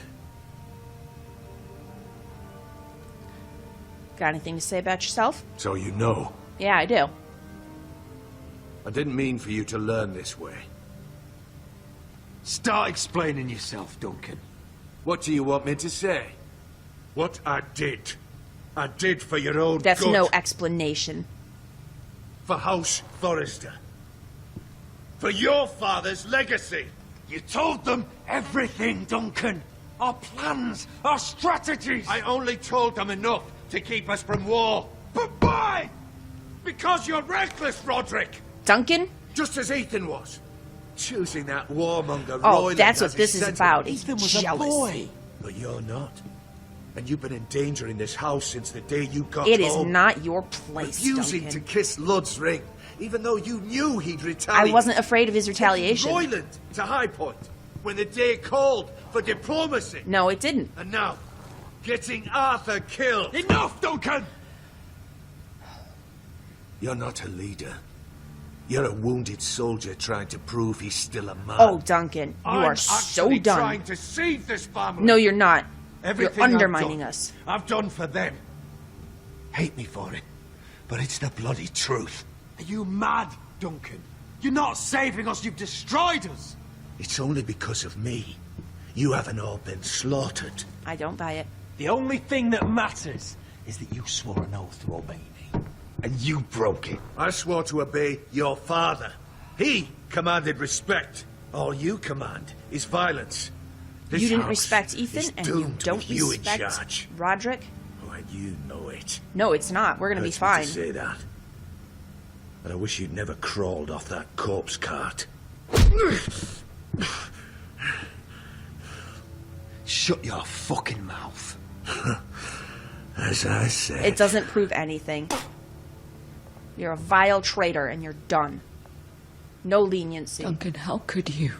Got anything to say about yourself? So you know. Yeah, I do. I didn't mean for you to learn this way. Start explaining yourself, Duncan. What do you want me to say? What I did for your own That's good. no explanation. For House Forrester. For your father's legacy. You told them everything, Duncan. Our plans, our strategies. I only told them enough to keep us from war. But why? Because you're reckless, Roderick. Duncan? Just as Ethan was. Choosing that warmonger Oh, Royland that's as what this his is sentinel. about. Ethan was jealous. A boy. But you're not. And you've been endangering this house since the day you got It home. is not your place, Refusing Duncan. to kiss Lud's ring, even though you knew he'd retaliate. I wasn't afraid of his retaliation. Royland to High Point when the day called for diplomacy. No, it didn't. And now, getting Arthur killed. Enough, Duncan! You're not a leader. You're a wounded soldier trying to prove he's still a man. Oh, Duncan, you I'm are so actually done. trying to save this family. No, you're not. Everything You're undermining I've done, us. I've done for them. Hate me for it, but it's the bloody truth. Are you mad, Duncan? You're not saving us, you've destroyed us. It's only because of me. You haven't all been slaughtered. I don't buy it. The only thing that matters is that you swore an oath to obey me. And you broke it. I swore to obey your father. He commanded respect. All you command is violence. This You didn't house respect is Ethan, and you doomed don't with you in respect charge. Roderick? Oh, and you know it. No, it's not. We're gonna be Hurts me fine. to say that. But I wish you'd never crawled off that corpse cart. Shut your fucking mouth. As I said. It doesn't prove anything. You're a vile traitor, and you're done. No leniency. Duncan, how could you?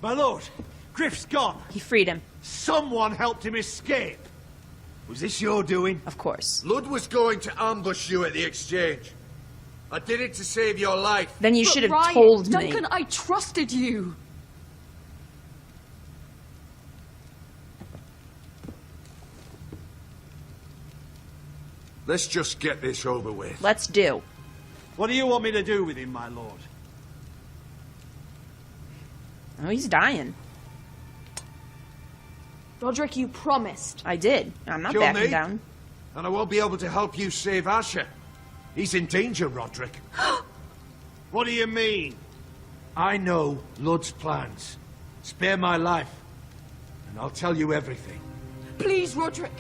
My lord, Griff's gone. He freed him. Someone helped him escape. Was this your doing? Of course. Lud was going to ambush you at the exchange. I did it to save your life. Then you But should have Ryan, told me. Duncan, I trusted you. Let's just get this over with. Let's do. What do you want me to do with him, my lord? Oh, he's dying. Roderick, you promised. I did. I'm not Kill backing me? down. And I won't be able to help you save Asher. He's in danger, Roderick. What do you mean? I know Lud's plans. Spare my life, and I'll tell you everything. Please, Roderick.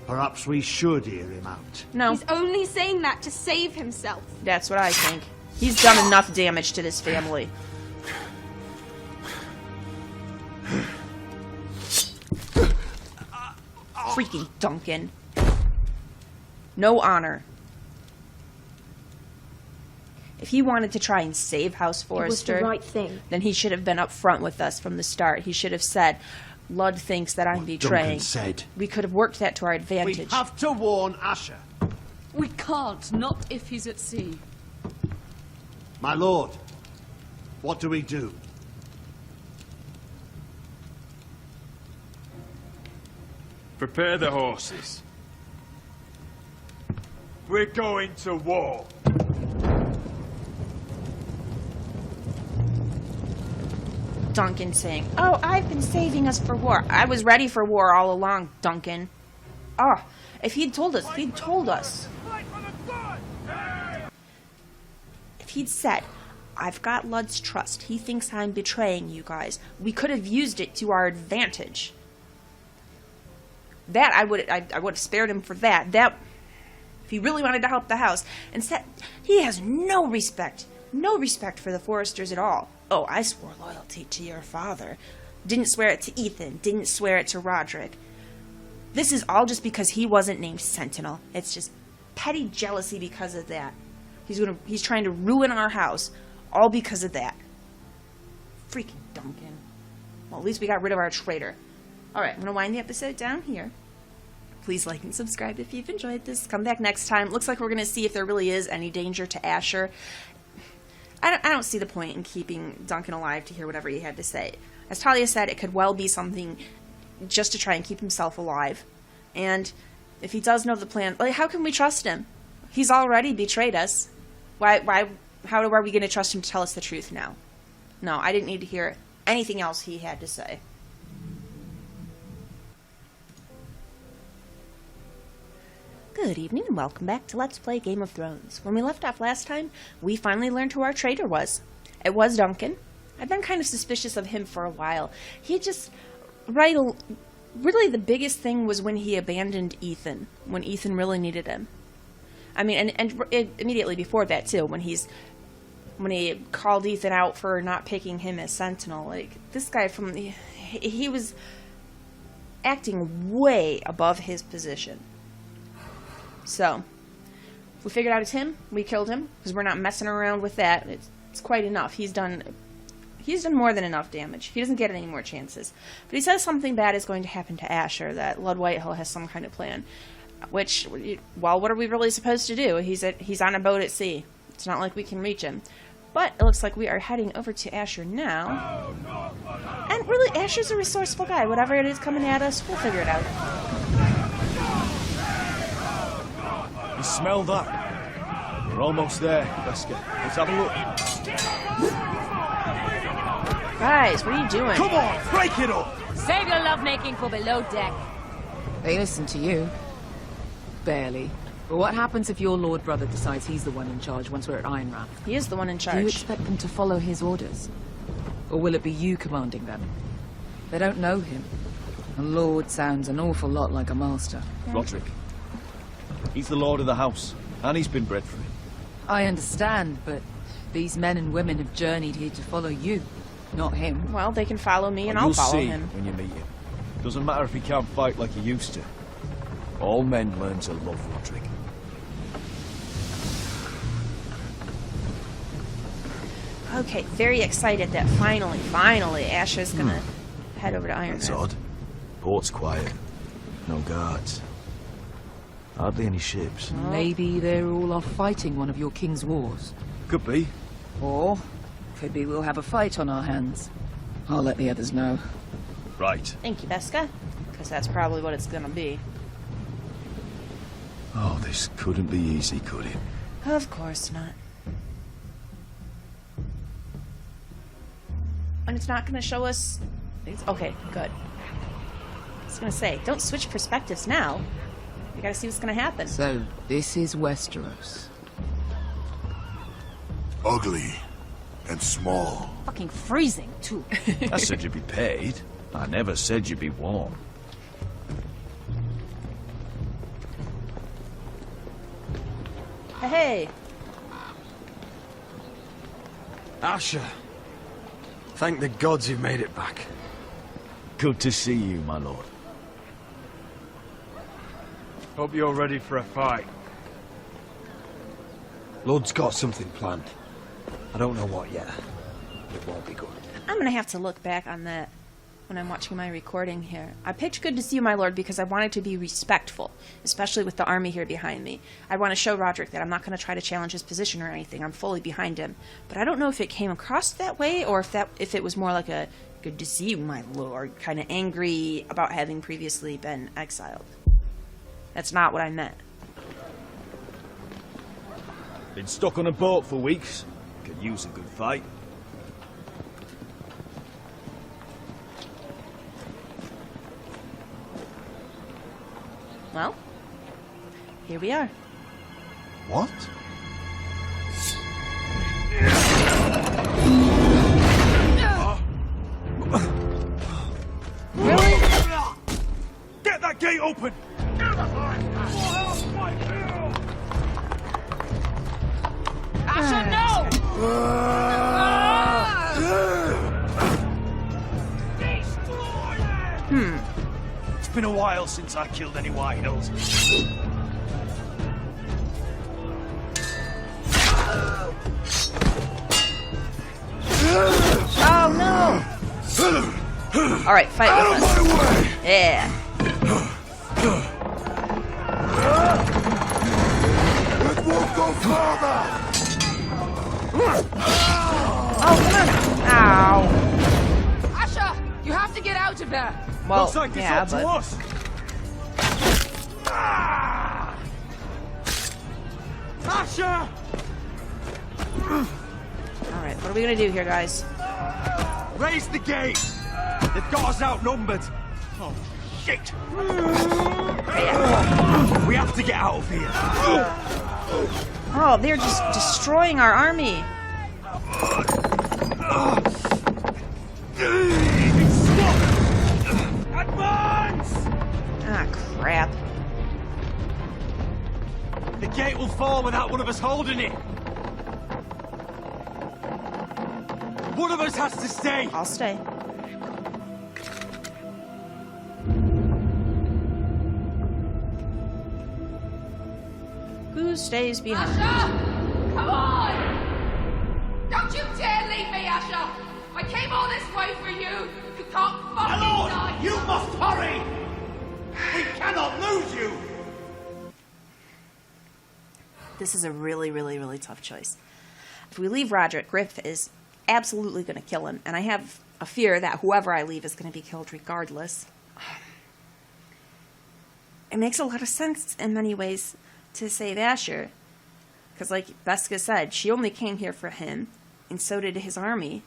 Perhaps we should hear him out. No, He's only saying that to save himself. that's what I think. He's done enough damage to this family. Freaking Duncan. No honor. If he wanted to try and save House Forrester, the right thing. then he should have been upfront with us from the start. He should have said, Ludd thinks that I'm betraying. Duncan said. We could have worked that to our advantage. We have to warn Asher. We can't, not if he's at sea. My lord, what do we do? Prepare the horses. We're going to war. Duncan saying, "Oh, I've been saving us for war." I was ready for war all along, Duncan. Oh, if he'd told us, if he'd said, "I've got Ludd's trust. He thinks I'm betraying you guys," we could have used it to our advantage. That I would have spared him for that. That if he really wanted to help the house. Instead, he has no respect for the Forresters at all. Oh, I swore loyalty to your father. Didn't swear it to Ethan. Didn't swear it to Roderick. This is all just because he wasn't named Sentinel. It's just petty jealousy because of that. He's trying to ruin our house, all because of that. Freaking Duncan. Well, at least we got rid of our traitor. Alright, I'm going to wind the episode down here. Please like and subscribe if you've enjoyed this. Come back next time. Looks like we're going to see if there really is any danger to Asher. I don't see the point in keeping Duncan alive to hear whatever he had to say. As Talia said, it could well be something just to try and keep himself alive. And if he does know the plan, like, how can we trust him? He's already betrayed us. How are we going to trust him to tell us the truth now? No, I didn't need to hear anything else he had to say. Good evening and welcome back to Let's Play Game of Thrones. When we left off last time, we finally learned who our traitor was. It was Duncan. I've been kind of suspicious of him for a while. He just... really the biggest thing was when he abandoned Ethan. When Ethan really needed him. I mean, and immediately before that too, when he called Ethan out for not picking him as Sentinel. Like, this guy he was acting way above his position. So, if we figured out it's him, we killed him, because we're not messing around with that. It's quite enough. He's done more than enough damage. He doesn't get any more chances. But he says something bad is going to happen to Asher, that Ludd Whitehill has some kind of plan. Which, well, what are we really supposed to do? He's on a boat at sea. It's not like we can reach him. But it looks like we are heading over to Asher now. And really, Asher's a resourceful guy. Whatever it is coming at us, we'll figure it out. You smell that? We're almost there, Veska. Let's have a look. Guys, what are you doing? Come on, break it up! Save your lovemaking for below deck. They listen to you. Barely. But what happens if your lord brother decides he's the one in charge once we're at Ironrath? He is the one in charge. Do you expect them to follow his orders? Or will it be you commanding them? They don't know him. A lord sounds an awful lot like a master. Roderick. He's the lord of the house, and he's been bred for it. I understand, but these men and women have journeyed here to follow you, not him. Well, they can follow me and I'll follow him. When you meet him. Doesn't matter if he can't fight like he used to. All men learn to love Roderick. Okay, very excited that finally, Asher's gonna head over to Ironrath. That's odd. Port's quiet. No guards. Hardly any ships. Maybe they're all off fighting one of your king's wars. Could be. Or could be we'll have a fight on our hands. I'll let the others know. Right. Thank you, Veska. Because that's probably what it's gonna be. Oh, this couldn't be easy, could it? Of course not. And it's not gonna show us... Okay, good. I was gonna say, don't switch perspectives now. We gotta see what's gonna happen. So, this is Westeros. Ugly and small. Fucking freezing, too. I said you'd be paid. I never said you'd be warm. Hey! Asher. Thank the gods you've made it back. Good to see you, my lord. Hope you're ready for a fight. Lord's got something planned. I don't know what yet. It won't be good. I'm gonna have to look back on that when I'm watching my recording here. I picked good to see you, my lord, because I wanted to be respectful, especially with the army here behind me. I want to show Roderick that I'm not going to try to challenge his position or anything. I'm fully behind him. But I don't know if it came across that way or if it was more like a good to see you, my lord, kind of angry about having previously been exiled. That's not what I meant. Been stuck on a boat for weeks. Could use a good fight. Well, here we are. What? Really? Get that gate open! Asher, no! It's been a while since I killed any White Hills. Oh no! Alright, fight with us. Yeah. It won't go farther! Oh, come on! Ow. Asher, you have to get out of there. Well, looks like it's yeah, up to but... us. Asher! Alright, what are we gonna do here, guys? Raise the gate! They've got us outnumbered. Oh, shit! We have to get out of here. Oh, they're just destroying our army. It's stuck! Advance! Ah, crap. The gate will fall without one of us holding it. One of us has to stay. I'll stay. Who stays behind? Asher! Come on! Don't you dare leave me, Asher! I came all this way for you! You can't fucking die! You must hurry! We cannot lose you! This is a really, really, really tough choice. If we leave Roderick, Griff is absolutely going to kill him, and I have a fear that whoever I leave is going to be killed regardless. It makes a lot of sense in many ways to save Asher, because like Beska said, she only came here for him, and so did his army.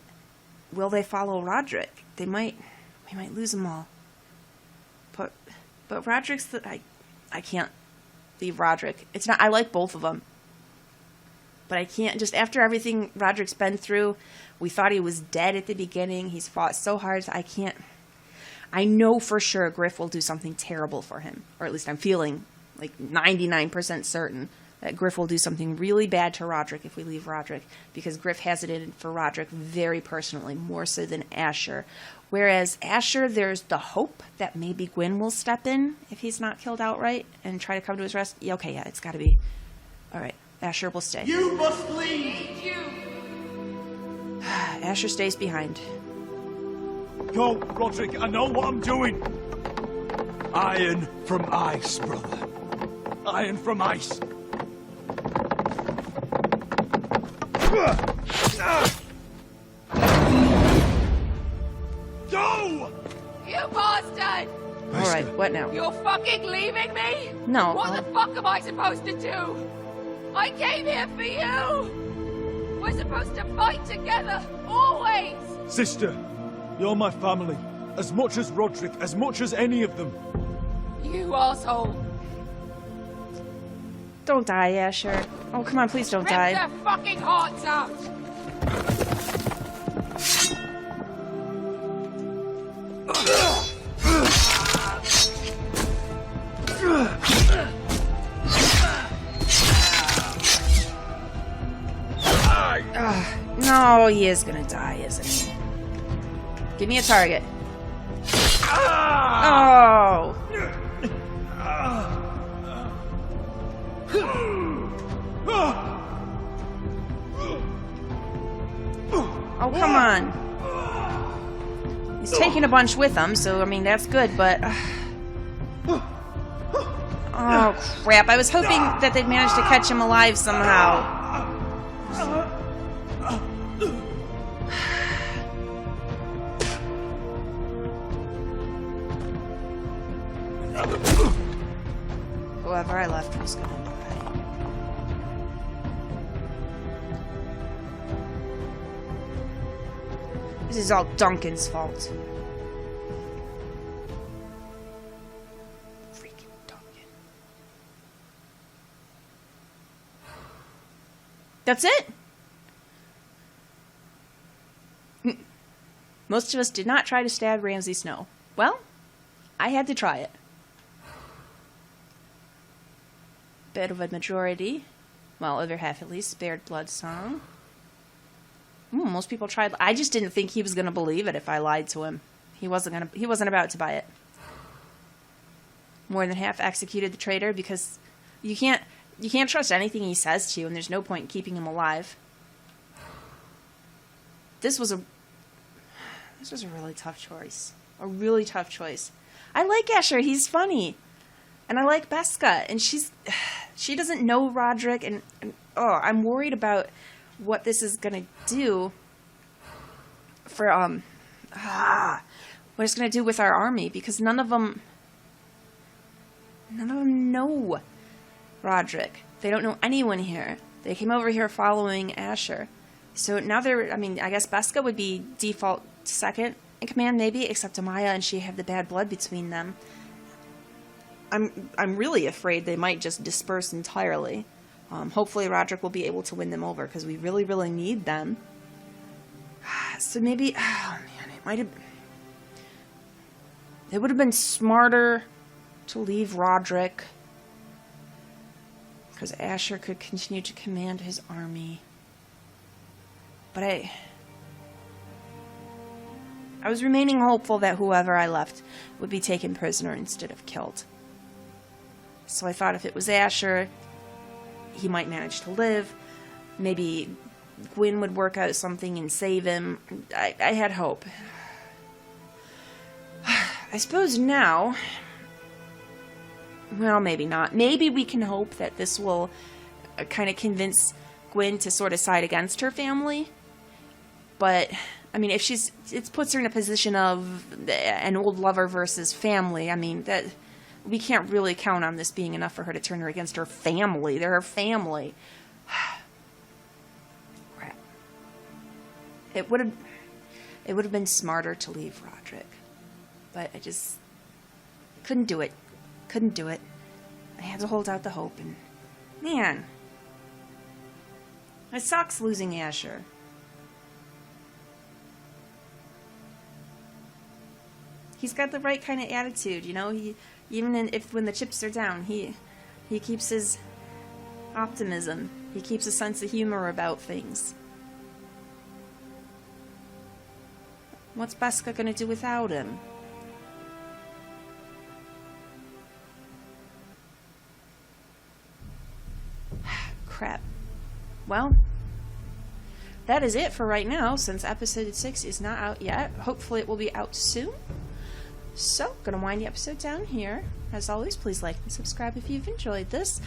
Will they follow Roderick? We might lose them all. But Roderick's I can't leave Roderick. It's not. I like both of them, but I can't. Just after everything Roderick's been through, we thought he was dead at the beginning. He's fought so hard. I can't. I know for sure Griff will do something terrible for him, or at least I'm feeling like 99% certain that Griff will do something really bad to Roderick if we leave Roderick, because Griff has it in for Roderick very personally, more so than Asher. Whereas Asher, there's the hope that maybe Gwyn will step in if he's not killed outright and try to come to his rescue. Okay, yeah, it's got to be. All right, Asher will stay. You must leave! Asher stays behind. Go, Roderick, I know what I'm doing. Iron from ice, brother. Iron from ice. Go! You bastard! Alright, what now? You're fucking leaving me? No. What the fuck am I supposed to do? I came here for you! We're supposed to fight together, always! Sister, you're my family. As much as Roderick, as much as any of them. You asshole! Don't die, Asher. Oh, come on, please don't Rip die. their fucking hearts out! No, he is gonna die, isn't he? Give me a target. Oh! Oh, come on. He's taking a bunch with him, so, I mean, that's good, but... Oh, crap. I was hoping that they'd manage to catch him alive somehow. Whoever I left was gonna die. This is all Duncan's fault. Freaking Duncan. That's it? Most of us did not try to stab Ramsay Snow. Well, I had to try it. Bit of a majority, well, over half at least, spared Bloodsong. Most people tried. I just didn't think he was going to believe it if I lied to him. He wasn't about to buy it. More than half executed the traitor because you can't trust anything he says to you, and there's no point in keeping him alive. This was a really tough choice. A really tough choice. I like Asher. He's funny. And I like Beska, and she doesn't know Roderick, and I'm worried about what this is gonna do for what it's gonna do with our army, because none of them know Roderick. They don't know anyone here. They came over here following Asher, so now I guess Beska would be default second in command, maybe, except Amaya and she have the bad blood between them. I'm really afraid they might just disperse entirely. Hopefully Roderick will be able to win them over, because we really, really need them. So maybe... Oh, man, it would have been smarter to leave Roderick, because Asher could continue to command his army. But I was remaining hopeful that whoever I left would be taken prisoner instead of killed. So I thought if it was Asher, he might manage to live. Maybe Gwyn would work out something and save him. I had hope. I suppose now... Well, maybe not. Maybe we can hope that this will kind of convince Gwyn to sort of side against her family. But, I mean, if it puts her in a position of an old lover versus family. I mean, that... We can't really count on this being enough for her to turn her against her family. They're her family. Crap. It would have been smarter to leave Roderick. But I just couldn't do it. Couldn't do it. I had to hold out the hope, and man, it sucks losing Asher. He's got the right kind of attitude, you know. When the chips are down, he keeps his optimism. He keeps a sense of humor about things. What's Beska gonna do without him? Crap. Well, that is it for right now, since episode 6 is not out yet. Hopefully it will be out soon. So, gonna wind the episode down here. As always, please like and subscribe if you've enjoyed this.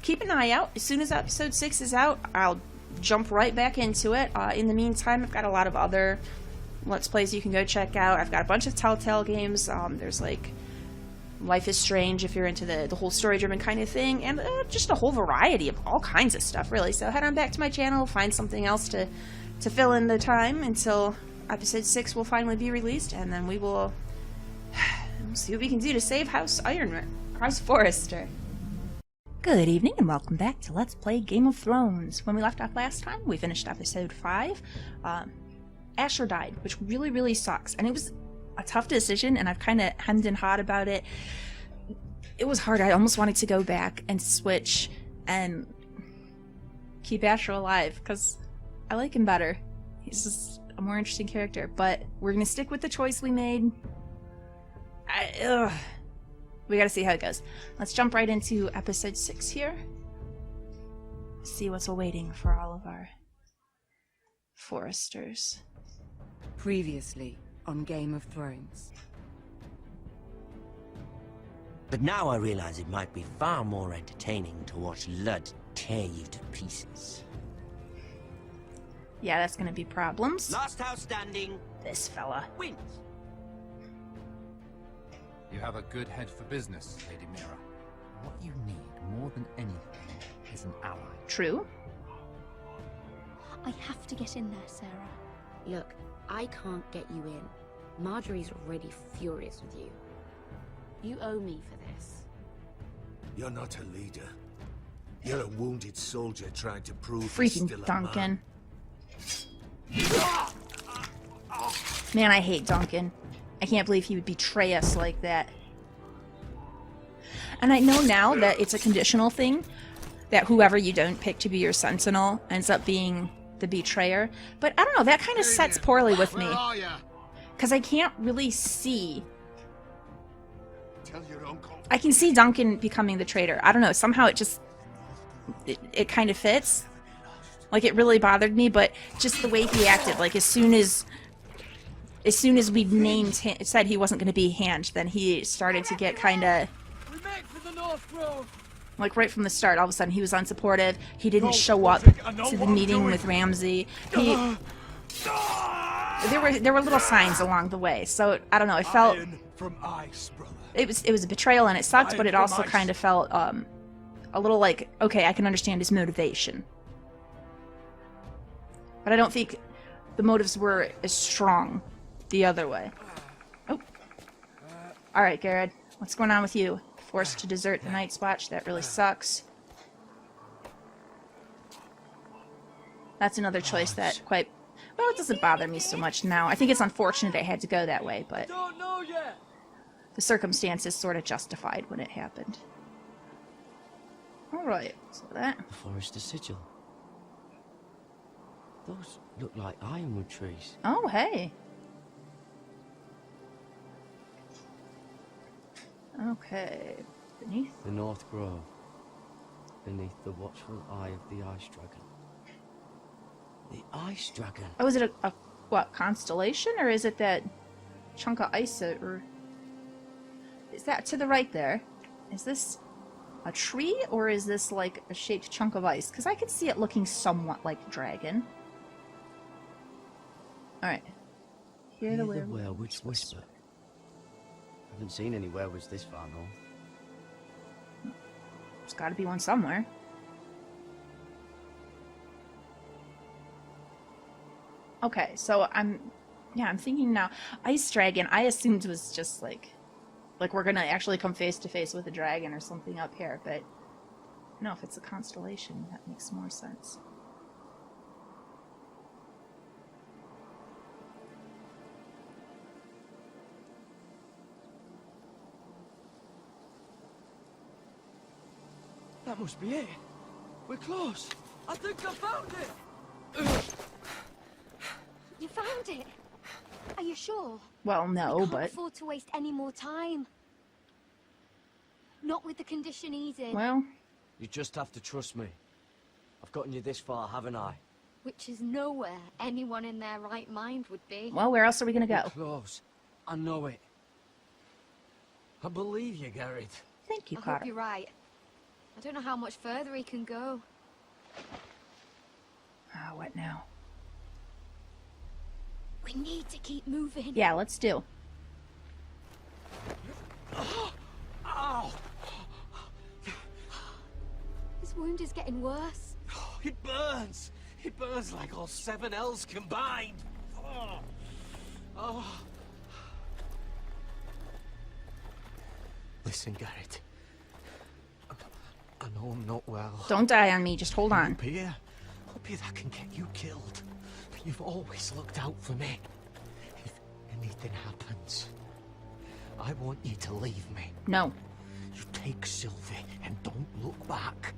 Keep an eye out. As soon as episode 6 is out, I'll jump right back into it. In the meantime, I've got a lot of other Let's Plays you can go check out. I've got a bunch of Telltale games. There's like Life is Strange if you're into the whole story-driven kind of thing, and just a whole variety of all kinds of stuff, really. So head on back to my channel, find something else to fill in the time until episode 6 will finally be released, and then we'll see what we can do to save House Forrester. Good evening and welcome back to Let's Play Game of Thrones. When we left off last time, we finished episode 5. Asher died, which really, really sucks, and it was a tough decision, and I've kind of hemmed and hawed about it. It was hard. I almost wanted to go back and switch and keep Asher alive, because I like him better. He's just a more interesting character, but we're gonna stick with the choice we made. We gotta see how it goes. Let's jump right into episode 6 here. See what's awaiting for all of our foresters. Previously on Game of Thrones. But now I realize it might be far more entertaining to watch Lud tear you to pieces. Yeah, that's gonna be problems. Last house standing. This fella wins. You have a good head for business, Lady Mira. What you need more than anything is an ally. True. I have to get in there, Sarah. Look, I can't get you in. Marjorie's already furious with you. You owe me for this. You're not a leader. You're a wounded soldier trying to prove you're Freaking still a Duncan. Man, I hate Duncan. I can't believe he would betray us like that. And I know now that it's a conditional thing, that whoever you don't pick to be your sentinel ends up being the betrayer. But I don't know, that kind of sets poorly with me. Because I can't really see... I can see Duncan becoming the traitor. I don't know, somehow it just... It kind of fits. Like, it really bothered me, but just the way he acted, like, as soon as we named him, said he wasn't going to be Hand, then he started to get kind of... Like, right from the start, all of a sudden, he was unsupportive. He didn't show up to the meeting with Ramsay. There were little signs along the way, so, I don't know, it felt... It was a betrayal, and it sucked, but it also kind of felt, a little like, okay, I can understand his motivation. But I don't think the motives were as strong the other way. Oh. Alright, Garrett. What's going on with you? Forced to desert the Night's Watch? That really sucks. That's another choice that quite... Well, it doesn't bother me so much now. I think it's unfortunate I had to go that way, but... The circumstances sort of justified when it happened. Alright, so that... The Forester Sigil. Those look like ironwood trees. Oh, hey. Okay. Beneath? The North Grove. Beneath the watchful eye of the Ice Dragon. The Ice Dragon? Oh, is it a what, constellation? Or is it that chunk of ice or... Is that to the right there? Is this a tree? Or is this like a shaped chunk of ice? Because I could see it looking somewhat like a dragon. Alright. Hear the werewolves whisper. Haven't seen any werewolves this far north. There's got to be one somewhere. Okay, so I'm thinking now. Ice Dragon, I assumed was just like we're gonna actually come face to face with a dragon or something up here, but no, if it's a constellation, that makes more sense. That must be it. We're close. I think I found it. You found it? Are you sure? Well, no, we can't but... afford to waste any more time. Not with the condition he's in. Well... You just have to trust me. I've gotten you this far, haven't I? Which is nowhere anyone in their right mind would be. Well, where else are we gonna go? We're close. I know it. I believe you, Garrett. Thank you, I Carter. hope you're right. I don't know how much further he can go. Ah, what now? We need to keep moving. Yeah, let's do. Ow! His wound is getting worse. It burns! It burns like all 7 L's combined! Oh. Oh. Listen, Garrett. I know I'm not well. Don't die on me, just hold on. Up here that can get you killed. You've always looked out for me. If anything happens, I want you to leave me. No. You take Sylvie and don't look back.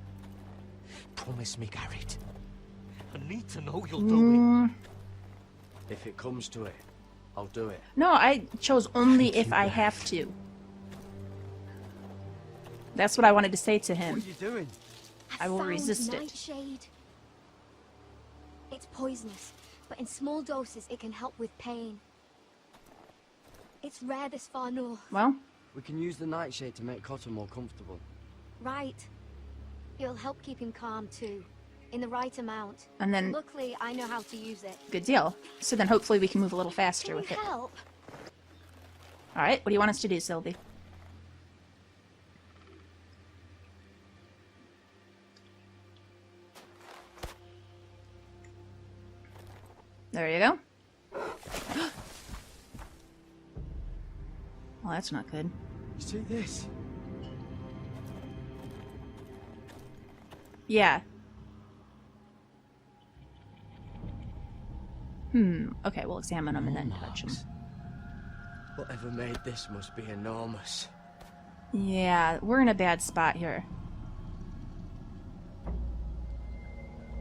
Promise me, Garrett. I need to know you'll do it. If it comes to it, I'll do it. No, I chose only if I have to. That's what I wanted to say to him. What are you doing? I will Found resist it. nightshade. It's poisonous, but in small doses it can help with pain. It's rare this far north. Well, we can use the nightshade to make Cotter more comfortable. Right. It'll help keep him calm too, in the right amount. And then- luckily, I know how to use it. good deal. So then hopefully we can move a little faster with it. Help. Alright, what do you want us to do, Sylvie? There you go. Well, that's not good. You see this? Yeah. Okay, we'll examine them and then touch them. Whatever made this must be enormous. Yeah, we're in a bad spot here.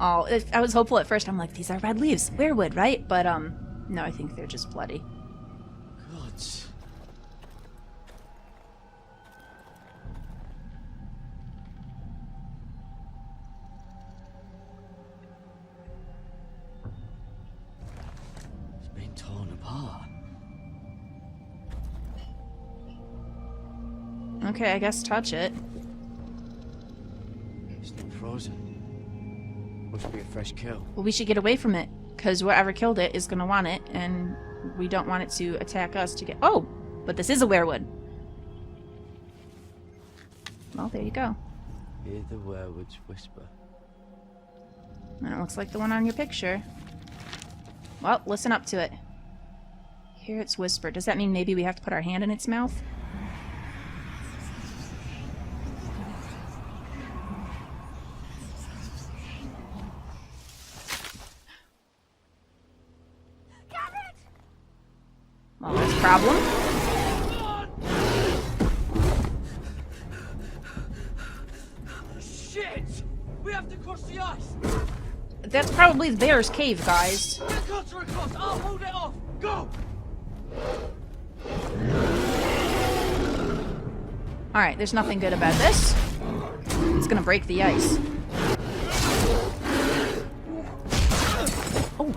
Oh, I was hopeful at first. I'm like, these are red leaves. Weirwood, right? But, no, I think they're just bloody. Gods. It's been torn apart. Okay, I guess touch it. It's not frozen. Must be a fresh kill. Well, we should get away from it, because whatever killed it is going to want it, and we don't want it to attack us to get... Oh! But this is a werewood. Well, there you go. Hear the werewood's whisper. And it looks like the one on your picture. Well, listen up to it. Hear its whisper. Does that mean maybe we have to put our hand in its mouth? Well, that's a problem. Shit! We have to cross the ice! That's probably the bear's cave, guys. Get Cotter across! I'll hold it off! Go! Alright, there's nothing good about this. It's gonna break the ice. Oh.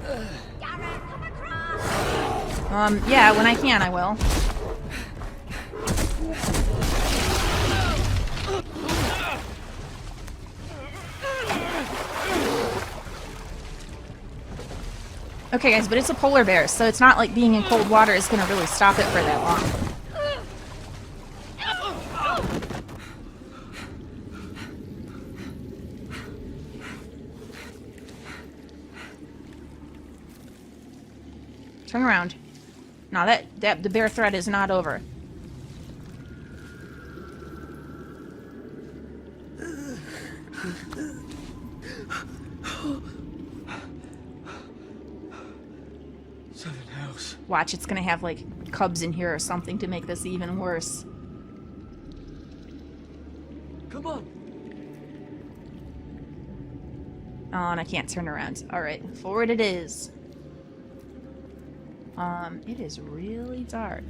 Yeah, when I can, I will. Okay, guys, but it's a polar bear, so it's not like being in cold water is gonna really stop it for that long. Turn around. No, the bear threat is not over. Seven house. Watch, it's gonna have like cubs in here or something to make this even worse. Come on. Oh, and I can't turn around. Alright, forward it is. It is really dark.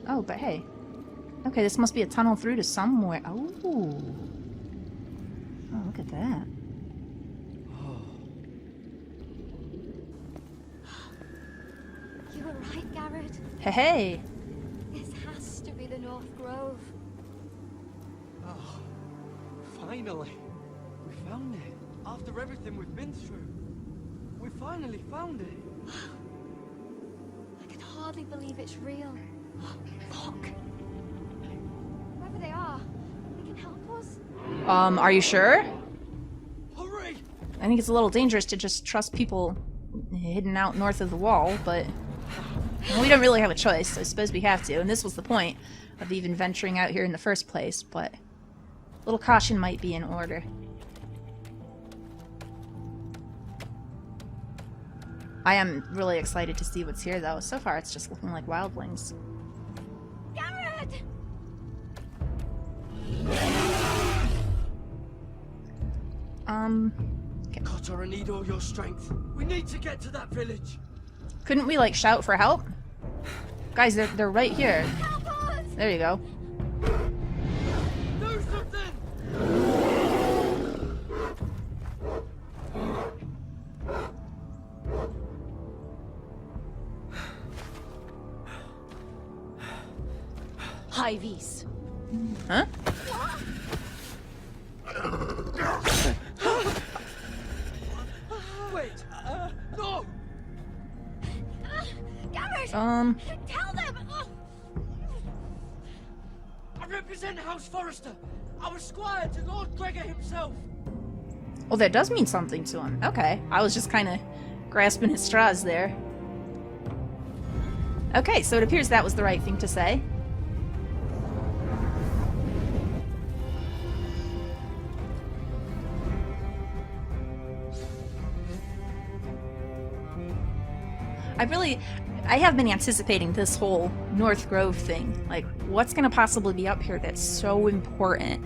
Oh, but hey. Okay, this must be a tunnel through to somewhere. Oh. Oh, look at that. You were right, Garrett. Hey, hey. This has to be the North Grove. Oh, finally. We found it. After everything we've been through. We finally found it. I can hardly believe it's real. Fuck. Whoever they are, they can help us. Are you sure? Hurry! I think it's a little dangerous to just trust people hidden out north of the wall, but well, we don't really have a choice. I suppose we have to, and this was the point of even venturing out here in the first place, but a little caution might be in order. I am really excited to see what's here, though. So far, it's just looking like wildlings. Garrett! Cotter, I need all your strength. We need to get to that village. Couldn't we, like, shout for help? Guys, they're right here. Help There you go. Do something! High vis. Huh? Wait! No! Garrett! Tell them! I represent House Forrester. I was squire to Lord Gregor himself. Well, that does mean something to him. Okay. I was just kind of grasping his straws there. Okay, so it appears that was the right thing to say. I have been anticipating this whole North Grove thing. Like, what's going to possibly be up here that's so important?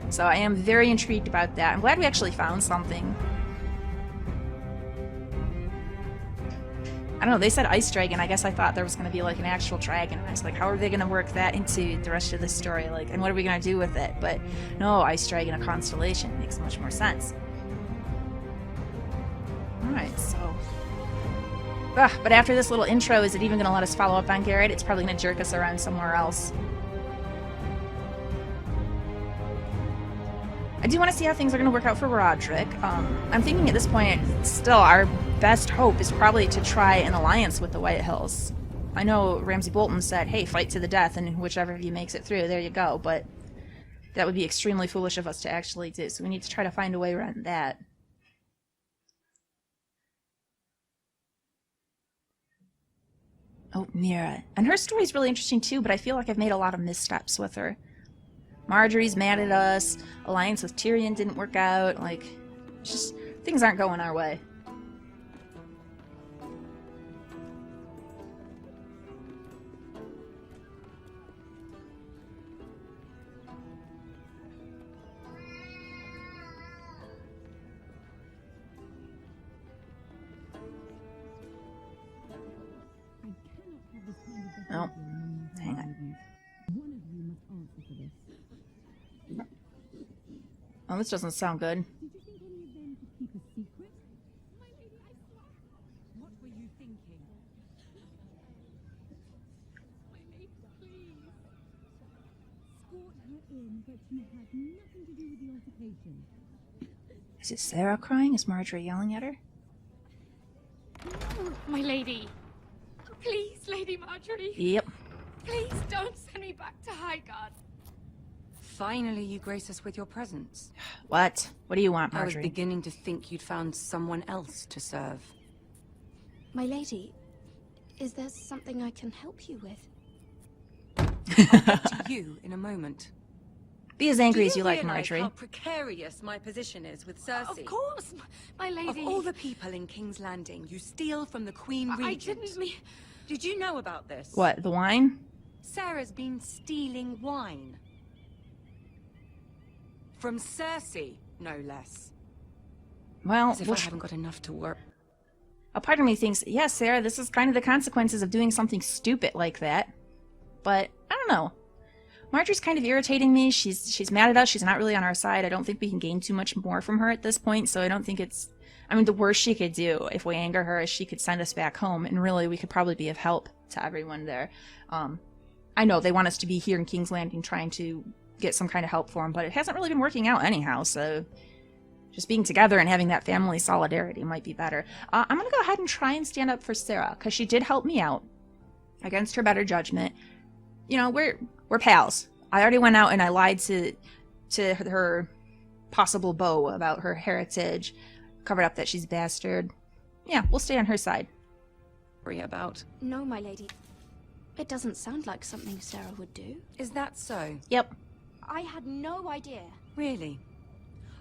So I am very intrigued about that. I'm glad we actually found something. I don't know, they said ice dragon. I guess I thought there was going to be like an actual dragon. I was like, how are they going to work that into the rest of the story? Like, and what are we going to do with it? But no, ice dragon, a constellation. Makes much more sense. Alright, so... but after this little intro, is it even going to let us follow up on Garrett? It's probably going to jerk us around somewhere else. I do want to see how things are going to work out for Roderick. I'm thinking at this point, still, our best hope is probably to try an alliance with the White Hills. I know Ramsay Bolton said, hey, fight to the death, and whichever of you makes it through, there you go, but that would be extremely foolish of us to actually do, so we need to try to find a way around that. Oh, Mira. And her story's really interesting too, but I feel like I've made a lot of missteps with her. Marjorie's mad at us, alliance with Tyrion didn't work out, like, it's just, things aren't going our way. Oh, hang on. Oh, this doesn't sound good. Is it Sarah crying? Is Marjorie yelling at her? My lady. Please, Lady Marjorie. Yep. Please don't send me back to Highgarden. Finally, you grace us with your presence. What? What do you want, I was Marjorie? beginning to think you'd found someone else to serve. My lady, is there something I can help you with? I'll get to you in a moment. Be as angry as you like, realize Marjorie. how precarious my position is with Cersei? Of course, my lady. Of all the people in King's Landing, you steal from the Queen Regent. I didn't mean... Did you know about this? What, the wine? Sarah's been stealing wine. From Cersei, no less. Well, As if I haven't got enough to work. a part of me thinks, yes, Sarah, this is kind of the consequences of doing something stupid like that. But, I don't know. Marjorie's kind of irritating me. She's mad at us. She's not really on our side. I don't think we can gain too much more from her at this point, so I don't think it's... I mean, the worst she could do if we anger her is she could send us back home, and really, we could probably be of help to everyone there. I know they want us to be here in King's Landing trying to get some kind of help for them, but it hasn't really been working out anyhow, so just being together and having that family solidarity might be better. I'm going to go ahead and try and stand up for Sarah, because she did help me out against her better judgment. You know, we're pals. I already went out and I lied to her possible beau about her heritage, covered up that she's a bastard. Yeah, we'll stay on her side. Worry about. No, my lady. It doesn't sound like something Sarah would do. Is that so? Yep. I had no idea. Really?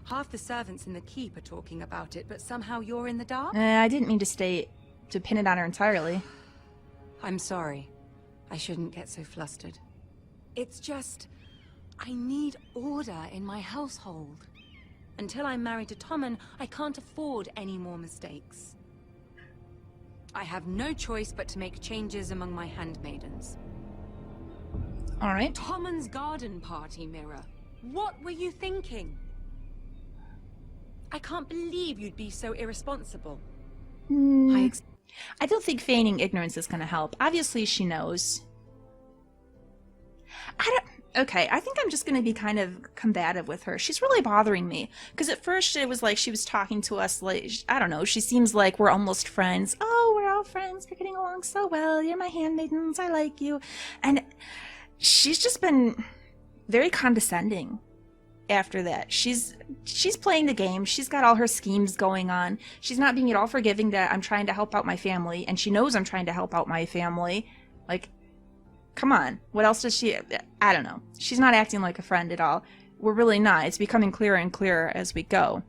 Half the servants in the keep are talking about it, but somehow you're in the dark? I didn't mean to pin it on her entirely. I'm sorry. I shouldn't get so flustered. It's just... I need order in my household. Until I'm married to Tommen, I can't afford any more mistakes. I have no choice but to make changes among my handmaidens. All right. Tommen's garden party, Mira. What were you thinking? I can't believe you'd be so irresponsible. I don't think feigning ignorance is going to help. Obviously, she knows. Okay, I think I'm just going to be kind of combative with her. She's really bothering me. Because at first it was like she was talking to us like, I don't know, she seems like we're almost friends. Oh, we're all friends. We're getting along so well. You're my handmaidens. I like you. And she's just been very condescending after that. She's playing the game. She's got all her schemes going on. She's not being at all forgiving that I'm trying to help out my family. And she knows I'm trying to help out my family. Like, come on. What else does she... I don't know. She's not acting like a friend at all. We're really not. It's becoming clearer and clearer as we go.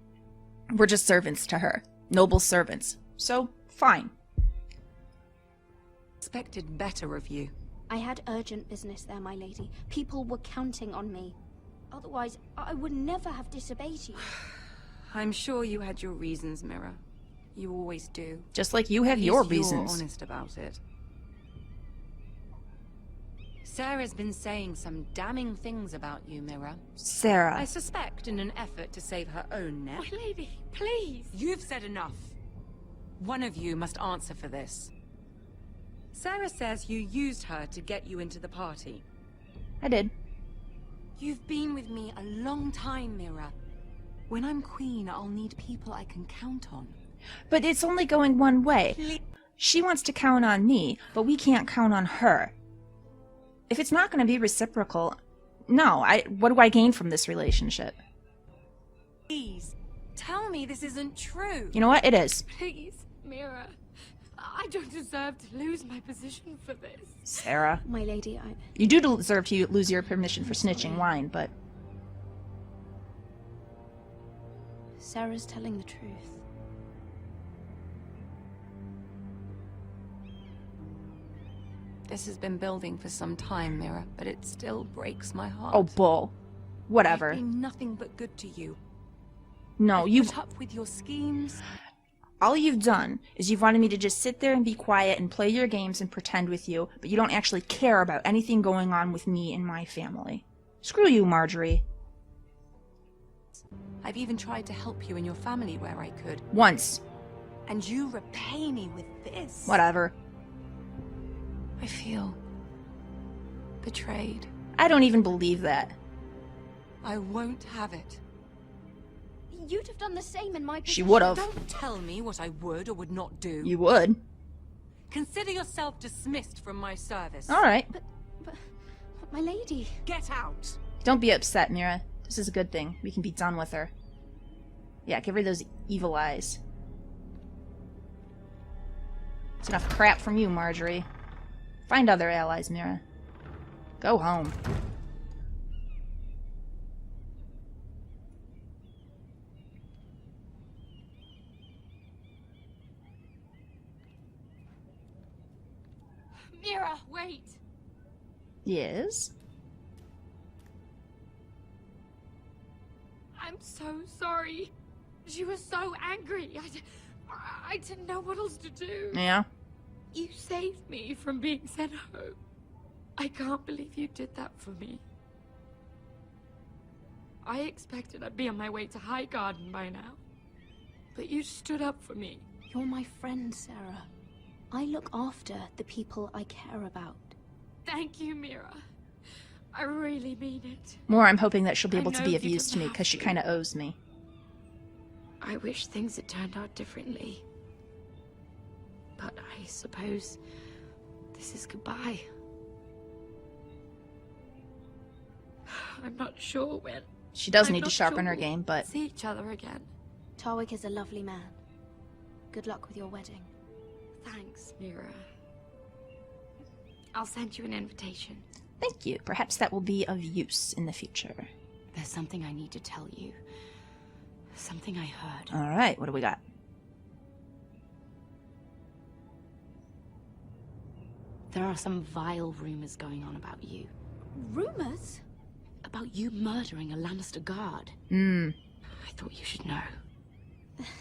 We're just servants to her. Noble servants. So, fine. Expected better of you. I had urgent business there, my lady. People were counting on me. Otherwise, I would never have disobeyed you. I'm sure you had your reasons, Mira. You always do. Just like you have your reasons. You're honest about it. Sarah's been saying some damning things about you, Mira. Sarah. I suspect in an effort to save her own neck. My lady, please. You've said enough. One of you must answer for this. Sarah says you used her to get you into the party. I did. You've been with me a long time, Mira. When I'm queen, I'll need people I can count on. But it's only going one way. She wants to count on me, but we can't count on her. If it's not going to be reciprocal, no, what do I gain from this relationship? Please, tell me this isn't true. You know what? It is. Please, Mira. I don't deserve to lose my position for this. Sarah. My lady, You do deserve to lose your permission for snitching wine, but... Sarah's telling the truth. This has been building for some time, Mira, but it still breaks my heart. Oh, bull. Whatever. I've been nothing but good to you. No, you've... put up with your schemes. All you've done is you've wanted me to just sit there and be quiet and play your games and pretend with you, but you don't actually care about anything going on with me and my family. Screw you, Marjorie. I've even tried to help you and your family where I could. Once. And you repay me with this. Whatever. I feel betrayed. I don't even believe that. I won't have it. You'd have done the same in my position. She would have. Don't tell me what I would or would not do. You would. Consider yourself dismissed from my service. All right. But my lady. Get out. Don't be upset, Mira. This is a good thing. We can be done with her. Yeah, give her those evil eyes. It's enough crap from you, Marjorie. Find other allies, Mira. Go home. Mira, wait. Yes? I'm so sorry. She was so angry. I didn't know what else to do. Yeah? You saved me from being sent home. I can't believe you did that for me. I expected I'd be on my way to High Garden by now. But you stood up for me. You're my friend, Sarah. I look after the people I care about. Thank you, Mira. I really mean it. More, I'm hoping that she'll be able to know be of you use to me, didn't because she have to. kind of owes me. I wish things had turned out differently. But I suppose this is goodbye. I'm not sure when. She does I'm need to not sharpen sure her game, but... See each other again. Tarwick is a lovely man. Good luck with your wedding. Thanks, Mira. I'll send you an invitation. Thank you. Perhaps that will be of use in the future. There's something I need to tell you. Something I heard. All right, what do we got? There are some vile rumors going on about you. Rumors? About you murdering a Lannister guard. Hmm. I thought you should know.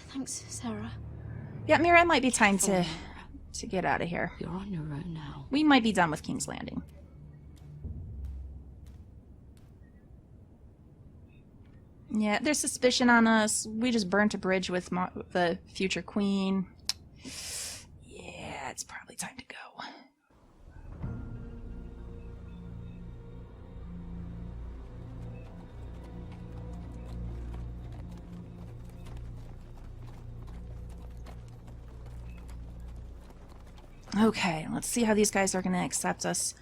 Thanks, Sarah. Yeah, Mira, it might be time to get out of here. You're on your own now. We might be done with King's Landing. Yeah, there's suspicion on us. We just burnt a bridge with the future queen. Yeah, it's probably time to go. Okay, let's see how these guys are going to accept us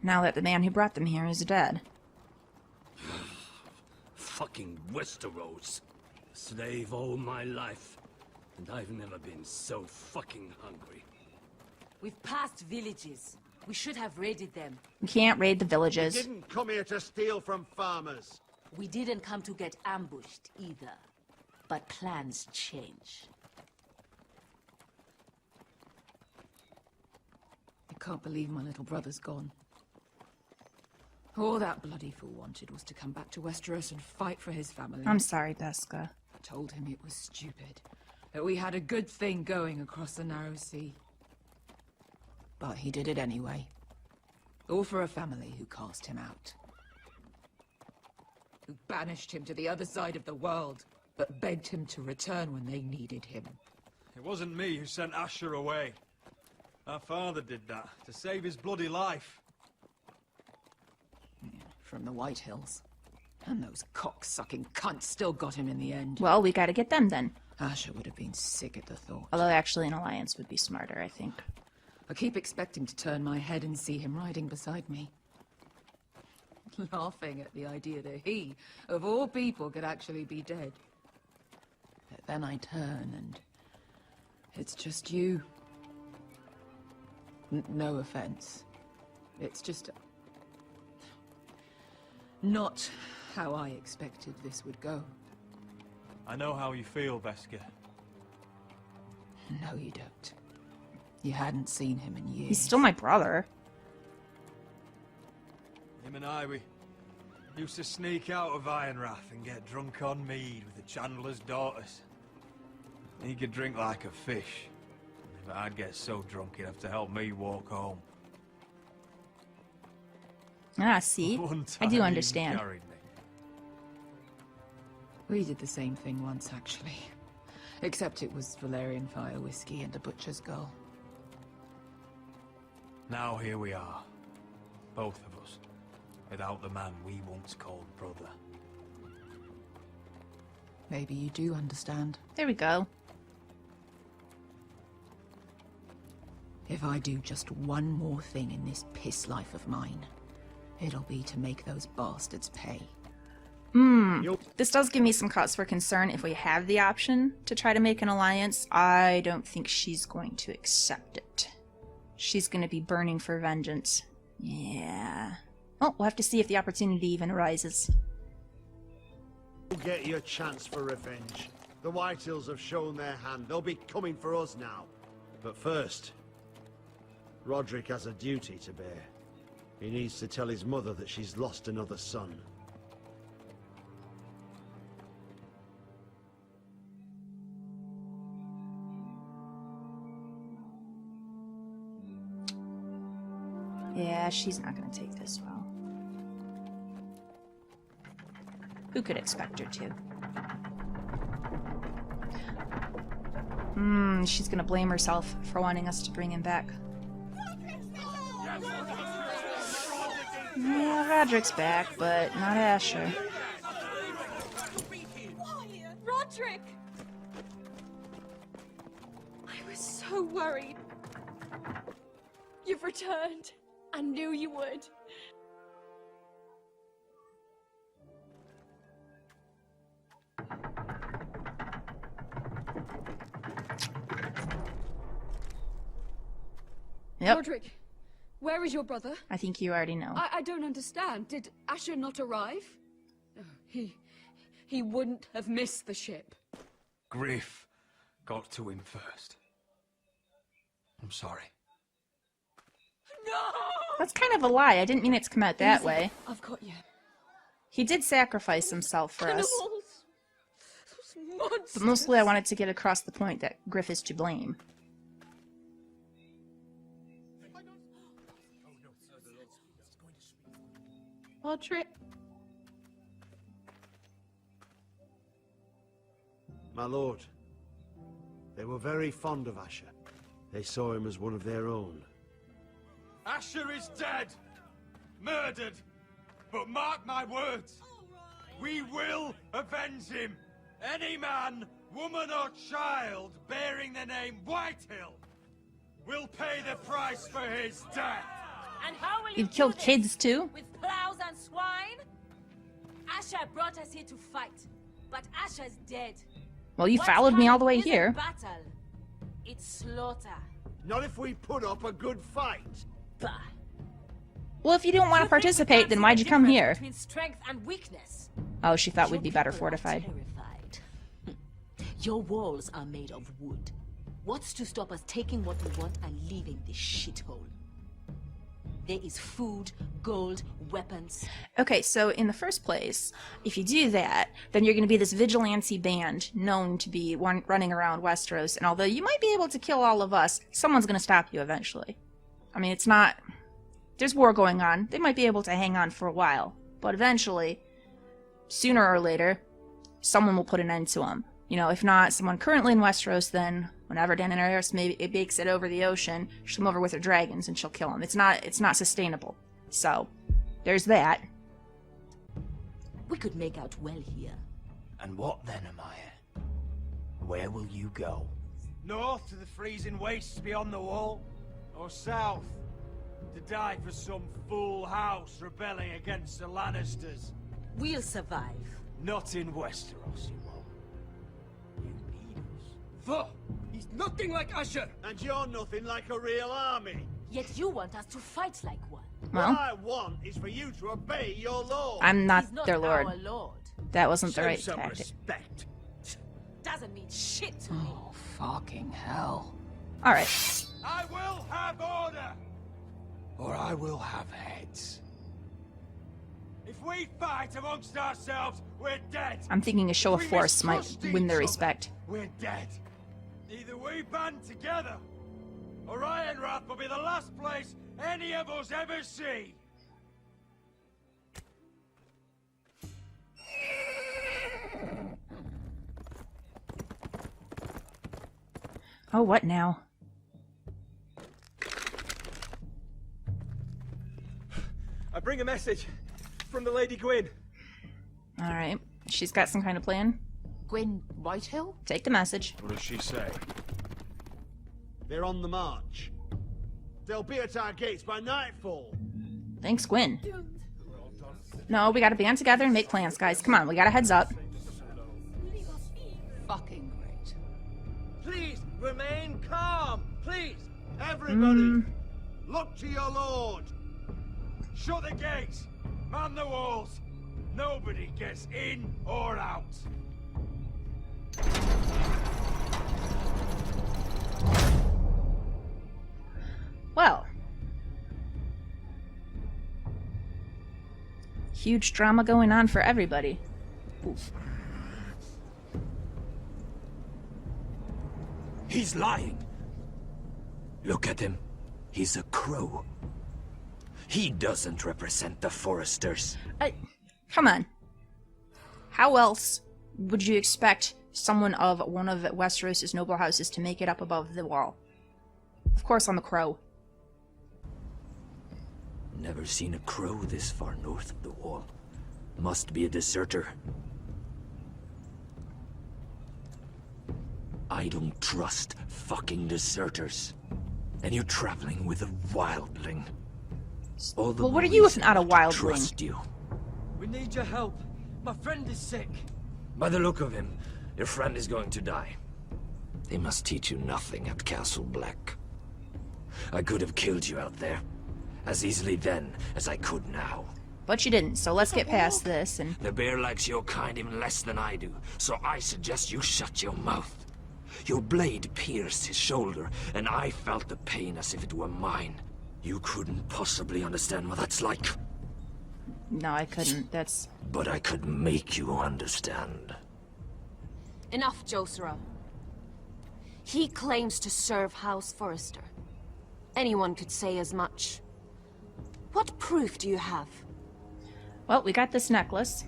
now that the man who brought them here is dead. Fucking Westeros. Slave all my life. And I've never been so fucking hungry. We've passed villages. We should have raided them. We can't raid the villages. We didn't come here to steal from farmers. We didn't come to get ambushed either. But plans change. I can't believe my little brother's gone. All that bloody fool wanted was to come back to Westeros and fight for his family. I'm sorry, Beska. I told him it was stupid, that we had a good thing going across the narrow sea. But he did it anyway. All for a family who cast him out. Who banished him to the other side of the world, but begged him to return when they needed him. It wasn't me who sent Asher away. Our father did that, to save his bloody life. Yeah, from the White Hills. And those cock-sucking cunts still got him in the end. Well, we gotta get them then. Asher would have been sick at the thought. Although actually an alliance would be smarter, I think. I keep expecting to turn my head and see him riding beside me. Laughing at the idea that he, of all people, could actually be dead. But then I turn and it's just you. No offense. It's just not how I expected this would go. I know how you feel, Beska. No, you don't. You hadn't seen him in years. He's still my brother. Him and I, we used to sneak out of Ironrath and get drunk on mead with the Chandler's daughters. He could drink like a fish. But I'd get so drunk he'd have to help me walk home. Ah, see? I do understand. We did the same thing once, actually. Except it was Valerian fire whiskey and a butcher's girl. Now here we are. Both of us. Without the man we once called brother. Maybe you do understand. There we go. If I do just one more thing in this piss life of mine, it'll be to make those bastards pay. This does give me some cause for concern if we have the option to try to make an alliance. I don't think she's going to accept it. She's going to be burning for vengeance. Yeah. Oh, we'll have to see if the opportunity even arises. You'll get your chance for revenge. The Whitehills have shown their hand. They'll be coming for us now. But first, Roderick has a duty to bear. He needs to tell his mother that she's lost another son. Yeah, she's not going to take this well. Who could expect her to? She's going to blame herself for wanting us to bring him back. Yeah, Roderick's back, but not Asher. Roderick! I was so worried. You've returned. I knew you would. Yep. Roderick, where is your brother? I think you already know. I don't understand. Did Asher not arrive? Oh, he wouldn't have missed the ship. Griff got to him first. I'm sorry. No! That's kind of a lie. I didn't mean it to come out that Easy. way. I've got you. He did sacrifice himself for us. Animals. Those monsters. But mostly I wanted to get across the point that Griff is to blame. Roderick. My lord, they were very fond of Asher. They saw him as one of their own. Asher is dead! Murdered! But mark my words, we will avenge him! Any man, woman or child bearing the name Whitehill will pay the price for his death! And how will you You've killed do this? kids too? With plows and swine? Asher brought us here to fight, but Asher's dead. Well, you What followed me all the way isn't here. Battle. It's slaughter. Not if we put up a good fight. Bah. Well, if you didn't want to participate, then why'd you come here? Between strength and weakness. Oh, she thought we'd be better fortified. Your walls are made of wood. What's to stop us taking what we want and leaving this shithole? There is food, gold, weapons. Okay, so in the first place, if you do that, then you're going to be this vigilante band known to be running around Westeros, and although you might be able to kill all of us, someone's going to stop you eventually. I mean, it's not... There's war going on. They might be able to hang on for a while, but eventually, sooner or later, someone will put an end to them. You know, if not someone currently in Westeros, then whenever Daenerys maybe it makes it over the ocean, she'll come over with her dragons and she'll kill them. It's not sustainable. So, there's that. We could make out well here. And what then, Amaya? Where will you go? North to the freezing wastes beyond the wall? Or south? To die for some fool house rebelling against the Lannisters? We'll survive. Not in Westeros, you won't. You need us. Fuck! He's nothing like Asher! And you're nothing like a real army. Yet you want us to fight like one. Well, what I want is for you to obey your lord. I'm not, He's not their lord. our lord. That wasn't the Show right some tactic. respect. Doesn't mean shit to me. Oh, fucking hell. Alright. I will have order! Or I will have heads. If we fight amongst ourselves, we're dead! I'm thinking a show of If we force might mistrust win their each respect. other, we're dead. Either we band together, or Ironrath will be the last place any of us ever see. Oh, what now? I bring a message from the Lady Gwyn. Alright. She's got some kind of plan. Gwyn Whitehill? Take the message. What does she say? They're on the march. They'll be at our gates by nightfall. Thanks, Gwyn. No, we gotta band together and make plans, guys. Come on, we got a heads up. Fucking great. Please, remain calm, please. Everybody, look to your lord. Shut the gates, man the walls. Nobody gets in or out. Well. Huge drama going on for everybody. Oof. He's lying. Look at him. He's a crow. He doesn't represent the Foresters. Come on. How else would you expect someone of one of Westeros' noble houses to make it up above the wall? Of course I'm a crow. Never seen a crow this far north of the wall. Must be a deserter. I don't trust fucking deserters. And you're traveling with a wildling. All the Well, what are more you if reason not a to wildling? Trust you. We need your help. My friend is sick. By the look of him, your friend is going to die. They must teach you nothing at Castle Black. I could have killed you out there, as easily then as I could now. But you didn't, so let's get past this and... The bear likes your kind even less than I do, so I suggest you shut your mouth. Your blade pierced his shoulder, and I felt the pain as if it were mine. You couldn't possibly understand what that's like. No, I couldn't. That's... But I could make you understand. Enough, Josera. He claims to serve House Forrester. Anyone could say as much. What proof do you have? Well, we got this necklace.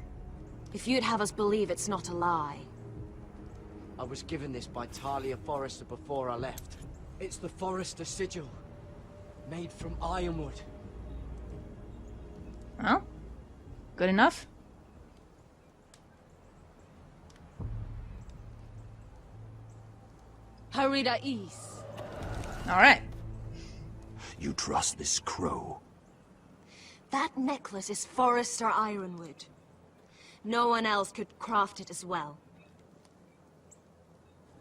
If you'd have us believe it's not a lie. I was given this by Talia Forrester before I left. It's the Forrester sigil, made from ironwood. Well, good enough. Harida East. All right. You trust this crow? That necklace is Forrester ironwood. No one else could craft it as well.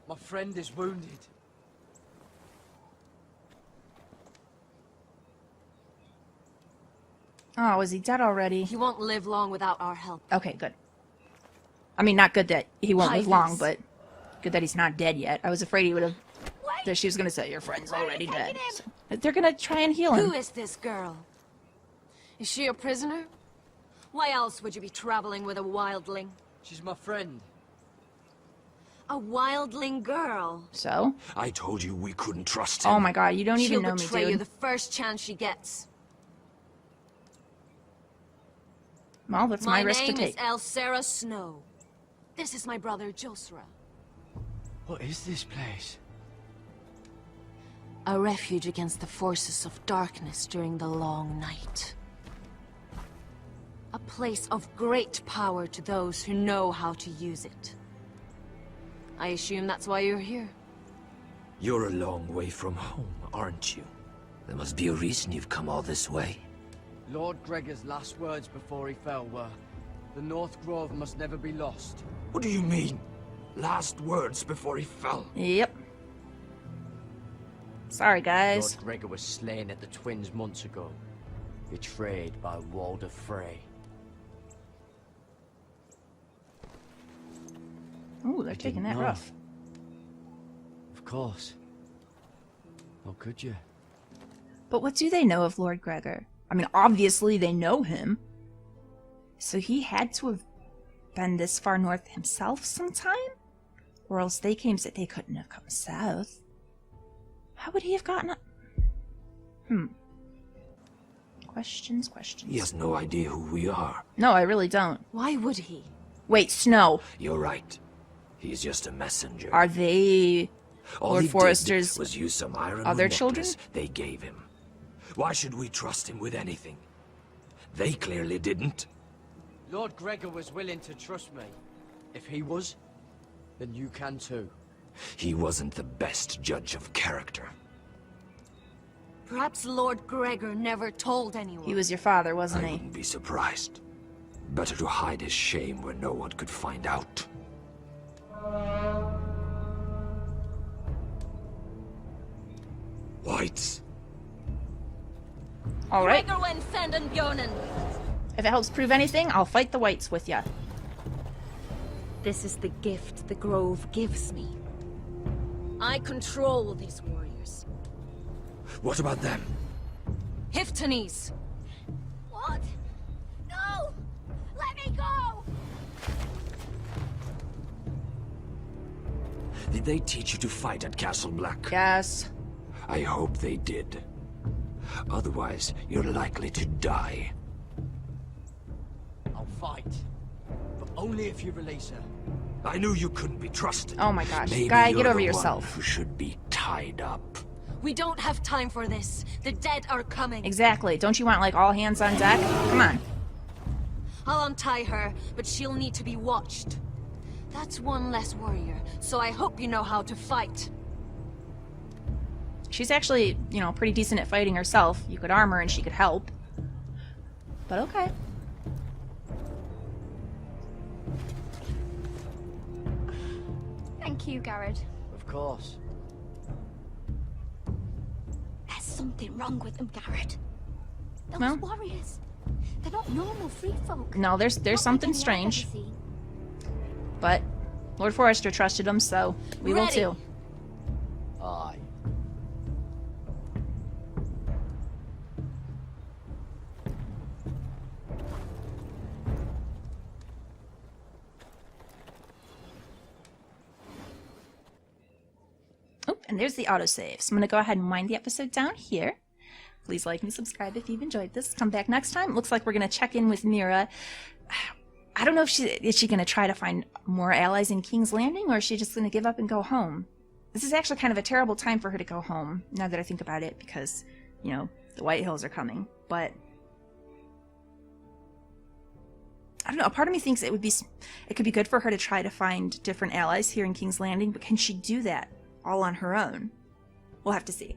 My friend is wounded. Oh, is he dead already? He won't live long without our help. Okay, good. I mean, not good that he won't live long, Highness. but good that he's not dead yet. I was afraid he would have... That she was going to say, your friend's already dead. So, they're going to try and heal him. Who is this girl? Is she a prisoner? Why else would you be traveling with a wildling? She's my friend. A wildling girl? So? I told you we couldn't trust him. Oh my god, you don't even She'll know me, betray you dude. the first chance she gets. Well, that's my risk to name is take. Elsera Snow. This is my brother Josra. What is this place? A refuge against the forces of darkness during the long night. A place of great power to those who know how to use it. I assume that's why you're here. You're a long way from home, aren't you? There must be a reason you've come all this way. Lord Gregor's last words before he fell were, "The North Grove must never be lost." What do you mean? Last words before he fell? Yep. Sorry, guys. Lord Gregor was slain at the Twins months ago, betrayed by Walder Frey. Ooh, they're taking that know. rough. Of course. How could you? But what do they know of Lord Gregor? I mean, obviously they know him. So he had to have been this far north himself sometime? Or else they claims that they couldn't have come south. How would he have gotten up? Questions, questions. He has no idea who we are. No, I really don't. Why would he? Wait, Snow. You're right. He's just a messenger. Are they All Lord he Forrester's did was use some iron other necklace children? they gave him. Why should we trust him with anything? They clearly didn't. Lord Gregor was willing to trust me. If he was, then you can too. He wasn't the best judge of character. Perhaps Lord Gregor never told anyone. He was your father, wasn't I he? wouldn't be surprised. Better to hide his shame where no one could find out. Whites. Alright. Gregor went Fenden Bjonen. If it helps prove anything, I'll fight the whites with ya. This is the gift the Grove gives me. I control these warriors. What about them? Hiftanes. What? No! Let me go! Did they teach you to fight at Castle Black? Yes. I hope they did. Otherwise, you're likely to die. I'll fight. But only if you release her. I knew you couldn't be trusted. Oh my gosh. Maybe Guy, you're get over the yourself. one who should be tied up. We don't have time for this. The dead are coming. Exactly. Don't you want, like, all hands on deck? Come on. I'll untie her, but she'll need to be watched. That's one less warrior, so I hope you know how to fight. She's actually, you know, pretty decent at fighting herself. You could arm her and she could help. But okay. Thank you, Garrett. Of course. There's something wrong with them, Garrett. Those Well. warriors. They're not normal free folk. No, there's something Not like any I've strange. ever seen. But Lord Forrester trusted him, so we will Ready. too. Aye. Oh, and there's the autosave. So I'm going to go ahead and wind the episode down here. Please like and subscribe if you've enjoyed this. Come back next time. Looks like we're going to check in with Mira. I don't know if is she going to try to find more allies in King's Landing, or is she just going to give up and go home? This is actually kind of a terrible time for her to go home, now that I think about it, because, you know, the White Hills are coming. But I don't know, a part of me thinks it could be good for her to try to find different allies here in King's Landing, but can she do that all on her own? We'll have to see.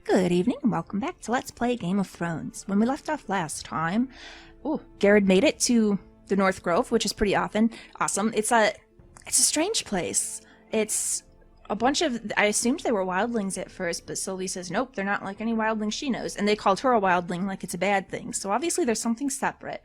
Good evening, and welcome back to Let's Play Game of Thrones. When we left off last time, Garrett made it to the North Grove, which is pretty awesome. It's a strange place. It's a bunch of, I assumed they were wildlings at first, but Sylvie says, nope, they're not like any wildling she knows. And they called her a wildling like it's a bad thing. So obviously there's something separate.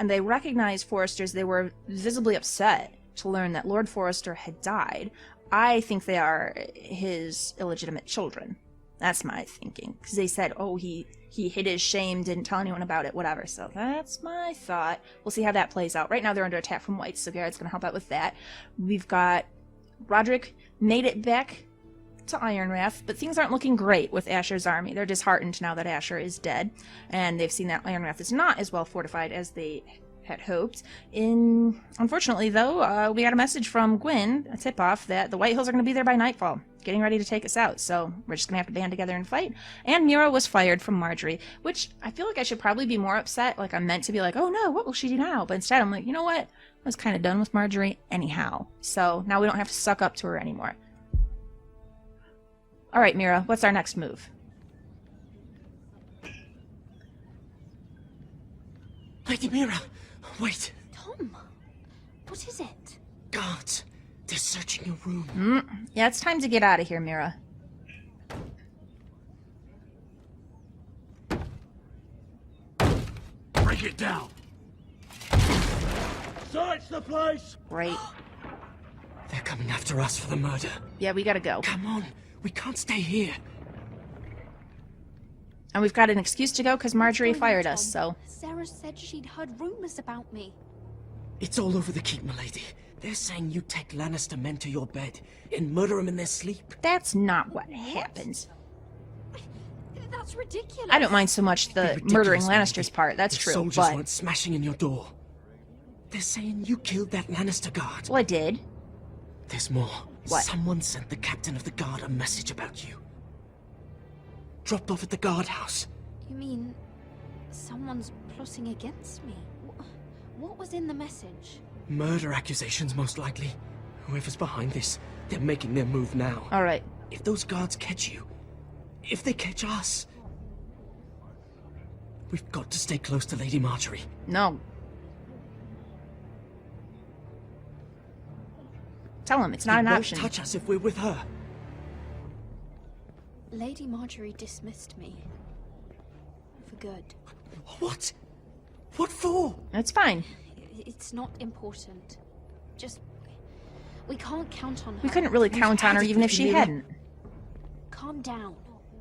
And they recognized Forresters. They were visibly upset to learn that Lord Forrester had died. I think they are his illegitimate children. That's my thinking. Because they said, oh, he hid his shame, didn't tell anyone about it, whatever. So that's my thought. We'll see how that plays out. Right now they're under attack from Whites, so Garrett's going to help out with that. We've got Roderick made it back to Ironrath, but things aren't looking great with Asher's army. They're disheartened now that Asher is dead, and they've seen that Ironrath is not as well fortified as they had hoped. Unfortunately, though, we got a message from Gwyn, a tip-off, that the White Hills are going to be there by nightfall, getting ready to take us out, so we're just going to have to band together and fight. And Mira was fired from Marjorie, which I feel like I should probably be more upset. Like, I'm meant to be like, oh no, what will she do now? But instead I'm like, you know what? I was kind of done with Marjorie anyhow, so now we don't have to suck up to her anymore. Alright, Mira, what's our next move? Lady Mira, wait. Tom, what is it? Guards, they're searching your room. Yeah, it's time to get out of here, Mira. Break it down. Search the place! Great. They're coming after us for the murder. Yeah, we gotta go. Come on, we can't stay here. And we've got an excuse to go because Marjorie fired us, so... Sarah said she'd heard rumors about me. It's all over the keep, milady. They're saying you take Lannister men to your bed and murder them in their sleep. That's not what happened. That's ridiculous. I don't mind so much the murdering Lannister's part, that's true, Soldiers but... weren't smashing in your door. They're saying you killed that Lannister guard. Well, I did. There's more. What? Someone sent the captain of the guard a message about you. Dropped off at the guardhouse. You mean someone's plotting against me? What was in the message? Murder accusations, most likely. Whoever's behind this, they're making their move now. Alright. If those guards catch you, if they catch us, we've got to stay close to Lady Marjorie. No. Tell him it's not an option. They won't touch us if we're with her. Lady Marjorie dismissed me. For good. What? What for? That's fine. It's not important. Just... we can't count on her. We couldn't really count on her even if she hadn't. Calm down.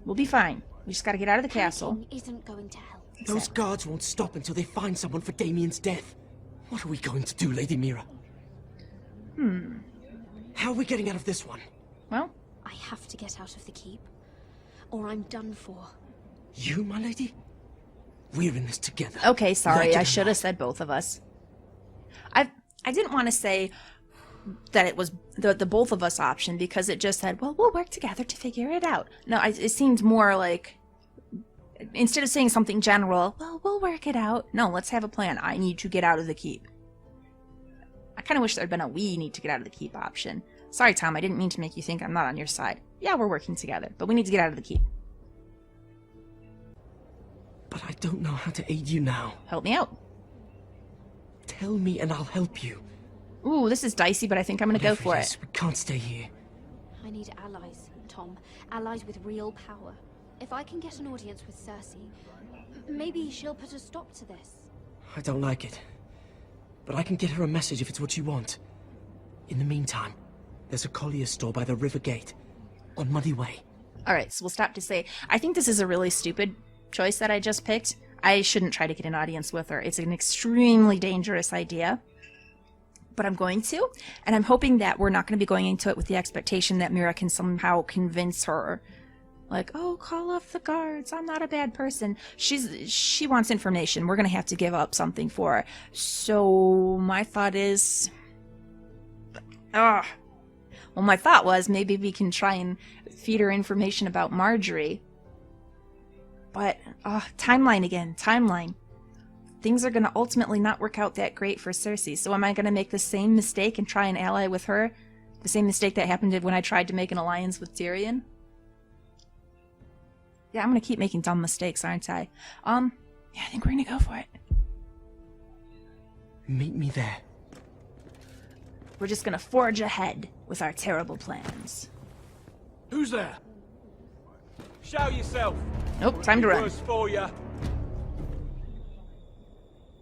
We'll be fine. We just gotta get out of the castle. Isn't going to help. Those guards won't stop until they find someone for Damien's death. What are we going to do, Lady Mira? How are we getting out of this one? Well, I have to get out of the keep, or I'm done for. You, my lady? We're in this together. Okay, sorry. I should have said both of us. I didn't want to say that it was the both of us option because it just said, well, we'll work together to figure it out. No, it seemed more like, instead of saying something general, well, we'll work it out. No, let's have a plan. I need to get out of the keep. I kind of wish there'd been a we need to get out of the keep option. Sorry, Tom, I didn't mean to make you think I'm not on your side. Yeah, we're working together, but we need to get out of the keep. But I don't know how to aid you now. Help me out. Tell me and I'll help you. Ooh, this is dicey, but I think I'm gonna go for it. We can't stay here. I need allies, Tom. Allies with real power. If I can get an audience with Cersei, maybe she'll put a stop to this. I don't like it. But I can get her a message if it's what you want. In the meantime, there's a collier's store by the river gate. On Muddy Way. Alright, so we'll stop to say, I think this is a really stupid choice that I just picked. I shouldn't try to get an audience with her. It's an extremely dangerous idea. But I'm going to, and I'm hoping that we're not going to be going into it with the expectation that Mira can somehow convince her, Like, oh, call off the guards. I'm not a bad person. She wants information. We're gonna have to give up something for her. So my thought is, well, my thought was maybe we can try and feed her information about Marjorie. But timeline again. Timeline. Things are gonna ultimately not work out that great for Cersei. So am I gonna make the same mistake and try and ally with her? The same mistake that happened when I tried to make an alliance with Tyrion? Yeah, I'm gonna keep making dumb mistakes, aren't I? Yeah, I think we're gonna go for it. Meet me there. We're just gonna forge ahead with our terrible plans. Who's there? Show yourself. Nope, time to run. Worse for you.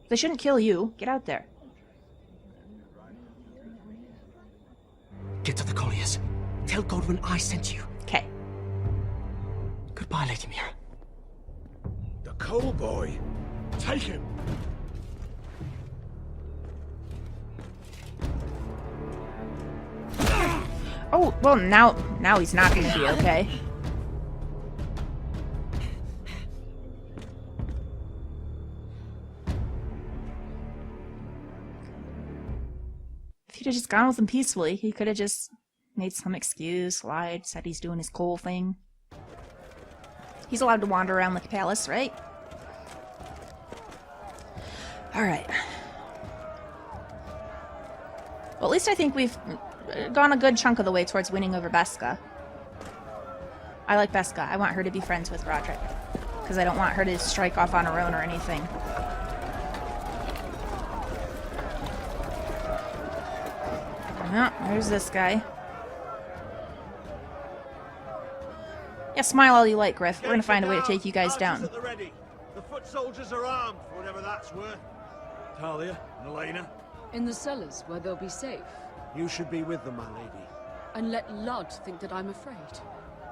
They shouldn't kill you. Get out there. Get to the colliers. Tell Godwin I sent you. Okay. Goodbye, Lady Mira. The coal boy. Take him. Oh, well, now he's not gonna be okay. If he'd have just gone with him peacefully, he could have just made some excuse, lied, said he's doing his coal thing. He's allowed to wander around the palace, right? Alright. Well, at least I think we've gone a good chunk of the way towards winning over Beska. I like Beska. I want her to be friends with Roderick. Because I don't want her to strike off on her own or anything. Oh, there's this guy. Yeah, smile all you like, Griff. We're gonna find a way to take you guys down. At the ready. The foot soldiers are armed, for whatever that's worth. Talia and Elena. In the cellars, where they'll be safe. You should be with them, my lady. And let Ludd think that I'm afraid.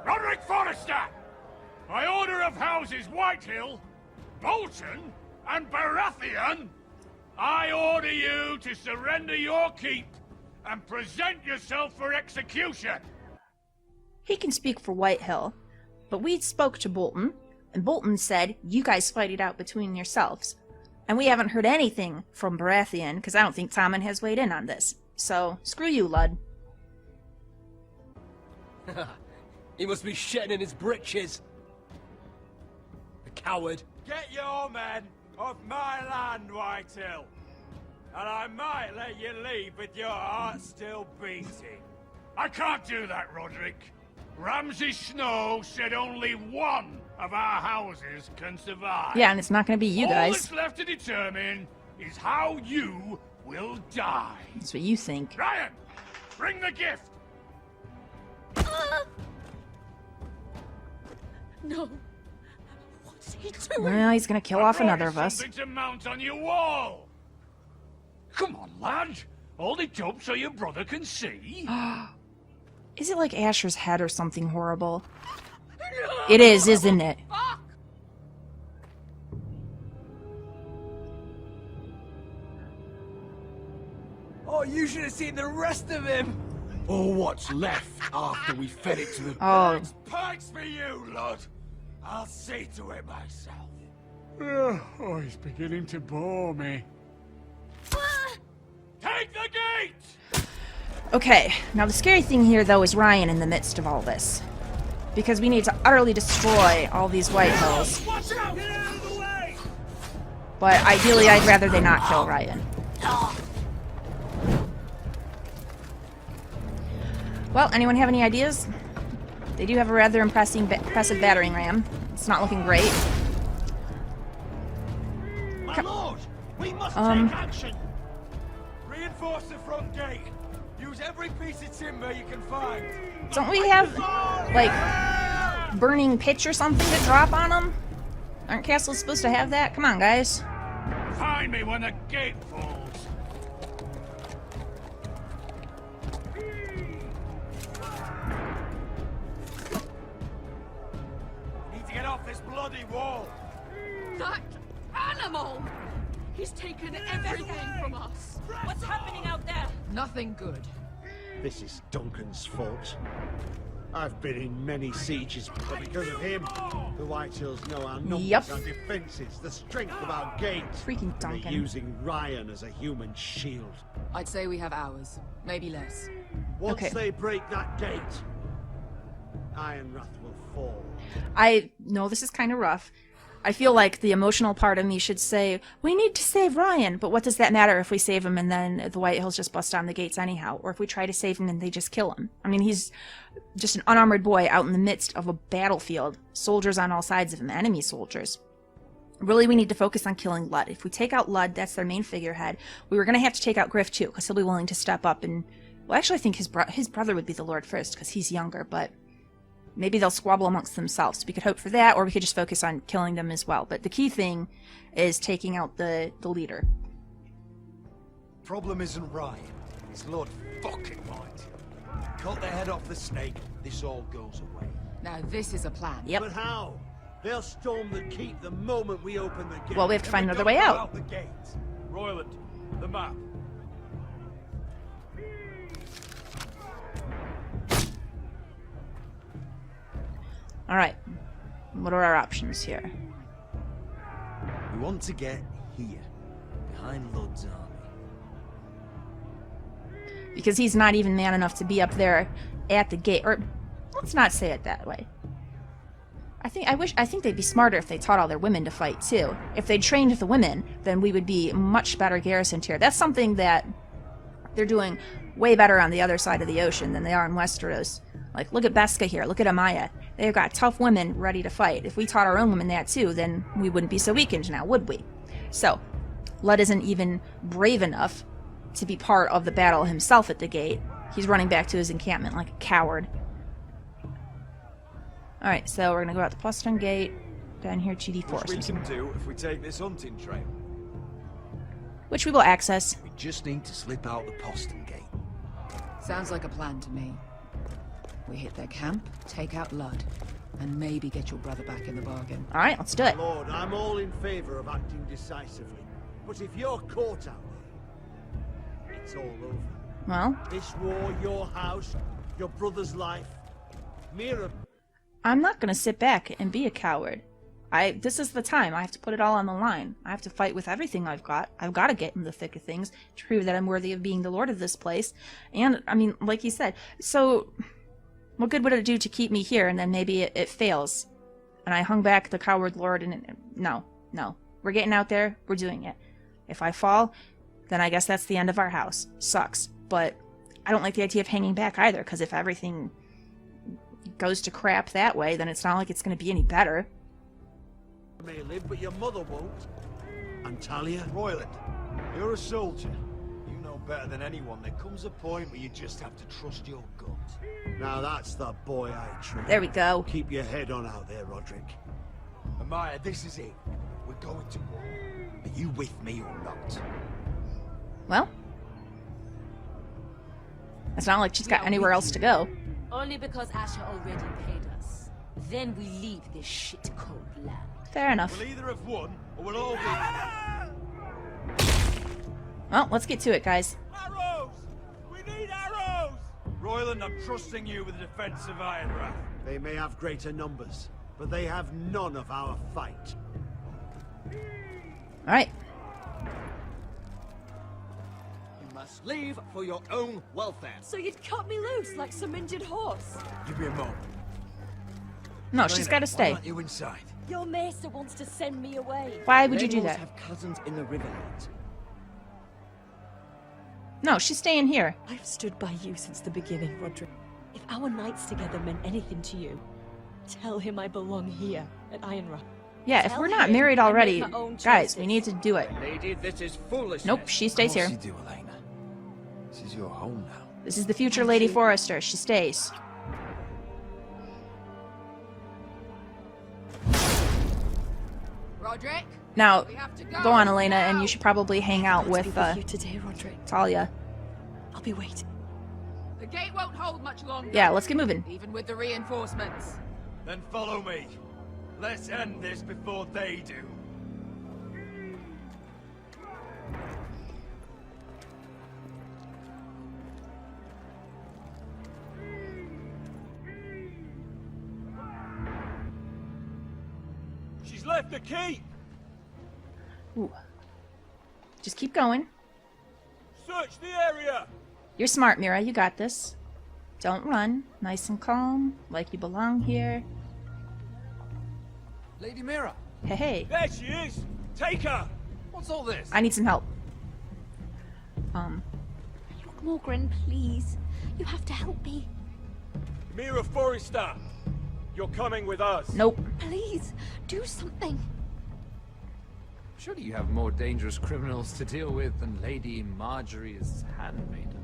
Roderick Forrester! By order of Houses Whitehill, Bolton, and Baratheon, I order you to surrender your keep and present yourself for execution. He can speak for Whitehill, but we spoke to Bolton, and Bolton said, you guys fight it out between yourselves. And we haven't heard anything from Baratheon, because I don't think Tommen has weighed in on this. So, screw you, Ludd. He must be shitting in his britches. The coward. Get your men off my land, Whitehill. And I might let you leave with your heart still beating. I can't do that, Roderick. Ramsay Snow said only one of our houses can survive. Yeah, and it's not going to be you All guys. that's left to determine is how you will die. That's what you think. Ryan, bring the gift. No. What's he doing? Well, he's going to kill off another of us. Something to mount on your wall. Come on, lad. Hold it up so your brother can see. Is it like Asher's head or something horrible? It is, isn't it? Oh, you should have seen the rest of him. Or what's left after we fed it to the birds. Pikes for you, Lord. I'll see to it myself. Oh, he's beginning to bore me. Take the gate! Okay, now the scary thing here, though, is Ryan in the midst of all this. Because we need to utterly destroy all these Whitehills. Watch out! Get out of the way! But ideally, I'd rather they not kill Ryan. Well, anyone have any ideas? They do have a rather impressive battering ram. It's not looking great. My lord, we must take action. Reinforce the front gate. Use every piece of timber you can find. Don't we have, like, burning pitch or something to drop on them? Aren't castles supposed to have that? Come on, guys. Find me when the gate falls. Need to get off this bloody wall. That animal! He's taken everything from us. What's happening out there? Nothing good. This is Duncan's fault. I've been in many sieges, but because of him, the Whitehills know our numbers, Yep. our defenses, the strength of our gates. Freaking And they're Duncan. using Ryan as a human shield. I'd say we have hours, maybe less. Once Okay. they break that gate, Ironrath will fall. I know this is kind of rough. I feel like the emotional part of me should say, we need to save Ryan, but what does that matter if we save him and then the Whitehills just bust down the gates anyhow? Or if we try to save him and they just kill him? I mean, he's just an unarmored boy out in the midst of a battlefield. Soldiers on all sides of him, enemy soldiers. Really, we need to focus on killing Ludd. If we take out Ludd, that's their main figurehead. We were going to have to take out Griff too, because he'll be willing to step up and... Well, actually, I think his brother would be the Lord first, because he's younger, but... Maybe they'll squabble amongst themselves. We could hope for that, or we could just focus on killing them as well. But the key thing is taking out the leader. Problem isn't Ryan. It's Lord fucking White. Cut the head off the snake, this all goes away. Now this is a plan. Yep. But how? They'll storm the keep the moment we open the gate. Well, we have to find And we another way don't go out. the gate. Royland, the map. Alright. What are our options here? We want to get here, behind Ludd's army. Because he's not even man enough to be up there at the gate. Or, let's not say it that way. I think they'd be smarter if they taught all their women to fight too. If they trained the women, then we would be much better garrisoned here. That's something that they're doing way better on the other side of the ocean than they are in Westeros. Like, look at Beska here, look at Amaya. They've got tough women ready to fight. If we taught our own women that too, then we wouldn't be so weakened now, would we? So, Ludd isn't even brave enough to be part of the battle himself at the gate. He's running back to his encampment like a coward. Alright, so we're gonna go out the Postern Gate, down here to the Which forest. we can do if we take this hunting trail. Which we will access. We just need to slip out the postern gate. Sounds like a plan to me. We hit their camp, take out Ludd, and maybe get your brother back in the bargain. Alright, let's do it. Lord, I'm all in favor of acting decisively. But if you're caught out there, it's all over. Well, This war, your house, your brother's life. Mira... I'm not gonna sit back and be a coward. This is the time. I have to put it all on the line. I have to fight with everything I've got. I've got to get in the thick of things to prove that I'm worthy of being the lord of this place. And, I mean, like you said, so what good would it do to keep me here and then maybe it fails? And I hung back the coward lord and... No. We're getting out there. We're doing it. If I fall, then I guess that's the end of our house. Sucks. But I don't like the idea of hanging back either, because if everything goes to crap that way, then it's not like it's going to be any better. may live, but your mother won't. And Talia? Royland, you're a soldier. You know better than anyone. There comes a point where you just have to trust your gut. Now that's the boy I trained. There we go. Keep your head on out there, Roderick. Amaya, this is it. We're going to war. Are you with me or not? Well, it's not like she's got anywhere else to go. Only because Asher already paid us. Then we leave this shit cold land. Fair enough. We'll either have won, or we'll all be... Well, let's get to it, guys. Arrows! We need arrows! Royland, I'm trusting you with the defense of Ironrath. They may have greater numbers, but they have none of our fight. Alright. You must leave for your own welfare. So you'd cut me loose like some injured horse? Give me a moment. No, she's got to Why stay. aren't you inside? Your maester wants to send me away. Why would you do Reynolds that? have cousins in the Riverlands. No, she's staying here. I've stood by you since the beginning, Roderick. If our nights together meant anything to you, tell him I belong here at Ironrath. Yeah, if Tell we're not him married I make already, my own guys, we choices. need to do it. Lady, this is foolishness. Nope, she stays here. Of course you do, Elena. This is your home now. This is the future Lady Forrester. She stays. Roderick? Now, We have to go on, Elena, and you should probably hang out Want to with, be with you today, Roderick. Talia. I'll be waiting. The gate won't hold much longer. Yeah, let's get moving. Even with the reinforcements. Then follow me. Let's end this before they do. He's left the key! Ooh. Just keep going. Search the area! You're smart, Mira. You got this. Don't run. Nice and calm, like you belong here. Lady Mira! Hey, hey. There she is! Take her! What's all this? I need some help. Morgren, please. You have to help me. Mira Forrester! You're coming with us! Nope. Please, do something. Surely you have more dangerous criminals to deal with than Lady Marjorie's handmaiden.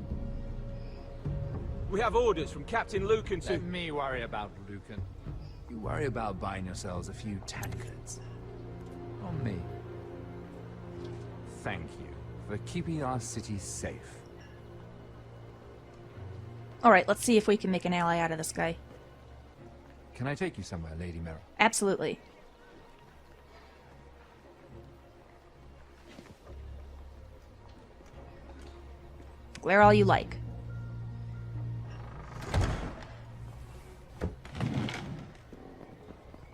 We have orders from Captain Lucan to... Let me worry about Lucan. You worry about buying yourselves a few tankards. On me. Thank you for keeping our city safe. Alright, let's see if we can make an ally out of this guy. Can I take you somewhere, Lady Mira? Absolutely. Glare all you like.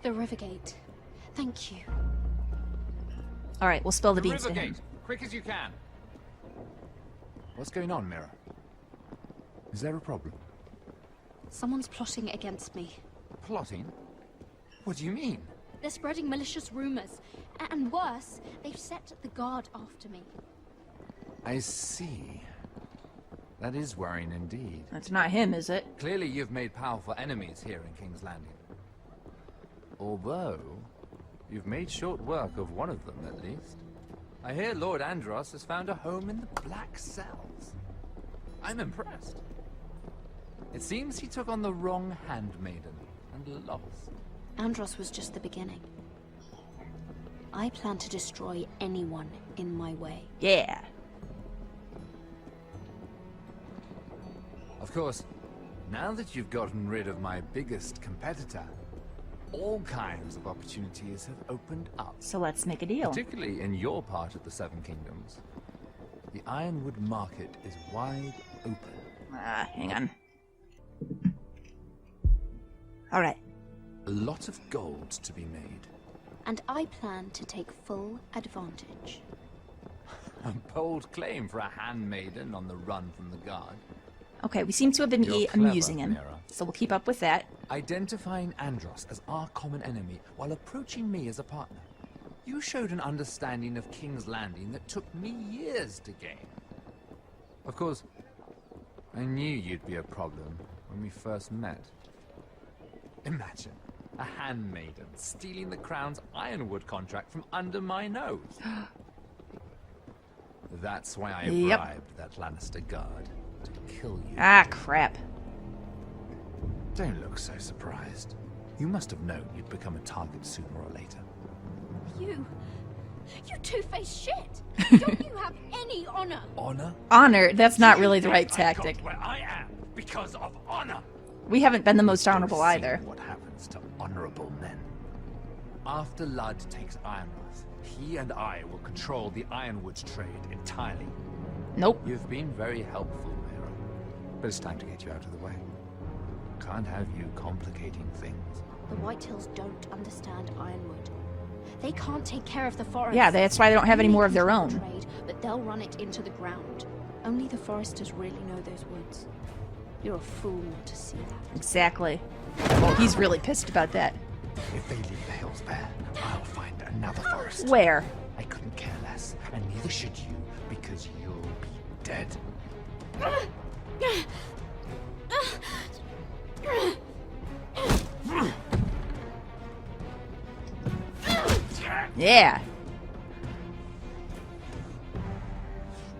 The Rivergate. Thank you. Alright, we'll spill the beans to Rivergate, him. quick as you can. What's going on, Mira? Is there a problem? Someone's plotting against me. Plotting? What do you mean? They're spreading malicious rumors. And worse, they've set the guard after me. I see. That is worrying indeed. That's not him, is it? Clearly you've made powerful enemies here in King's Landing. Although, you've made short work of one of them, at least. I hear Lord Andros has found a home in the Black Cells. I'm impressed. It seems he took on the wrong handmaiden and lost. Andros was just the beginning. I plan to destroy anyone in my way. Yeah. Of course, now that you've gotten rid of my biggest competitor, all kinds of opportunities have opened up. So let's make a deal. Particularly in your part of the Seven Kingdoms. The Ironwood market is wide open. Hang on. Alright. A lot of gold to be made. And I plan to take full advantage. A bold claim for a handmaiden on the run from the guard. Okay, we seem to have been You're clever, amusing him, Mira. so we'll keep up with that. Identifying Andros as our common enemy while approaching me as a partner. You showed an understanding of King's Landing that took me years to gain. Of course, I knew you'd be a problem when we first met. Imagine a handmaiden stealing the Crown's Ironwood contract from under my nose. That's why I bribed that Lannister guard to kill you. Ah, crap. Don't look so surprised. You must have known you'd become a target sooner or later. You two-faced shit! Don't you have any honor? Honor? Honor? That's not really the right tactic. Where I am because of honor. We haven't been the most honorable either. What happens to honorable men? After Ludd takes Ironworth, he and I will control the Ironwoods trade entirely. Nope. You've been very helpful, Mira. But it's time to get you out of the way. Can't have you complicating things. The Whitehills don't understand Ironwood. They can't take care of the forest. Yeah, that's why they don't have any more of their own. Trade, but they'll run it into the ground. Only the foresters really know those woods. You're a fool not to see that. Exactly. He's really pissed about that. If they leave the hills bare, I'll find another forest. Where? I couldn't care less, and neither should you, because you'll be dead. Yeah.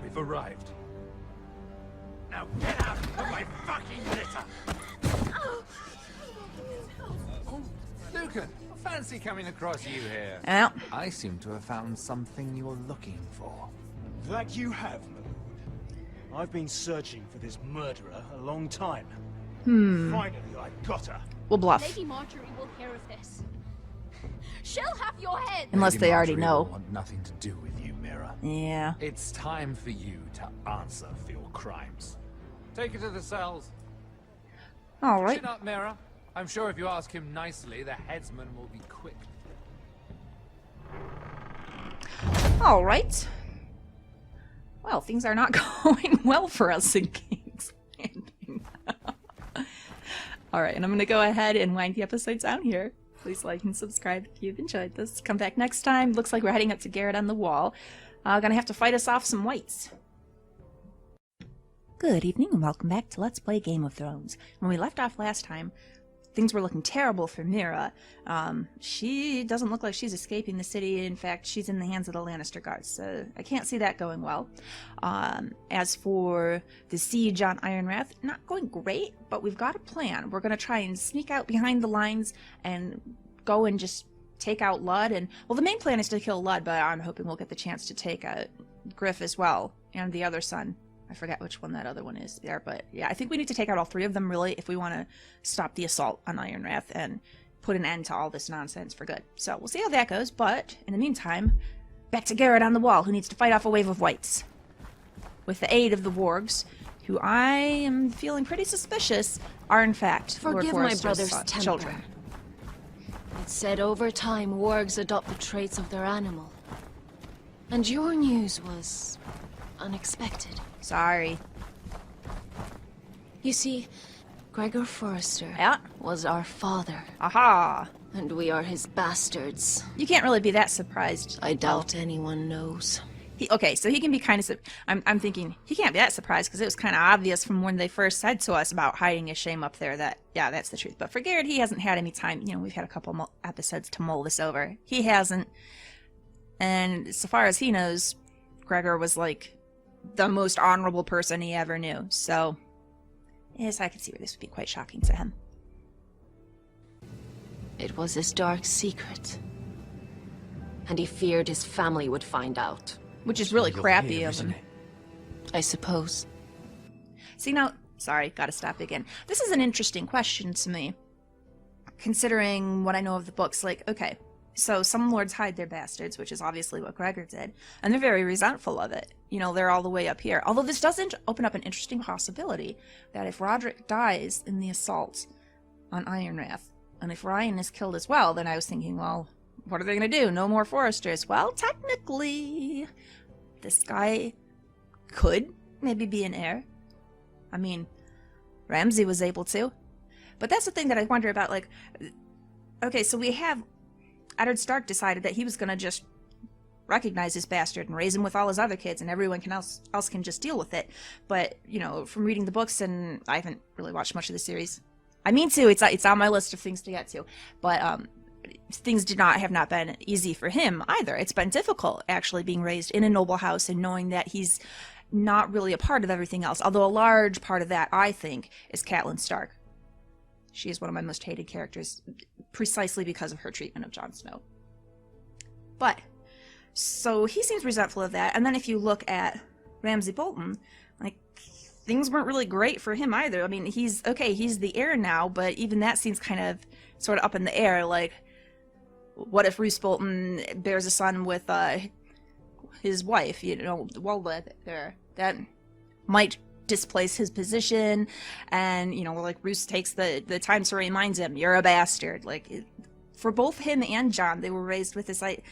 We've arrived. Now get out of my fucking litter! Lucan, fancy coming across you here. Well. I seem to have found something you're looking for. That you have, my lord. I've been searching for this murderer a long time. Finally, I got her. We'll bluff. Lady Marjorie will hear of this. She'll have your head! Unless Lady they already Marjorie know. will want nothing to do with you, Mira. Yeah. It's time for you to answer for your crimes. Take her to the cells. Alright. Chin up, Mira. I'm sure if you ask him nicely, the headsman will be quick. Alright. Well, things are not going well for us in King's Landing. Alright, and I'm going to go ahead and wind the episode down here. Please like and subscribe if you've enjoyed this. Come back next time. Looks like we're heading up to Garrett on the Wall. Gonna have to fight us off some wights. Good evening and welcome back to Let's Play Game of Thrones. When we left off last time, things were looking terrible for Mira. She doesn't look like she's escaping the city. In fact, she's in the hands of the Lannister guards, so I can't see that going well. As for the siege on Ironrath, not going great, but we've got a plan. We're going to try and sneak out behind the lines and go and just take out Ludd. And well, the main plan is to kill Ludd, but I'm hoping we'll get the chance to take out Griff as well, and the other son. I forget which one that other one is there, but yeah, I think we need to take out all three of them, really, if we want to stop the assault on Ironrath and put an end to all this nonsense for good. So we'll see how that goes, but in the meantime, back to Garrett on the Wall, who needs to fight off a wave of wights. With the aid of the wargs, who I am feeling pretty suspicious are in fact Lord Forgive my Forrester's brother's temper. children. It's said over time, wargs adopt the traits of their animal. And your news was unexpected. Sorry. You see, Gregor Forrester was our father. Aha! And we are his bastards. You can't really be that surprised. I doubt anyone knows. Okay, so he can be kind of... I'm thinking, he can't be that surprised because it was kind of obvious from when they first said to us about hiding his shame up there that, yeah, that's the truth. But for Garrett, he hasn't had any time. You know, we've had a couple episodes to mull this over. He hasn't. And so far as he knows, Gregor was like the most honorable person he ever knew. So, yes, I can see where this would be quite shocking to him. It was his dark secret. And he feared his family would find out. Which is really crappy of him. I suppose. See, now, sorry, gotta stop again. This is an interesting question to me. Considering what I know of the books, like, okay, so some lords hide their bastards, which is obviously what Gregor did, and they're very resentful of it. You know, they're all the way up here. Although this doesn't open up an interesting possibility that if Roderick dies in the assault on Ironrath, and if Ryan is killed as well, then I was thinking, well, what are they going to do? No more Forresters. Well, technically, this guy could maybe be an heir. I mean, Ramsay was able to. But that's the thing that I wonder about, like, okay, so we have Eddard Stark decided that he was going to just recognize his bastard and raise him with all his other kids, and everyone else can just deal with it. But, you know, from reading the books, and I haven't really watched much of the series. I mean to, it's on my list of things to get to. But, things have not been easy for him either. It's been difficult, actually, being raised in a noble house and knowing that he's not really a part of everything else. Although a large part of that, I think, is Catelyn Stark. She is one of my most hated characters, precisely because of her treatment of Jon Snow. But, so he seems resentful of that. And then if you look at Ramsay Bolton, like, things weren't really great for him either. I mean, he's the heir now, but even that seems kind of sort of up in the air. Like, what if Roose Bolton bears a son with his wife? You know, well, that might displace his position, and, you know, like, Roose takes the time to remind him, you're a bastard. Like, for both him and Jon, they were raised with this, like,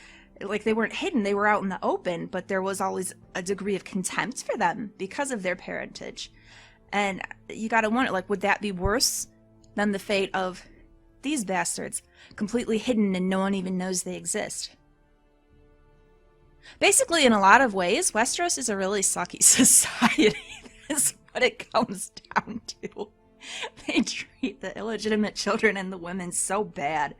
they weren't hidden, they were out in the open, but there was always a degree of contempt for them because of their parentage. And you gotta wonder, like, would that be worse than the fate of these bastards, completely hidden and no one even knows they exist? Basically, in a lot of ways, Westeros is a really sucky society. That's what it comes down to. They treat the illegitimate children and the women so bad.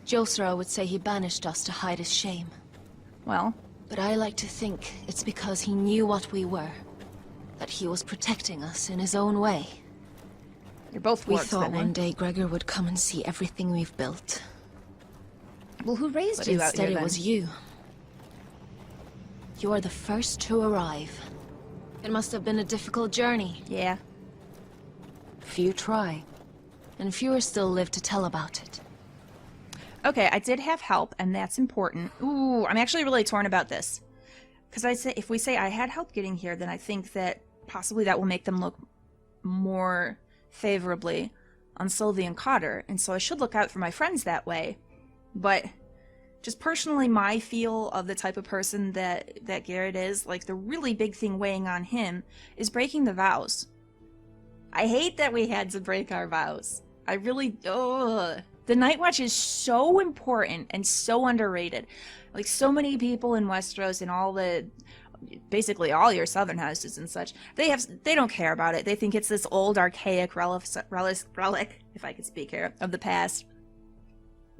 Josra would say he banished us to hide his shame. Well? But I like to think it's because he knew what we were. That he was protecting us in his own way. You're both We wargs, thought then, eh? one day Gregor would come and see everything we've built. Well, who raised But you out instead here, it then? was you. You're the first to arrive. It must have been a difficult journey. Yeah. Few try. And fewer still live to tell about it. Okay, I did have help, and that's important. Ooh, I'm actually really torn about this. Because if we say I had help getting here, then I think that possibly that will make them look more favorably on Sylvie and Cotter, and so I should look out for my friends that way. but just personally my feel of the type of person that Garrett is, like the really big thing weighing on him is breaking the vows. I hate that we had to break our vows. I really, ugh. The Night Watch is so important and so underrated. Like so many people in Westeros and all the, basically all your southern houses and such, they don't care about it. They think it's this old archaic relic, if I could speak here, of the past.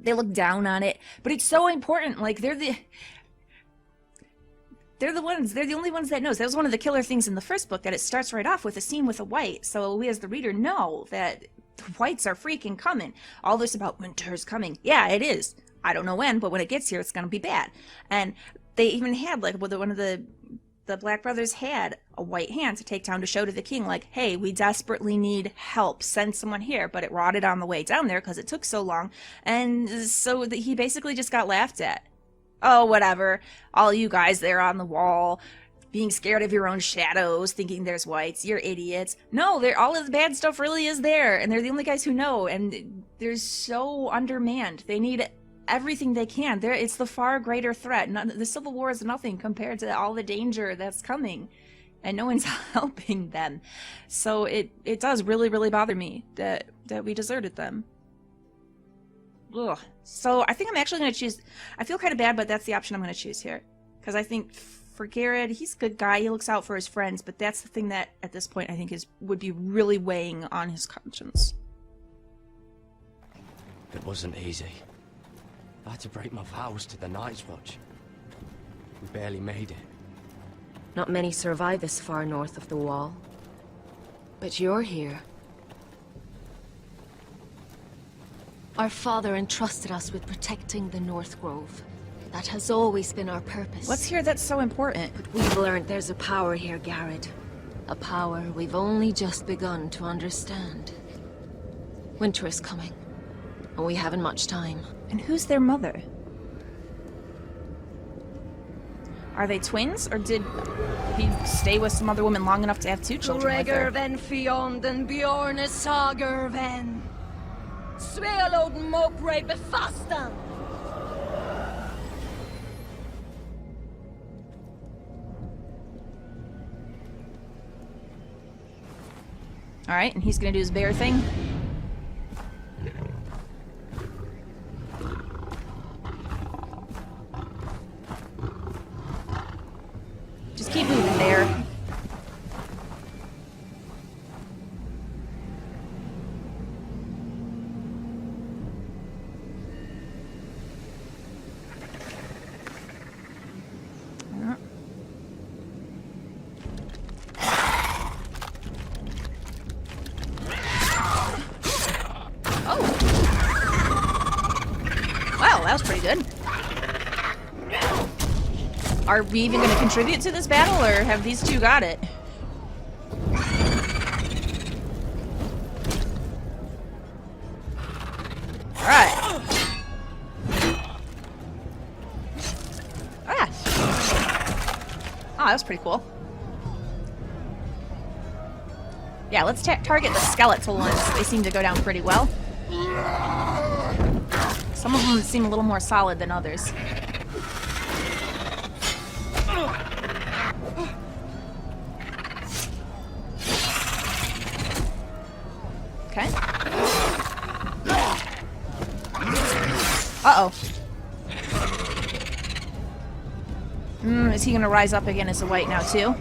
They look down on it, but it's so important. Like they're the only ones that knows. That was one of the killer things in the first book, that it starts right off with a scene with a white. So we as the reader know that the whites are freaking coming. All this about winter's coming. Yeah, it is. I don't know when, but when it gets here, it's going to be bad. And they even had, like, one of the Black Brothers had a white hand to take down to show to the king, like, hey, we desperately need help. Send someone here. But it rotted on the way down there because it took so long. And so he basically just got laughed at. Oh, whatever. All you guys there on the wall, being scared of your own shadows, thinking there's whites, you're idiots. No, all of the bad stuff really is there, and they're the only guys who know, and they're so undermanned. They need everything they can. It's the far greater threat. The Civil War is nothing compared to all the danger that's coming, and no one's helping them. So it does really, really bother me that we deserted them. Ugh. So I think I'm actually going to choose, I feel kind of bad, but that's the option I'm going to choose here. Because I think for Garrett, he's a good guy, he looks out for his friends, but that's the thing that, at this point, I think would be really weighing on his conscience. It wasn't easy. I had to break my vows to the Night's Watch. We barely made it. Not many survive this far north of the Wall. But you're here. Our father entrusted us with protecting the North Grove. That has always been our purpose. What's here that's so important? But we've learned there's a power here, Garrett. A power we've only just begun to understand. Winter is coming, and we haven't much time. And who's their mother? Are they twins, or did he stay with some other woman long enough to have 2 children with her? Gregor Fionn Bjorn Sager Ven. Svealod Mopre Befastan. Alright, and he's gonna do his bear thing. Just keep moving there. That was pretty good. Are we even going to contribute to this battle, or have these two got it? Alright. Ah! Oh, that was pretty cool. Yeah, let's target the skeletal ones. They seem to go down pretty well. Some of them seem a little more solid than others. Okay. Uh-oh. Is he gonna rise up again as a white now, too?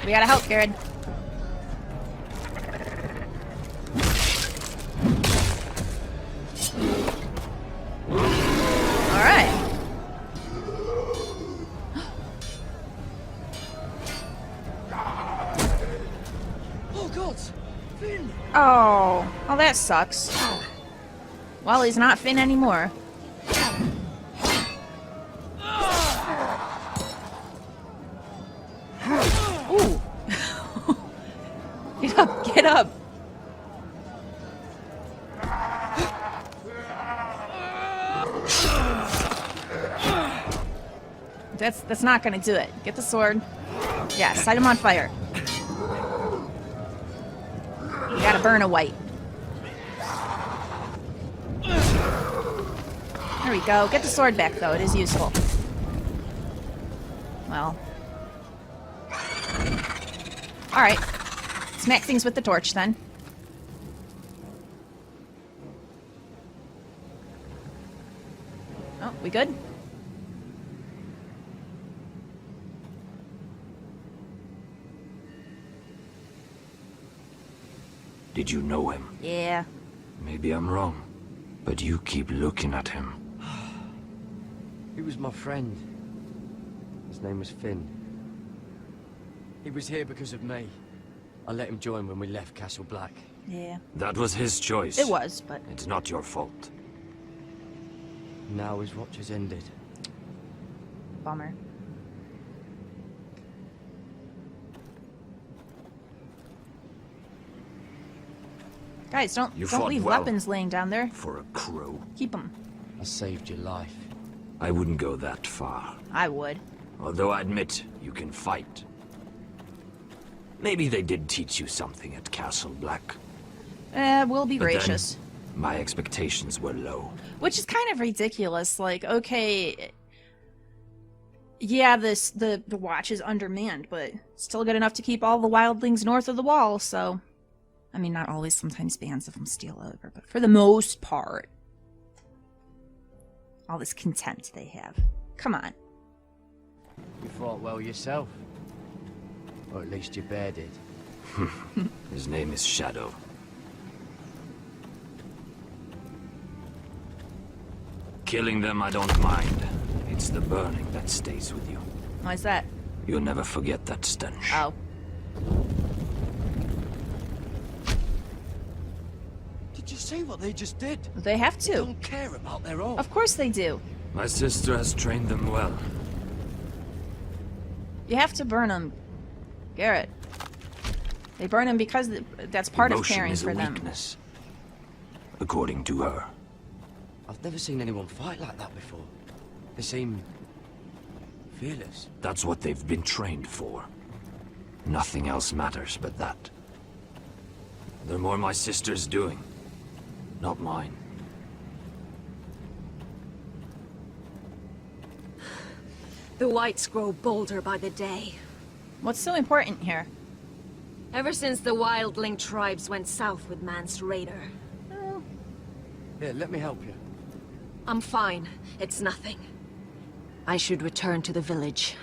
We gotta help, Garrett. Alright. Oh, God! Finn! Oh, that sucks. Well, he's not Finn anymore. Ooh. Get up! That's not gonna do it. Get the sword. Yeah, set him on fire. You gotta burn a white. There we go. Get the sword back, though. It is useful. Well. Alright. Smack things with the torch, then. Oh, we good? Did you know him? Yeah. Maybe I'm wrong, but you keep looking at him. He was my friend. His name was Finn. He was here because of me. I let him join when we left Castle Black. Yeah. That was his choice. It was, but... It's not your fault. Now his watch has ended. Bummer. Guys, don't leave well weapons laying down there. For a crow. Keep them. I saved your life. I wouldn't go that far. I would. Although I admit, you can fight. Maybe they did teach you something at Castle Black. We'll be But gracious. then, my expectations were low. Which is kind of ridiculous. Like, okay... Yeah, the watch is undermanned, but still good enough to keep all the wildlings north of the wall, so... I mean, not always, sometimes bands of them steal over, but for the most part... All this contempt they have. Come on. You fought well yourself. Or at least your bear did. His name is Shadow. Killing them I don't mind. It's the burning that stays with you. Why is that? You'll never forget that stench. Oh. Did you see what they just did? They have to. They don't care about their own. Of course they do. My sister has trained them well. You have to burn them, Garrett. They burn them because that's part of caring for them. Weakness, according to her. I've never seen anyone fight like that before. They seem fearless. That's what they've been trained for. Nothing else matters but that. They're more my sister's doing, not mine. The whites grow bolder by the day. What's so important here? Ever since the wildling tribes went south with Mance Raider. Here, let me help you. I'm fine. It's nothing. I should return to the village.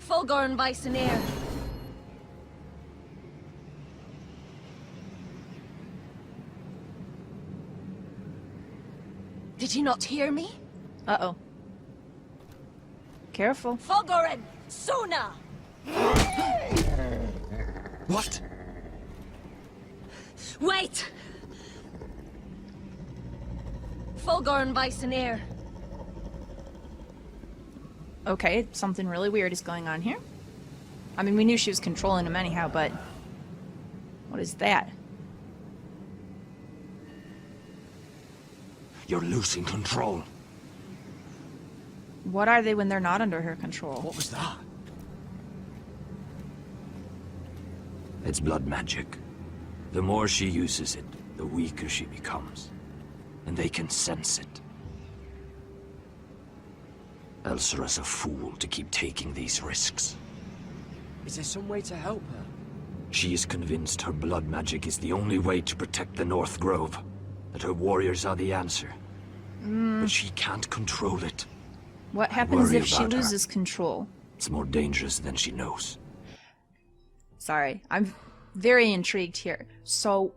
Fulgorn Bisoneer. Did you not hear me? Uh-oh. Careful. Fulgorin! Suna! What? Wait! Fulgorn Bisoneer. Okay, something really weird is going on here. I mean, we knew she was controlling him anyhow, but... What is that? You're losing control. What are they when they're not under her control? What was that? It's blood magic. The more she uses it, the weaker she becomes. And they can sense it. Elsera's a fool to keep taking these risks. Is there some way to help her? She is convinced her blood magic is the only way to protect the North Grove. That her warriors are the answer. But she can't control it. What happens worry if she about her. loses control? It's more dangerous than she knows. Sorry, I'm very intrigued here. So,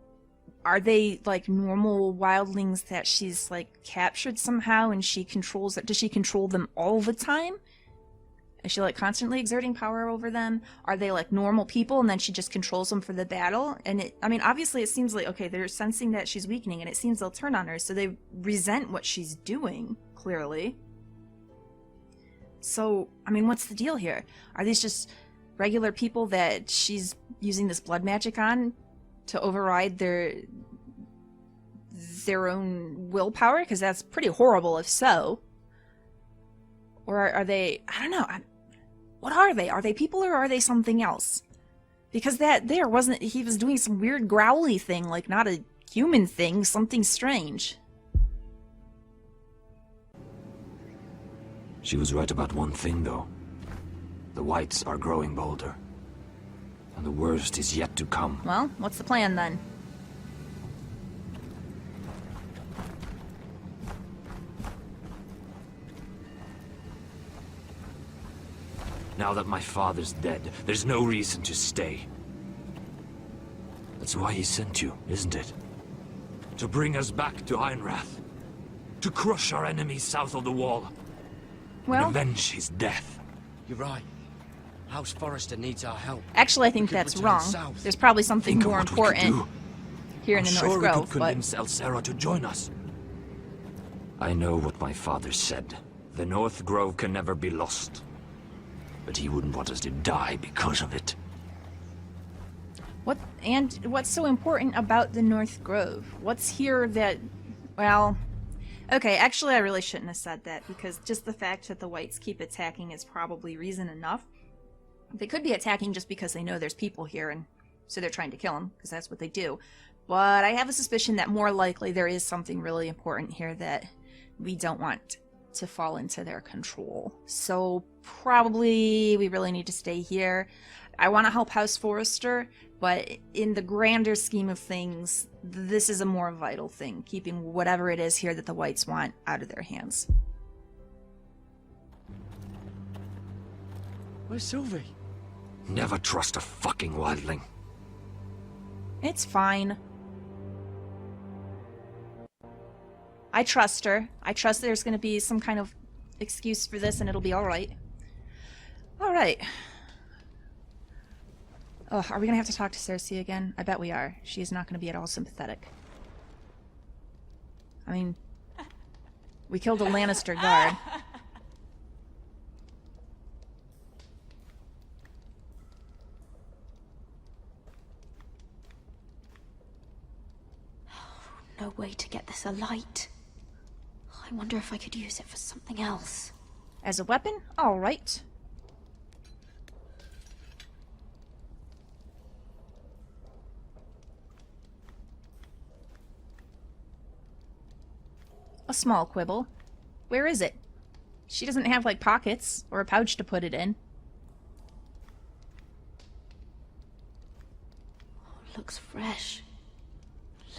are they like normal wildlings that she's like captured somehow and she controls it? Does she control them all the time? Is she like constantly exerting power over them? Are they like normal people and then she just controls them for the battle? And I mean, obviously it seems like, okay, they're sensing that she's weakening and it seems they'll turn on her, so they resent what she's doing, clearly. So, I mean, what's the deal here? Are these just regular people that she's using this blood magic on to override their own willpower? Because that's pretty horrible if so. Or are they... I don't know. What are they? Are they people or are they something else? Because that there wasn't... He was doing some weird growly thing, like not a human thing, something strange. She was right about one thing, though. The whites are growing bolder. And the worst is yet to come. Well, what's the plan then? Now that my father's dead, there's no reason to stay. That's why he sent you, isn't it? To bring us back to Ironrath. To crush our enemies south of the wall. Well, and avenge his death. You're right. House Forrester needs our help. Actually, I think that's wrong. There's probably something more important here in the North Sure, Grove, we could convince Elsera to join us. I know what my father said. The North Grove can never be lost. But he wouldn't want us to die because of it. What's so important about the North Grove? What's here that... Well... Okay, actually I really shouldn't have said that, because just the fact that the whites keep attacking is probably reason enough. They could be attacking just because they know there's people here, and so they're trying to kill them, because that's what they do. But I have a suspicion that more likely there is something really important here that we don't want to fall into their control. So probably we really need to stay here. I want to help House Forrester, but in the grander scheme of things, this is a more vital thing, keeping whatever it is here that the whites want out of their hands. Where's Sylvie? Never trust a fucking wildling. It's fine. I trust her. I trust there's going to be some kind of excuse for this and it'll be alright. Alright. Oh, are we going to have to talk to Cersei again? I bet we are. She is not going to be at all sympathetic. I mean, we killed a Lannister guard. No way to get this alight. I wonder if I could use it for something else. As a weapon? Alright. A small quibble. Where is it? She doesn't have, like, pockets or a pouch to put it in. Oh, looks fresh.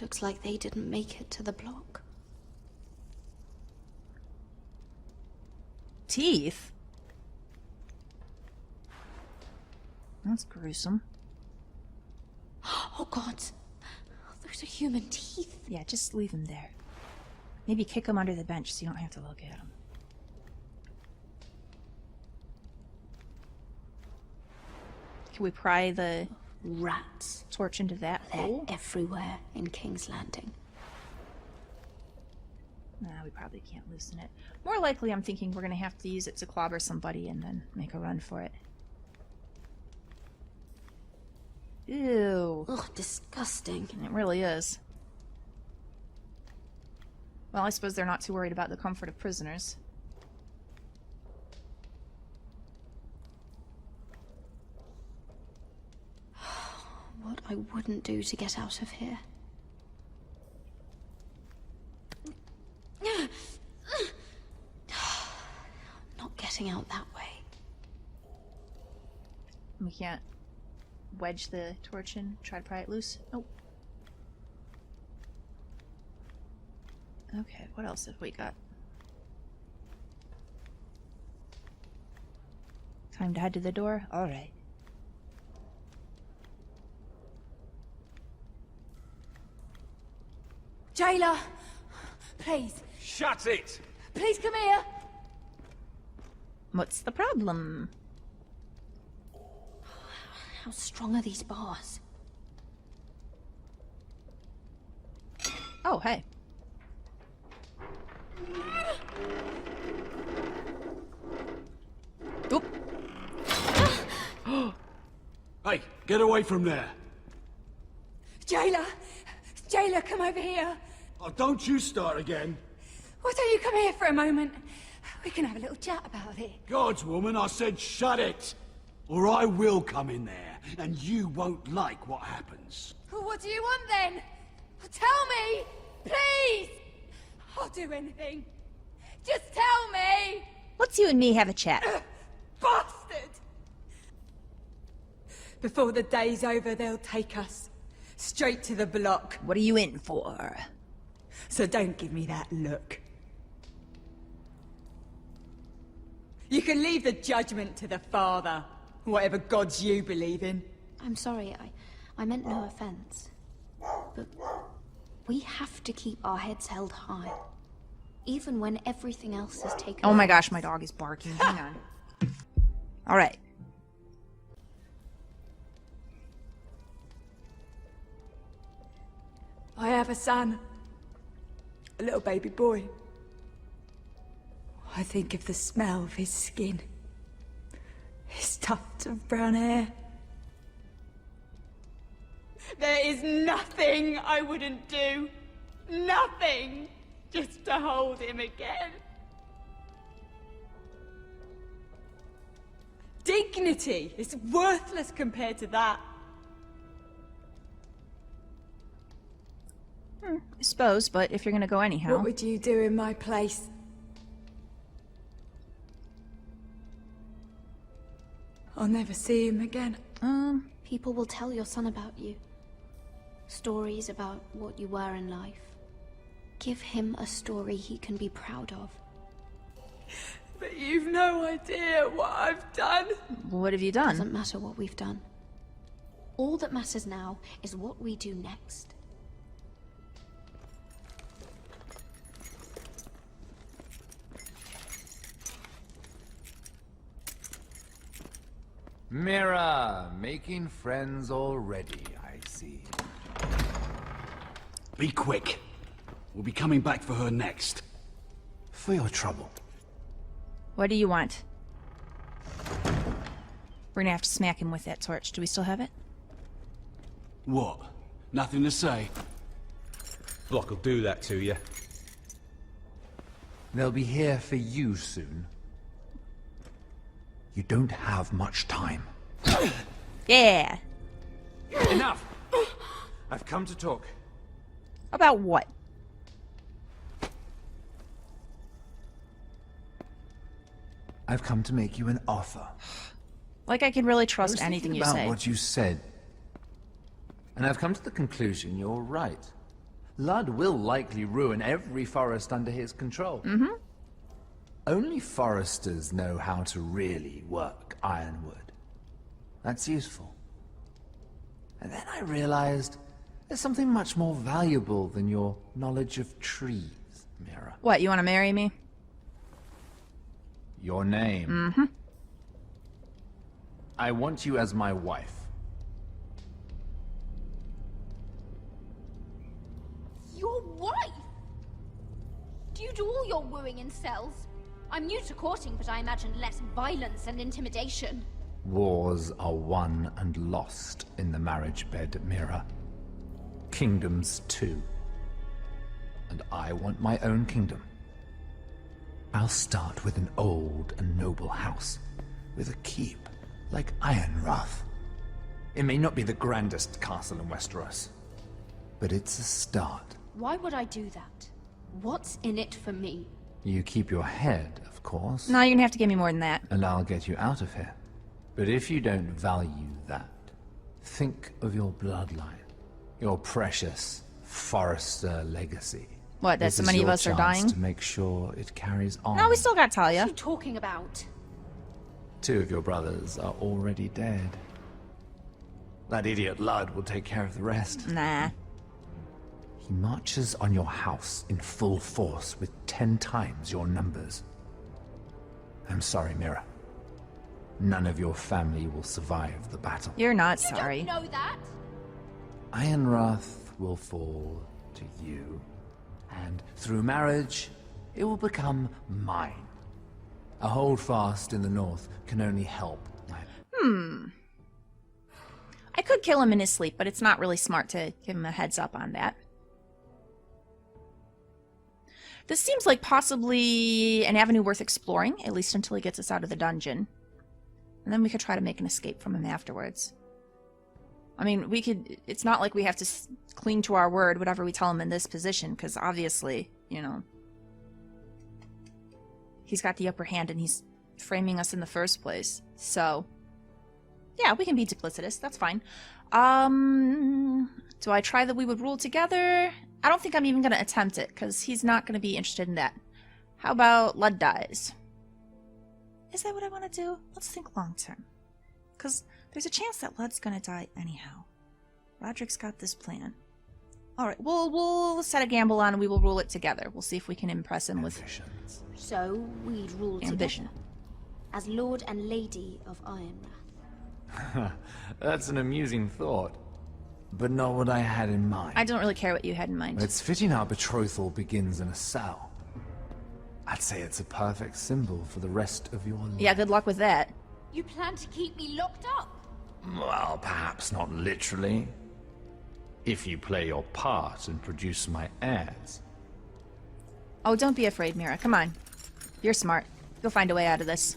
Looks like they didn't make it to the block. Teeth? That's gruesome. Oh, God. Those are human teeth. Yeah, just leave them there. Maybe kick them under the bench so you don't have to look at them. Can we pry the rats torch into that hole? They're everywhere in King's Landing. Nah, we probably can't loosen it. More likely, I'm thinking we're gonna have to use it to clobber somebody and then make a run for it. Ew. Ugh, disgusting. It really is. Well, I suppose they're not too worried about the comfort of prisoners. What I wouldn't do to get out of here. Not getting out that way. We can't wedge the torch in, try to pry it loose. Oh. Okay, what else have we got? Time to head to the door? Alright. Jailer! Please. Shut it! Please come here! What's the problem? How strong are these bars? Oh, hey. Oop. Get away from there. Jailer! Jailer, come over here. Oh, don't you start again. Why don't you come here for a moment? We can have a little chat about it. Gods, woman, I said shut it. Or I will come in there, and you won't like what happens. Well, what do you want then? Well, tell me! Please! I'll do anything. Just tell me! Let's you and me have a chat. Bastard! Before the day's over, they'll take us. Straight to the block. What are you in for? So don't give me that look. You can leave the judgment to the Father. Whatever gods you believe in. I'm sorry, I meant no offense. But we have to keep our heads held high. Even when everything else is taken. Oh my gosh, my dog is barking. Hang on. Alright. I have a son. A little baby boy. I think of the smell of his skin. His tufts of brown hair. There is nothing I wouldn't do. Nothing. Just to hold him again. Dignity is worthless compared to that. I suppose, but if you're gonna go anyhow. What would you do in my place? I'll never see him again. People will tell your son about you. Stories about what you were in life. Give him a story he can be proud of. But you've no idea what I've done. What have you done? Doesn't matter what we've done. All that matters now is what we do next. Mira, making friends already, I see. Be quick. We'll be coming back for her next. For your trouble. What do you want? We're gonna have to smack him with that torch. Do we still have it? What? Nothing to say? Block will do that to you. They'll be here for you soon. You don't have much time. Yeah. Enough! I've come to talk. About what? I've come to make you an offer. Like I can really trust I was anything you thinking say. about what you said. And I've come to the conclusion you're right. Ludd will likely ruin every forest under his control. Mm-hmm. Only foresters know how to really work ironwood. That's useful. And then I realized there's something much more valuable than your knowledge of trees, Mira. What, you want to marry me? Your name. Mm-hmm. I want you as my wife. Your wife? Do you do all your wooing in cells? I'm new to courting, but I imagine less violence and intimidation. Wars are won and lost in the marriage bed, Mira. Kingdoms too. And I want my own kingdom. I'll start with an old and noble house, with a keep, like Ironrath. It may not be the grandest castle in Westeros, but it's a start. Why would I do that? What's in it for me? You keep your head, of course. No, you're gonna have to give me more than that. And I'll get you out of here. But if you don't value that, think of your bloodline. Your precious Forrester legacy. What, that This so is many of your us are chance dying? to make sure it carries on. No, we still got Talia. What are you talking about? 2 of your brothers are already dead. That idiot Ludd will take care of the rest. Nah. He marches on your house in full force with 10 times your numbers. I'm sorry, Mira. None of your family will survive the battle. You're not sorry. You know that? Ironrath will fall to you, and through marriage, it will become mine. A holdfast in the north can only help. I could could kill him in his sleep, but it's not really smart to give him a heads up on that. This seems like possibly an avenue worth exploring, at least until he gets us out of the dungeon. And then we could try to make an escape from him afterwards. I mean, we could... It's not like we have to cling to our word, whatever we tell him in this position, because obviously, you know, he's got the upper hand and he's framing us in the first place. So, yeah, we can be duplicitous. That's fine. Do I try that we would rule together? I don't think I'm even going to attempt it, because he's not going to be interested in that. How about Lud dies? Is that what I want to do? Let's think long term. Because there's a chance that Lud's going to die anyhow. Roderick's got this plan. Alright, we'll set a gamble on and we will rule it together. We'll see if we can impress him with So we'd rule ambition. together as Lord and Lady of Ironrath. That's an amusing thought, but not what I had in mind. I don't really care what you had in mind. It's fitting our betrothal begins in a cell. I'd say it's a perfect symbol for the rest of your life. Yeah, good luck with that. You plan to keep me locked up? Well, perhaps not literally. If you play your part and produce my heirs. Oh, don't be afraid, Mira. Come on. You're smart. You'll find a way out of this.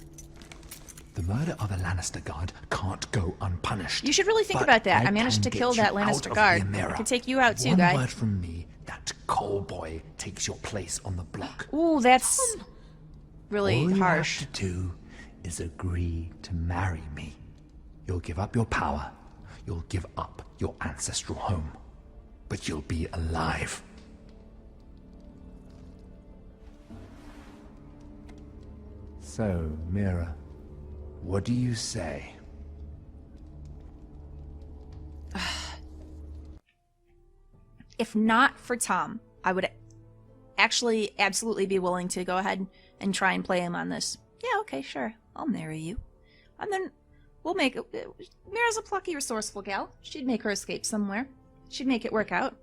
The murder of a Lannister guard can't go unpunished. You should really think But about that. I can managed to get kill you that out Lannister of guard. here, Mira. I could take you out too, One guy. word from me, that coal boy takes your place on the block. Ooh, that's really All harsh. you have to do is agree to marry me. You'll give up your power. You'll give up your ancestral home. But you'll be alive. So, Mira, what do you say? If not for Tom, I would actually absolutely be willing to go ahead and try and play him on this. Yeah, okay, sure. I'll marry you. And then we'll make it... Mira's a plucky, resourceful gal. She'd make her escape somewhere. She'd make it work out.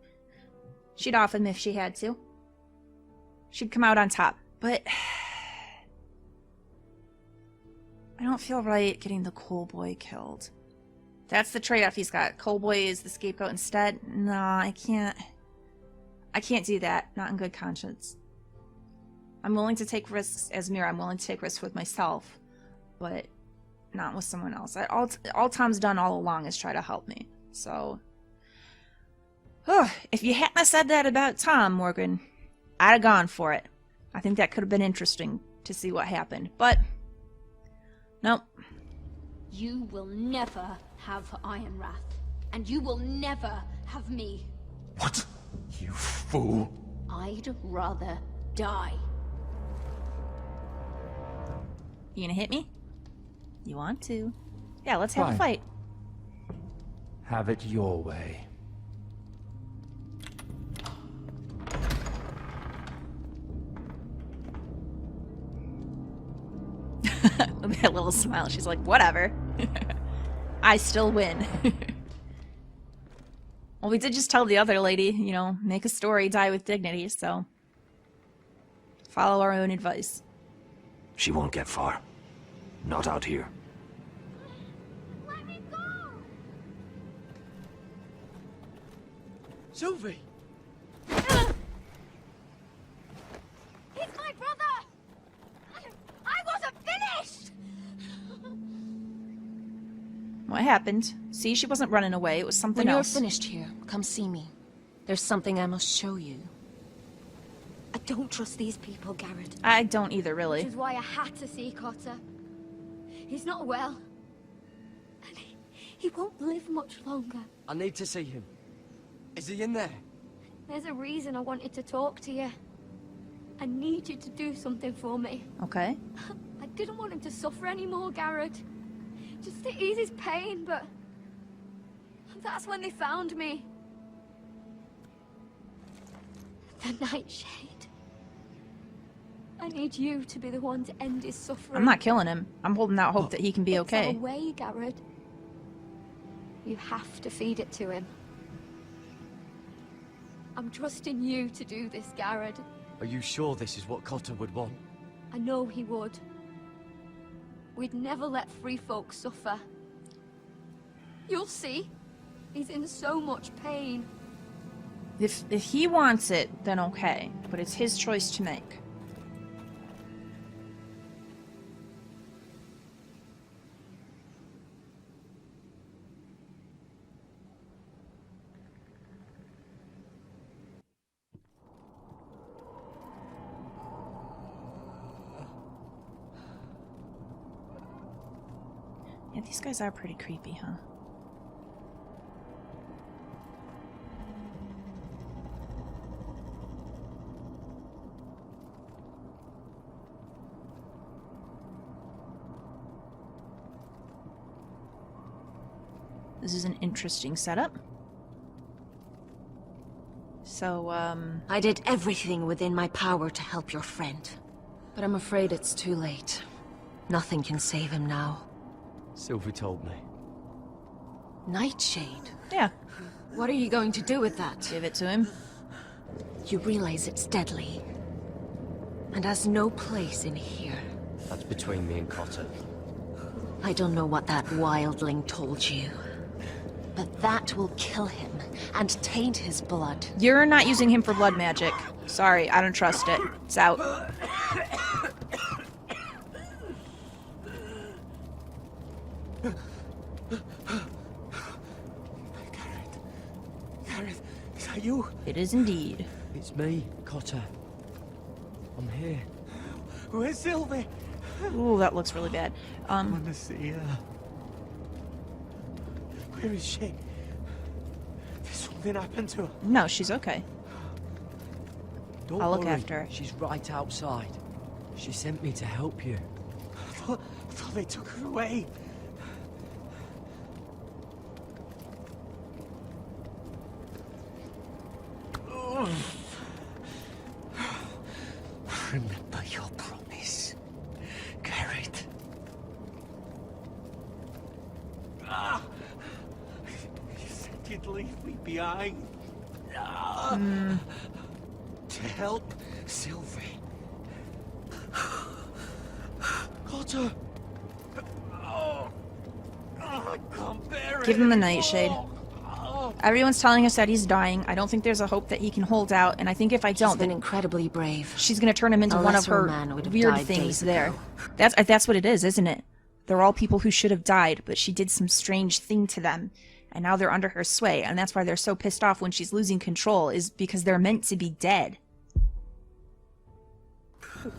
She'd off him if she had to. She'd come out on top. But... I don't feel right getting the coal boy killed. That's the trade-off he's got. Coal boy is the scapegoat instead. No, I can't do that. Not in good conscience. I'm willing to take risks as Mira. I'm willing to take risks with myself. But not with someone else. All Tom's done all along is try to help me. So... if you hadn't said that about Tom, Morgan, I'd have gone for it. I think that could have been interesting to see what happened. But... nope. You will never have Ironrath. And you will never have me. What? You fool. I'd rather die. You gonna hit me? You want to? Yeah, let's have a Fine. fight. Have it your way. With that little smile, she's like, whatever. I still win. Well, we did just tell the other lady, you know, make a story, die with dignity, so... follow our own advice. She won't get far. Not out here. Sylvie! He's my brother! I wasn't finished! What happened? See, she wasn't running away, it was something When else. you're finished here, come see me. There's something I must show you. I don't trust these people, Garrett. I don't either, really. Which is why I had to see Cotter. He's not well. And he won't live much longer. I need to see him. Is he in there? There's a reason I wanted to talk to you. I need you to do something for me. Okay. I didn't want him to suffer anymore, Garrett. Just to ease his pain, but... that's when they found me. The Nightshade. I need you to be the one to end his suffering. I'm not killing him. I'm holding out hope that he can be It's okay. our way, Garrett. You have to feed it to him. I'm trusting you to do this, Garrett. Are you sure this is what Cotter would want? I know he would. We'd never let free folk suffer. You'll see. He's in so much pain. If he wants it, then okay. But it's his choice to make. Yeah, these guys are pretty creepy, huh? This is an interesting setup. So, I did everything within my power to help your friend. But I'm afraid it's too late. Nothing can save him now. Sylvie told me. Nightshade? Yeah. What are you going to do with that? Give it to him. You realize it's deadly. And has no place in here. That's between me and Cotter. I don't know what that wildling told you. But that will kill him and taint his blood. You're not using him for blood magic. Sorry, I don't trust it. It's out. Gareth, is that you? It is indeed. It's me, Cotter. I'm here. Where's Sylvie? Ooh, that looks really bad. I want to see her. Where is she? Did something happen to her? No, she's okay. Don't I'll look worry, after her. She's right outside. She sent me to help you. I thought they took her away. Remember your promise, Gareth. You said you'd leave me behind. To help Sylvie. Cotter. I can't bear it. Give him the nightshade. anymore. Everyone's telling us that he's dying. I don't think there's a hope that he can hold out, and I think if I don't, He's been then incredibly brave. she's gonna turn him into A one of lesser her man would have weird died things days there. ago. That's what it is, isn't it? They're all people who should have died, but she did some strange thing to them, and now they're under her sway, and that's why they're so pissed off when she's losing control, is because they're meant to be dead.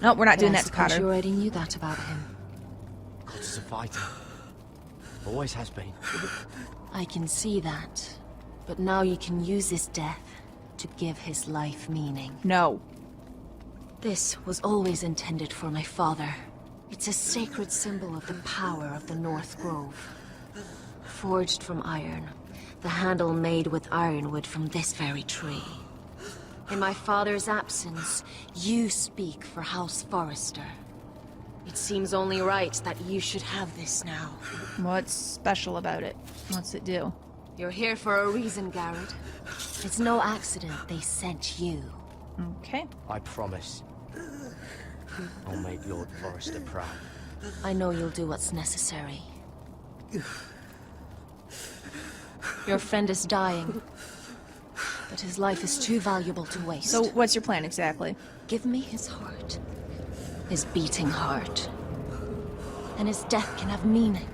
No, we're not doing that to Cotter. Cotter. You already knew that about him. Cotter's a fighter. Always has been. I can see that. But now you can use his death to give his life meaning. No. This was always intended for my father. It's a sacred symbol of the power of the North Grove. Forged from iron, the handle made with ironwood from this very tree. In my father's absence, you speak for House Forrester. It seems only right that you should have this now. What's special about it? What's it do? You're here for a reason, Garrett. It's no accident they sent you. Okay. I promise. I'll make Lord Forrester proud. I know you'll do what's necessary. Your friend is dying, but his life is too valuable to waste. So what's your plan exactly? Give me his heart. His beating heart. And his death can have meaning.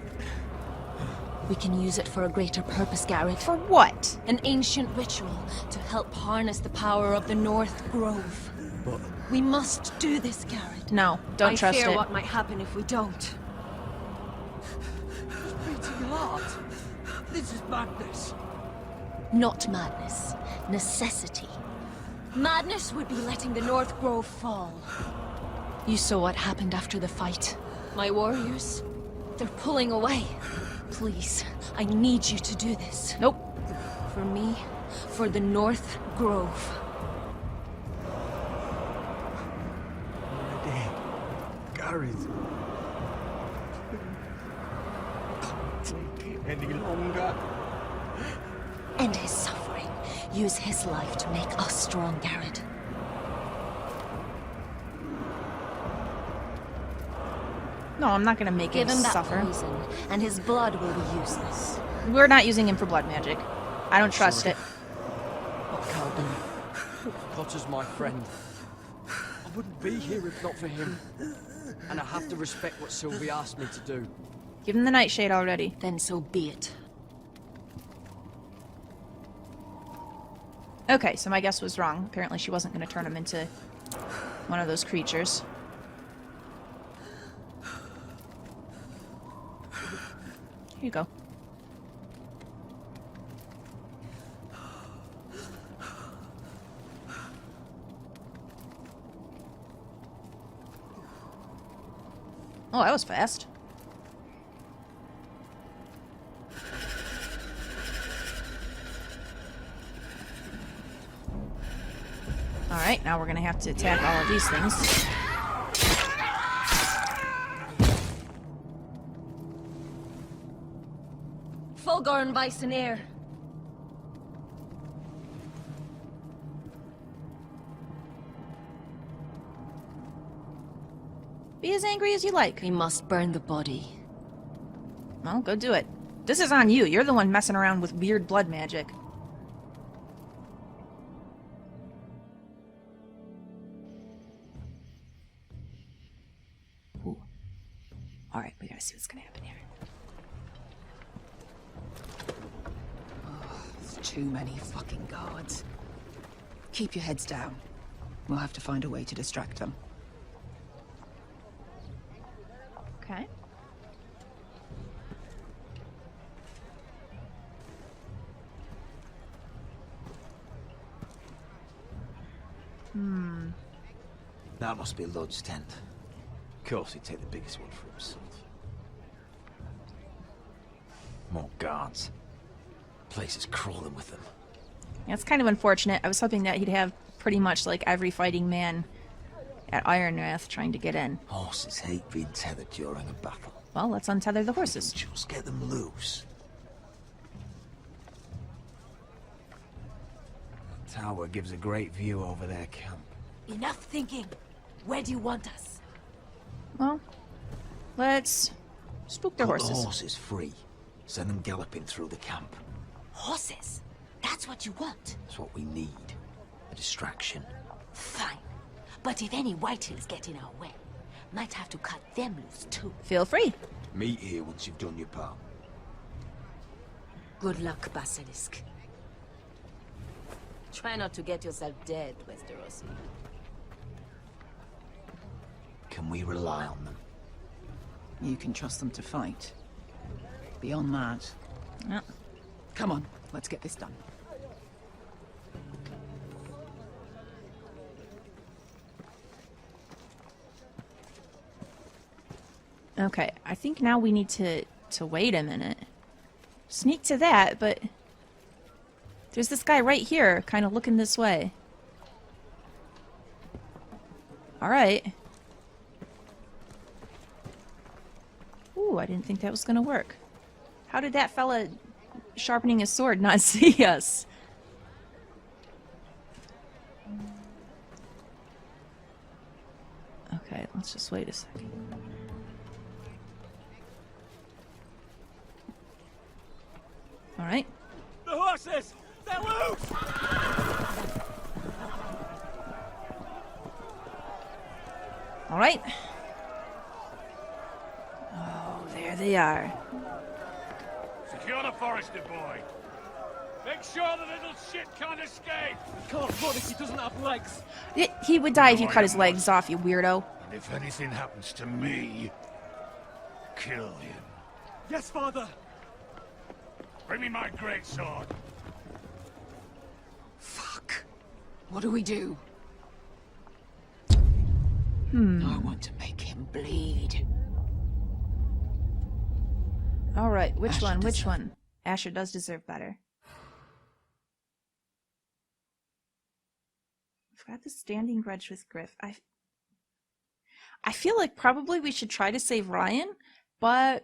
We can use it for a greater purpose, Garrett. For what? An ancient ritual to help harness the power of the North Grove. But we must do this, Garrett. No, don't trust I fear it. what might happen if we don't. Beating heart. This is madness. Not madness. Necessity. Madness would be letting the North Grove fall. You saw what happened after the fight. My warriors, they're pulling away. Please, I need you to do this. Nope. For me, for the North Grove. Gareth. Can't take it any longer. End his suffering. Use his life to make us strong, Garrett. No, I'm not gonna make Give him that suffer. poison, and his blood will be useless. We're not using him for blood magic. I don't trust it. I can't do it. Potter's my friend. I wouldn't be here if not for him. And I have to respect what Sylvie asked me to do. Give him the nightshade already. Then so be it. Okay, so my guess was wrong. Apparently she wasn't going to turn him into one of those creatures. Here you go. Oh, that was fast. Alright, now we're gonna have to attack all of these things. Fulgorn Bison Air. Be as angry as you like. We must burn the body. Well, go do it. This is on you. You're the one messing around with weird blood magic. Ooh. Alright, we gotta see what's gonna happen here. Oh, there's too many fucking guards. Keep your heads down. We'll have to find a way to distract them. Okay. That must be Lud's tent. Of course he'd take the biggest one for himself. More guards. Place is crawling with them. Yeah, it's kind of unfortunate. I was hoping that he'd have pretty much like every fighting man at Ironrath trying to get in. Horses hate being tethered during a battle. Well, let's untether the horses. Just get them loose. The tower gives a great view over their camp. Enough thinking. Where do you want us? Well, let's spook their Put horses. the horses free. Send them galloping through the camp. Horses? That's what you want? That's what we need. A distraction. Fine. But if any Whitehills get in our way, might have to cut them loose too. Feel free. Meet here once you've done your part. Good luck, Basilisk. Try not to get yourself dead, Westerosi. Can we rely on them? You can trust them to fight. Beyond that... Yeah. Come on, let's get this done. Okay, I think now we need to wait a minute. Sneak to that, but... There's this guy right here, kind of looking this way. Alright. Ooh, I didn't think that was gonna work. How did that fella sharpening his sword not see us? Okay, let's just wait a second. Alright. The horses! They're loose! Alright. Oh, there they are. Secure the Forester boy. Make sure the little shit can't escape. Can't run if he doesn't have legs. He would die if you cut his legs off, you weirdo. And if anything happens to me, kill him. Yes, father. Bring me my greatsword. Fuck. What do we do? I want to make him bleed. Alright, which one? Which one? Asher does deserve better. We've got the standing grudge with Griff. I feel like probably we should try to save Ryan, but...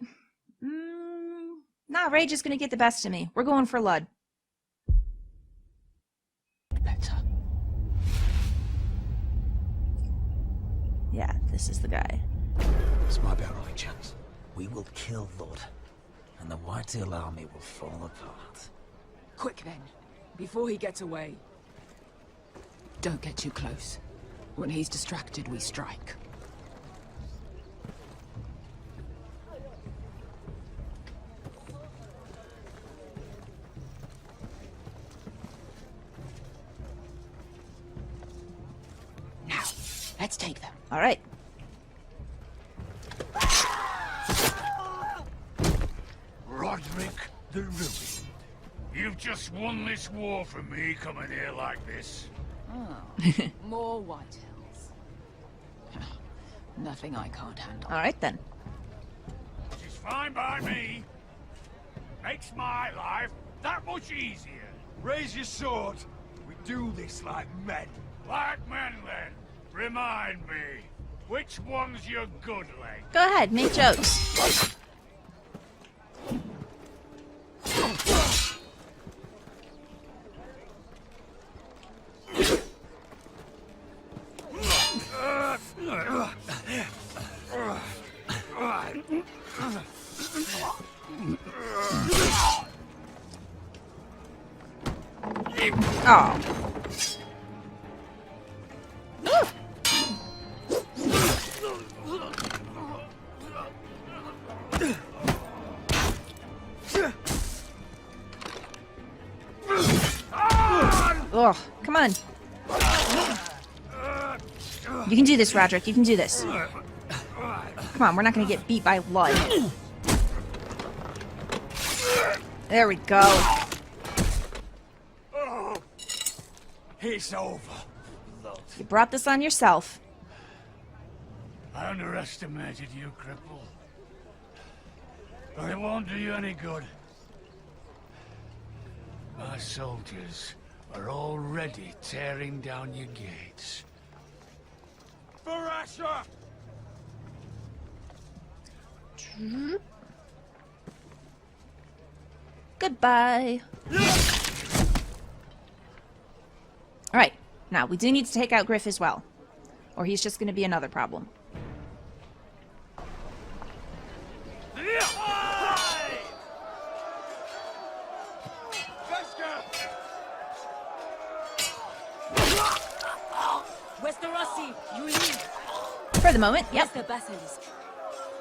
nah, Rage is gonna get the best of me. We're going for Lud. Better. Yeah, this is the guy. This might be our only chance. We will kill Lud, and the Whitetail army will fall apart. Quick then, before he gets away. Don't get too close. When he's distracted, we strike. Now, let's take them. All right. Roderick the Ruined. You've just won this war from me coming here like this. Oh, more Whitehills. Nothing I can't handle. All right then. Which is fine by me. Makes my life that much easier. Raise your sword. We do this like men. Like men then. Remind me, which one's your good leg? Go ahead, make jokes. Oh. Oh, come on. You can do this, Roderick. You can do this. Come on, we're not gonna get beat by blood. There we go. Oh, it's over. You brought this on yourself. I underestimated you, cripple. But it won't do you any good. My soldiers are already tearing down your gates. For Asher! Goodbye. Alright, now we do need to take out Griff as well. Or he's just going to be another problem. Westerosi, you lead. For the moment, yep. The basilisk.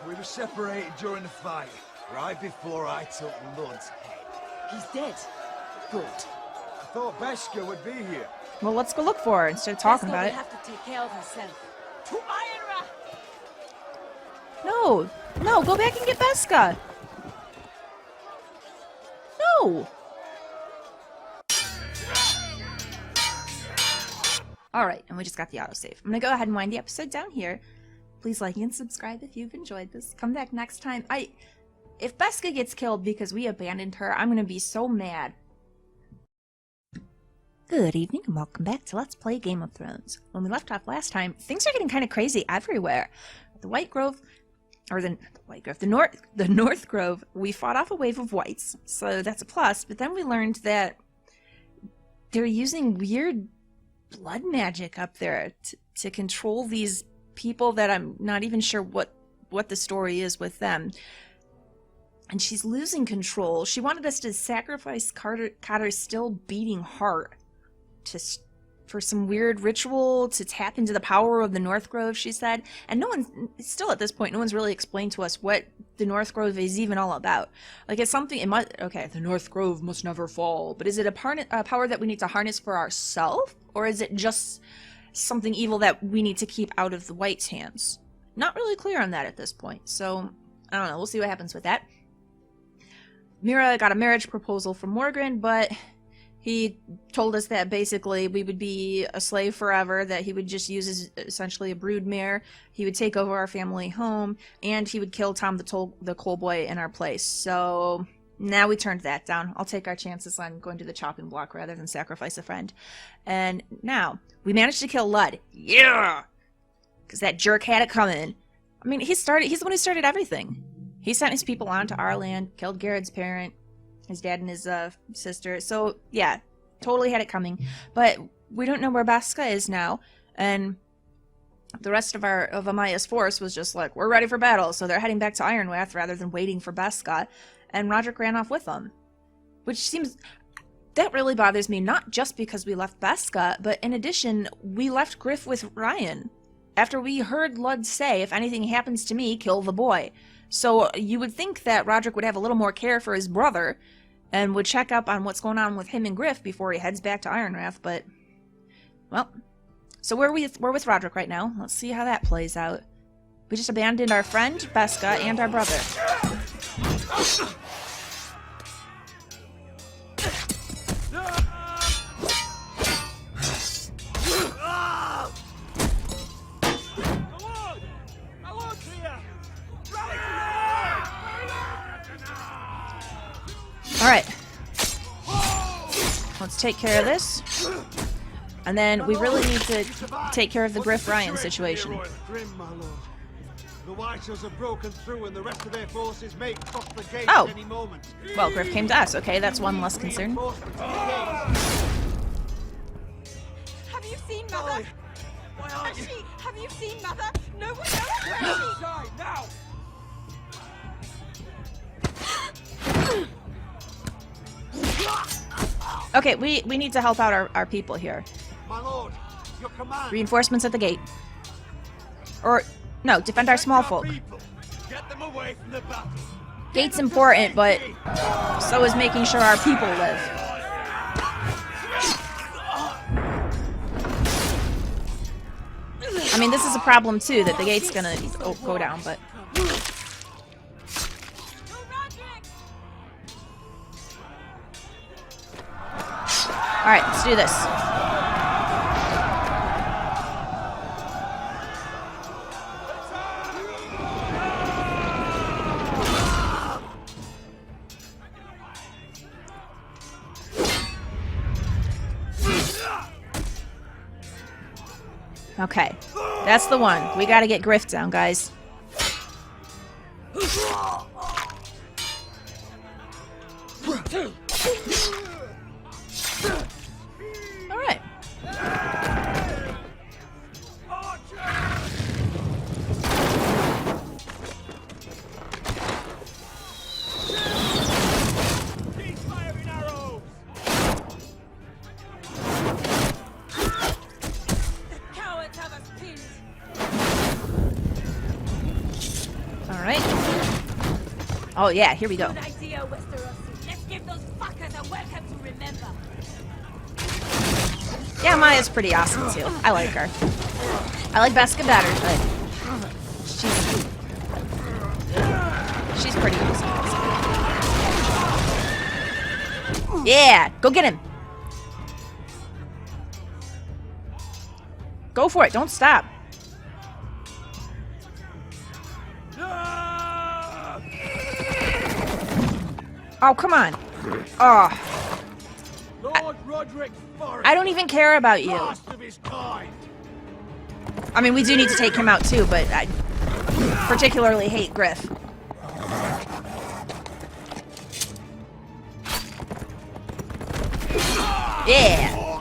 We were separated during the fight, right before I took Lud's head. He's dead. Good. I thought Beskha would be here. Well, let's go look for her instead of talking about Beskha it. will have to take care of herself. To Ironra! No! No, go back and get Beskha! No! Alright, and we just got the autosave. I'm gonna go ahead and wind the episode down here. Please like and subscribe if you've enjoyed this. Come back next time. If Beskha gets killed because we abandoned her, I'm gonna be so mad. Good evening and welcome back to Let's Play Game of Thrones. When we left off last time, things are getting kind of crazy everywhere. The White Grove, or the North Grove, we fought off a wave of whites, so that's a plus, but then we learned that they're using weird blood magic up there to control these people that I'm not even sure what the story is with them. And she's losing control. She wanted us to sacrifice Cotter's still beating heart for some weird ritual to tap into the power of the North Grove, she said. And still at this point, no one's really explained to us what the North Grove is even all about. Like, it's something, okay, the North Grove must never fall, but is it a power that we need to harness for ourselves? Or is it just something evil that we need to keep out of the White's hands? Not really clear on that at this point, so I don't know. We'll see what happens with that. Mira got a marriage proposal from Morgan, but he told us that basically we would be a slave forever, that he would just use as essentially a brood mare, he would take over our family home, and he would kill Tom the Coal Boy in our place. So now we turned that down. I'll take our chances on going to the chopping block rather than sacrifice a friend. And now, we managed to kill Lud. Yeah! Because that jerk had it coming. I mean, he's the one who started everything. He sent his people onto our land, killed Garrett's parent, his dad and his sister. So, yeah, totally had it coming. But we don't know where Beskha is now. And the rest of Amaya's force was just like, we're ready for battle. So they're heading back to Ironrath rather than waiting for Beskha. And Roderick ran off with them. Which seems... that really bothers me, not just because we left Beska, but in addition, we left Griff with Ryan. After we heard Ludd say, if anything happens to me, kill the boy. So you would think that Roderick would have a little more care for his brother and would check up on what's going on with him and Griff before he heads back to Ironrath, but... Well, so we're with Roderick right now. Let's see how that plays out. We just abandoned our friend, Beska, and our brother. Alright. Let's take care of this. And then we really need to take care of the Griff Ryan situation. The Whitehills have broken through and the rest of their forces may cross the gate at any moment. Well, Griff came to us. Okay, that's one less concern. Have you seen Mother? Have you seen Mother? No one knows where she is. Now! Okay, we need to help out our people here. My lord, your command. Reinforcements at the gate. Or, no, defend our small folk. Get them away from the battle. Gate's important, but so is making sure our people live. I mean, this is a problem too, that the gate's gonna go down, but... Alright, let's do this. Okay, that's the one. We gotta get Griff down, guys. Alright. Alright. Oh yeah, here we go. Let's give those fuckers a welcome to remember. Yeah, Maya's pretty awesome too. I like her. I like Beska better, but she's pretty awesome. Yeah, go get him. Go for it. Don't stop. Oh, come on. Oh. Lord Roderick Forrest, I don't even care about you. last of his kind. I mean, we do need to take him out too, but I particularly hate Griff. Yeah.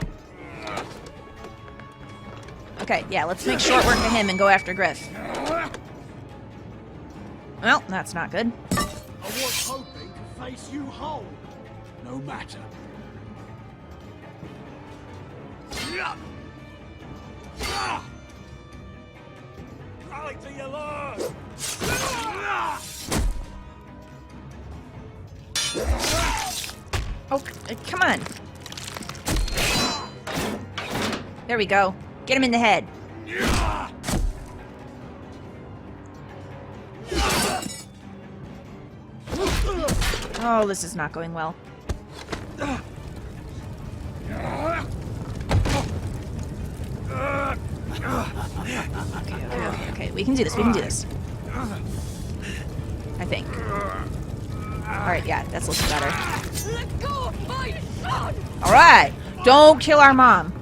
Okay, yeah, let's make short work of him and go after Griff. Well, that's not good. I was hoping to face you whole. No matter. Rally to your lord! Oh, come on. There we go. Get him in the head. Oh, this is not going well. Okay, we can do this, we can do this. I think. Alright, yeah, that's looking better. Let go of my son! Alright! Don't kill our mom!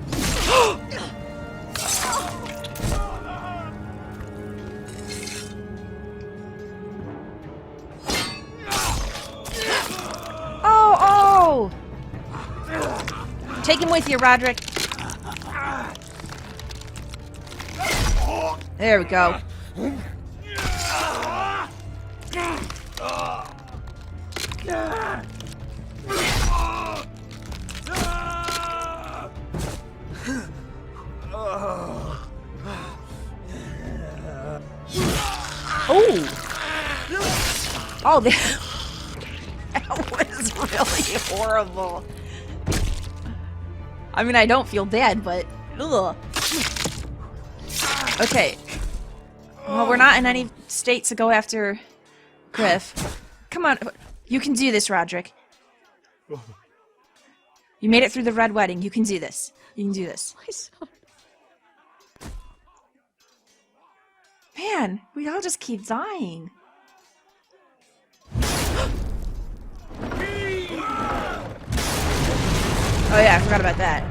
Oh! Take him with you, Roderick. There we go. Oh, that was really horrible. I mean, I don't feel bad, but ugh. Okay. Well, we're not in any state to go after Griff. Come on. You can do this, Roderick. You made it through the Red Wedding. You can do this. You can do this. My son. Man, we all just keep dying. Oh yeah, I forgot about that.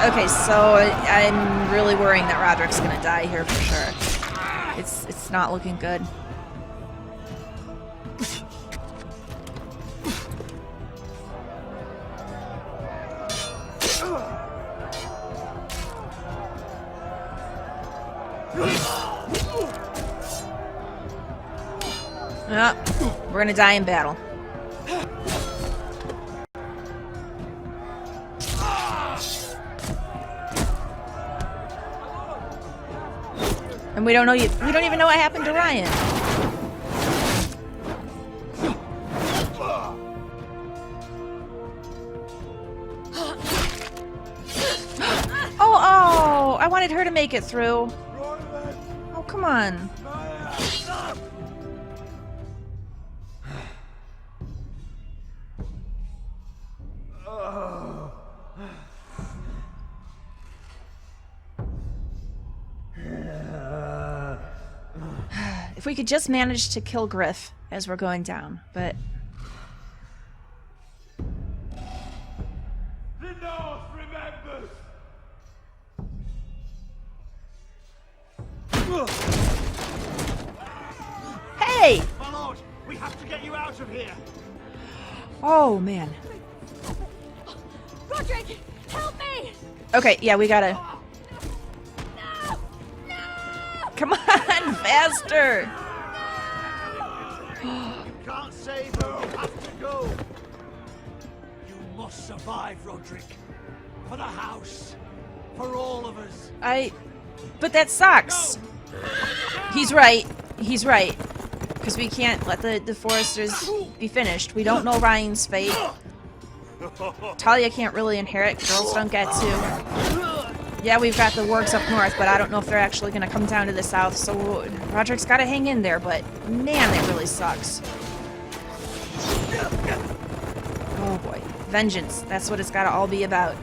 Okay, so I'm really worrying that Roderick's gonna die here for sure. It's not looking good. We're gonna die in battle. And we don't even know what happened to Ryan. Oh, I wanted her to make it through. Oh, come on. If we could just manage to kill Griff as we're going down, but... The North remembers! Hey! My lord, we have to get you out of here! Oh, man. Roderick, help me! Okay, yeah, we gotta... Come on, faster! Can't save her, you have to go! You must survive, Roderick. For the house. For all of us. But that sucks! He's right. He's right. Because we can't let the Foresters be finished. We don't know Ryan's fate. Talia can't really inherit. Girls don't get to. Yeah, we've got the wargs up north, but I don't know if they're actually going to come down to the south, so Roderick's got to hang in there, but man, that really sucks. Oh boy. Vengeance. That's what it's got to all be about.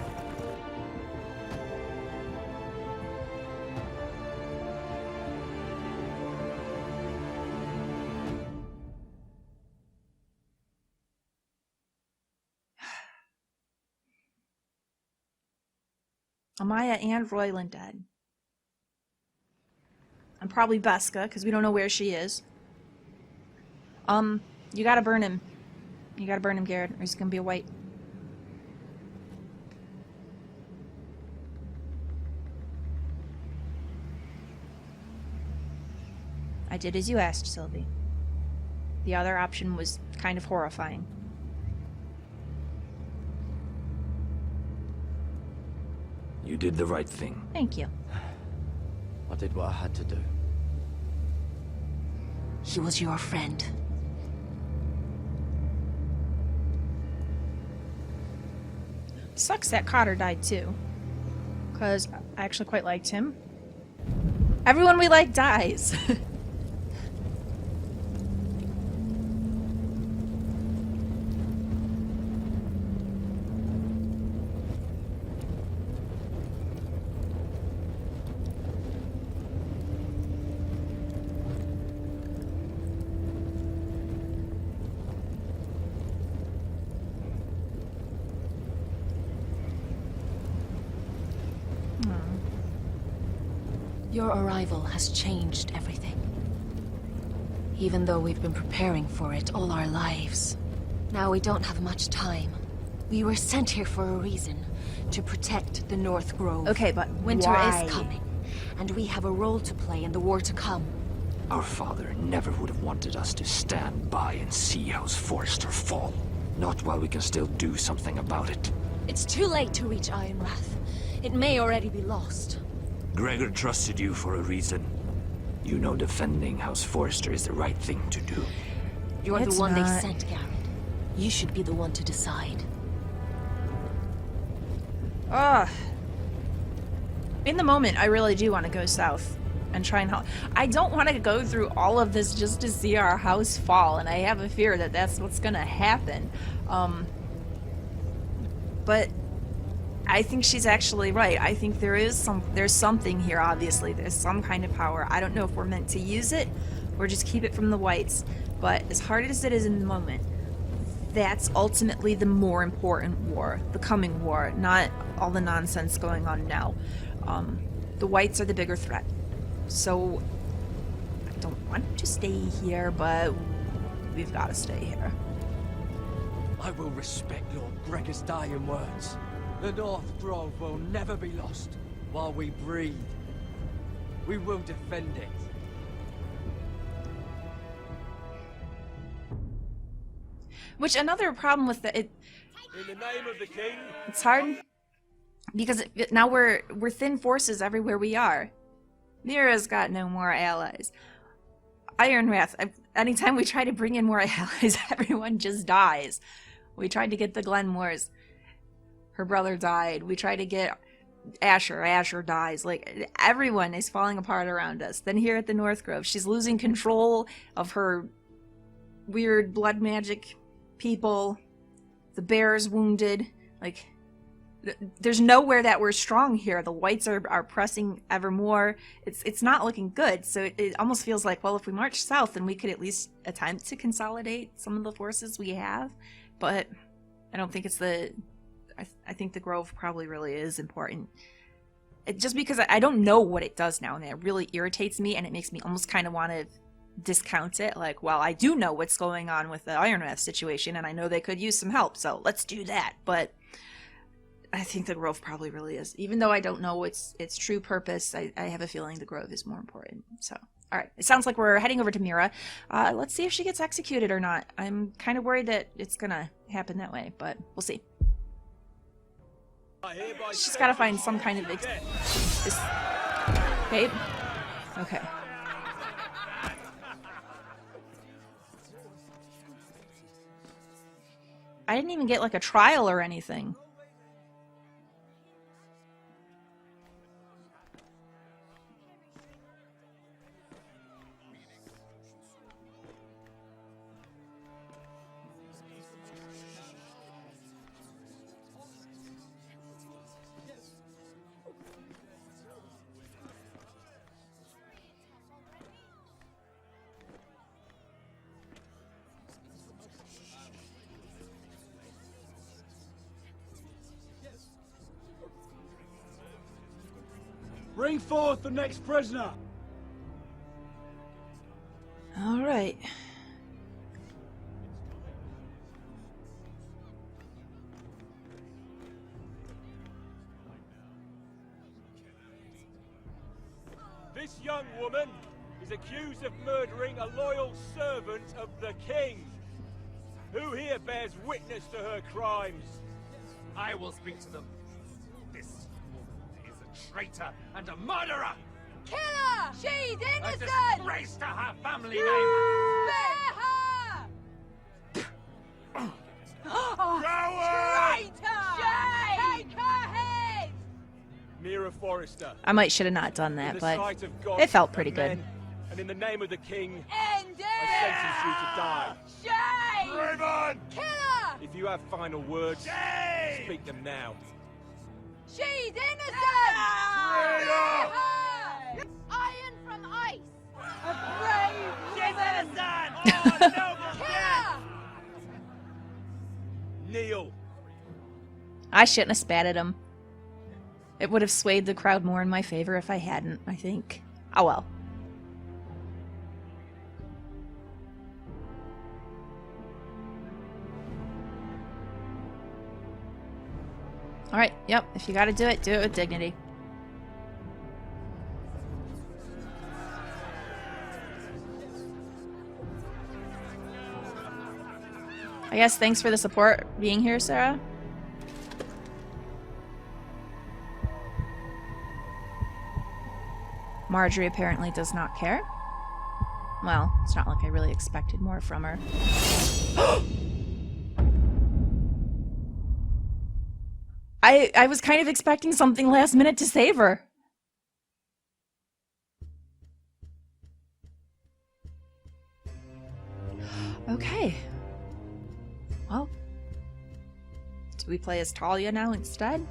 Amaya and Royland dead. And probably Beska, because we don't know where she is. You gotta burn him. You gotta burn him, Garrett, or he's gonna be a white. I did as you asked, Sylvie. The other option was kind of horrifying. You did the right thing. Thank you. I did what I had to do. He was your friend. Sucks that Cotter died too. Because I actually quite liked him. Everyone we like dies. Your arrival has changed everything. Even though we've been preparing for it all our lives. Now we don't have much time. We were sent here for a reason. To protect the North Grove. Okay, but winter why? is coming. And we have a role to play in the war to come. Our father never would have wanted us to stand by and see House Forrester fall. Not while we can still do something about it. It's too late to reach Ironrath. It may already be lost. Gregor trusted you for a reason. You know defending House Forrester is the right thing to do. You're It's the one not. they sent, Garrett. You should be the one to decide. Ugh. In the moment, I really do want to go south and try and help. I don't want to go through all of this just to see our house fall, and I have a fear that that's what's gonna happen. But I think she's actually right. I think there's something here, obviously. There's some kind of power. I don't know if we're meant to use it or just keep it from the whites. But as hard as it is in the moment, that's ultimately the more important war, the coming war, not all the nonsense going on now. The whites are the bigger threat. So I don't want to stay here, but we've got to stay here. I will respect Lord Gregor's dying words. The North Grove will never be lost while we breathe. We will defend it. Which another problem with In the name of the king. it's hard because now we're thin forces everywhere we are. Mira's got no more allies. Ironrath, anytime we try to bring in more allies, everyone just dies. We tried to get the Glenmores. Her brother died. We tried to get Asher. Asher dies. Like, everyone is falling apart around us. Then here at the North Grove, she's losing control of her weird blood magic people. The bear's wounded. Like, there's nowhere that we're strong here. The whites are pressing ever more. It's not looking good. So it almost feels like, well, if we march south, then we could at least attempt to consolidate some of the forces we have. But I don't think it's the... I think the Grove probably really is important. Just because I don't know what it does now, and it really irritates me, and it makes me almost kind of want to discount it. Like, well, I do know what's going on with the Ironrath situation, and I know they could use some help, so let's do that. But I think the Grove probably really is. Even though I don't know its true purpose, I have a feeling the Grove is more important. So, all right. It sounds like we're heading over to Mira. Let's see if she gets executed or not. I'm kind of worried that it's going to happen that way, but we'll see. She's got to find some kind of babe. Okay. I didn't even get like a trial or anything. Bring forth the next prisoner. All right. This young woman is accused of murdering a loyal servant of the king. Who here bears witness to her crimes? I will speak to them. This woman is a traitor and a murderer! Kill her! She's A innocent! disgrace to her family Spare name! her! Coward! Traitor! Take her head! Mira Forrester. I might should have not done that, but it felt pretty good. And in the name of the king, End it! I sentence you to die. Shame! Raven! Kill her! If you have final words, speak them now. She's innocent! Traitor! Iron from ice! A brave She's innocent! Oh, no! Kill her! Kneel. I shouldn't have spat at him. It would have swayed the crowd more in my favor if I hadn't, I think. Oh well. Alright, yep, if you gotta do it with dignity. I guess thanks for the support being here, Sarah. Marjorie apparently does not care. Well, it's not like I really expected more from her. I was kind of expecting something last minute to save her. Okay. Well, do we play as Talia now instead?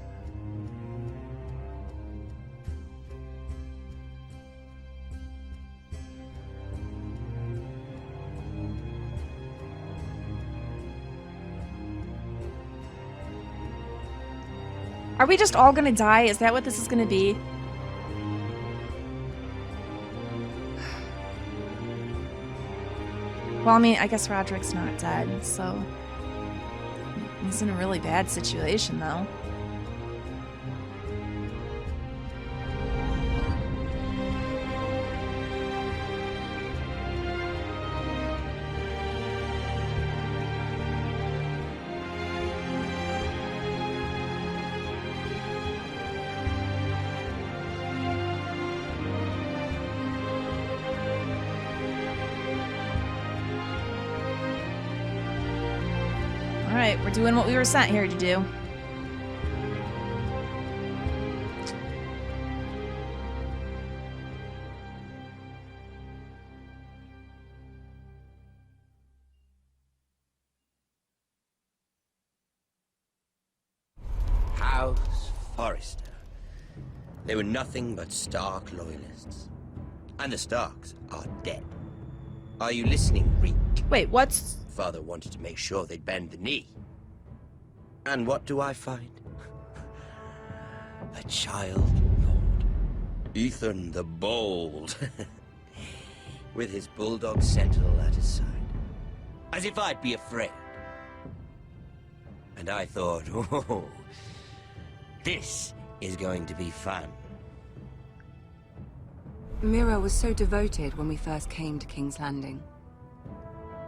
Are we just all gonna die? Is that what this is gonna be? Well, I mean, I guess Roderick's not dead, so... He's in a really bad situation, though. Alright, we're doing what we were sent here to do. House Forrester. They were nothing but Stark loyalists. And the Starks are dead. Are you listening, Reek? Wait, what's... Father wanted to make sure they'd bend the knee. And what do I find? A child lord. Ethan the Bold. With his bulldog sentinel at his side. As if I'd be afraid. And I thought, oh, this is going to be fun. Mira was so devoted when we first came to King's Landing.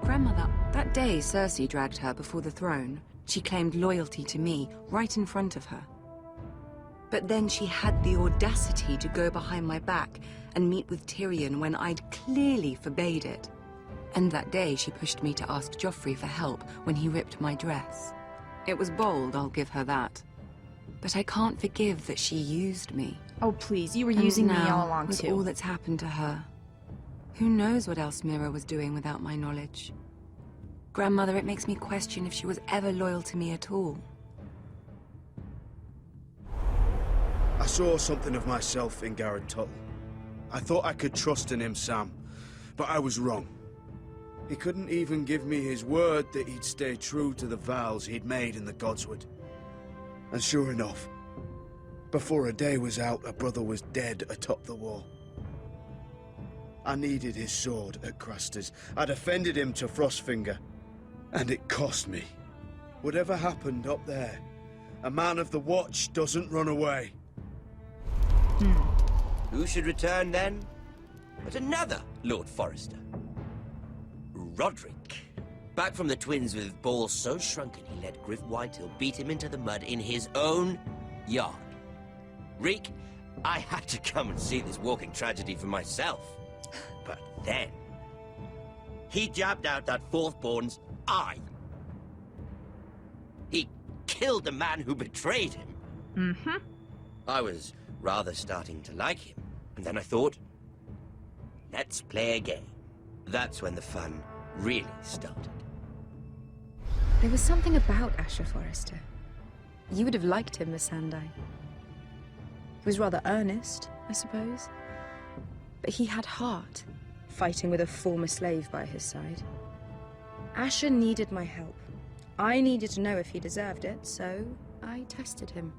Grandmother, that day Cersei dragged her before the throne, she claimed loyalty to me right in front of her. But then she had the audacity to go behind my back and meet with Tyrion when I'd clearly forbade it. And that day she pushed me to ask Joffrey for help when he ripped my dress. It was bold, I'll give her that. But I can't forgive that she used me. Oh please, you were using me all along with too. all that's happened to her. Who knows what else Mira was doing without my knowledge? Grandmother, it makes me question if she was ever loyal to me at all. I saw something of myself in Garrett Tuttle. I thought I could trust in him, Sam, but I was wrong. He couldn't even give me his word that he'd stay true to the vows he'd made in the Godswood. And sure enough, before a day was out, a brother was dead atop the wall. I needed his sword at Craster's. I defended him to Frostfinger, and it cost me. Whatever happened up there, a man of the Watch doesn't run away. Who should return then? But another Lord Forrester. Roderick. Back from the Twins with balls so shrunken he let Griff Whitehill beat him into the mud in his own yard. Reek, I had to come and see this walking tragedy for myself. But then, he jabbed out that fourth-born's eye. He killed the man who betrayed him. Mm-hmm. I was rather starting to like him, and then I thought, let's play a game. That's when the fun really started. There was something about Asher Forrester. You would have liked him, Miss Sandai. He was rather earnest, I suppose. But he had heart, fighting with a former slave by his side. Asher needed my help. I needed to know if he deserved it, so I tested him.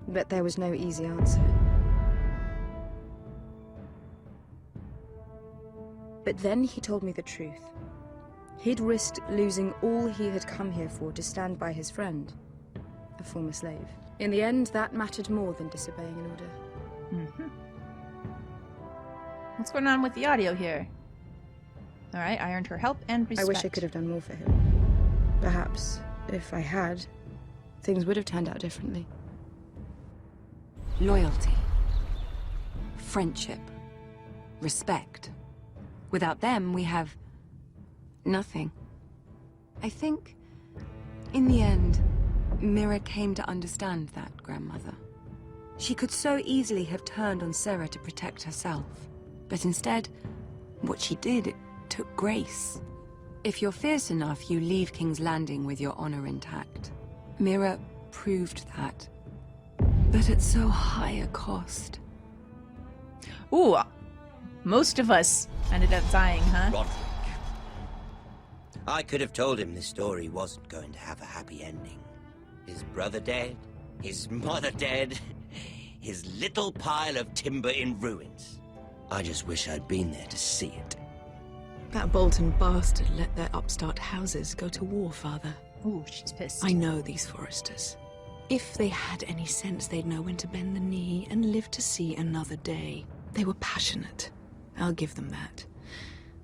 But there was no easy answer. But then he told me the truth. He'd risked losing all he had come here for to stand by his friend, a former slave. In the end, that mattered more than disobeying an order. Mm-hmm. What's going on with the audio here? Alright, I earned her help and respect. I wish I could have done more for him. Perhaps, if I had, things would have turned out differently. Loyalty. Friendship. respect. Without them, we have nothing. I think, in the end, Mira came to understand that, Grandmother. She could so easily have turned on Sarah to protect herself. But instead, what she did, it took grace. If you're fierce enough, you leave King's Landing with your honor intact. Mira proved that. But at so high a cost. Ooh, most of us ended up dying, huh? Roderick. I could have told him this story wasn't going to have a happy ending. His brother dead, his mother dead, his little pile of timber in ruins. I just wish I'd been there to see it. That Bolton bastard let their upstart houses go to war, Father. Ooh, she's pissed. I know these Forresters. If they had any sense, they'd know when to bend the knee and live to see another day. They were passionate. I'll give them that.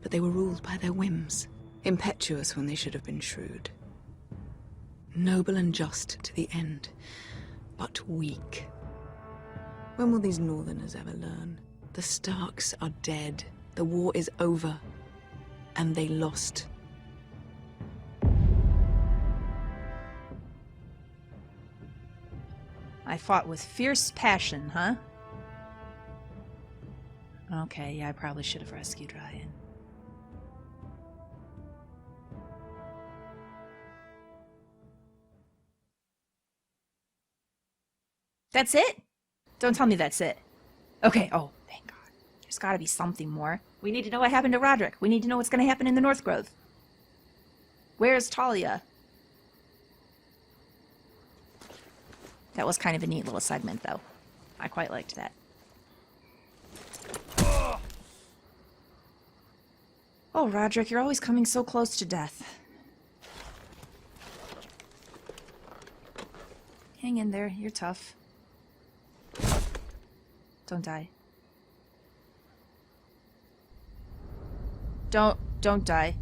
But they were ruled by their whims. Impetuous when they should have been shrewd. Noble and just to the end, but weak. When will these Northerners ever learn? The Starks are dead. The war is over. And they lost. I fought with fierce passion, huh? Okay, yeah, I probably should have rescued Ryan. That's it? Don't tell me that's it. Okay, oh, thank God. There's gotta be something more. We need to know what happened to Roderick. We need to know what's gonna happen in the North Grove. Where's Talia? That was kind of a neat little segment, though. I quite liked that. Oh, Roderick, you're always coming so close to death. Hang in there, you're tough. Don't die. Don't die.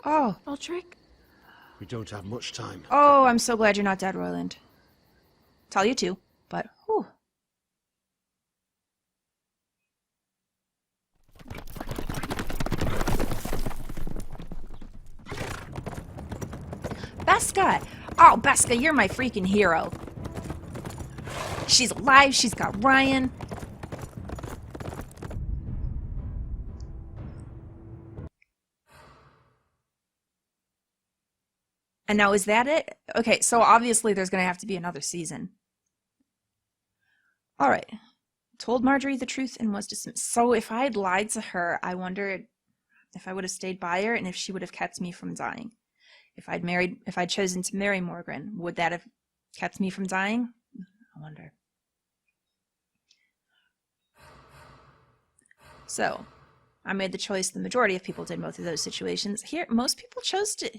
Oh. Roderick? We don't have much time. Oh, I'm so glad you're not dead, Royland. Talia too, but whew. Beska! Oh, Beska, you're my freaking hero. She's alive, she's got Ryan. And now, is that it? Okay, so obviously there's going to have to be another season. All right. Told Marjorie the truth and was dismissed. So if I had lied to her, I wondered if I would have stayed by her and if she would have kept me from dying. If I'd chosen to marry Morgan, would that have kept me from dying? I wonder. So, I made the choice the majority of people did in both of those situations. Here, most people chose to...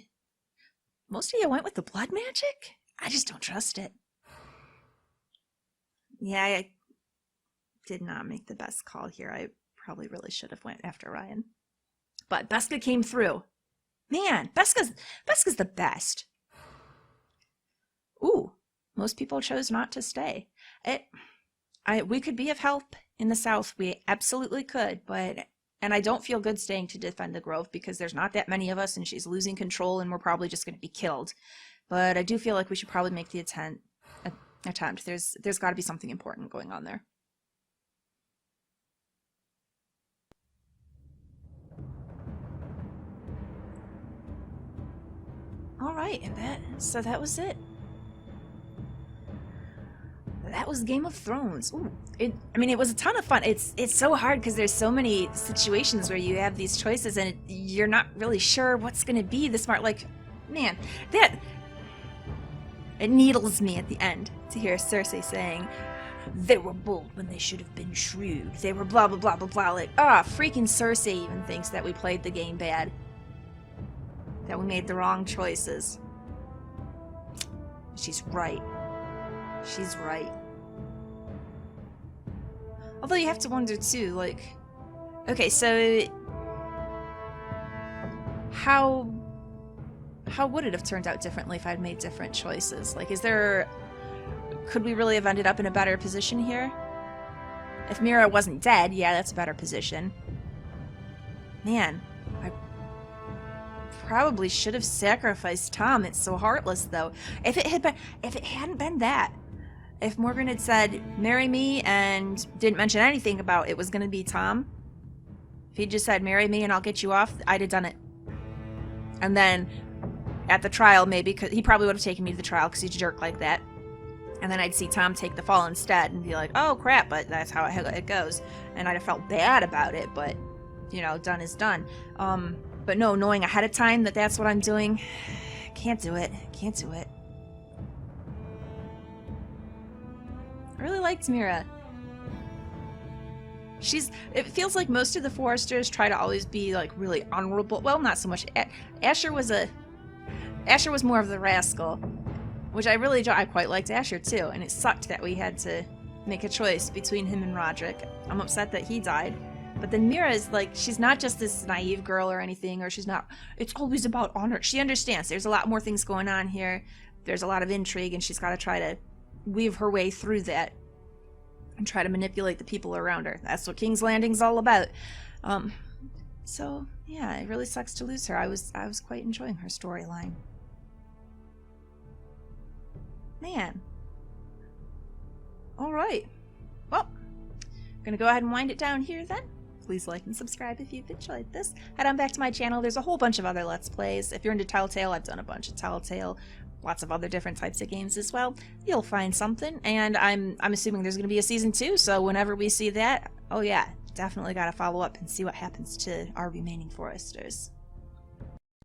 Most of you went with the blood magic? I just don't trust it. Yeah, I did not make the best call here. I probably really should have went after Ryan. But Beska came through. Man, Beska's the best. Ooh, most people chose not to stay. We could be of help in the South. We absolutely could, but... And I don't feel good staying to defend the Grove because there's not that many of us and she's losing control and we're probably just going to be killed. But I do feel like we should probably make the attempt. There's got to be something important going on there. All right, and that was it. That was Game of Thrones. Ooh, it was a ton of fun. It's so hard because there's so many situations where you have these choices and you're not really sure what's going to be the smart. Like, man, it needles me at the end to hear Cersei saying, "They were bold when they should have been shrewd. They were blah blah blah blah blah." Like, freaking Cersei even thinks that we played the game bad, that we made the wrong choices. She's right. She's right. Although you have to wonder too, like, okay, so how how would it have turned out differently if I'd made different choices? Like, could we really have ended up in a better position here? If Mira wasn't dead, yeah, that's a better position. Man, I probably should have sacrificed Tom. It's so heartless, though. If it hadn't been that, if Morgan had said, marry me, and didn't mention anything about it was going to be Tom, if he just said, marry me and I'll get you off, I'd have done it. And then at the trial, maybe, because he probably would have taken me to the trial because he's a jerk like that. And then I'd see Tom take the fall instead and be like, oh crap, but that's how it goes. And I'd have felt bad about it, but, you know, done is done. But no, knowing ahead of time that that's what I'm doing, can't do it. Can't do it. I really liked Mira. It feels like most of the Foresters try to always be, like, really honorable. Well, not so much. Asher was more of the rascal, which I really I quite liked Asher, too, and it sucked that we had to make a choice between him and Roderick. I'm upset that he died. But then Mira is, like, she's not just this naive girl or anything, or she's not, it's always about honor. She understands there's a lot more things going on here. There's a lot of intrigue, and she's got to try to weave her way through that and try to manipulate the people around her. That's what King's Landing's all about. So yeah, it really sucks to lose her. I was quite enjoying her storyline. Man. All right. Well, I'm gonna go ahead and wind it down here then. Please like and subscribe if you've enjoyed this. Head on back to my channel. There's a whole bunch of other Let's Plays. If you're into Telltale, I've done a bunch of Telltale. Lots of other different types of games as well. You'll find something, and I'm assuming there's going to be a season 2, so whenever we see that, oh yeah, definitely got to follow up and see what happens to our remaining Foresters.